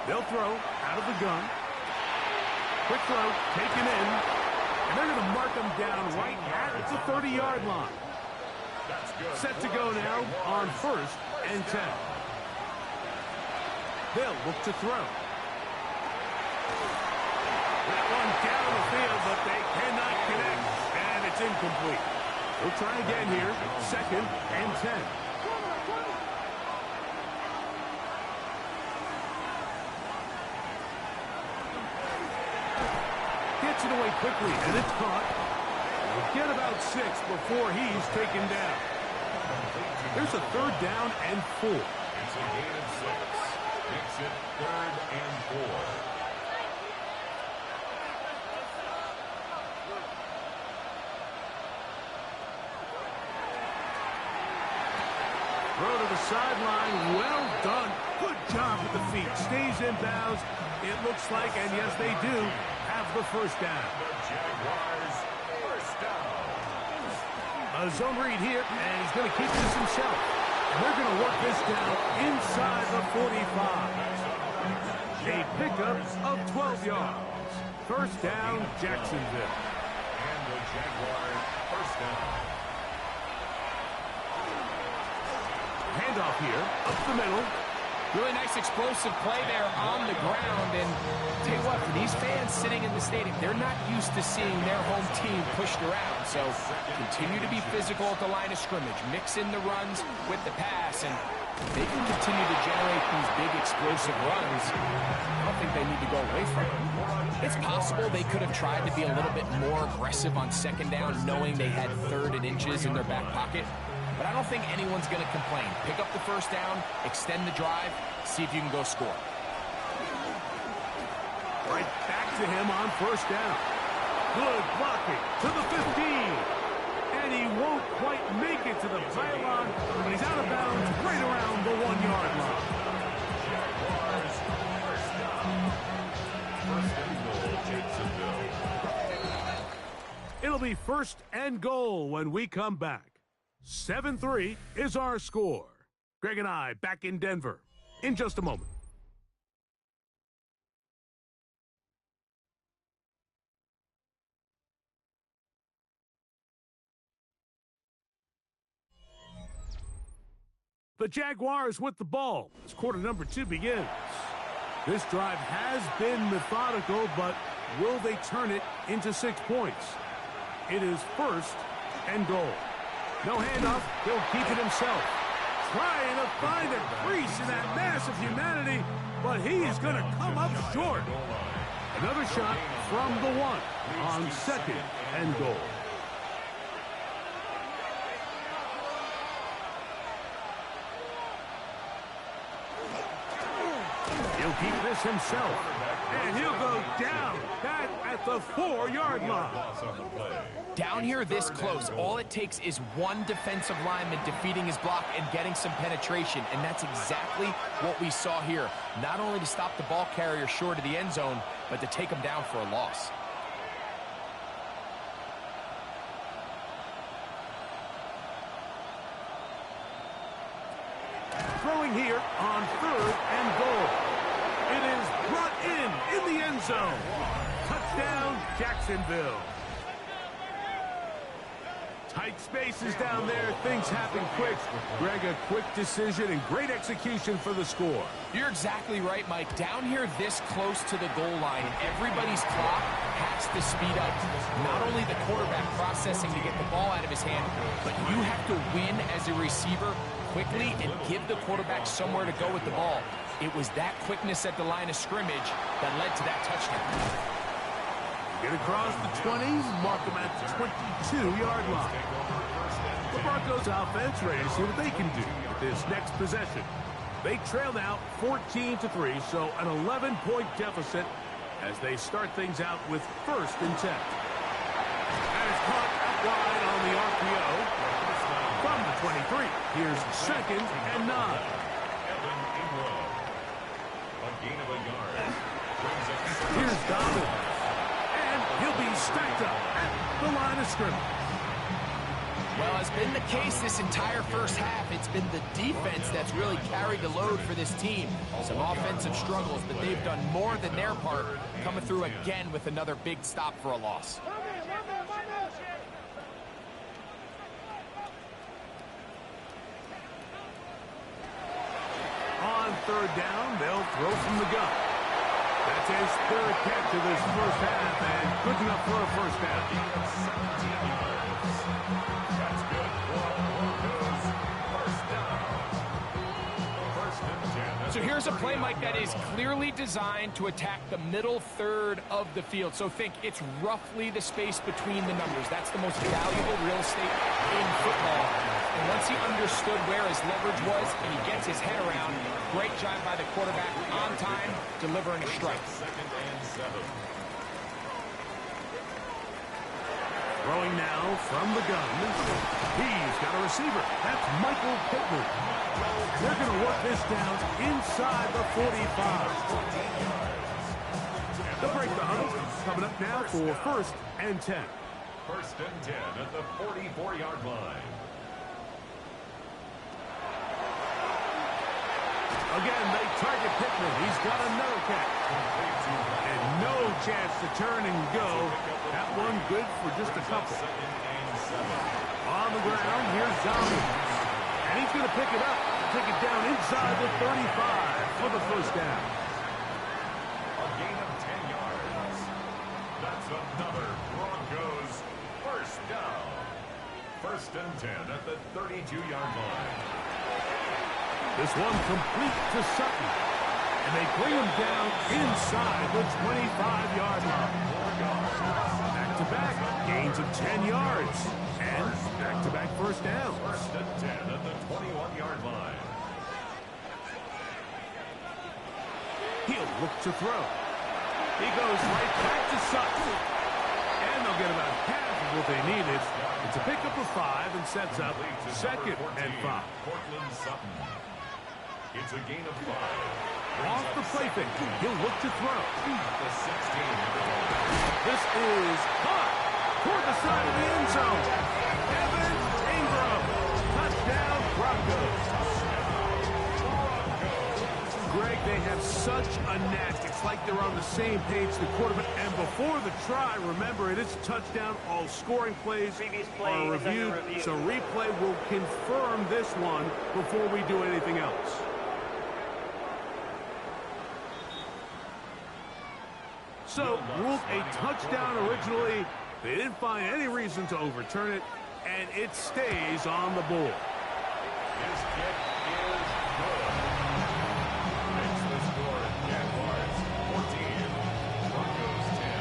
They'll throw out of the gun. Quick throw taken in. And they're going to mark him down right at the 30-yard line. Set to go now on 1st and 10. They'll look to throw. That one down the field, but they cannot connect, and it's incomplete. We'll try again here, 2nd and 10. Gets it away quickly, and it's caught. We'll get about 6 before he's taken down. Here's a 3rd down and 4. It's a gain of 6. Makes it 3rd and 4. Throw to the sideline. Well done. Good job with the feet. Stays in bounds. It looks like, and yes, they do, have the 1st down. The Jaguars, 1st down. A zone read here, and he's going to keep this himself. They're going to work this down inside the 45. A pickup of 12 yards. 1st down, Jacksonville. And the Jaguars, 1st down. Handoff here, up the middle. Really nice explosive play there on the ground. And tell you what, for these fans sitting in the stadium, they're not used to seeing their home team pushed around. So continue to be physical at the line of scrimmage. Mix in the runs with the pass, and they can continue to generate these big explosive runs. I don't think they need to go away from it. It's possible they could have tried to be a little bit more aggressive on second down, knowing they had 3rd and inches in their back pocket. But I don't think anyone's going to complain. Pick up the first down, extend the drive, see if you can go score. Right back to him on first down. Good blocking to the 15. And he won't quite make it to the pylon, but he's out of bounds right around the 1-yard line. It'll be 1st and goal when we come back. 7-3 is our score. Greg and I back in Denver in just a moment. The Jaguars with the ball as quarter number 2 begins. This drive has been methodical, but will they turn it into 6 points? It is 1st and goal. No handoff. He'll keep it himself. Trying to find a crease in that mass of humanity, but he is going to come up short. Another shot from the 1 on 2nd and goal. He'll keep this himself, and he'll go down back at the 4-yard line. Down here this close, all it takes is one defensive lineman defeating his block and getting some penetration, and that's exactly what we saw here. Not only to stop the ball carrier short of the end zone, but to take him down for a loss. Throwing here on 3rd and goal. It is brought in the end zone. Touchdown, Jacksonville. Tight spaces down there. Things happen quick. Greg, a quick decision and great execution for the score. You're exactly right, Mike. Down here this close to the goal line, everybody's clock has to speed up. Not only the quarterback processing to get the ball out of his hand, but you have to win as a receiver quickly and give the quarterback somewhere to go with the ball. It was that quickness at the line of scrimmage that led to that touchdown. Get across the 20, mark them at the 22-yard line. The Broncos offense ready to see what they can do with this next possession. They trail now 14-3, so an 11-point deficit as they start things out with 1st and 10. And it's caught out wide on the RPO from the 23. Here's 2nd and 9. Here's Dobbins. He'll be stacked up at the line of scrimmage. Well, as been the case this entire first half, it's been the defense that's really carried the load for this team. Some offensive struggles, but they've done more than their part, coming through again with another big stop for a loss. On 3rd down, they'll throw from the gun. That's his 3rd catch of this first half, and good enough for a first down. That's good. First and 10. So here's a play, Mike, that is clearly designed to attack the middle 3rd of the field. So think it's roughly the space between the numbers. That's the most valuable real estate in football. And once he understood where his leverage was and he gets his head around, great job by the quarterback on time, delivering a strike. 2nd and 7. Throwing now from the gun. He's got a receiver. That's Michael Pittman. They're going to work this down inside the 45. They'll break the huddle. Coming up now for 1st and 10. 1st and 10 at the 44-yard line. Again, they target Pittman. He's got another catch. And no chance to turn and go. That one good for just a couple. On the ground, here's Dobbins. And he's going to pick it up. take it down inside the 35 for the first down. A gain of 10 yards. That's another Broncos first down. First and 10 at the 32-yard line. This one complete to Sutton. And they bring him down inside the 25-yard line. Back-to-back gains of 10 yards. And back-to-back first downs. First and 10 at the 21-yard line. He'll look to throw. He goes right back to Sutton. And they'll get about half of what they needed. It's a pickup of 5 and sets up second and 5. Cortland Sutton. It's a gain of 5. Off the play fake. He'll look to throw. The 16. This is caught toward the side of the end zone. Evan Ingram. Touchdown Broncos. Greg, they have such a knack. It's like they're on the same page, the quarterback. And before the try, remember, it is a touchdown. All scoring plays are reviewed. So replay will confirm this one before we do anything else. So, ruled a touchdown originally. They didn't find any reason to overturn it, and it stays on the board. His kick is good. Makes the score Jaguars 14, Broncos 10.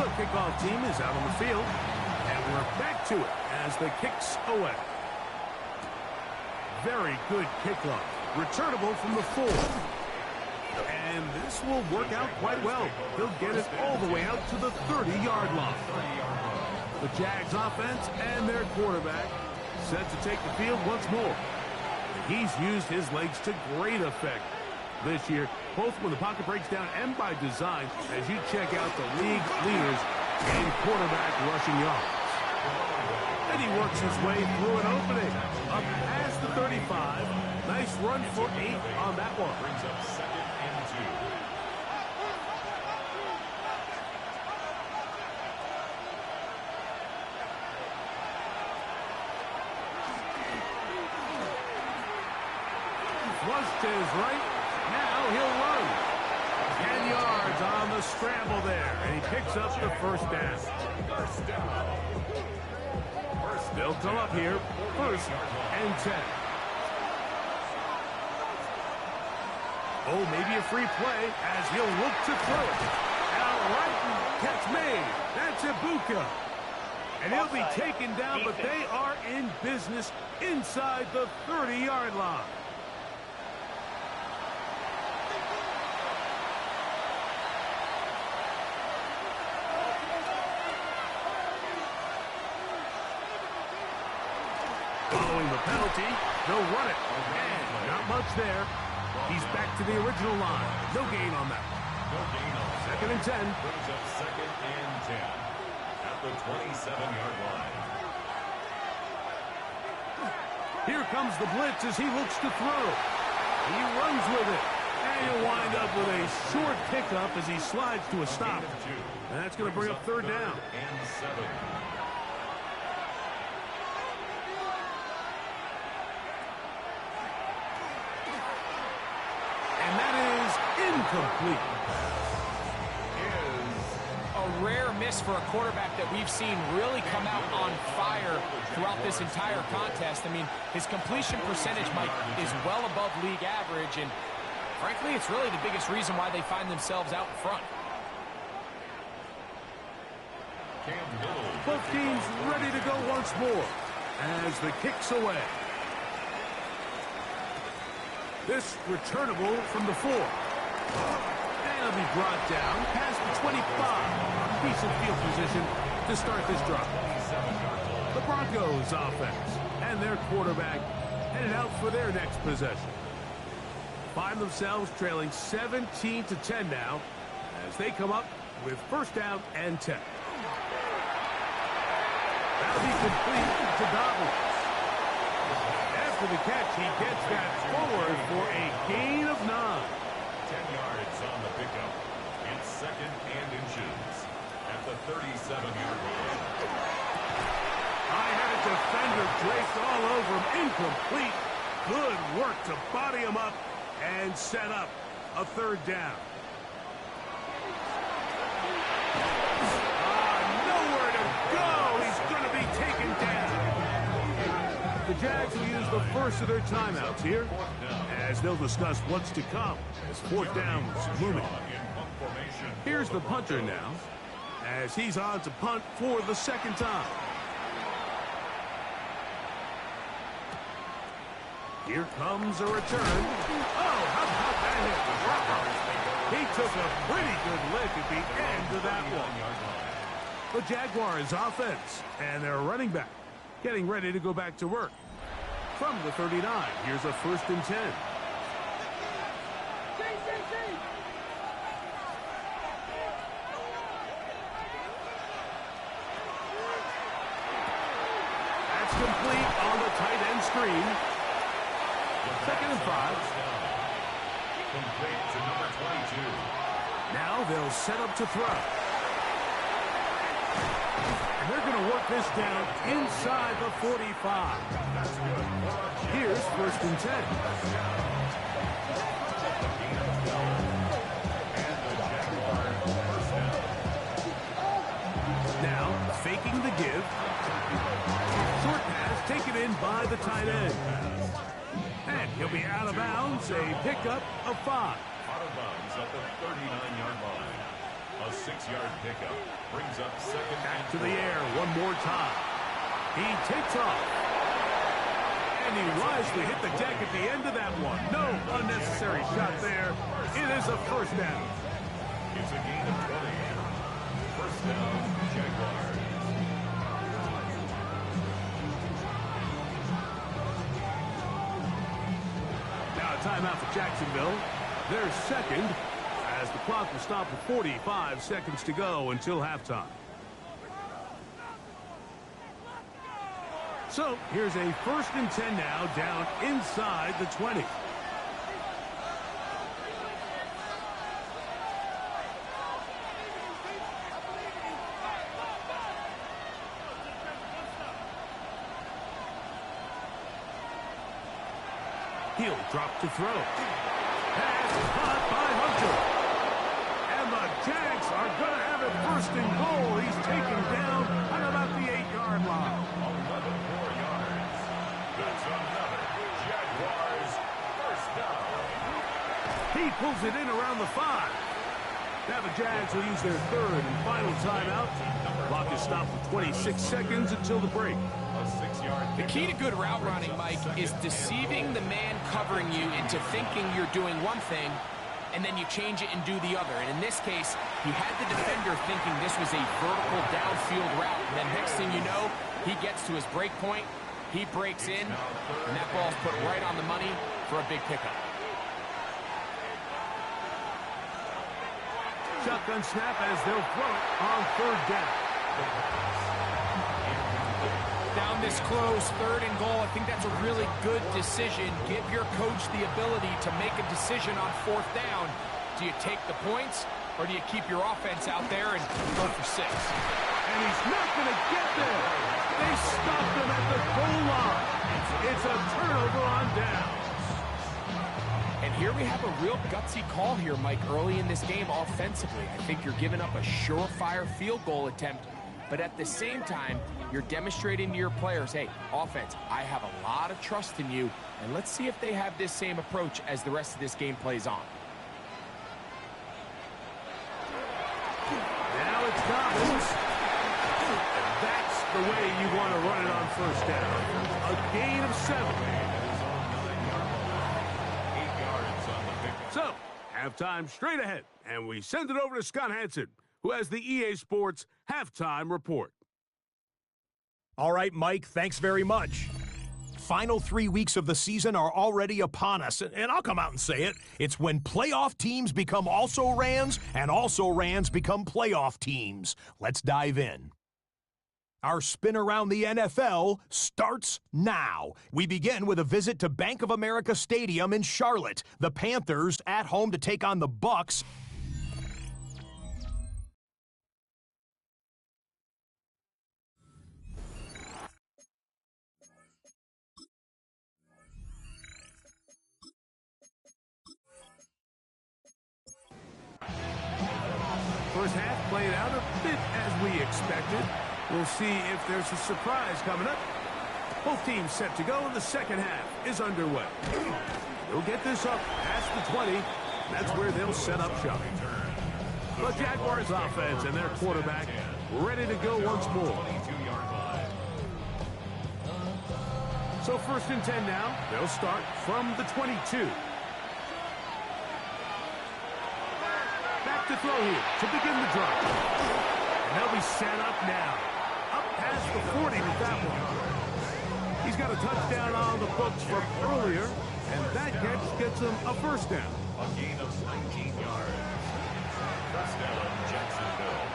The kickoff team is out on the field, and we're back to it as the kick's away. Very good kickoff. Returnable from the 4. And this will work out quite well. They'll get it all the way out to the 30-yard line. The Jags offense and their quarterback set to take the field once more. And he's used his legs to great effect this year, both when the pocket breaks down and by design, as you check out the league leaders in quarterback rushing yards. And he works his way through an opening. Up past the 35. Nice run for 8 on that one. Brings up second and 2. Flushed to his right. Now he'll run. 10 yards on the scramble there. And he picks up the first down. First down. They'll come up here. First and 10. Oh, maybe a free play as he'll look to throw it. Out right, catch made. That's Ibuka. And he'll be taken down, but they are in business inside the 30-yard line. Following the penalty, they'll run it. And not much there. He's back to the original line. No gain on that. No gain on second and 10. Brings up second and 10 at the 27-yard line. Here comes the blitz as he looks to throw. He runs with it. And he'll wind up with a short pickup as he slides to a stop. And that's going to bring up third down. And 7. And that is incomplete. A rare miss for a quarterback that we've seen really come out on fire throughout this entire contest. I mean, his completion percentage, Mike, is well above league average, and frankly, it's really the biggest reason why they find themselves out in front. Both teams ready to go once more as the kick's away. This returnable from the 4. And it'll be brought down past the 25. Decent field position to start this drive. The Broncos offense and their quarterback headed out for their next possession. Find themselves trailing 17-10 now as they come up with first down and 10. That'll be complete to Dobbins. After the catch, he gets that forward for a gain of 9. 10 yards on the pickup. It's second and inches at the 37-yard line. I had a defender draped all over him. Incomplete. Good work to body him up and set up a third down. Nowhere to go. He's going to be taken down. The Jags will use the first of their timeouts here, as they'll discuss what's to come as fourth down's looming. Here's the punter now, as he's on to punt for the second time. Here comes a return. Oh, how about that hit? Wow. He took a pretty good lick at the end of that one. The Jaguars offense and their running back getting ready to go back to work. From the 39, here's a 1st and 10. That's complete on the tight end screen. 2nd and 5. Complete to number 22. Now they'll set up to throw. And they're going to work this down inside the 45. Here's 1st and 10. Now faking the give. Short pass taken in by the tight end. And he'll be out of bounds, a pickup of 5. Out of bounds at the 39-yard line. A 6-yard pickup brings up 2nd. Back to the air one more time. He takes off. And he wisely hit the deck at the end of that one. No unnecessary shot there. It is a 1st down. It's a gain of 20. 1st down, Jaguars. Timeout for Jacksonville. Their second, as the clock will stop with 45 seconds to go until halftime. So here's a 1st and 10 now, down inside the 20. He'll drop to throw. Pass caught by Hunter. And the Jags are going to have it 1st and goal. He's taken down at about the 8-yard line. 11 more yards. That's another Jaguars 1st down. He pulls it in around the 5. Now the Jags will use their 3rd and final timeout. Clock is stopped for 26 seconds until the break. The key to good route running, Mike, is deceiving the man covering you into thinking you're doing one thing, and then you change it and do the other. And in this case, he had the defender thinking this was a vertical downfield route. And then next thing you know, he gets to his break point, he breaks in, and that ball's put right on the money for a big pickup. Shotgun snap as they'll throw it on 3rd down. Down this close, 3rd and goal, I think that's a really good decision. Give your coach the ability to make a decision on 4th down. Do you take the points, or do you keep your offense out there and go for 6? And he's not going to get there. They stopped him at the goal line. It's a turnover on downs. And here we have a real gutsy call here, Mike, early in this game offensively. I think you're giving up a surefire field goal attempt, but at the same time, you're demonstrating to your players, hey, offense, I have a lot of trust in you, and let's see if they have this same approach as the rest of this game plays on. Now it's Dobbins. That's the way you want to run it on 1st down. A gain of 7. So, halftime straight ahead, and we send it over to Scott Hansen, who has the EA Sports halftime report. All right, Mike, thanks very much. Final 3 weeks of the season are already upon us, and I'll come out and say it. It's when playoff teams become also-rans, and also-rans become playoff teams. Let's dive in. Our spin around the NFL starts now. We begin with a visit to Bank of America Stadium in Charlotte. The Panthers at home to take on the Bucs. First half played out a bit as we expected. We'll see if there's a surprise coming up. Both teams set to go, and the second half is underway. They'll get this up past the 20. That's where they'll set up shop. The Jaguars offense and their quarterback ready to go once more. So 1st and 10 now. They'll start from the 22. Back to throw here to begin the drive. And they'll be set up now. Up past the 40 with that one. He's got a touchdown on the books from earlier, and that catch gets him a first down. A gain of 19 yards. First down, Jacksonville.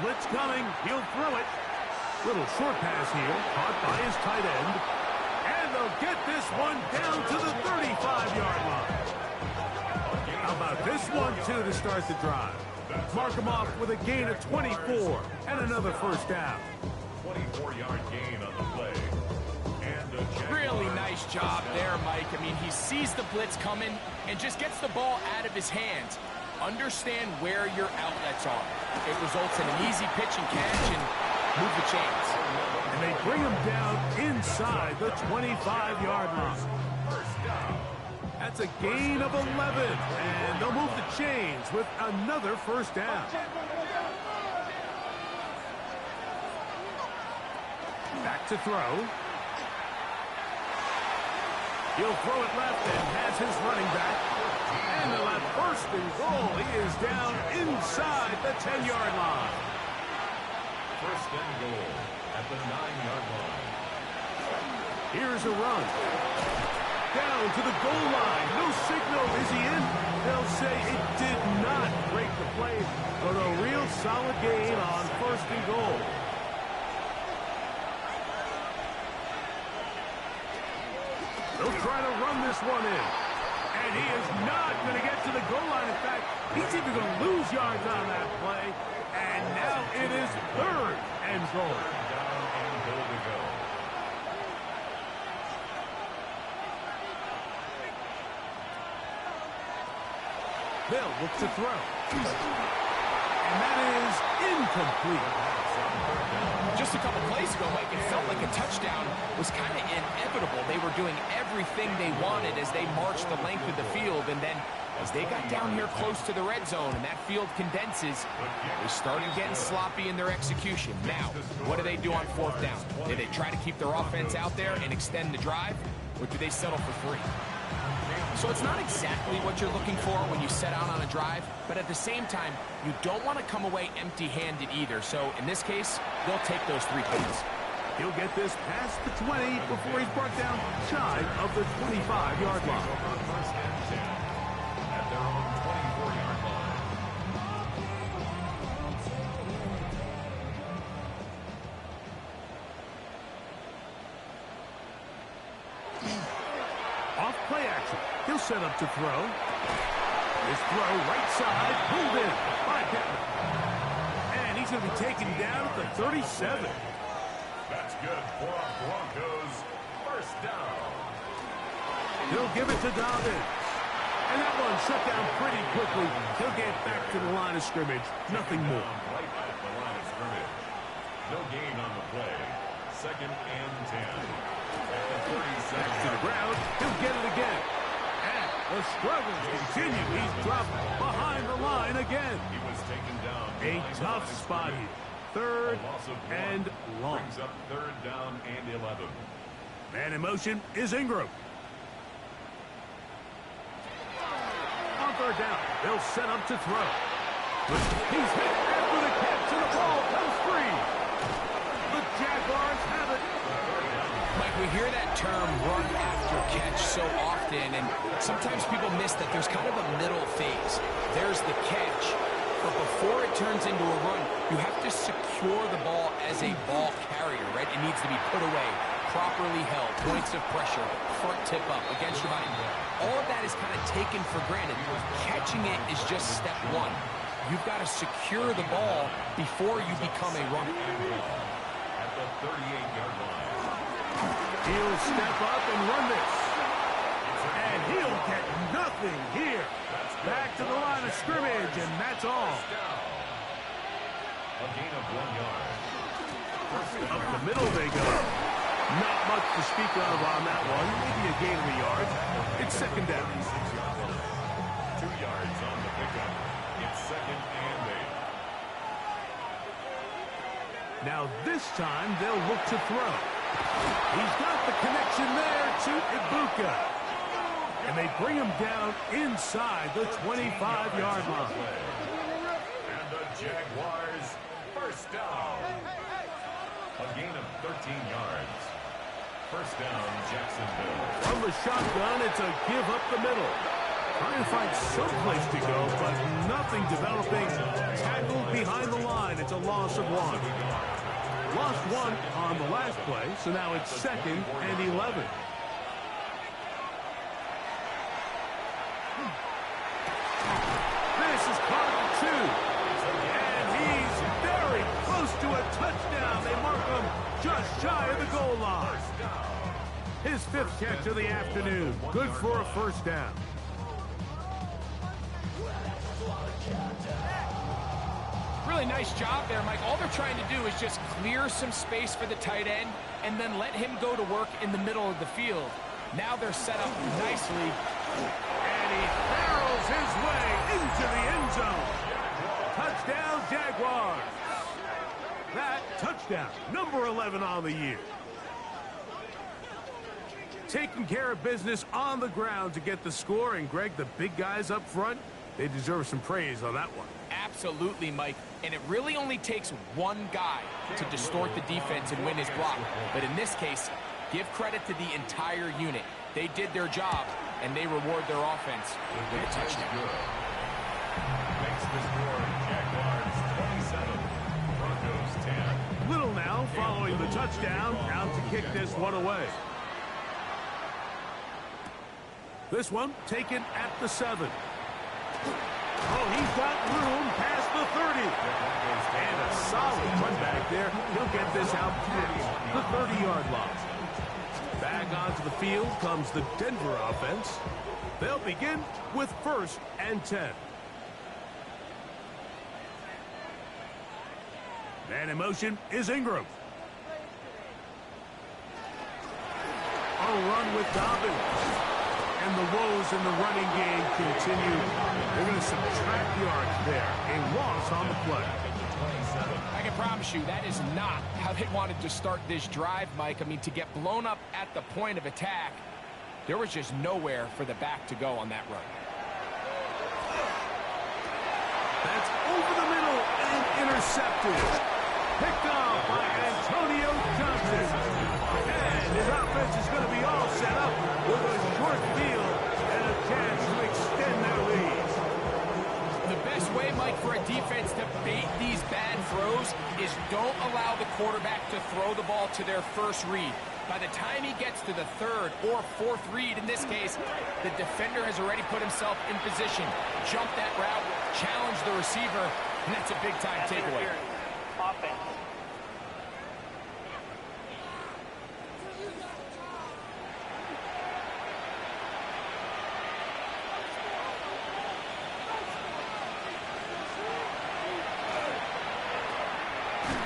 Blitz coming. He'll throw it. Little short pass here. Caught by his tight end. And they'll get this one down to the 35-yard line. How about this one, too, to start the drive? Mark him off with a gain of 24 and another first down. 24-yard gain on the play. Really nice job there, Mike. I mean, he sees the blitz coming and just gets the ball out of his hands. Understand where your outlets are. It results in an easy pitch and catch and move the chains. And they bring him down inside the 25-yard line. That's a gain of 11. And they'll move the chains with another first down. Back to throw. He'll throw it left and has his running back. And they'll have 1st and goal. He is down inside the 10-yard line. 1st and goal at the 9-yard line. Here's a run. Down to the goal line. No signal. Is he in? They'll say it did not break the play, but a real solid gain on 1st and goal. They'll try to run this one in. And he is not going to get to the goal line. In fact, he's even going to lose yards on that play. And now it is 3rd and goal. Down and goal to go. They'll look to throw. And that is incomplete. Just a couple plays ago, Mike, it felt like a touchdown was kind of inevitable. They were doing everything they wanted as they marched the length of the field, and then as they got down here close to the red zone and that field condenses, they started getting sloppy in their execution. Now, what do they do on 4th down? Do they try to keep their offense out there and extend the drive, or do they settle for 3? So it's not exactly what you're looking for when you set out on a drive, but at the same time, you don't want to come away empty-handed either. So in this case, they'll take those 3 points. He'll get this past the 20 before he's brought down shy of the 25-yard line. 1st and 10 at their own 24-yard line. Off play action. He'll set up to throw. His throw right side, pulled in by Pittman. And he's going to be taken down at the 37. That's good for our Broncos. 1st down. He'll give it to Dobbins. And that one shut down pretty quickly. He'll get back to the line of scrimmage. Nothing more. Right at the line of scrimmage. No gain on the play. 2nd and 10. At the 37. Back to the ground. He'll get it again. And the struggles continue. He's dropped behind the line again. He was taken down. A tough spot here. 3rd and long. Brings up 3rd down and 11. Man in motion is Ingram. On 3rd down, they'll set up to throw. He's hit after the catch, and the ball comes free. The Jaguars have it. Mike, we hear that term run after catch so often, and sometimes people miss that there's kind of a middle phase. There's the catch, but before it turns into a run, you have to secure the ball as a ball carrier, right? It needs to be put away, properly held, points of pressure, front tip up against your body. All of that is kind of taken for granted. Catching it is just step 1. You've got to secure the ball before you become a runner. At the 38-yard line. He'll step up and run this. And he'll get nothing here. Back to the line of scrimmage, and that's all. A gain of 1 yard. Up the middle they go. Not much to speak of on that one. Maybe a gain of a yard. It's second down. 2 yards on the pickup. It's 2nd and 8. Now this time they'll look to throw. He's got the connection there to Ibuka. And they bring him down inside the 25-yard line. And the Jaguars first down. A gain of 13 yards. First down, Jacksonville. From the shotgun, it's a give up the middle. Trying to find some place to go, but nothing developing. Tackled behind the line. It's a loss of 1. Lost 1 on the last play, so now it's 2nd and 11. This is caught 2. And he's very close to a touchdown. They mark him just shy of the goal line. His 5th catch of the afternoon. Good for a first down. Really nice job there, Mike. All they're trying to do is just clear some space for the tight end and then let him go to work in the middle of the field. Now they're set up nicely. And he barrels his way into the end zone. Touchdown, Jaguars. That touchdown, number 11 on the year. Taking care of business on the ground to get the score. And, Greg, the big guys up front, they deserve some praise on that one. Absolutely, Mike. And it really only takes one guy to distort the defense and win his block. But in this case, give credit to the entire unit. They did their job, and they reward their offense with a touchdown. Makes the score Jaguars 27, Broncos 10. Little now following the touchdown, out to kick this one away. This one taken at the 7. Oh, he's got room past the 30. And a solid run back there. He'll get this out past the 30-yard line. Back onto the field comes the Denver offense. They'll begin with 1st and 10. And in motion is Ingram. A run with Dobbins. And the woes in the running game continue. They're going to subtract yards there. A loss on the play. I can promise you that is not how they wanted to start this drive, Mike. I mean, to get blown up at the point of attack, there was just nowhere for the back to go on that run. That's over the middle and intercepted. Picked off by Antonio Johnson. And his offense is going to be all set up with a short field and a chance to extend their lead. The best way, Mike, for a defense to bait these bad throws is don't allow the quarterback to throw the ball to their first read. By the time he gets to the 3rd or 4th read, in this case, the defender has already put himself in position, jump that route, challenge the receiver, and that's a big-time takeaway. Offense.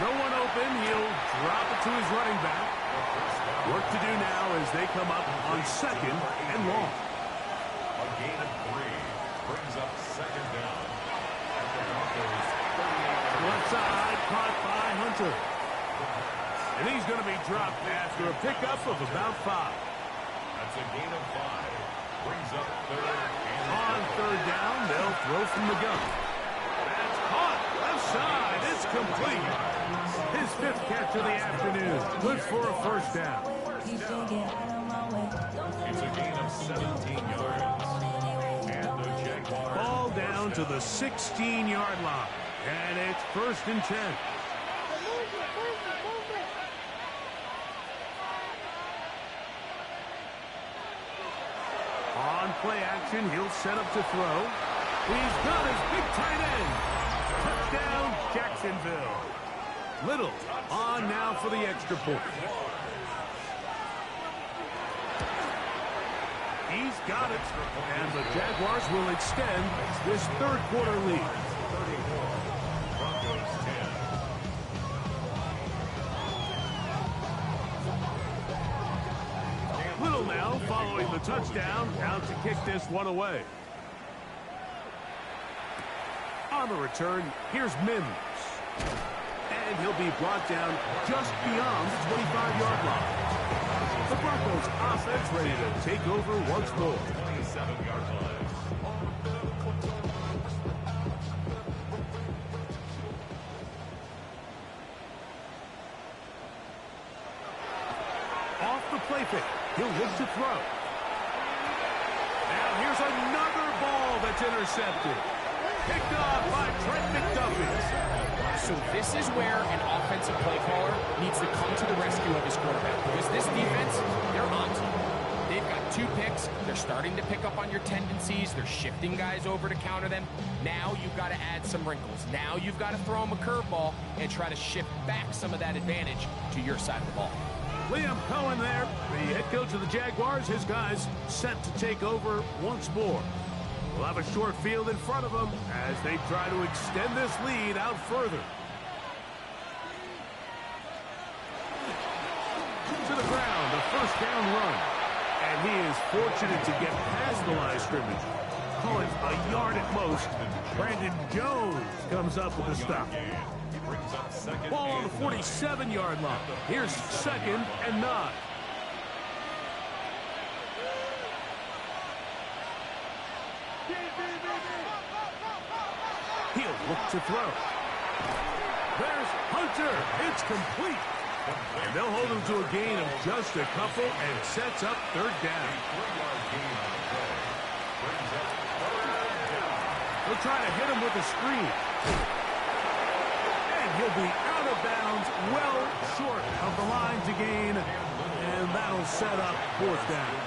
No one open. He'll drop it to his running back. Work to do now as they come up on 2nd and long. A gain of 3 brings up 2nd down. At the Broncos 38. Left side, caught by Hunter. And he's going to be dropped after a pickup of about 5. That's a gain of 5. Brings up 3rd and On 3rd down, they'll throw from the gun. That's caught. Left side. It's complete. His 5th catch of the afternoon. Good for a first down. it's a gain of 17 yards. And the Jaguars. Ball down to the 16-yard line. And it's 1st and 10. On play action, he'll set up to throw. He's got his big tight end. Touchdown, Jacksonville. Little on now for the extra point. He's got it. And the Jaguars will extend this third quarter lead. Little now following the touchdown, out to kick this one away. On the return, here's Mims. And he'll be brought down just beyond the 25-yard line. The Broncos offense ready to take over once more. 27-yard line. Off the play fake, he'll look to throw. Now here's another ball that's intercepted. Picked off by Trent McDuffie. So this is where an offensive play caller needs to come to the rescue of his quarterback. Because this defense, they're on to you. They've got 2 picks. They're starting to pick up on your tendencies. They're shifting guys over to counter them. Now you've got to add some wrinkles. Now you've got to throw them a curveball and try to shift back some of that advantage to your side of the ball. Liam Cohen there, the head coach of the Jaguars. His guys set to take over once more. We'll have a short field in front of them as they try to extend this lead out further. To the ground, a first down run. And he is fortunate to get past the line of scrimmage. Call it a yard at most. Brandon Jones comes up with the stop. Ball on the 47-yard line. Here's 2nd and 9. He'll look to throw. There's Hunter. It's complete. And they'll hold him to a gain of just a couple and sets up 3rd down. They'll try to hit him with a screen. And he'll be out of bounds, well short of the line to gain. And that'll set up 4th down.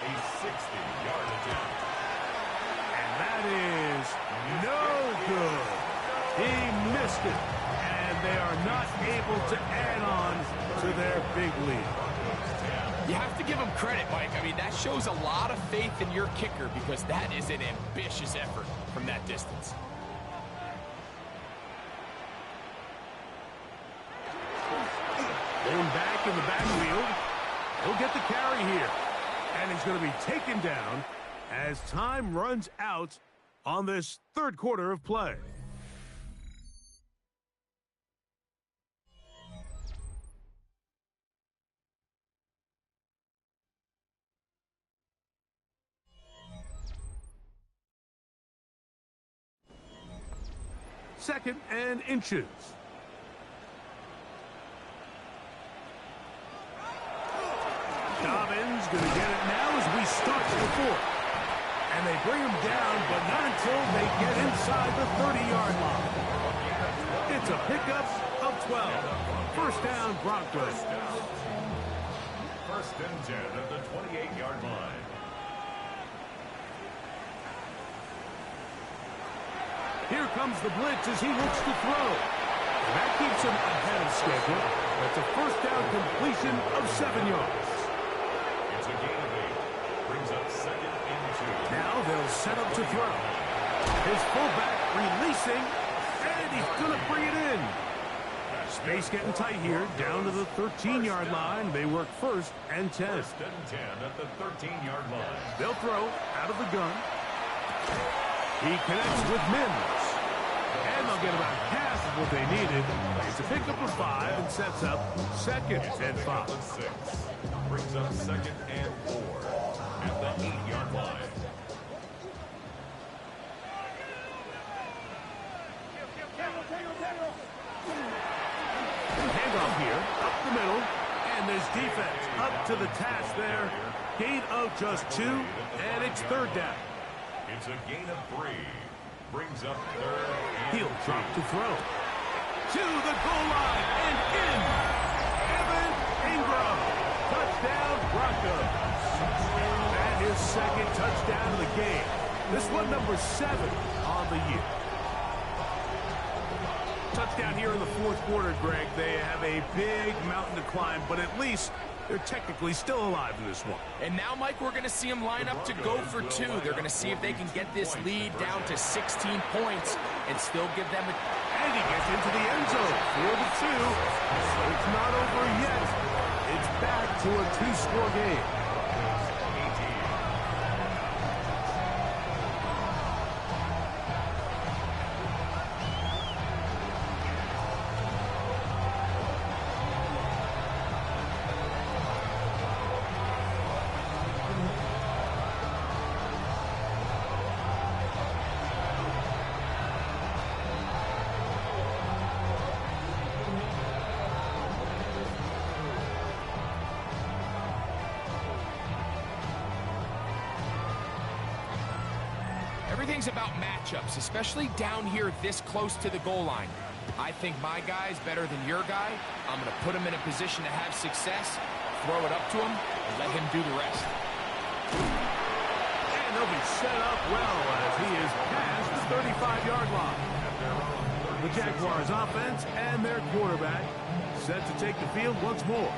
A 60-yard attempt. And that is no good. He missed it. And they are not able to add on to their big lead. You have to give him credit, Mike. I mean, that shows a lot of faith in your kicker because that is an ambitious effort from that distance. Going back in the backfield. He'll get the carry here. And he's going to be taken down as time runs out on this 3rd quarter of play. Second and inches. Dobbins going to get it now as we start the 4th. And they bring him down, but not until they get inside the 30-yard line. It's a pickup of 12. First down, Broncos. 1st and 10 at the 28-yard line. Here comes the blitz as he looks to throw. And that keeps him ahead of schedule. That's a first down completion of 7 yards. It's a gain of 8. Brings up 2nd and 2. Now they'll set up to throw. His fullback releasing, and he's going to bring it in. Space getting tight here, down to the 13-yard line. They work 1st and 10. 1st and 10 at the 13-yard line. They'll throw out of the gun. He connects with Mims. And they'll get about half of what they needed. It's a pickup of 5 and sets up 2nd and 5. 6. Brings up 2nd and 4 at the 8-yard line. Handoff here, up the middle. And this defense up to the task there. Gain of just 2, and it's 3rd down. It's a gain of 3. Brings up 3rd. He'll drop to throw. To the goal line and in. Evan Ingram. Touchdown, Broncos. And his 2nd touchdown of the game. This one number 7 on the year. Touchdown here in the 4th quarter, Greg. They have a big mountain to climb, but at least They're technically still alive in this one. And now, Mike, we're going to see them line up to go for two. They're going to see if they can get this lead down to 16 points and still give them a... And he gets into the end zone for the two. So it's not over yet. It's back to a two-score game. Everything's about matchups, especially down here this close to the goal line. I think my guy's better than your guy. I'm going to put him in a position to have success, throw it up to him, and let him do the rest. And they'll be set up well as he is past the 35-yard line. The Jaguars offense and their quarterback set to take the field once more.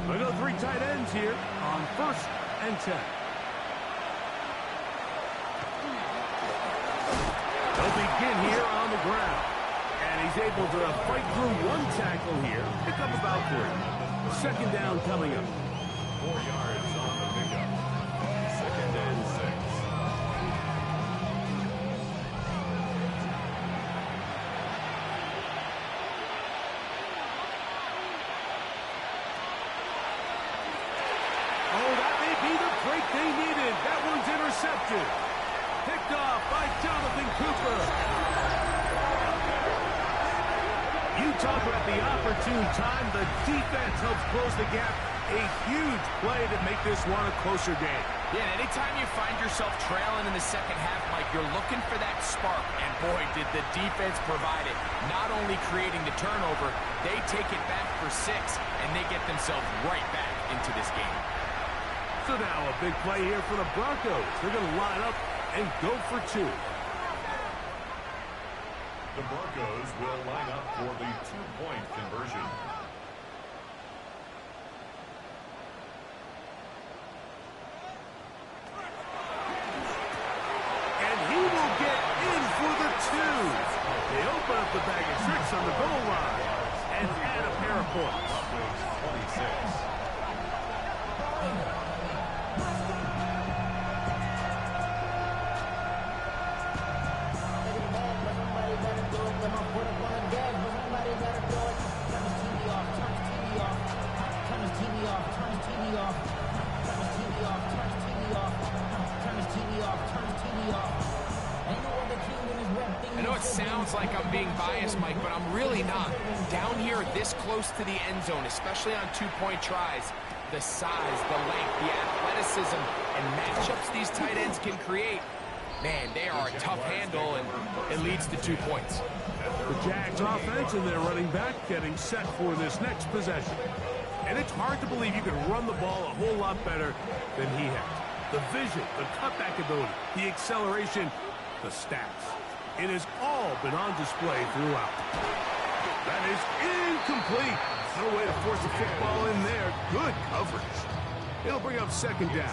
They go three tight ends here on 1st and 10. They'll begin here on the ground. And he's able to fight through one tackle here. Pick up about 3. Second down coming up. 4 yards on the pickup. 2nd and 6. Oh, that may be the break they needed. That one's intercepted. Picked off by Jonathan Cooper. You talk about the opportune time. The defense helps close the gap. A huge play to make this one a closer game. Yeah, anytime you find yourself trailing in the second half, Mike, you're looking for that spark. And boy, did the defense provide it. Not only creating the turnover, they take it back for 6, and they get themselves right back into this game. So now a big play here for the Broncos. They're going to line up and go for 2. The Broncos will line up for the 2-point conversion. And he will get in for the 2. They open up the bag of tricks on the goal line and add a pair of points. 26. I know it sounds like I'm being biased, Mike, but I'm really not. Down here this close to the end zone, especially on 2-point tries, the size, the length, the athleticism, and matchups these tight ends can create, man, they are a tough handle, and it leads to 2 points. The Jags offense and their running back getting set for this next possession. And it's hard to believe you can run the ball a whole lot better than he has. The vision, the cutback ability, the acceleration, the stats. It has all been on display throughout. That is incomplete. No way to force a football in there. Good coverage. It'll bring up 2nd down.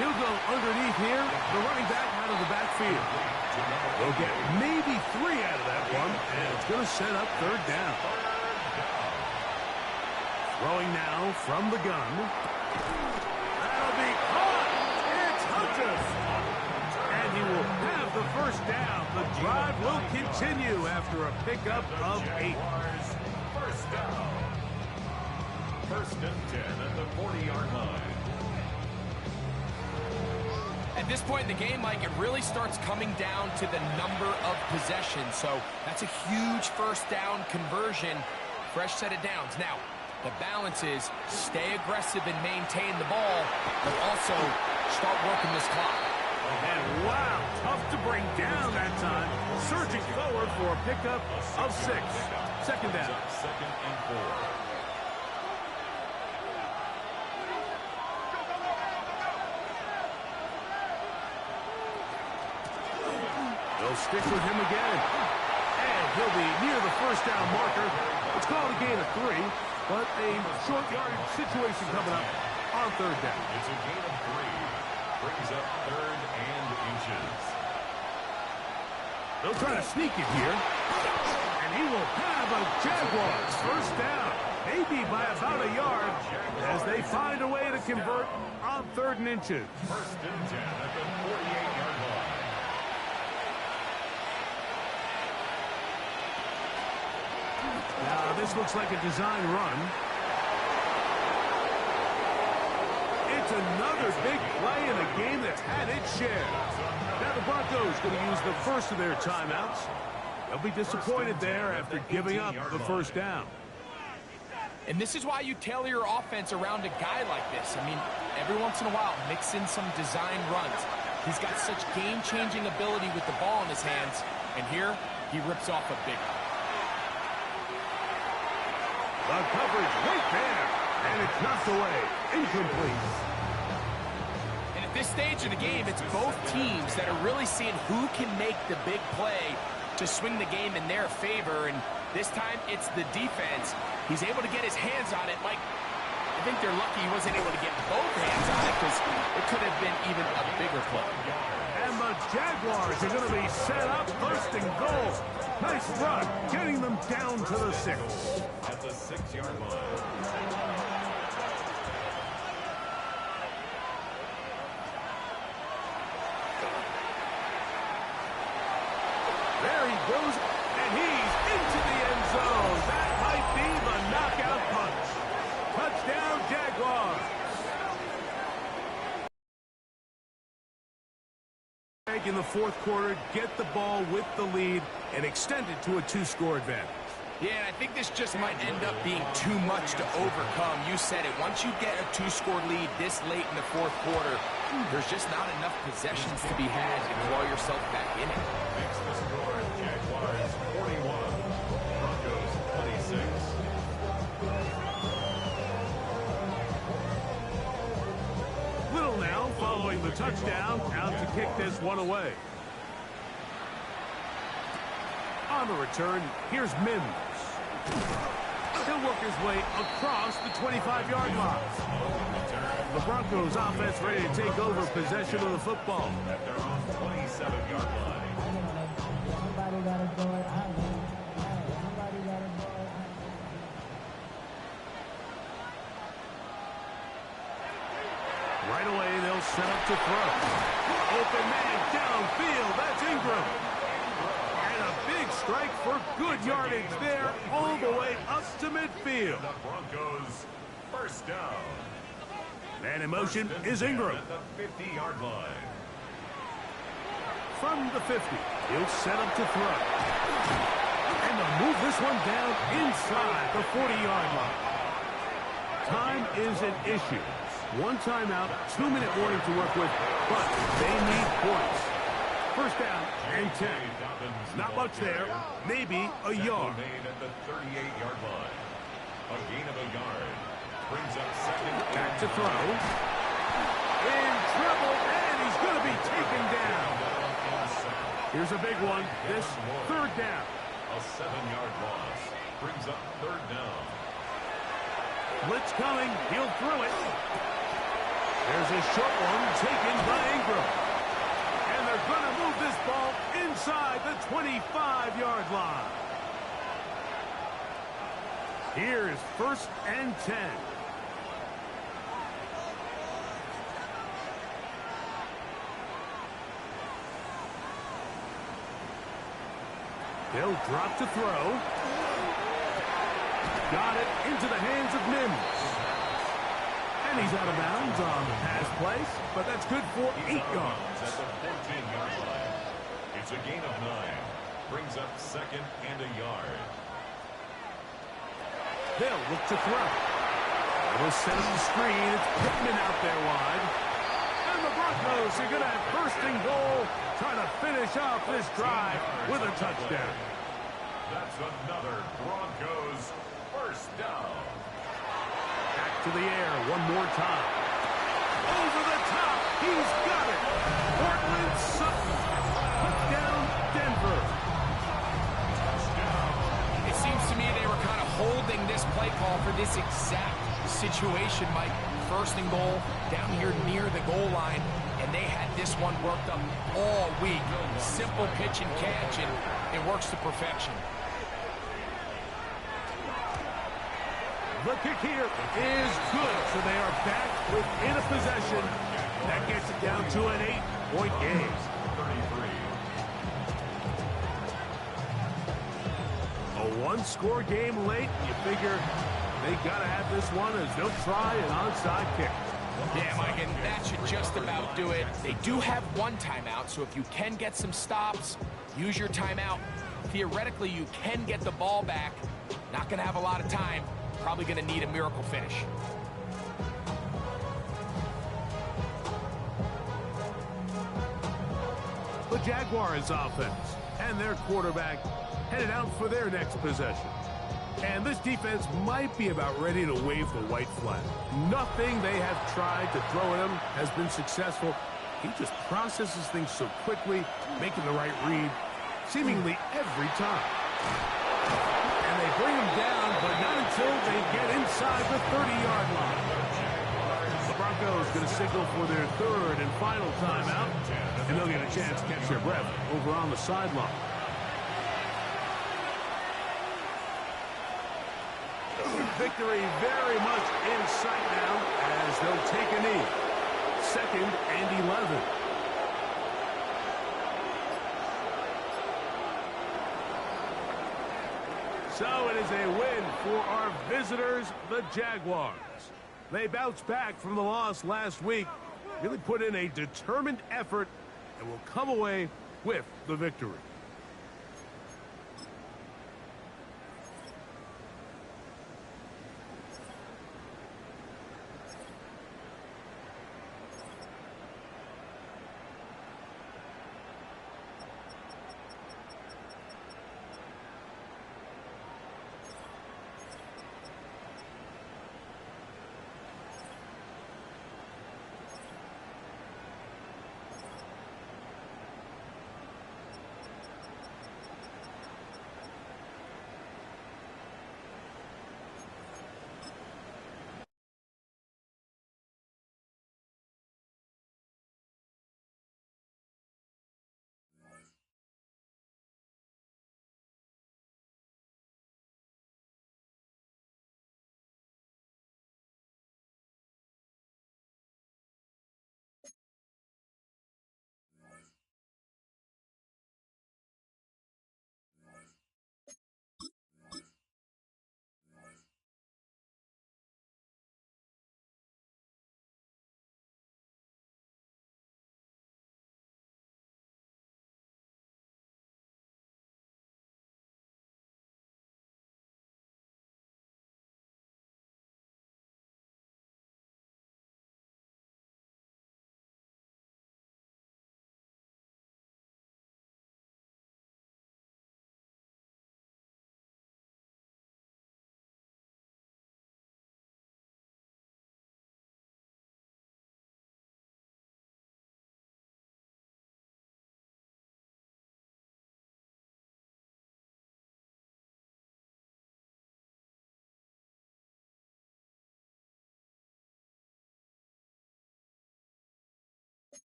He'll go underneath here. The running back out of the backfield. They'll get maybe 3 out of that one, and it's going to set up 3rd down. Throwing now from the gun. That'll be caught. It's Hunter. And he will have the 1st down. The drive will continue after a pickup of 8. 1st down. 1st and 10 at the 40-yard line. At this point in the game, Mike, it really starts coming down to the number of possessions. So that's a huge 1st down conversion. Fresh set of downs. Now, the balance is stay aggressive and maintain the ball, but also start working this clock. And wow, tough to bring down that time. Surging forward for a pickup of 6. 2nd down. 2nd and 4. They'll stick with him again. And he'll be near the first down marker. It's called a gain of 3, but a short yardage situation coming up on third down. It's a gain of 3. Brings up third and inches. They'll try to sneak it here. And he will have a Jaguars first down. Maybe by about a yard as they find a way to convert on third and inches. First and 10 at the 48-yard line. Now this looks like a design run. It's another big play in a game that's had its share. Now the Broncos going to use the first of their timeouts. They'll be disappointed there after giving up the first down. And this is why you tailor your offense around a guy like this. I mean, every once in a while, mix in some design runs. He's got such game-changing ability with the ball in his hands. And here, he rips off a big one. The coverage right there. And it's knocked away. Incomplete. And at this stage of the game, it's both teams that are really seeing who can make the big play to swing the game in their favor. And this time, it's the defense. He's able to get his hands on it. Mike, I think they're lucky he wasn't able to get both hands on it because it could have been even a bigger play. And the Jaguars are going to be set up first and goal. Nice run, getting them down to the 6. At the 6-yard line. There he goes, and he's into the end zone. That might be the knockout punch. Touchdown, Jaguars. In the fourth quarter, get the ball with the lead and extend it to a 2-score advantage. Yeah, I think this just might end up being too much to overcome. You said it. Once you get a 2-score lead this late in the fourth quarter, there's just not enough possessions to be had to claw yourself back in it. Makes the score Jaguars 41, Broncos 26. Little now following the touchdown, out to kick this one away. On the return, here's Mims. He'll work his way across the 25-yard line. The Broncos offense ready to take over possession of the football. At their own 27-yard line. Somebody gotta do it. Somebody gotta do it. Right away, they'll set up to throw. Open man downfield. That's Ingram. And a big strike for good yardage there all the way up to midfield. The Broncos first down. Man in motion is Ingram. At the 50-yard line. From the 50, he'll set up to throw. And they'll move this one down inside the 40-yard line. Time is an issue. One timeout, 2-minute warning to work with, but they need points. First down and 10. Not much there, maybe a yard. Made at the 38-yard line. A gain of a yard. Brings up second. Back to throw. In trouble, and he's going to be taken down. Here's a big one. This third down. A 7-yard loss. Brings up third down. Blitz coming. He'll throw it. There's a short one taken by Ingram. And they're going to move this ball inside the 25-yard line. Here's first and 10. They'll drop to throw. Got it into the hands of Mims. And he's out of bounds on the pass play, but that's good for 8 yards. At the 14-yard line. It's a gain of 9. Brings up second and a yard. They'll look to throw. They'll set up the screen. It's Pittman out there wide. And the Broncos are going to have first and goal, trying to finish off this drive with a touchdown. That's another Broncos first down. Back to the air one more time. Over the top. He's got it. Portland Sutton. Touchdown, Denver. call for this exact situation, Mike. First and goal, down here near the goal line, and they had this one worked up all week. Simple pitch and catch, and it works to perfection. The kick here is good, so they are back within a possession. That gets it down to an 8-point game. A one-score game late. You figure they got to have this one as they'll try an onside kick. Yeah, Mike, and that should just about do it. They do have one timeout, so if you can get some stops, use your timeout. Theoretically, you can get the ball back. Not going to have a lot of time. Probably going to need a miracle finish. The Jaguars offense and their quarterback headed out for their next possession. And this defense might be about ready to wave the white flag. Nothing they have tried to throw at him has been successful. He just processes things so quickly, making the right read seemingly every time. And they bring him down, but not until they get inside the 30-yard line. The Broncos going to signal for their third and final timeout, and they'll get a chance to catch their breath over on the sideline. Victory very much in sight now as they'll take a knee. 2nd and 11. So it is a win for our visitors, the Jaguars. They bounced back from the loss last week, really put in a determined effort, and will come away with the victory.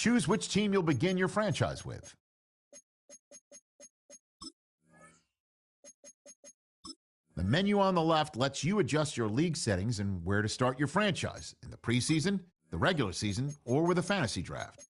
Choose which team you'll begin your franchise with. The menu on the left lets you adjust your league settings and where to start your franchise in the preseason, the regular season, or with a fantasy draft.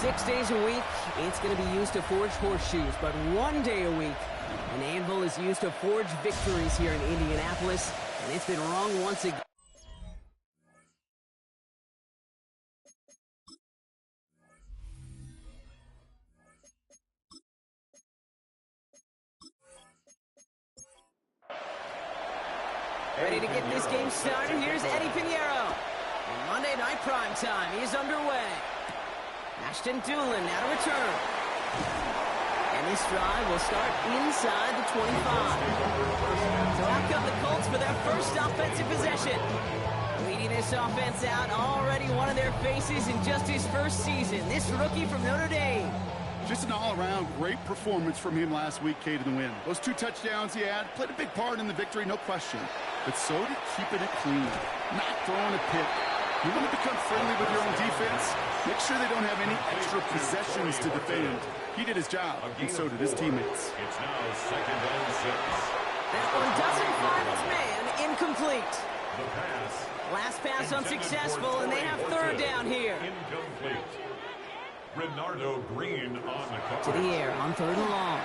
Six days a week, it's going to be used to forge horseshoes, but one day a week, an anvil is used to forge victories here in Indianapolis, and it's been wrong once again. Ready to get this game started, here's Eddie Pinheiro. On Monday Night Primetime, he's underway. Ashton Doolin now to return. And This drive will start inside the 25. So out come the Colts for their first offensive possession. Leading this offense out, already one of their faces in just his first season. This rookie from Notre Dame. Just an all-around great performance from him last week, Kate, in the win. Those 2 touchdowns he had played a big part in the victory, no question. But so did keeping it clean, not throwing a pick. You want to become friendly with your own defense? Make sure they don't have any extra possessions to defend. He did his job, and so did his teammates. It's now 2nd and 6. That one doesn't find its man. Incomplete. The pass. Last pass unsuccessful, and they have 3rd down here. Incomplete. Renardo Green on the cover. To the air on 3rd and long.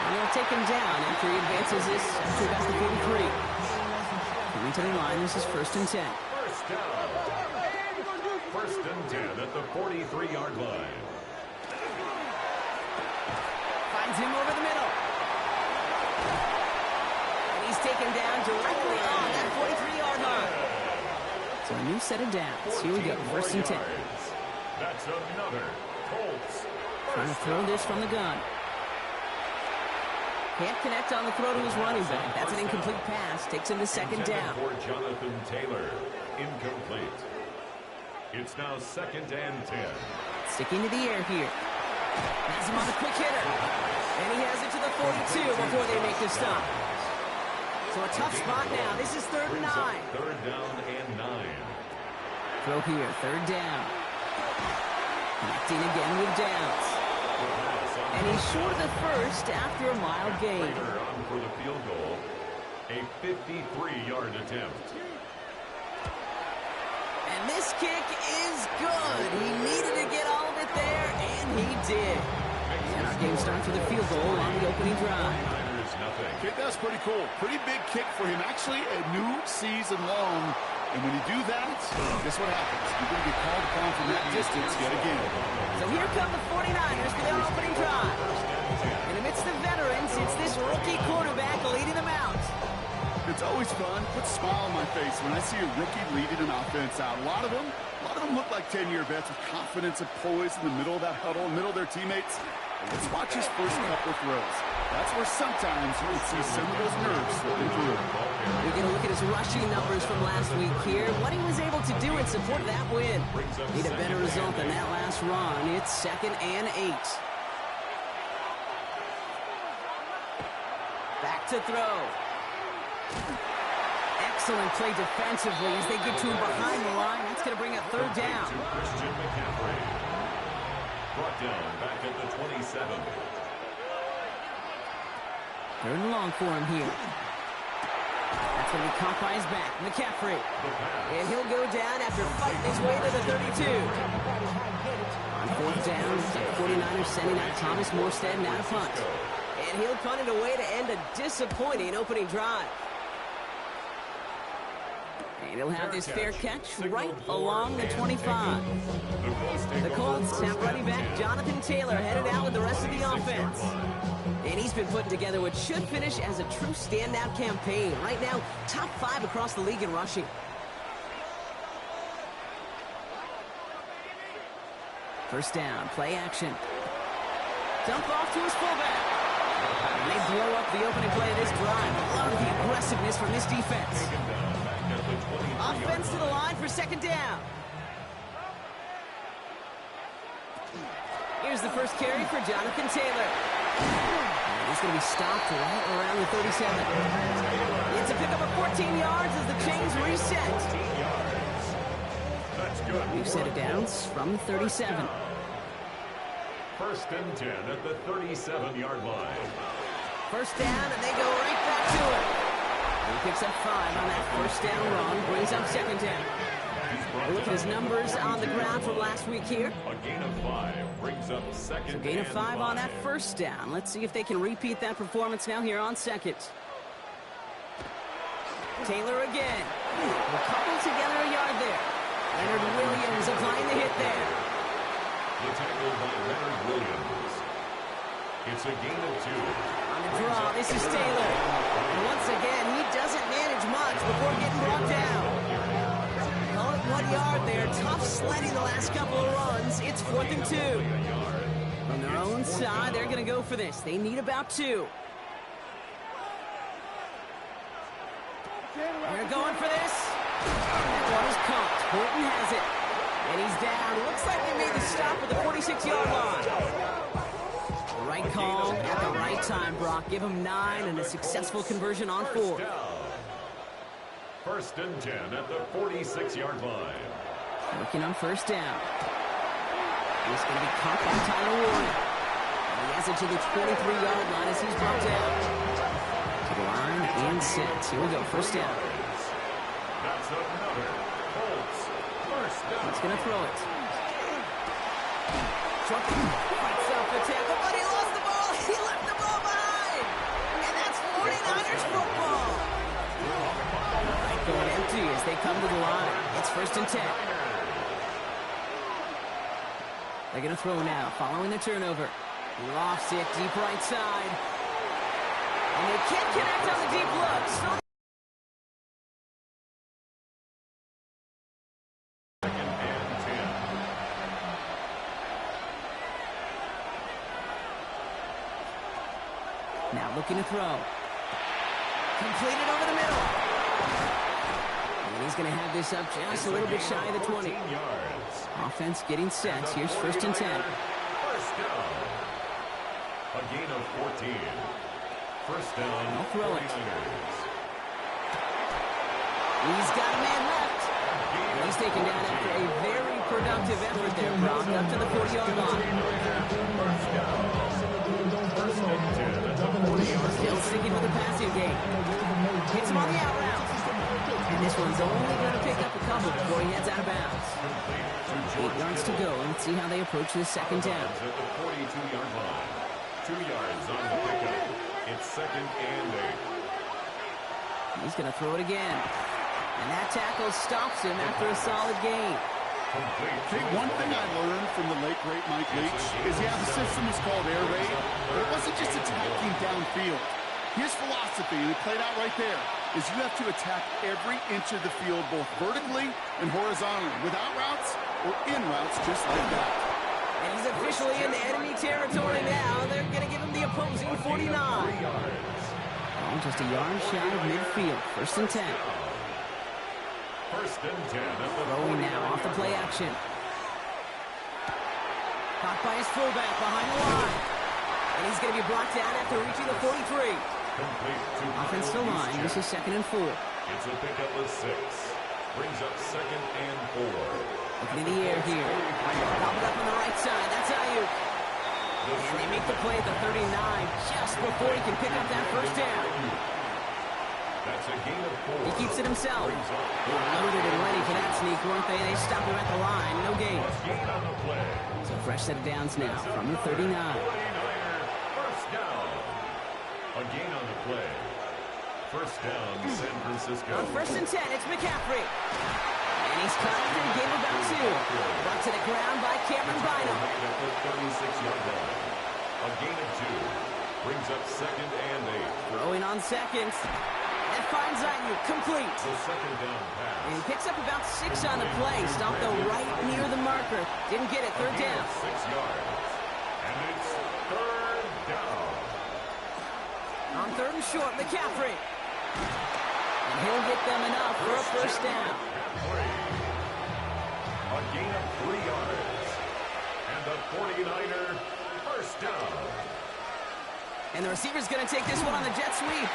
And they'll take him down after he advances this to about the 43. Coming to the line, this is 1st and 10. First down. 1st and 10 at the 43-yard line. Finds him over the middle. And he's taken down directly on that 43-yard line. So a new set of downs. Here we go, 1st and 10. That's another Colts. Trying to throw this from the gun. Can't connect on the throw to his running back. That's an incomplete pass. Takes him to 2nd down. For Jonathan Taylor. Incomplete. It's now 2nd and 10. Sticking to the air here. Has him on the quick hitter. And he has it to the 42 before they make the stop. So a tough spot now. This is 3rd and 9. 3rd down and 9. Throw here, 3rd down. Connecting again with downs. And he's short of the first after a mild gain. Raider on for the field goal. A 53-yard attempt. And this kick is good. He needed to get all of it there, and he did. And our game starts with a field goal on the opening drive. Kid, that's pretty cool. Pretty big kick for him. Actually, a new season long. And when you do that, guess what happens? You're going to get called upon from that distance yet again. So here come the 49ers for their opening drive. And amidst the veterans, it's this rookie quarterback leading them out. It's always fun. Puts a smile on my face when I see a rookie leading an offense out. A lot of them look like 10-year vets with confidence and poise in the middle of that huddle, in the middle of their teammates. Let's watch his first couple of throws. That's where sometimes you can see some of those nerves slipping through. We're going to look at his rushing numbers from last week here. What he was able to do in support of that win. Need a better result than that last run. It's 2nd and 8. Back to throw. Excellent play defensively as they get to him behind the line. That's going to bring up 3rd down. Christian McCaffrey. Brought down back at the 27. 3rd and long for him here. That's going to be caught by his back. McCaffrey. And he'll go down after fighting his way to the 32. On 4th down, the 49ers sending out Thomas Morstead now to punt. And he'll punt it away to end a disappointing opening drive. And he'll have this fair catch right along the 25. The Colts have running back Jonathan Taylor headed out with the rest of the offense. And he's been putting together what should finish as a true standout campaign. Right now, top 5 across the league in rushing. First down, play action. Dump off to his fullback. And they blow up the opening play of this drive. Love the aggressiveness from this defense. Offense to the line for 2nd down. Here's the first carry for Jonathan Taylor. And he's going to be stopped right around the 37. It's a pickup of 14 yards as the chains reset. New set of downs from the 37. 1st and 10 at the 37-yard line. First down, and they go right back to it. He picks up 5 on that first down run, brings up 2nd down. Look at his numbers on the ground from last week here. A gain of 5 brings up 2nd So gain of 5 on that first down. Let's see if they can repeat that performance now here on 2nd. Taylor again. We'll couple together a yard there. Leonard Williams applying the hit there. The tackle by Leonard Williams. It's a gain of 2. On the draw, this is Taylor. And once again, he doesn't manage much before getting brought down. Call it 1 yard there. Tough sledding the last couple of runs. It's 4th and 2. On their own side, they're going to go for this. They need about 2. They're going for this. That one is caught. Horton has it. And he's down. Looks like they made the stop at the 46-yard line. The right call at the right time, Brock. Give him 9 and a successful conversion on 4. First and 10 at the 46-yard line. Working on first down. He's going to be caught by Tyler Warren. And he has it to the 23-yard line as he's brought down. To the line and set. Here we go, first down. That's another Colts first down. He's going to throw it. Fights off the tackle, but he lost the ball. He left the ball behind. And that's 49ers football. Going empty as they come to the line. It's first and 10. They're going to throw now, following the turnover. He lofts it deep right side. And they can't connect on the deep look. Still Second and 10. now looking to throw. Completed over the middle. And he's going to have this up just a little bit shy of the 20. Yards. Offense getting set. Here's first and 10. First down. A gain of 14. First down. I'll throw it. 49ers. He's got a man left. And he's taken down after a very productive effort there, Brock, up to the 40-yard line. Still sticking with the passing game. Hits him on the out route. And this one's only going to pick up a couple before he heads out of bounds. 8 yards to go. Let's see how they approach this second down. At the 42-yard line. 2 yards on the pickup. It's second and 8. He's going to throw it again. And that tackle stops him after a solid gain. One thing I learned from the late, great Mike Leach is, yeah, the system is called air raid, but it wasn't just attacking downfield. His philosophy, and it played out right there, is you have to attack every inch of the field, both vertically and horizontally, without routes or in routes, just like that. And he's officially in the enemy territory now. They're going to give him the opposing 49. Oh, just a yard shy of midfield. First and 10. First and 10 at the Throwing now off the play action. Caught by his fullback behind the line. And he's going to be brought down after reaching the 43. Offense to line. This is second and 4. It's a pickup of 6. Brings up second and 4. Looking in the air here. Pop it up on the right side. That's Ayuk. And they make the play at the 39 just before he can pick up that first down. That's a gain of 4. He keeps it himself. They were loaded and ready for that sneak, weren't they? They stop him at the line. No gain. Gain on the play. So fresh set of downs now from the 39. 49er first down. A gain on the play. First down, San Francisco. On first and 10, it's McCaffrey. And he's caught after a gain of about 2. Brought to the ground by Cameron Bynum. At the 36-yard line. A gain of 2. Brings up second and 8. Throwing on second. That finds Ayuk complete. The second down pass. And he picks up about 6 on the play. Stopped though right near the marker. Didn't get it. Third down. 6 yards. And it's third down. On third and short, McCaffrey. And he'll get them enough for a first down. A gain of 3 yards. And the 49er first down. And the receiver's going to take this one on the jet sweep.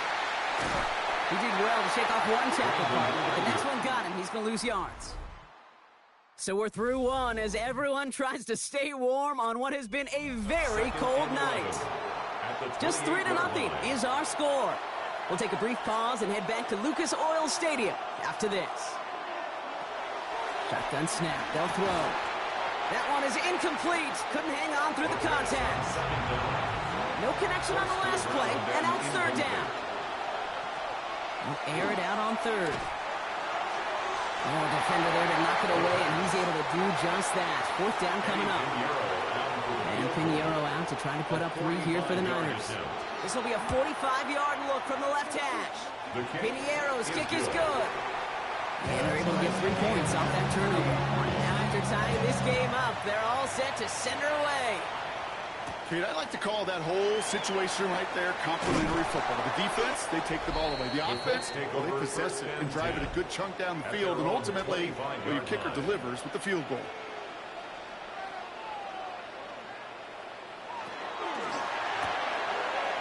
He did well to shake off one tackle partner, but the next one got him. He's going to lose yards. So we're through one as everyone tries to stay warm on what has been a very cold night. Just 3-0 is our score. We'll take a brief pause and head back to Lucas Oil Stadium after this. Shotgun snap. They'll throw. That one is incomplete. Couldn't hang on through the contact. No connection on the last play, and now it's third down. We'll air it out on third. Oh, defender there to knock it away, and he's able to do just that. Fourth down coming up. And Pinheiro out to try to put up 3 here for the Niners. This will be a 45-yard look from the left hash. Pinheiro's kick is good. And they're able to get 3 points off that turnover. Now after tying this game up, they're all set to send her away. Kate, I like to call that whole situation right there complimentary football. The defense, they take the ball away. The offense, well, they possess it and drive it a good chunk down the field. And ultimately, well, your kicker delivers with the field goal.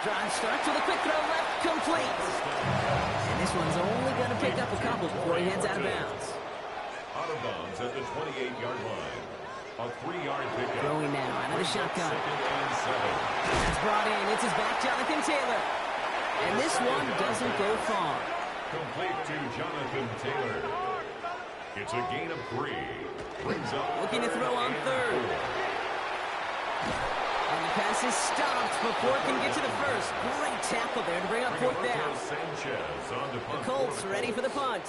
Drive starts with a quick throw left, complete. And this one's only going to pick up a couple before he heads out of bounds. Out of bounds at the 28-yard line. A 3-yard pickup. Throwing now out of the shotgun. 2nd and 7. That's brought in. It's his back, Jonathan Taylor. And this one doesn't go far. Complete to Jonathan Taylor. It's a gain of 3. Brings up looking to throw on third. And the pass is stopped before it can get to the first. Great tackle there to bring up 4th down. The Colts ready for the punt.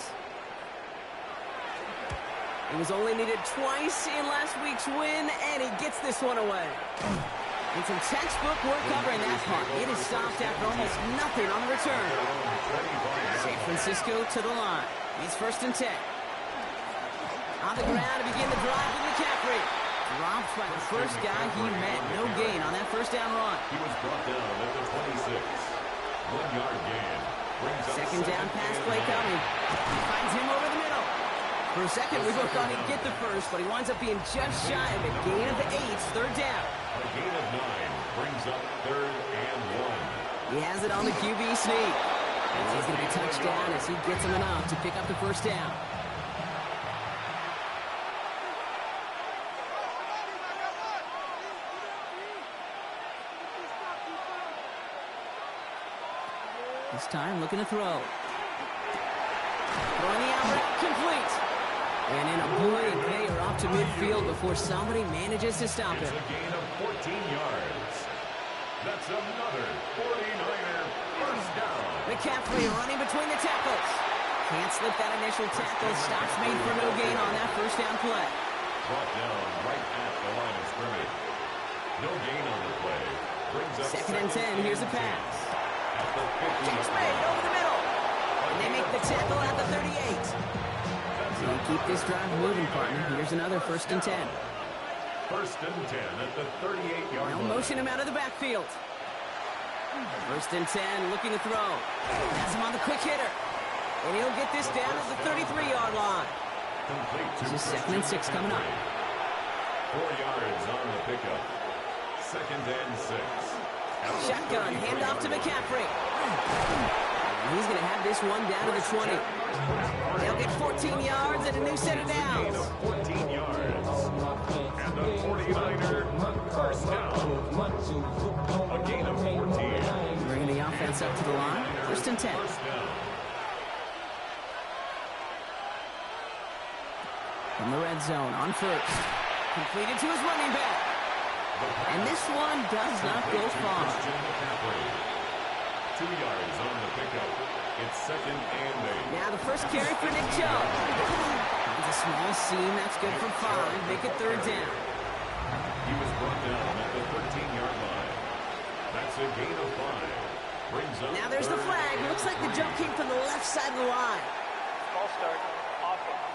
He was only needed twice in last week's win, and he gets this one away. And some textbook work covering that punt. It is stopped after almost nothing on the return. San Francisco to the line. He's 1st and 10. On the ground to begin the drive with McCaffrey. Dropped by the first guy he met. No gain on that first down run. He was brought down at the 26. 1-yard gain. Second down pass play coming. He finds him over the middle. For a second, we both thought he'd get the first, but he winds up being just shy of a gain of 8. 3rd down. A gain of 9 brings up 3rd and 1. He has it on the QB sneak. And he's going to be touched down as he gets him enough to pick up the first down. This time, looking to throw. Throwing the out route, complete. And in a blink, they are off to midfield before somebody manages to stop him. It's a gain of 14 yards. That's another 49er first down. McCaffrey running between the tackles. Can't slip that initial tackle. Stops made for no gain on that first down play. Brought down right at the line of scrimmage. No gain on the play. Brings up 2nd and 10. Here's the pass. Chase made over the middle. And they make the tackle at the 38. So you keep this drive moving, partner. Here's another 1st and 10. 1st and 10 at the 38-yard line. They'll motion him out of the backfield. 1st and 10, looking to throw. Has him on the quick hitter. And he'll get this down at the 33-yard line. This is 2nd and 6 coming up. 4 yards on the pickup. 2nd and 6. Shotgun, handoff to McCaffrey. He's going to have this one down to the 20. They'll get 14 yards and a new set of downs. 14 yards. And the 49er first down. A gain of 14. Bringing the offense up to the line. 1st and 10. From the red zone on first. Completed to his running back. And this one does not go far. 2 yards on the pickup. It's 2nd and 8. Now the first carry for Nick Chubb. It's a small seam. That's good for 5. Make it 3rd down. He was brought down at the 13-yard line. That's a gain of 5. Brings up now there's the flag. Looks like the jump came from the left side of the line. False start. Offense.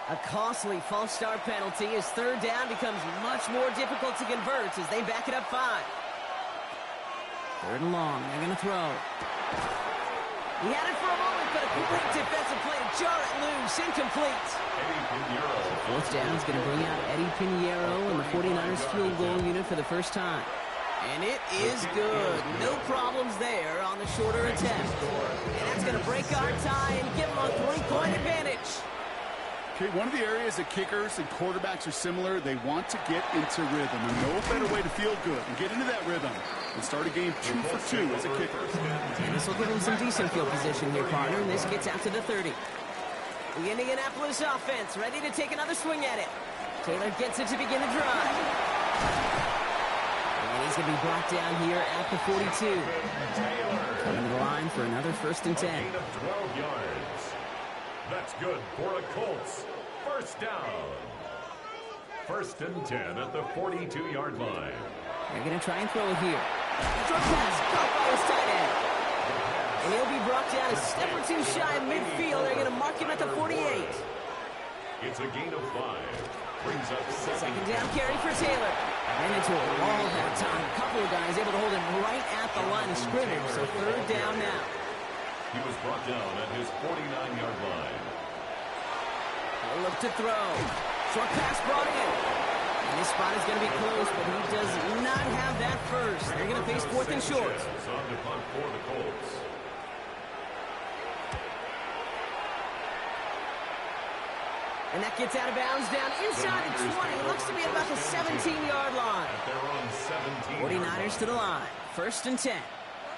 A costly false start penalty as 3rd down becomes much more difficult to convert as they back it up 5. 3rd and long. They're going to throw. He had it for a moment, but a great defensive play to jar it loose. Incomplete. 4th down is going to bring out Eddie Pinheiro and the 49ers field goal unit for the first time. And it is good. No problems there on the shorter attempt. And that's going to break our tie and give them a 3-point advantage. Okay, one of the areas that kickers and quarterbacks are similar, they want to get into rhythm. And no better way to feel good and get into that rhythm and start a game 2 for 2 as a kicker. And this will give him some decent field position here, partner. And this gets out to the 30. The Indianapolis offense ready to take another swing at it. Taylor gets it to begin the drive. And he's going to be brought down here at the 42. Coming to the line for another 1st and 10. 12 yards. That's good for the Colts. First down. 1st and 10 at the 42-yard line. They're going to try and throw it here. Short pass caught by his tight end. And he'll be brought down a step or two shy of midfield. They're going to mark him at the 48. It's a gain of 5. Brings up Second down carry for Taylor. And into a wall that time. A couple of guys able to hold him right at the line of scrimmage. So third down now. He was brought down at his 49-yard line. He'll look to throw. Short pass brought in. And this spot is going to be close, but he does not have that first. They're going to face fourth and short. On to punt for the Colts. And that gets out of bounds down inside the 20. Looks to be at about the 17-yard line. They're on 17. 49ers to the line. First and 10.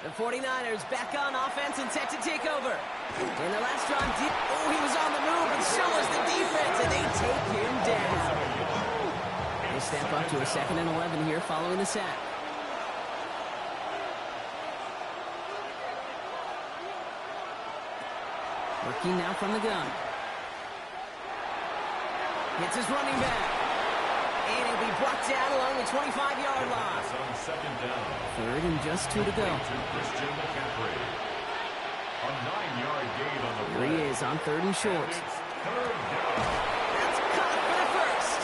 The 49ers back on offense and set to take over. In the last drive, oh, he was on the move, and so was the defense, and they take him down. They step up to a 2nd and 11 here following the sack. Working now from the gun. Hits his running back. And he'll be brought down along the 25-yard line. On second down. Third and just 2 to go. Christian McCaffrey. A 9-yard gain on the play. Here he is on third and short. That's caught for the first.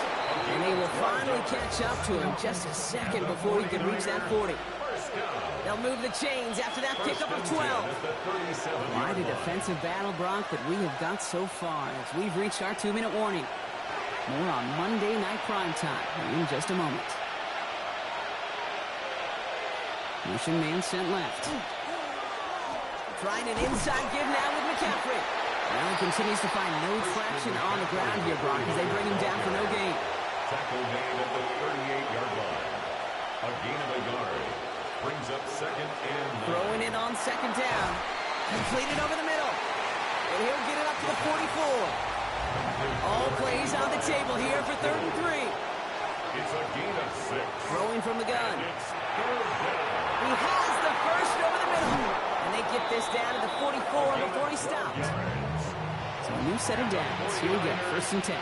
And they will finally catch up to him just a second before he can reach that 40. They'll move the chains after that pickup of 12. Quite a defensive battle, Brock, that we have got so far as we've reached our 2-minute warning. More on Monday Night Primetime in just a moment. Motion man sent left. Trying an inside give now with McCaffrey. Allen continues to find no traction on the ground here, Brock, as they bring him down for no gain. Tackle made at the 38-yard line. A gain of a yard. Brings up second and 9. Throwing it on second down. Completed over the middle. And he'll get it up to the 44. All plays on the table here for third and 3. It's a gain of 6. Throwing from the gun. It's third down. He has the first over the middle. And they get this down to the 44 before he stopped. So a new set of downs. Here we go. First and 10.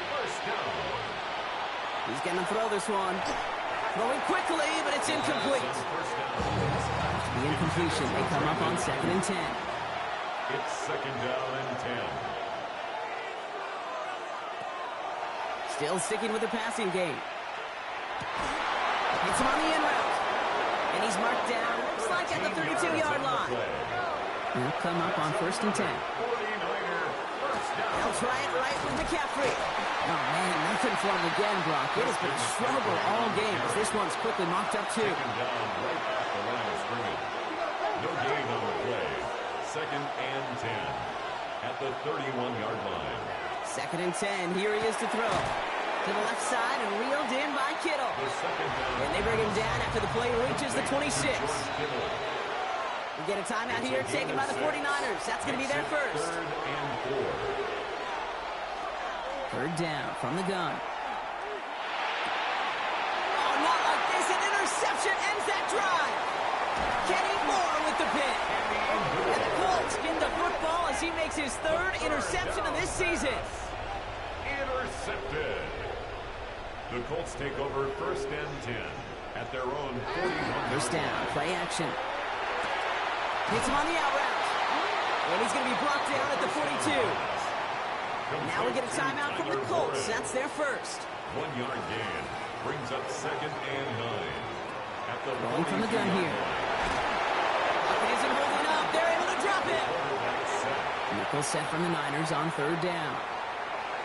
He's going to throw this one. Throwing quickly, but it's incomplete. The incompletion. They come up on 2nd and 10. It's second down and 10. Still sticking with the passing game. Hits him on the in route. And he's marked down, looks like at the 32-yard line. He'll come up on 1st and 10. They'll try it right with McCaffrey. Oh, man, nothing for him again, Brock. It has been a struggle all game as this one's quickly mocked up, too. Down right at the line of scrimmage. No gain on the play. 2nd and 10 at the 31-yard line. 2nd and 10. Here he is to throw. To the left side and reeled in by Kittle. And they bring him down after the play reaches the 26. We get a timeout here taken by the 49ers. That's going to be their first. Third and 4. Third down from the gun. Oh, not like this. An interception ends that drive. Kenny Moore with the pick. And the Colts get the football as he makes his 3rd interception of this season. Intercepted. The Colts take over 1st and 10 at their own 41. First down, play action. Hits him on the out route. And he's going to be brought down at the 42. Now we get a timeout from the Colts. That's their first. 1-yard gain. Brings up 2nd and 9. At the rolling from the gun here. It isn't holding up. They're able to drop it. Nickel set from the Niners on 3rd down.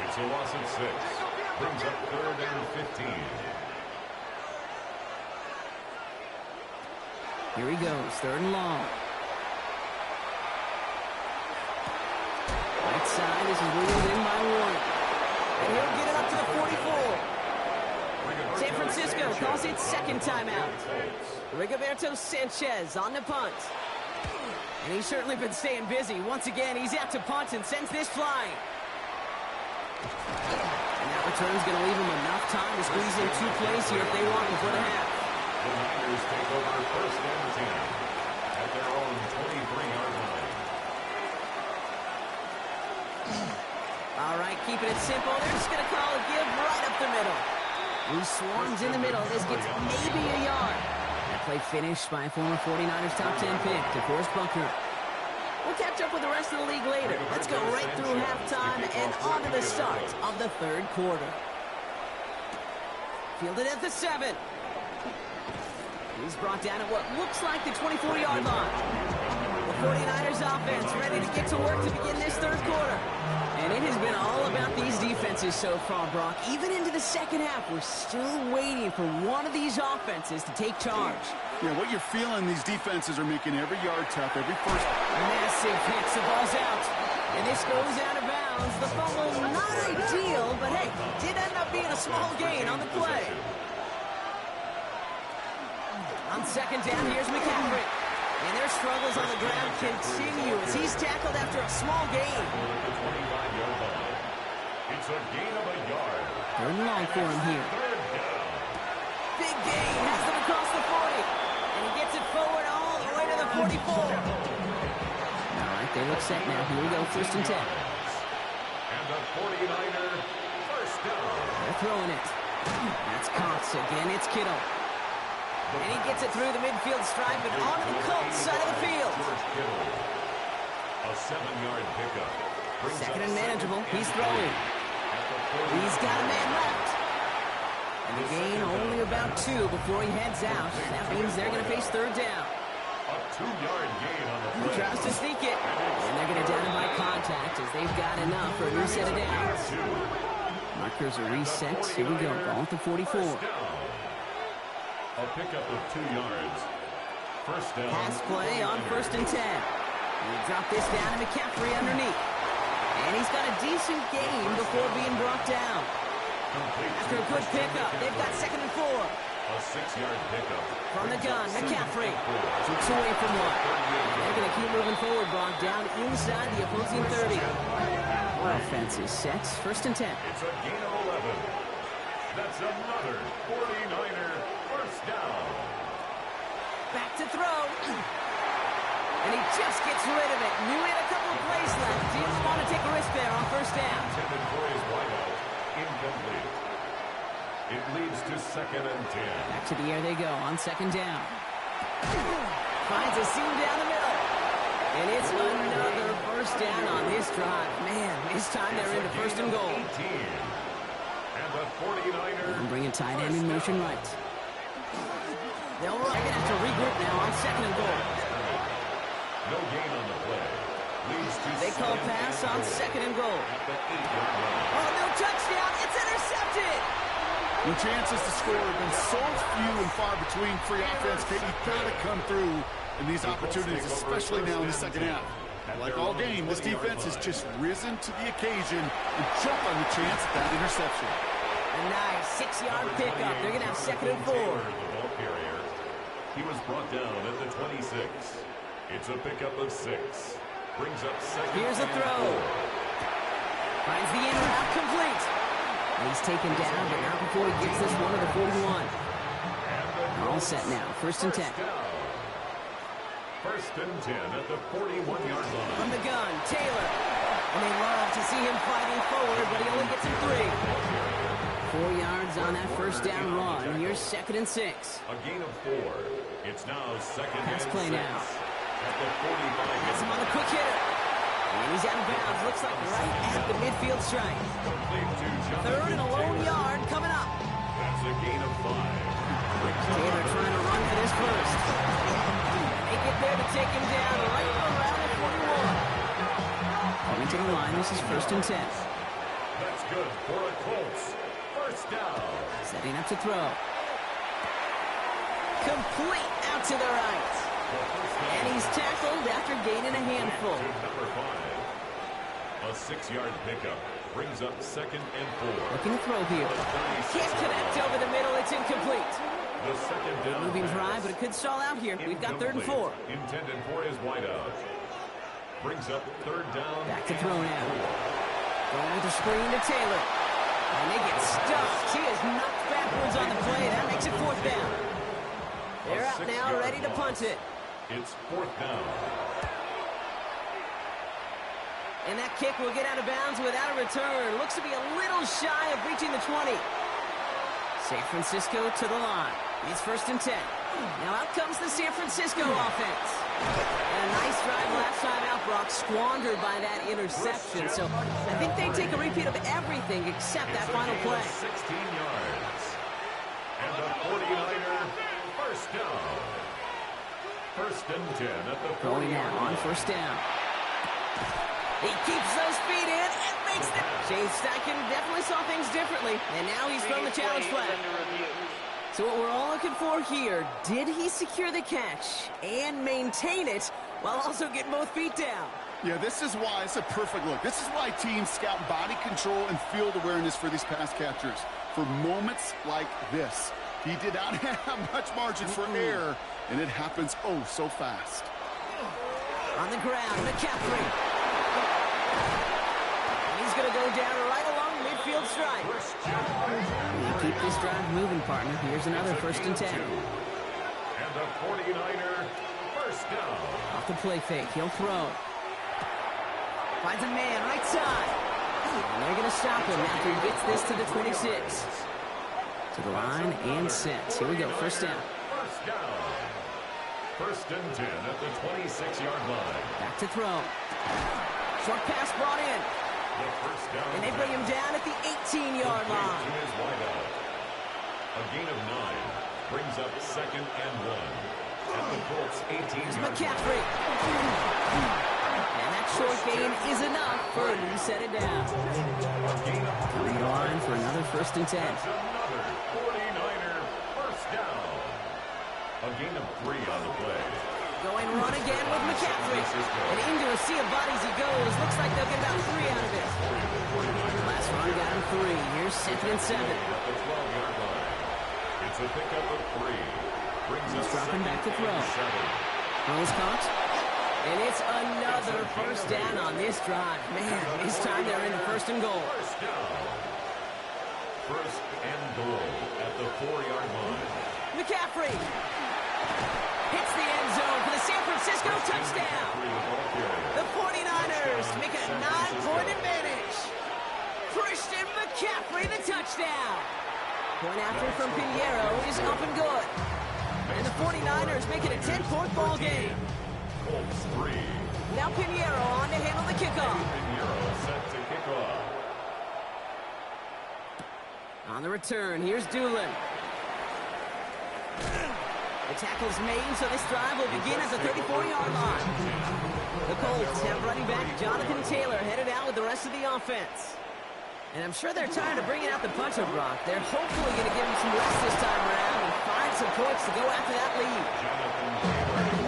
It's a loss of 6. Brings up 3rd and 15. Here he goes, 3rd and long. Right side, this is wheeled in by Warren. And he'll get it up to the 44. San Francisco calls it 2nd timeout. Rigoberto Sanchez on the punt. And he's certainly been staying busy. Once again, he's out to punt and sends this flying. And that return's going to leave him enough time to squeeze in 2 plays here if they want before the half. The Niners take over 1st and 10 at their own 23-yard line. All right, keeping it simple. They're just going to call a give right up the middle. He swarms in the middle. This gets maybe a yard. That play finished by former 49ers top 10 pick, DeForest Buckner. We'll catch up with the rest of the league later. Let's go right through halftime and on to the start of the third quarter. Fielded at the 7. He's brought down at what looks like the 24-yard line. The 49ers offense ready to get to work to begin this third quarter. And it has been all about these defenses so far, Brock. Even into the second half, we're still waiting for one of these offenses to take charge. Yeah, what you're feeling, these defenses are making every yard tough, every first. Massive hits, the ball's out. And this goes out of bounds. The fumble, not ideal, but hey, did end up being a small gain on the play. On second down, here's McCaffrey. And their struggles on the ground continue as he's tackled after a small gain. It's a gain of a yard. Third and long for him here. Big gain, has them across the 40. And he gets it forward all the way to the 44. All right, they look set now. Here we go, first and 10. And the 49er first down. They're throwing it. That's Cox again. It's Kittle. And he gets it through the midfield stripe and onto the Colts side of the field. A 7-yard pickup. Second and manageable. He's throwing. He's got a man left. And the gain only about 2 before he heads out. That means they're going to face third down. A 2-yard gain on the He play. tries to sneak it. And they're going to down him by contact as they've got enough for a new set of downs. Markers are reset. Here we go. Ball at the 44. A pickup of 2 yards. First down. Pass play on first and 10. He'll drop this down to McCaffrey underneath. And he's got a decent gain before being brought down. After a good pickup, they've got second and 4. A 6-yard pickup. From the gun, McCaffrey takes away from one. They're going to keep moving forward, Brock, down inside the opposing 30. Offense is set. First and 10. It's a gain of 11. That's another 49er first down. Back to throw. And he just gets rid of it. Knew he had a couple of plays left. Didn't want to take a risk there on first down. Intended for his wideout. Incomplete. It leads to second and 10. Back to the air they go on second down. Finds a seam down the middle. And it's another first down on this drive. Man, this time they're into first and goal. And the 49ers. And bringing tight end in motion right. They're going to have to regroup now on second and goal. No gain on the play. Leads to they call pass on second and goal. Oh, no touchdown. It's intercepted. Your chances to score have been so few and far between. Free offense, Kate, you've got to come through in these opportunities, especially now in the second half. Like all game, this defense has just risen to the occasion and jumped on the chance at that interception. A nice 6-yard pickup. They're going to have second and 4. The ball carrier. He was brought down at the 26. It's a pickup of 6. Brings up second. Here's a throw. Finds the in route complete. He's taken down, but not before he gets this one to the 41. All set now. First and 10. First and 10 at the 41-yard line. From the gun, Taylor. And they love to see him fighting forward, but he only gets him 3. 4 yards on that first down run. Here's second and 6. A gain of 4. It's now second Pass and play 6. now. At the 45. Has him on a quick hitter. And he's out of bounds. Looks like right at the midfield stripe. Third and a lone yard coming up. That's a gain of 5. Taylor trying to run for this first. They get there to take him down right around the 41. Coming to the line, this is first and 10. That's good for a Colts. First down. Setting up to throw. Complete out to the right. And he's tackled after gaining a handful. Number 5. A 6-yard pickup brings up second and 4. Looking to throw here. Can't connect over the middle. It's incomplete. The second down. Moving drive, but it could stall out here. We've got third and 4. Intended for his wideout. Brings up third down. Back to throw now. Going with the screen to Taylor. And they get stuffed. He is knocked backwards on the play. That makes it fourth down. They're out now, ready to punt it. It's fourth down. And that kick will get out of bounds without a return. Looks to be a little shy of reaching the 20. San Francisco to the line. It's first and 10. Now out comes the San Francisco offense. And a nice drive last time out, Brock, squandered by that interception. So I think they take a repeat of everything except that final play. 16 yards. And the 49er first down. First and 10 at the 40. Going now on first down. He keeps those feet in and makes them. Shane Steichen definitely saw things differently, and now he's thrown the challenge flag. So what we're all looking for here, did he secure the catch and maintain it while also getting both feet down? Yeah, this is why it's a perfect look. This is why teams scout body control and field awareness for these pass catchers. For moments like this, he did not have much margin for error, and it happens oh so fast. On the ground, McCaffrey. He's going to go down right along midfield stride. Keep this drive moving, partner. Here's another first and 10. And the 49er first down. Off the play fake. He'll throw. Finds a man right side. And they're going to stop him after he gets this to the 26. To the line and set. Here we go. First down. First down. First and 10 at the 26-yard line. Back to throw. Short pass brought in. The first down. And they bring him down at the 18-yard line. Is wide out. A gain of 9 brings up second and 1 at the Colts 18-yard line. McCaffrey. And that short gain is enough for a new set it down. Coming to line for another first and 10. That's another 49er first down. A gain of 3 on the play. Going run again with McCaffrey. And into a sea of bodies he goes. Looks like they'll get about 3 out of it. Last run got him 3. Here's second and 7. At the 12-yard line. It's a pickup of 3. Brings us dropping back to throw. Throws caught. And it's another first down on this drive. Man, this time they're in the first and goal. First down. First and goal at the 4-yard line. McCaffrey hits the end zone for the San Francisco touchdown. The 49ers make it a 9-point advantage. Christian McCaffrey, the touchdown. Point after from Pinheiro is up and good. And the 49ers make it a 10-point ball game. Colts 3. Now Pinheiro on to handle the kickoff. Pinheiro set to kick off. On the return, here's Doolin. The tackle's made, so this drive will begin at the 34-yard line. The Colts have running back Jonathan Taylor headed out with the rest of the offense. And I'm sure they're tired of bringing out the puncher, Brock. They're hopefully going to give him some rest this time around and find some points to go after that lead.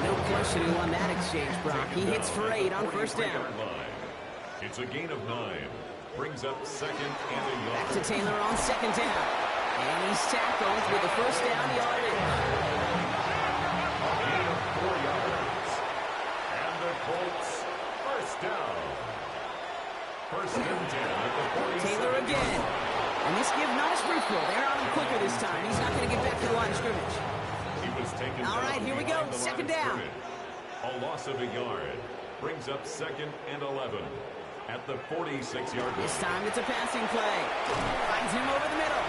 No question who won that exchange, Brock. He hits for 8 on first down. It's a gain of 9. Brings up second and a yard. Back to Taylor on second down. And he's tackled with the first down yardage. Gain of 4 yards. And the Colts first down. First and 10 at the 40. Taylor again. And this give nice free throw. They're on him quicker this time. He's not going to get back to the line of scrimmage. He was taken All right, here we go. Second down. A loss of a yard. Brings up second and 11 at the 46-yard line. This time it's a passing play. Finds him over the middle.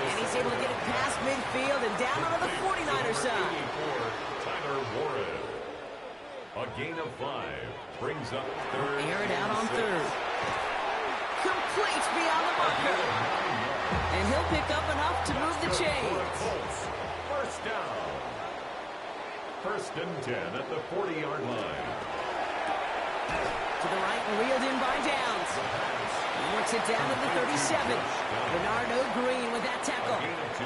And he's able to get it past midfield and down onto the 49er side. Tyler Warren. A gain of 5. Brings up third. Air it out on third. Complete beyond the marker. And he'll pick up enough to move the chains. First down. First and 10 at the 40-yard line. To the right and reeled in by Downs. He works it down to the 37. Bernardo Green with that tackle. Gain of 2.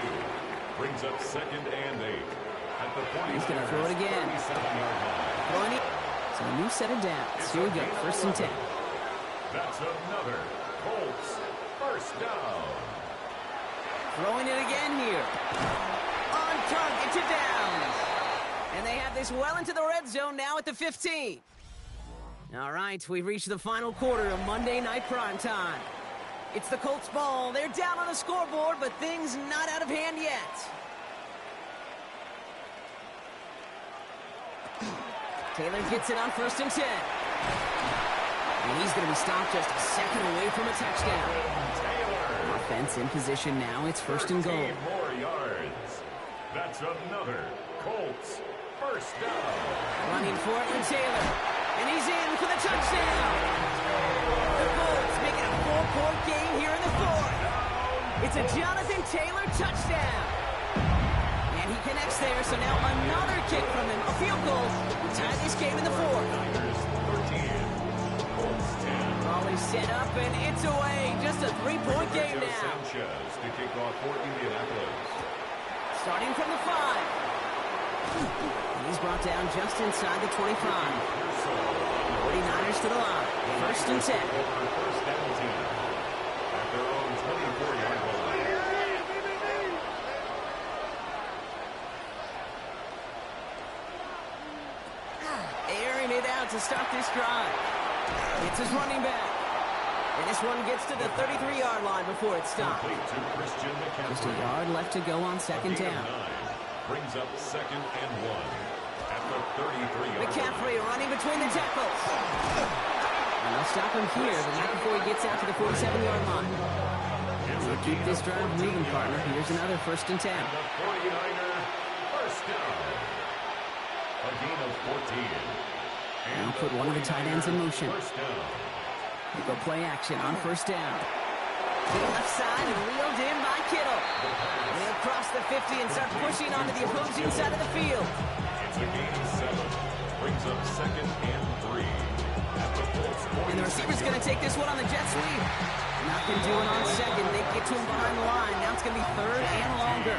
Brings up second and 8 at the 40. He's going to throw it again. 37-yard line. So a new set of downs. Here we go. First and 10. That's another Colts first down. Throwing it again here. On target to Downs. And they have this well into the red zone now at the 15. All right, we've reached the final quarter of Monday Night Primetime. It's the Colts ball. They're down on the scoreboard, but things not out of hand yet. Taylor gets it on first and 10. And he's going to be stopped just a second away from a touchdown. Taylor. Offense in position now. It's first and goal. 13 more yards. That's another Colts First down. Running for it with Taylor. And he's in for the touchdown. The Bulls make it a 4-point game here in the fourth. It's a Jonathan Taylor touchdown. And he connects there, so now another kick from him. A field goal to tie this game in the fourth. Ball is set up, and it's away. Just a 3-point game now. Sanchez to kick off for Indianapolis. Starting from the 5. And he's brought down just inside the 25. 49ers to the line. First and 10. First down 10 at their own 24-yard line. Airing it out to start this drive. It's his running back. And this one gets to the 33-yard line before it stops. Just a yard left to go on second down. Brings up second and 1 at the 33-yard line. McCaffrey running between the tackles. And they'll stop him here, but not before he gets out to the 47-yard line. So keep this drive moving, partner. Here's another first and 10. The 49er first down. A gain of 14. Now put one of the tight ends in motion. First down. They go play action on first down. To the left side and wheeled in by Kittle. They'll cross the 50 and start pushing onto the opposing side of the field. It's a gain of 7. Brings up second and 3. At the Colts 46. And the receiver's going to take this one on the jet sweep. Not going to do it on second. They get to him behind the line. Now it's going to be third and longer.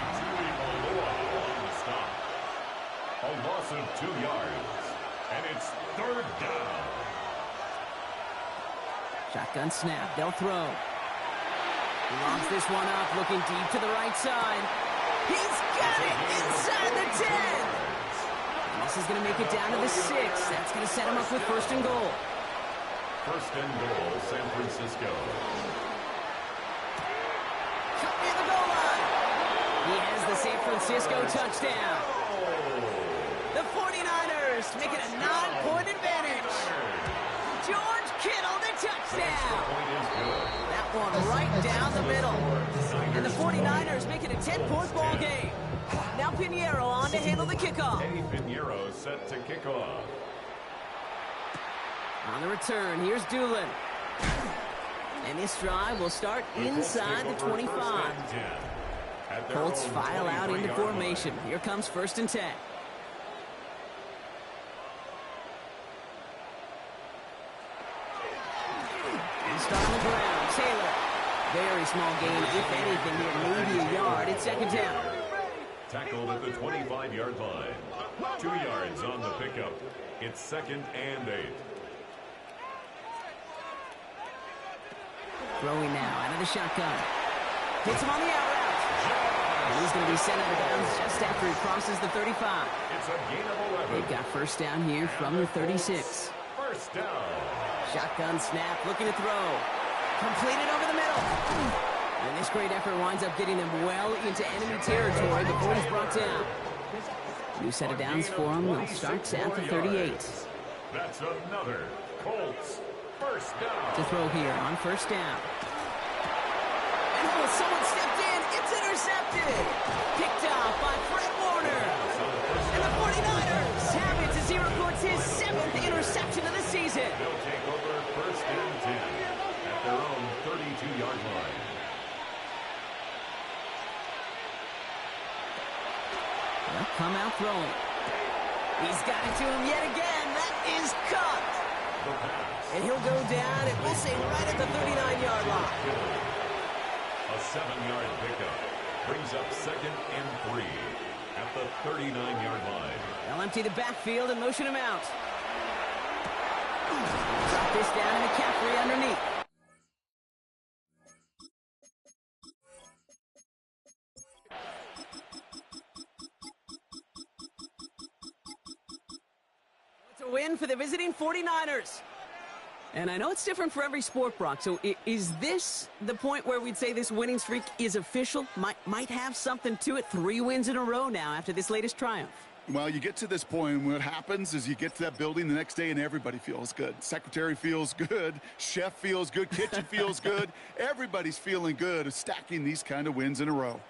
A loss of 2 yards. And it's third down. Shotgun snap. They'll throw. He lobs this one up, looking deep to the right side. He's got it inside the 10. And this is going to make it down to the 6. That's going to set him up with first and goal. First and goal, San Francisco. Cut near the goal line. He has the San Francisco touchdown. The 49ers make it a 9-point advantage. George Kittle, the touchdown. That one right down the middle. And the 49ers make it a 10-point ball game. Now Pinheiro on to handle the kickoff. Eddie Pinheiro set to kick off. On the return, here's Doolin. And this drive will start inside the 25. Colts file out into formation. Here comes first and 10. Start on the ground. Taylor. Very small gain, if anything, here. Maybe a yard. It's second down. Tackled at the 25-yard line. 2 yards on the pickup. It's second and 8. Throwing now out of the shotgun. Hits him on the out route. And he's going to be sent out of bounds just after he crosses the 35. It's a gain of 11. They've got first down here from the 36. First down. Shotgun snap, looking to throw. Completed over the middle. And this great effort winds up getting him well into enemy territory before he's brought down. New set of downs for him. They'll start at the 38. That's another Colts first down. To throw here on first down. And oh, someone stepped in. It's intercepted. Picked off by Fred Warner. And the 49ers have it as he records his 7th interception of the season. They'll take over first and 10 at their own 32-yard line. They'll come out throwing. He's got it to him yet again. That is cut. And he'll go down, and we'll say right at the 39-yard line. A 7-yard pickup brings up second and 3 at the 39-yard line. They'll empty the backfield and motion him out. Drop this down to McCaffrey underneath. It's a win for the visiting 49ers. And I know it's different for every sport, Brock. So is this the point where we'd say this winning streak is official? Might have something to it. 3 wins in a row now after this latest triumph. Well, you get to this point, and what happens is you get to that building the next day, and everybody feels good. Secretary feels good. Chef feels good. Kitchen feels good. Everybody's feeling good of stacking these kind of wins in a row.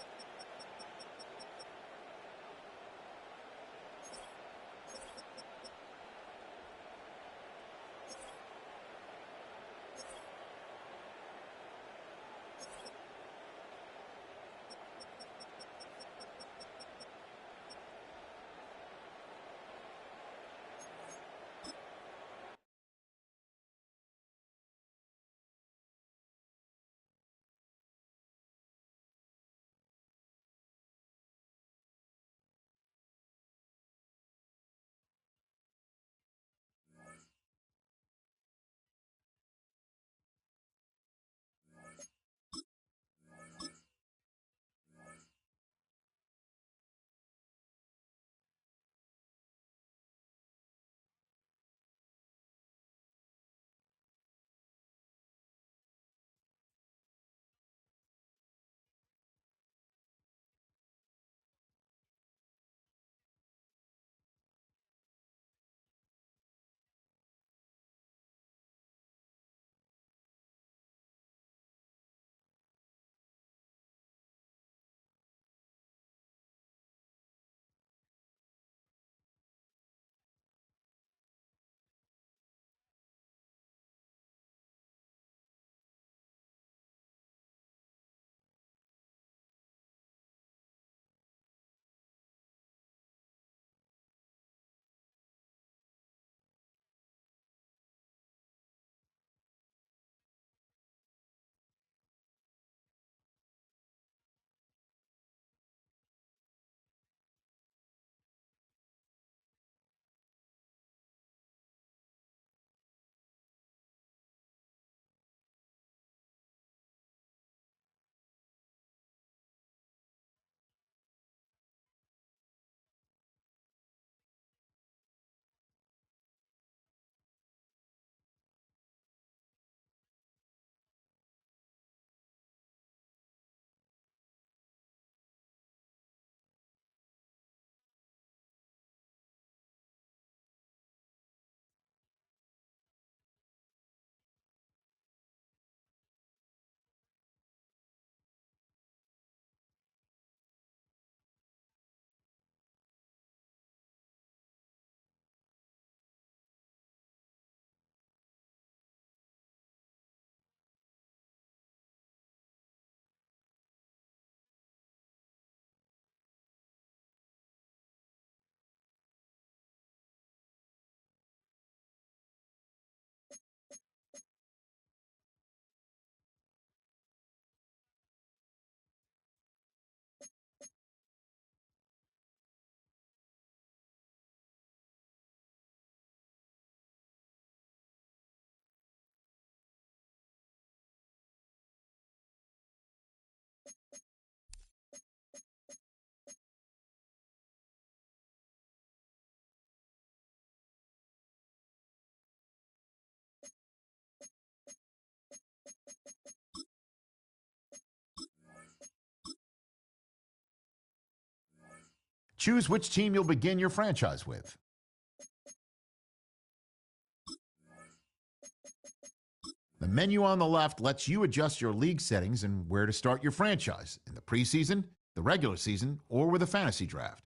Choose which team you'll begin your franchise with. The menu on the left lets you adjust your league settings and where to start your franchise in the preseason, the regular season, or with a fantasy draft.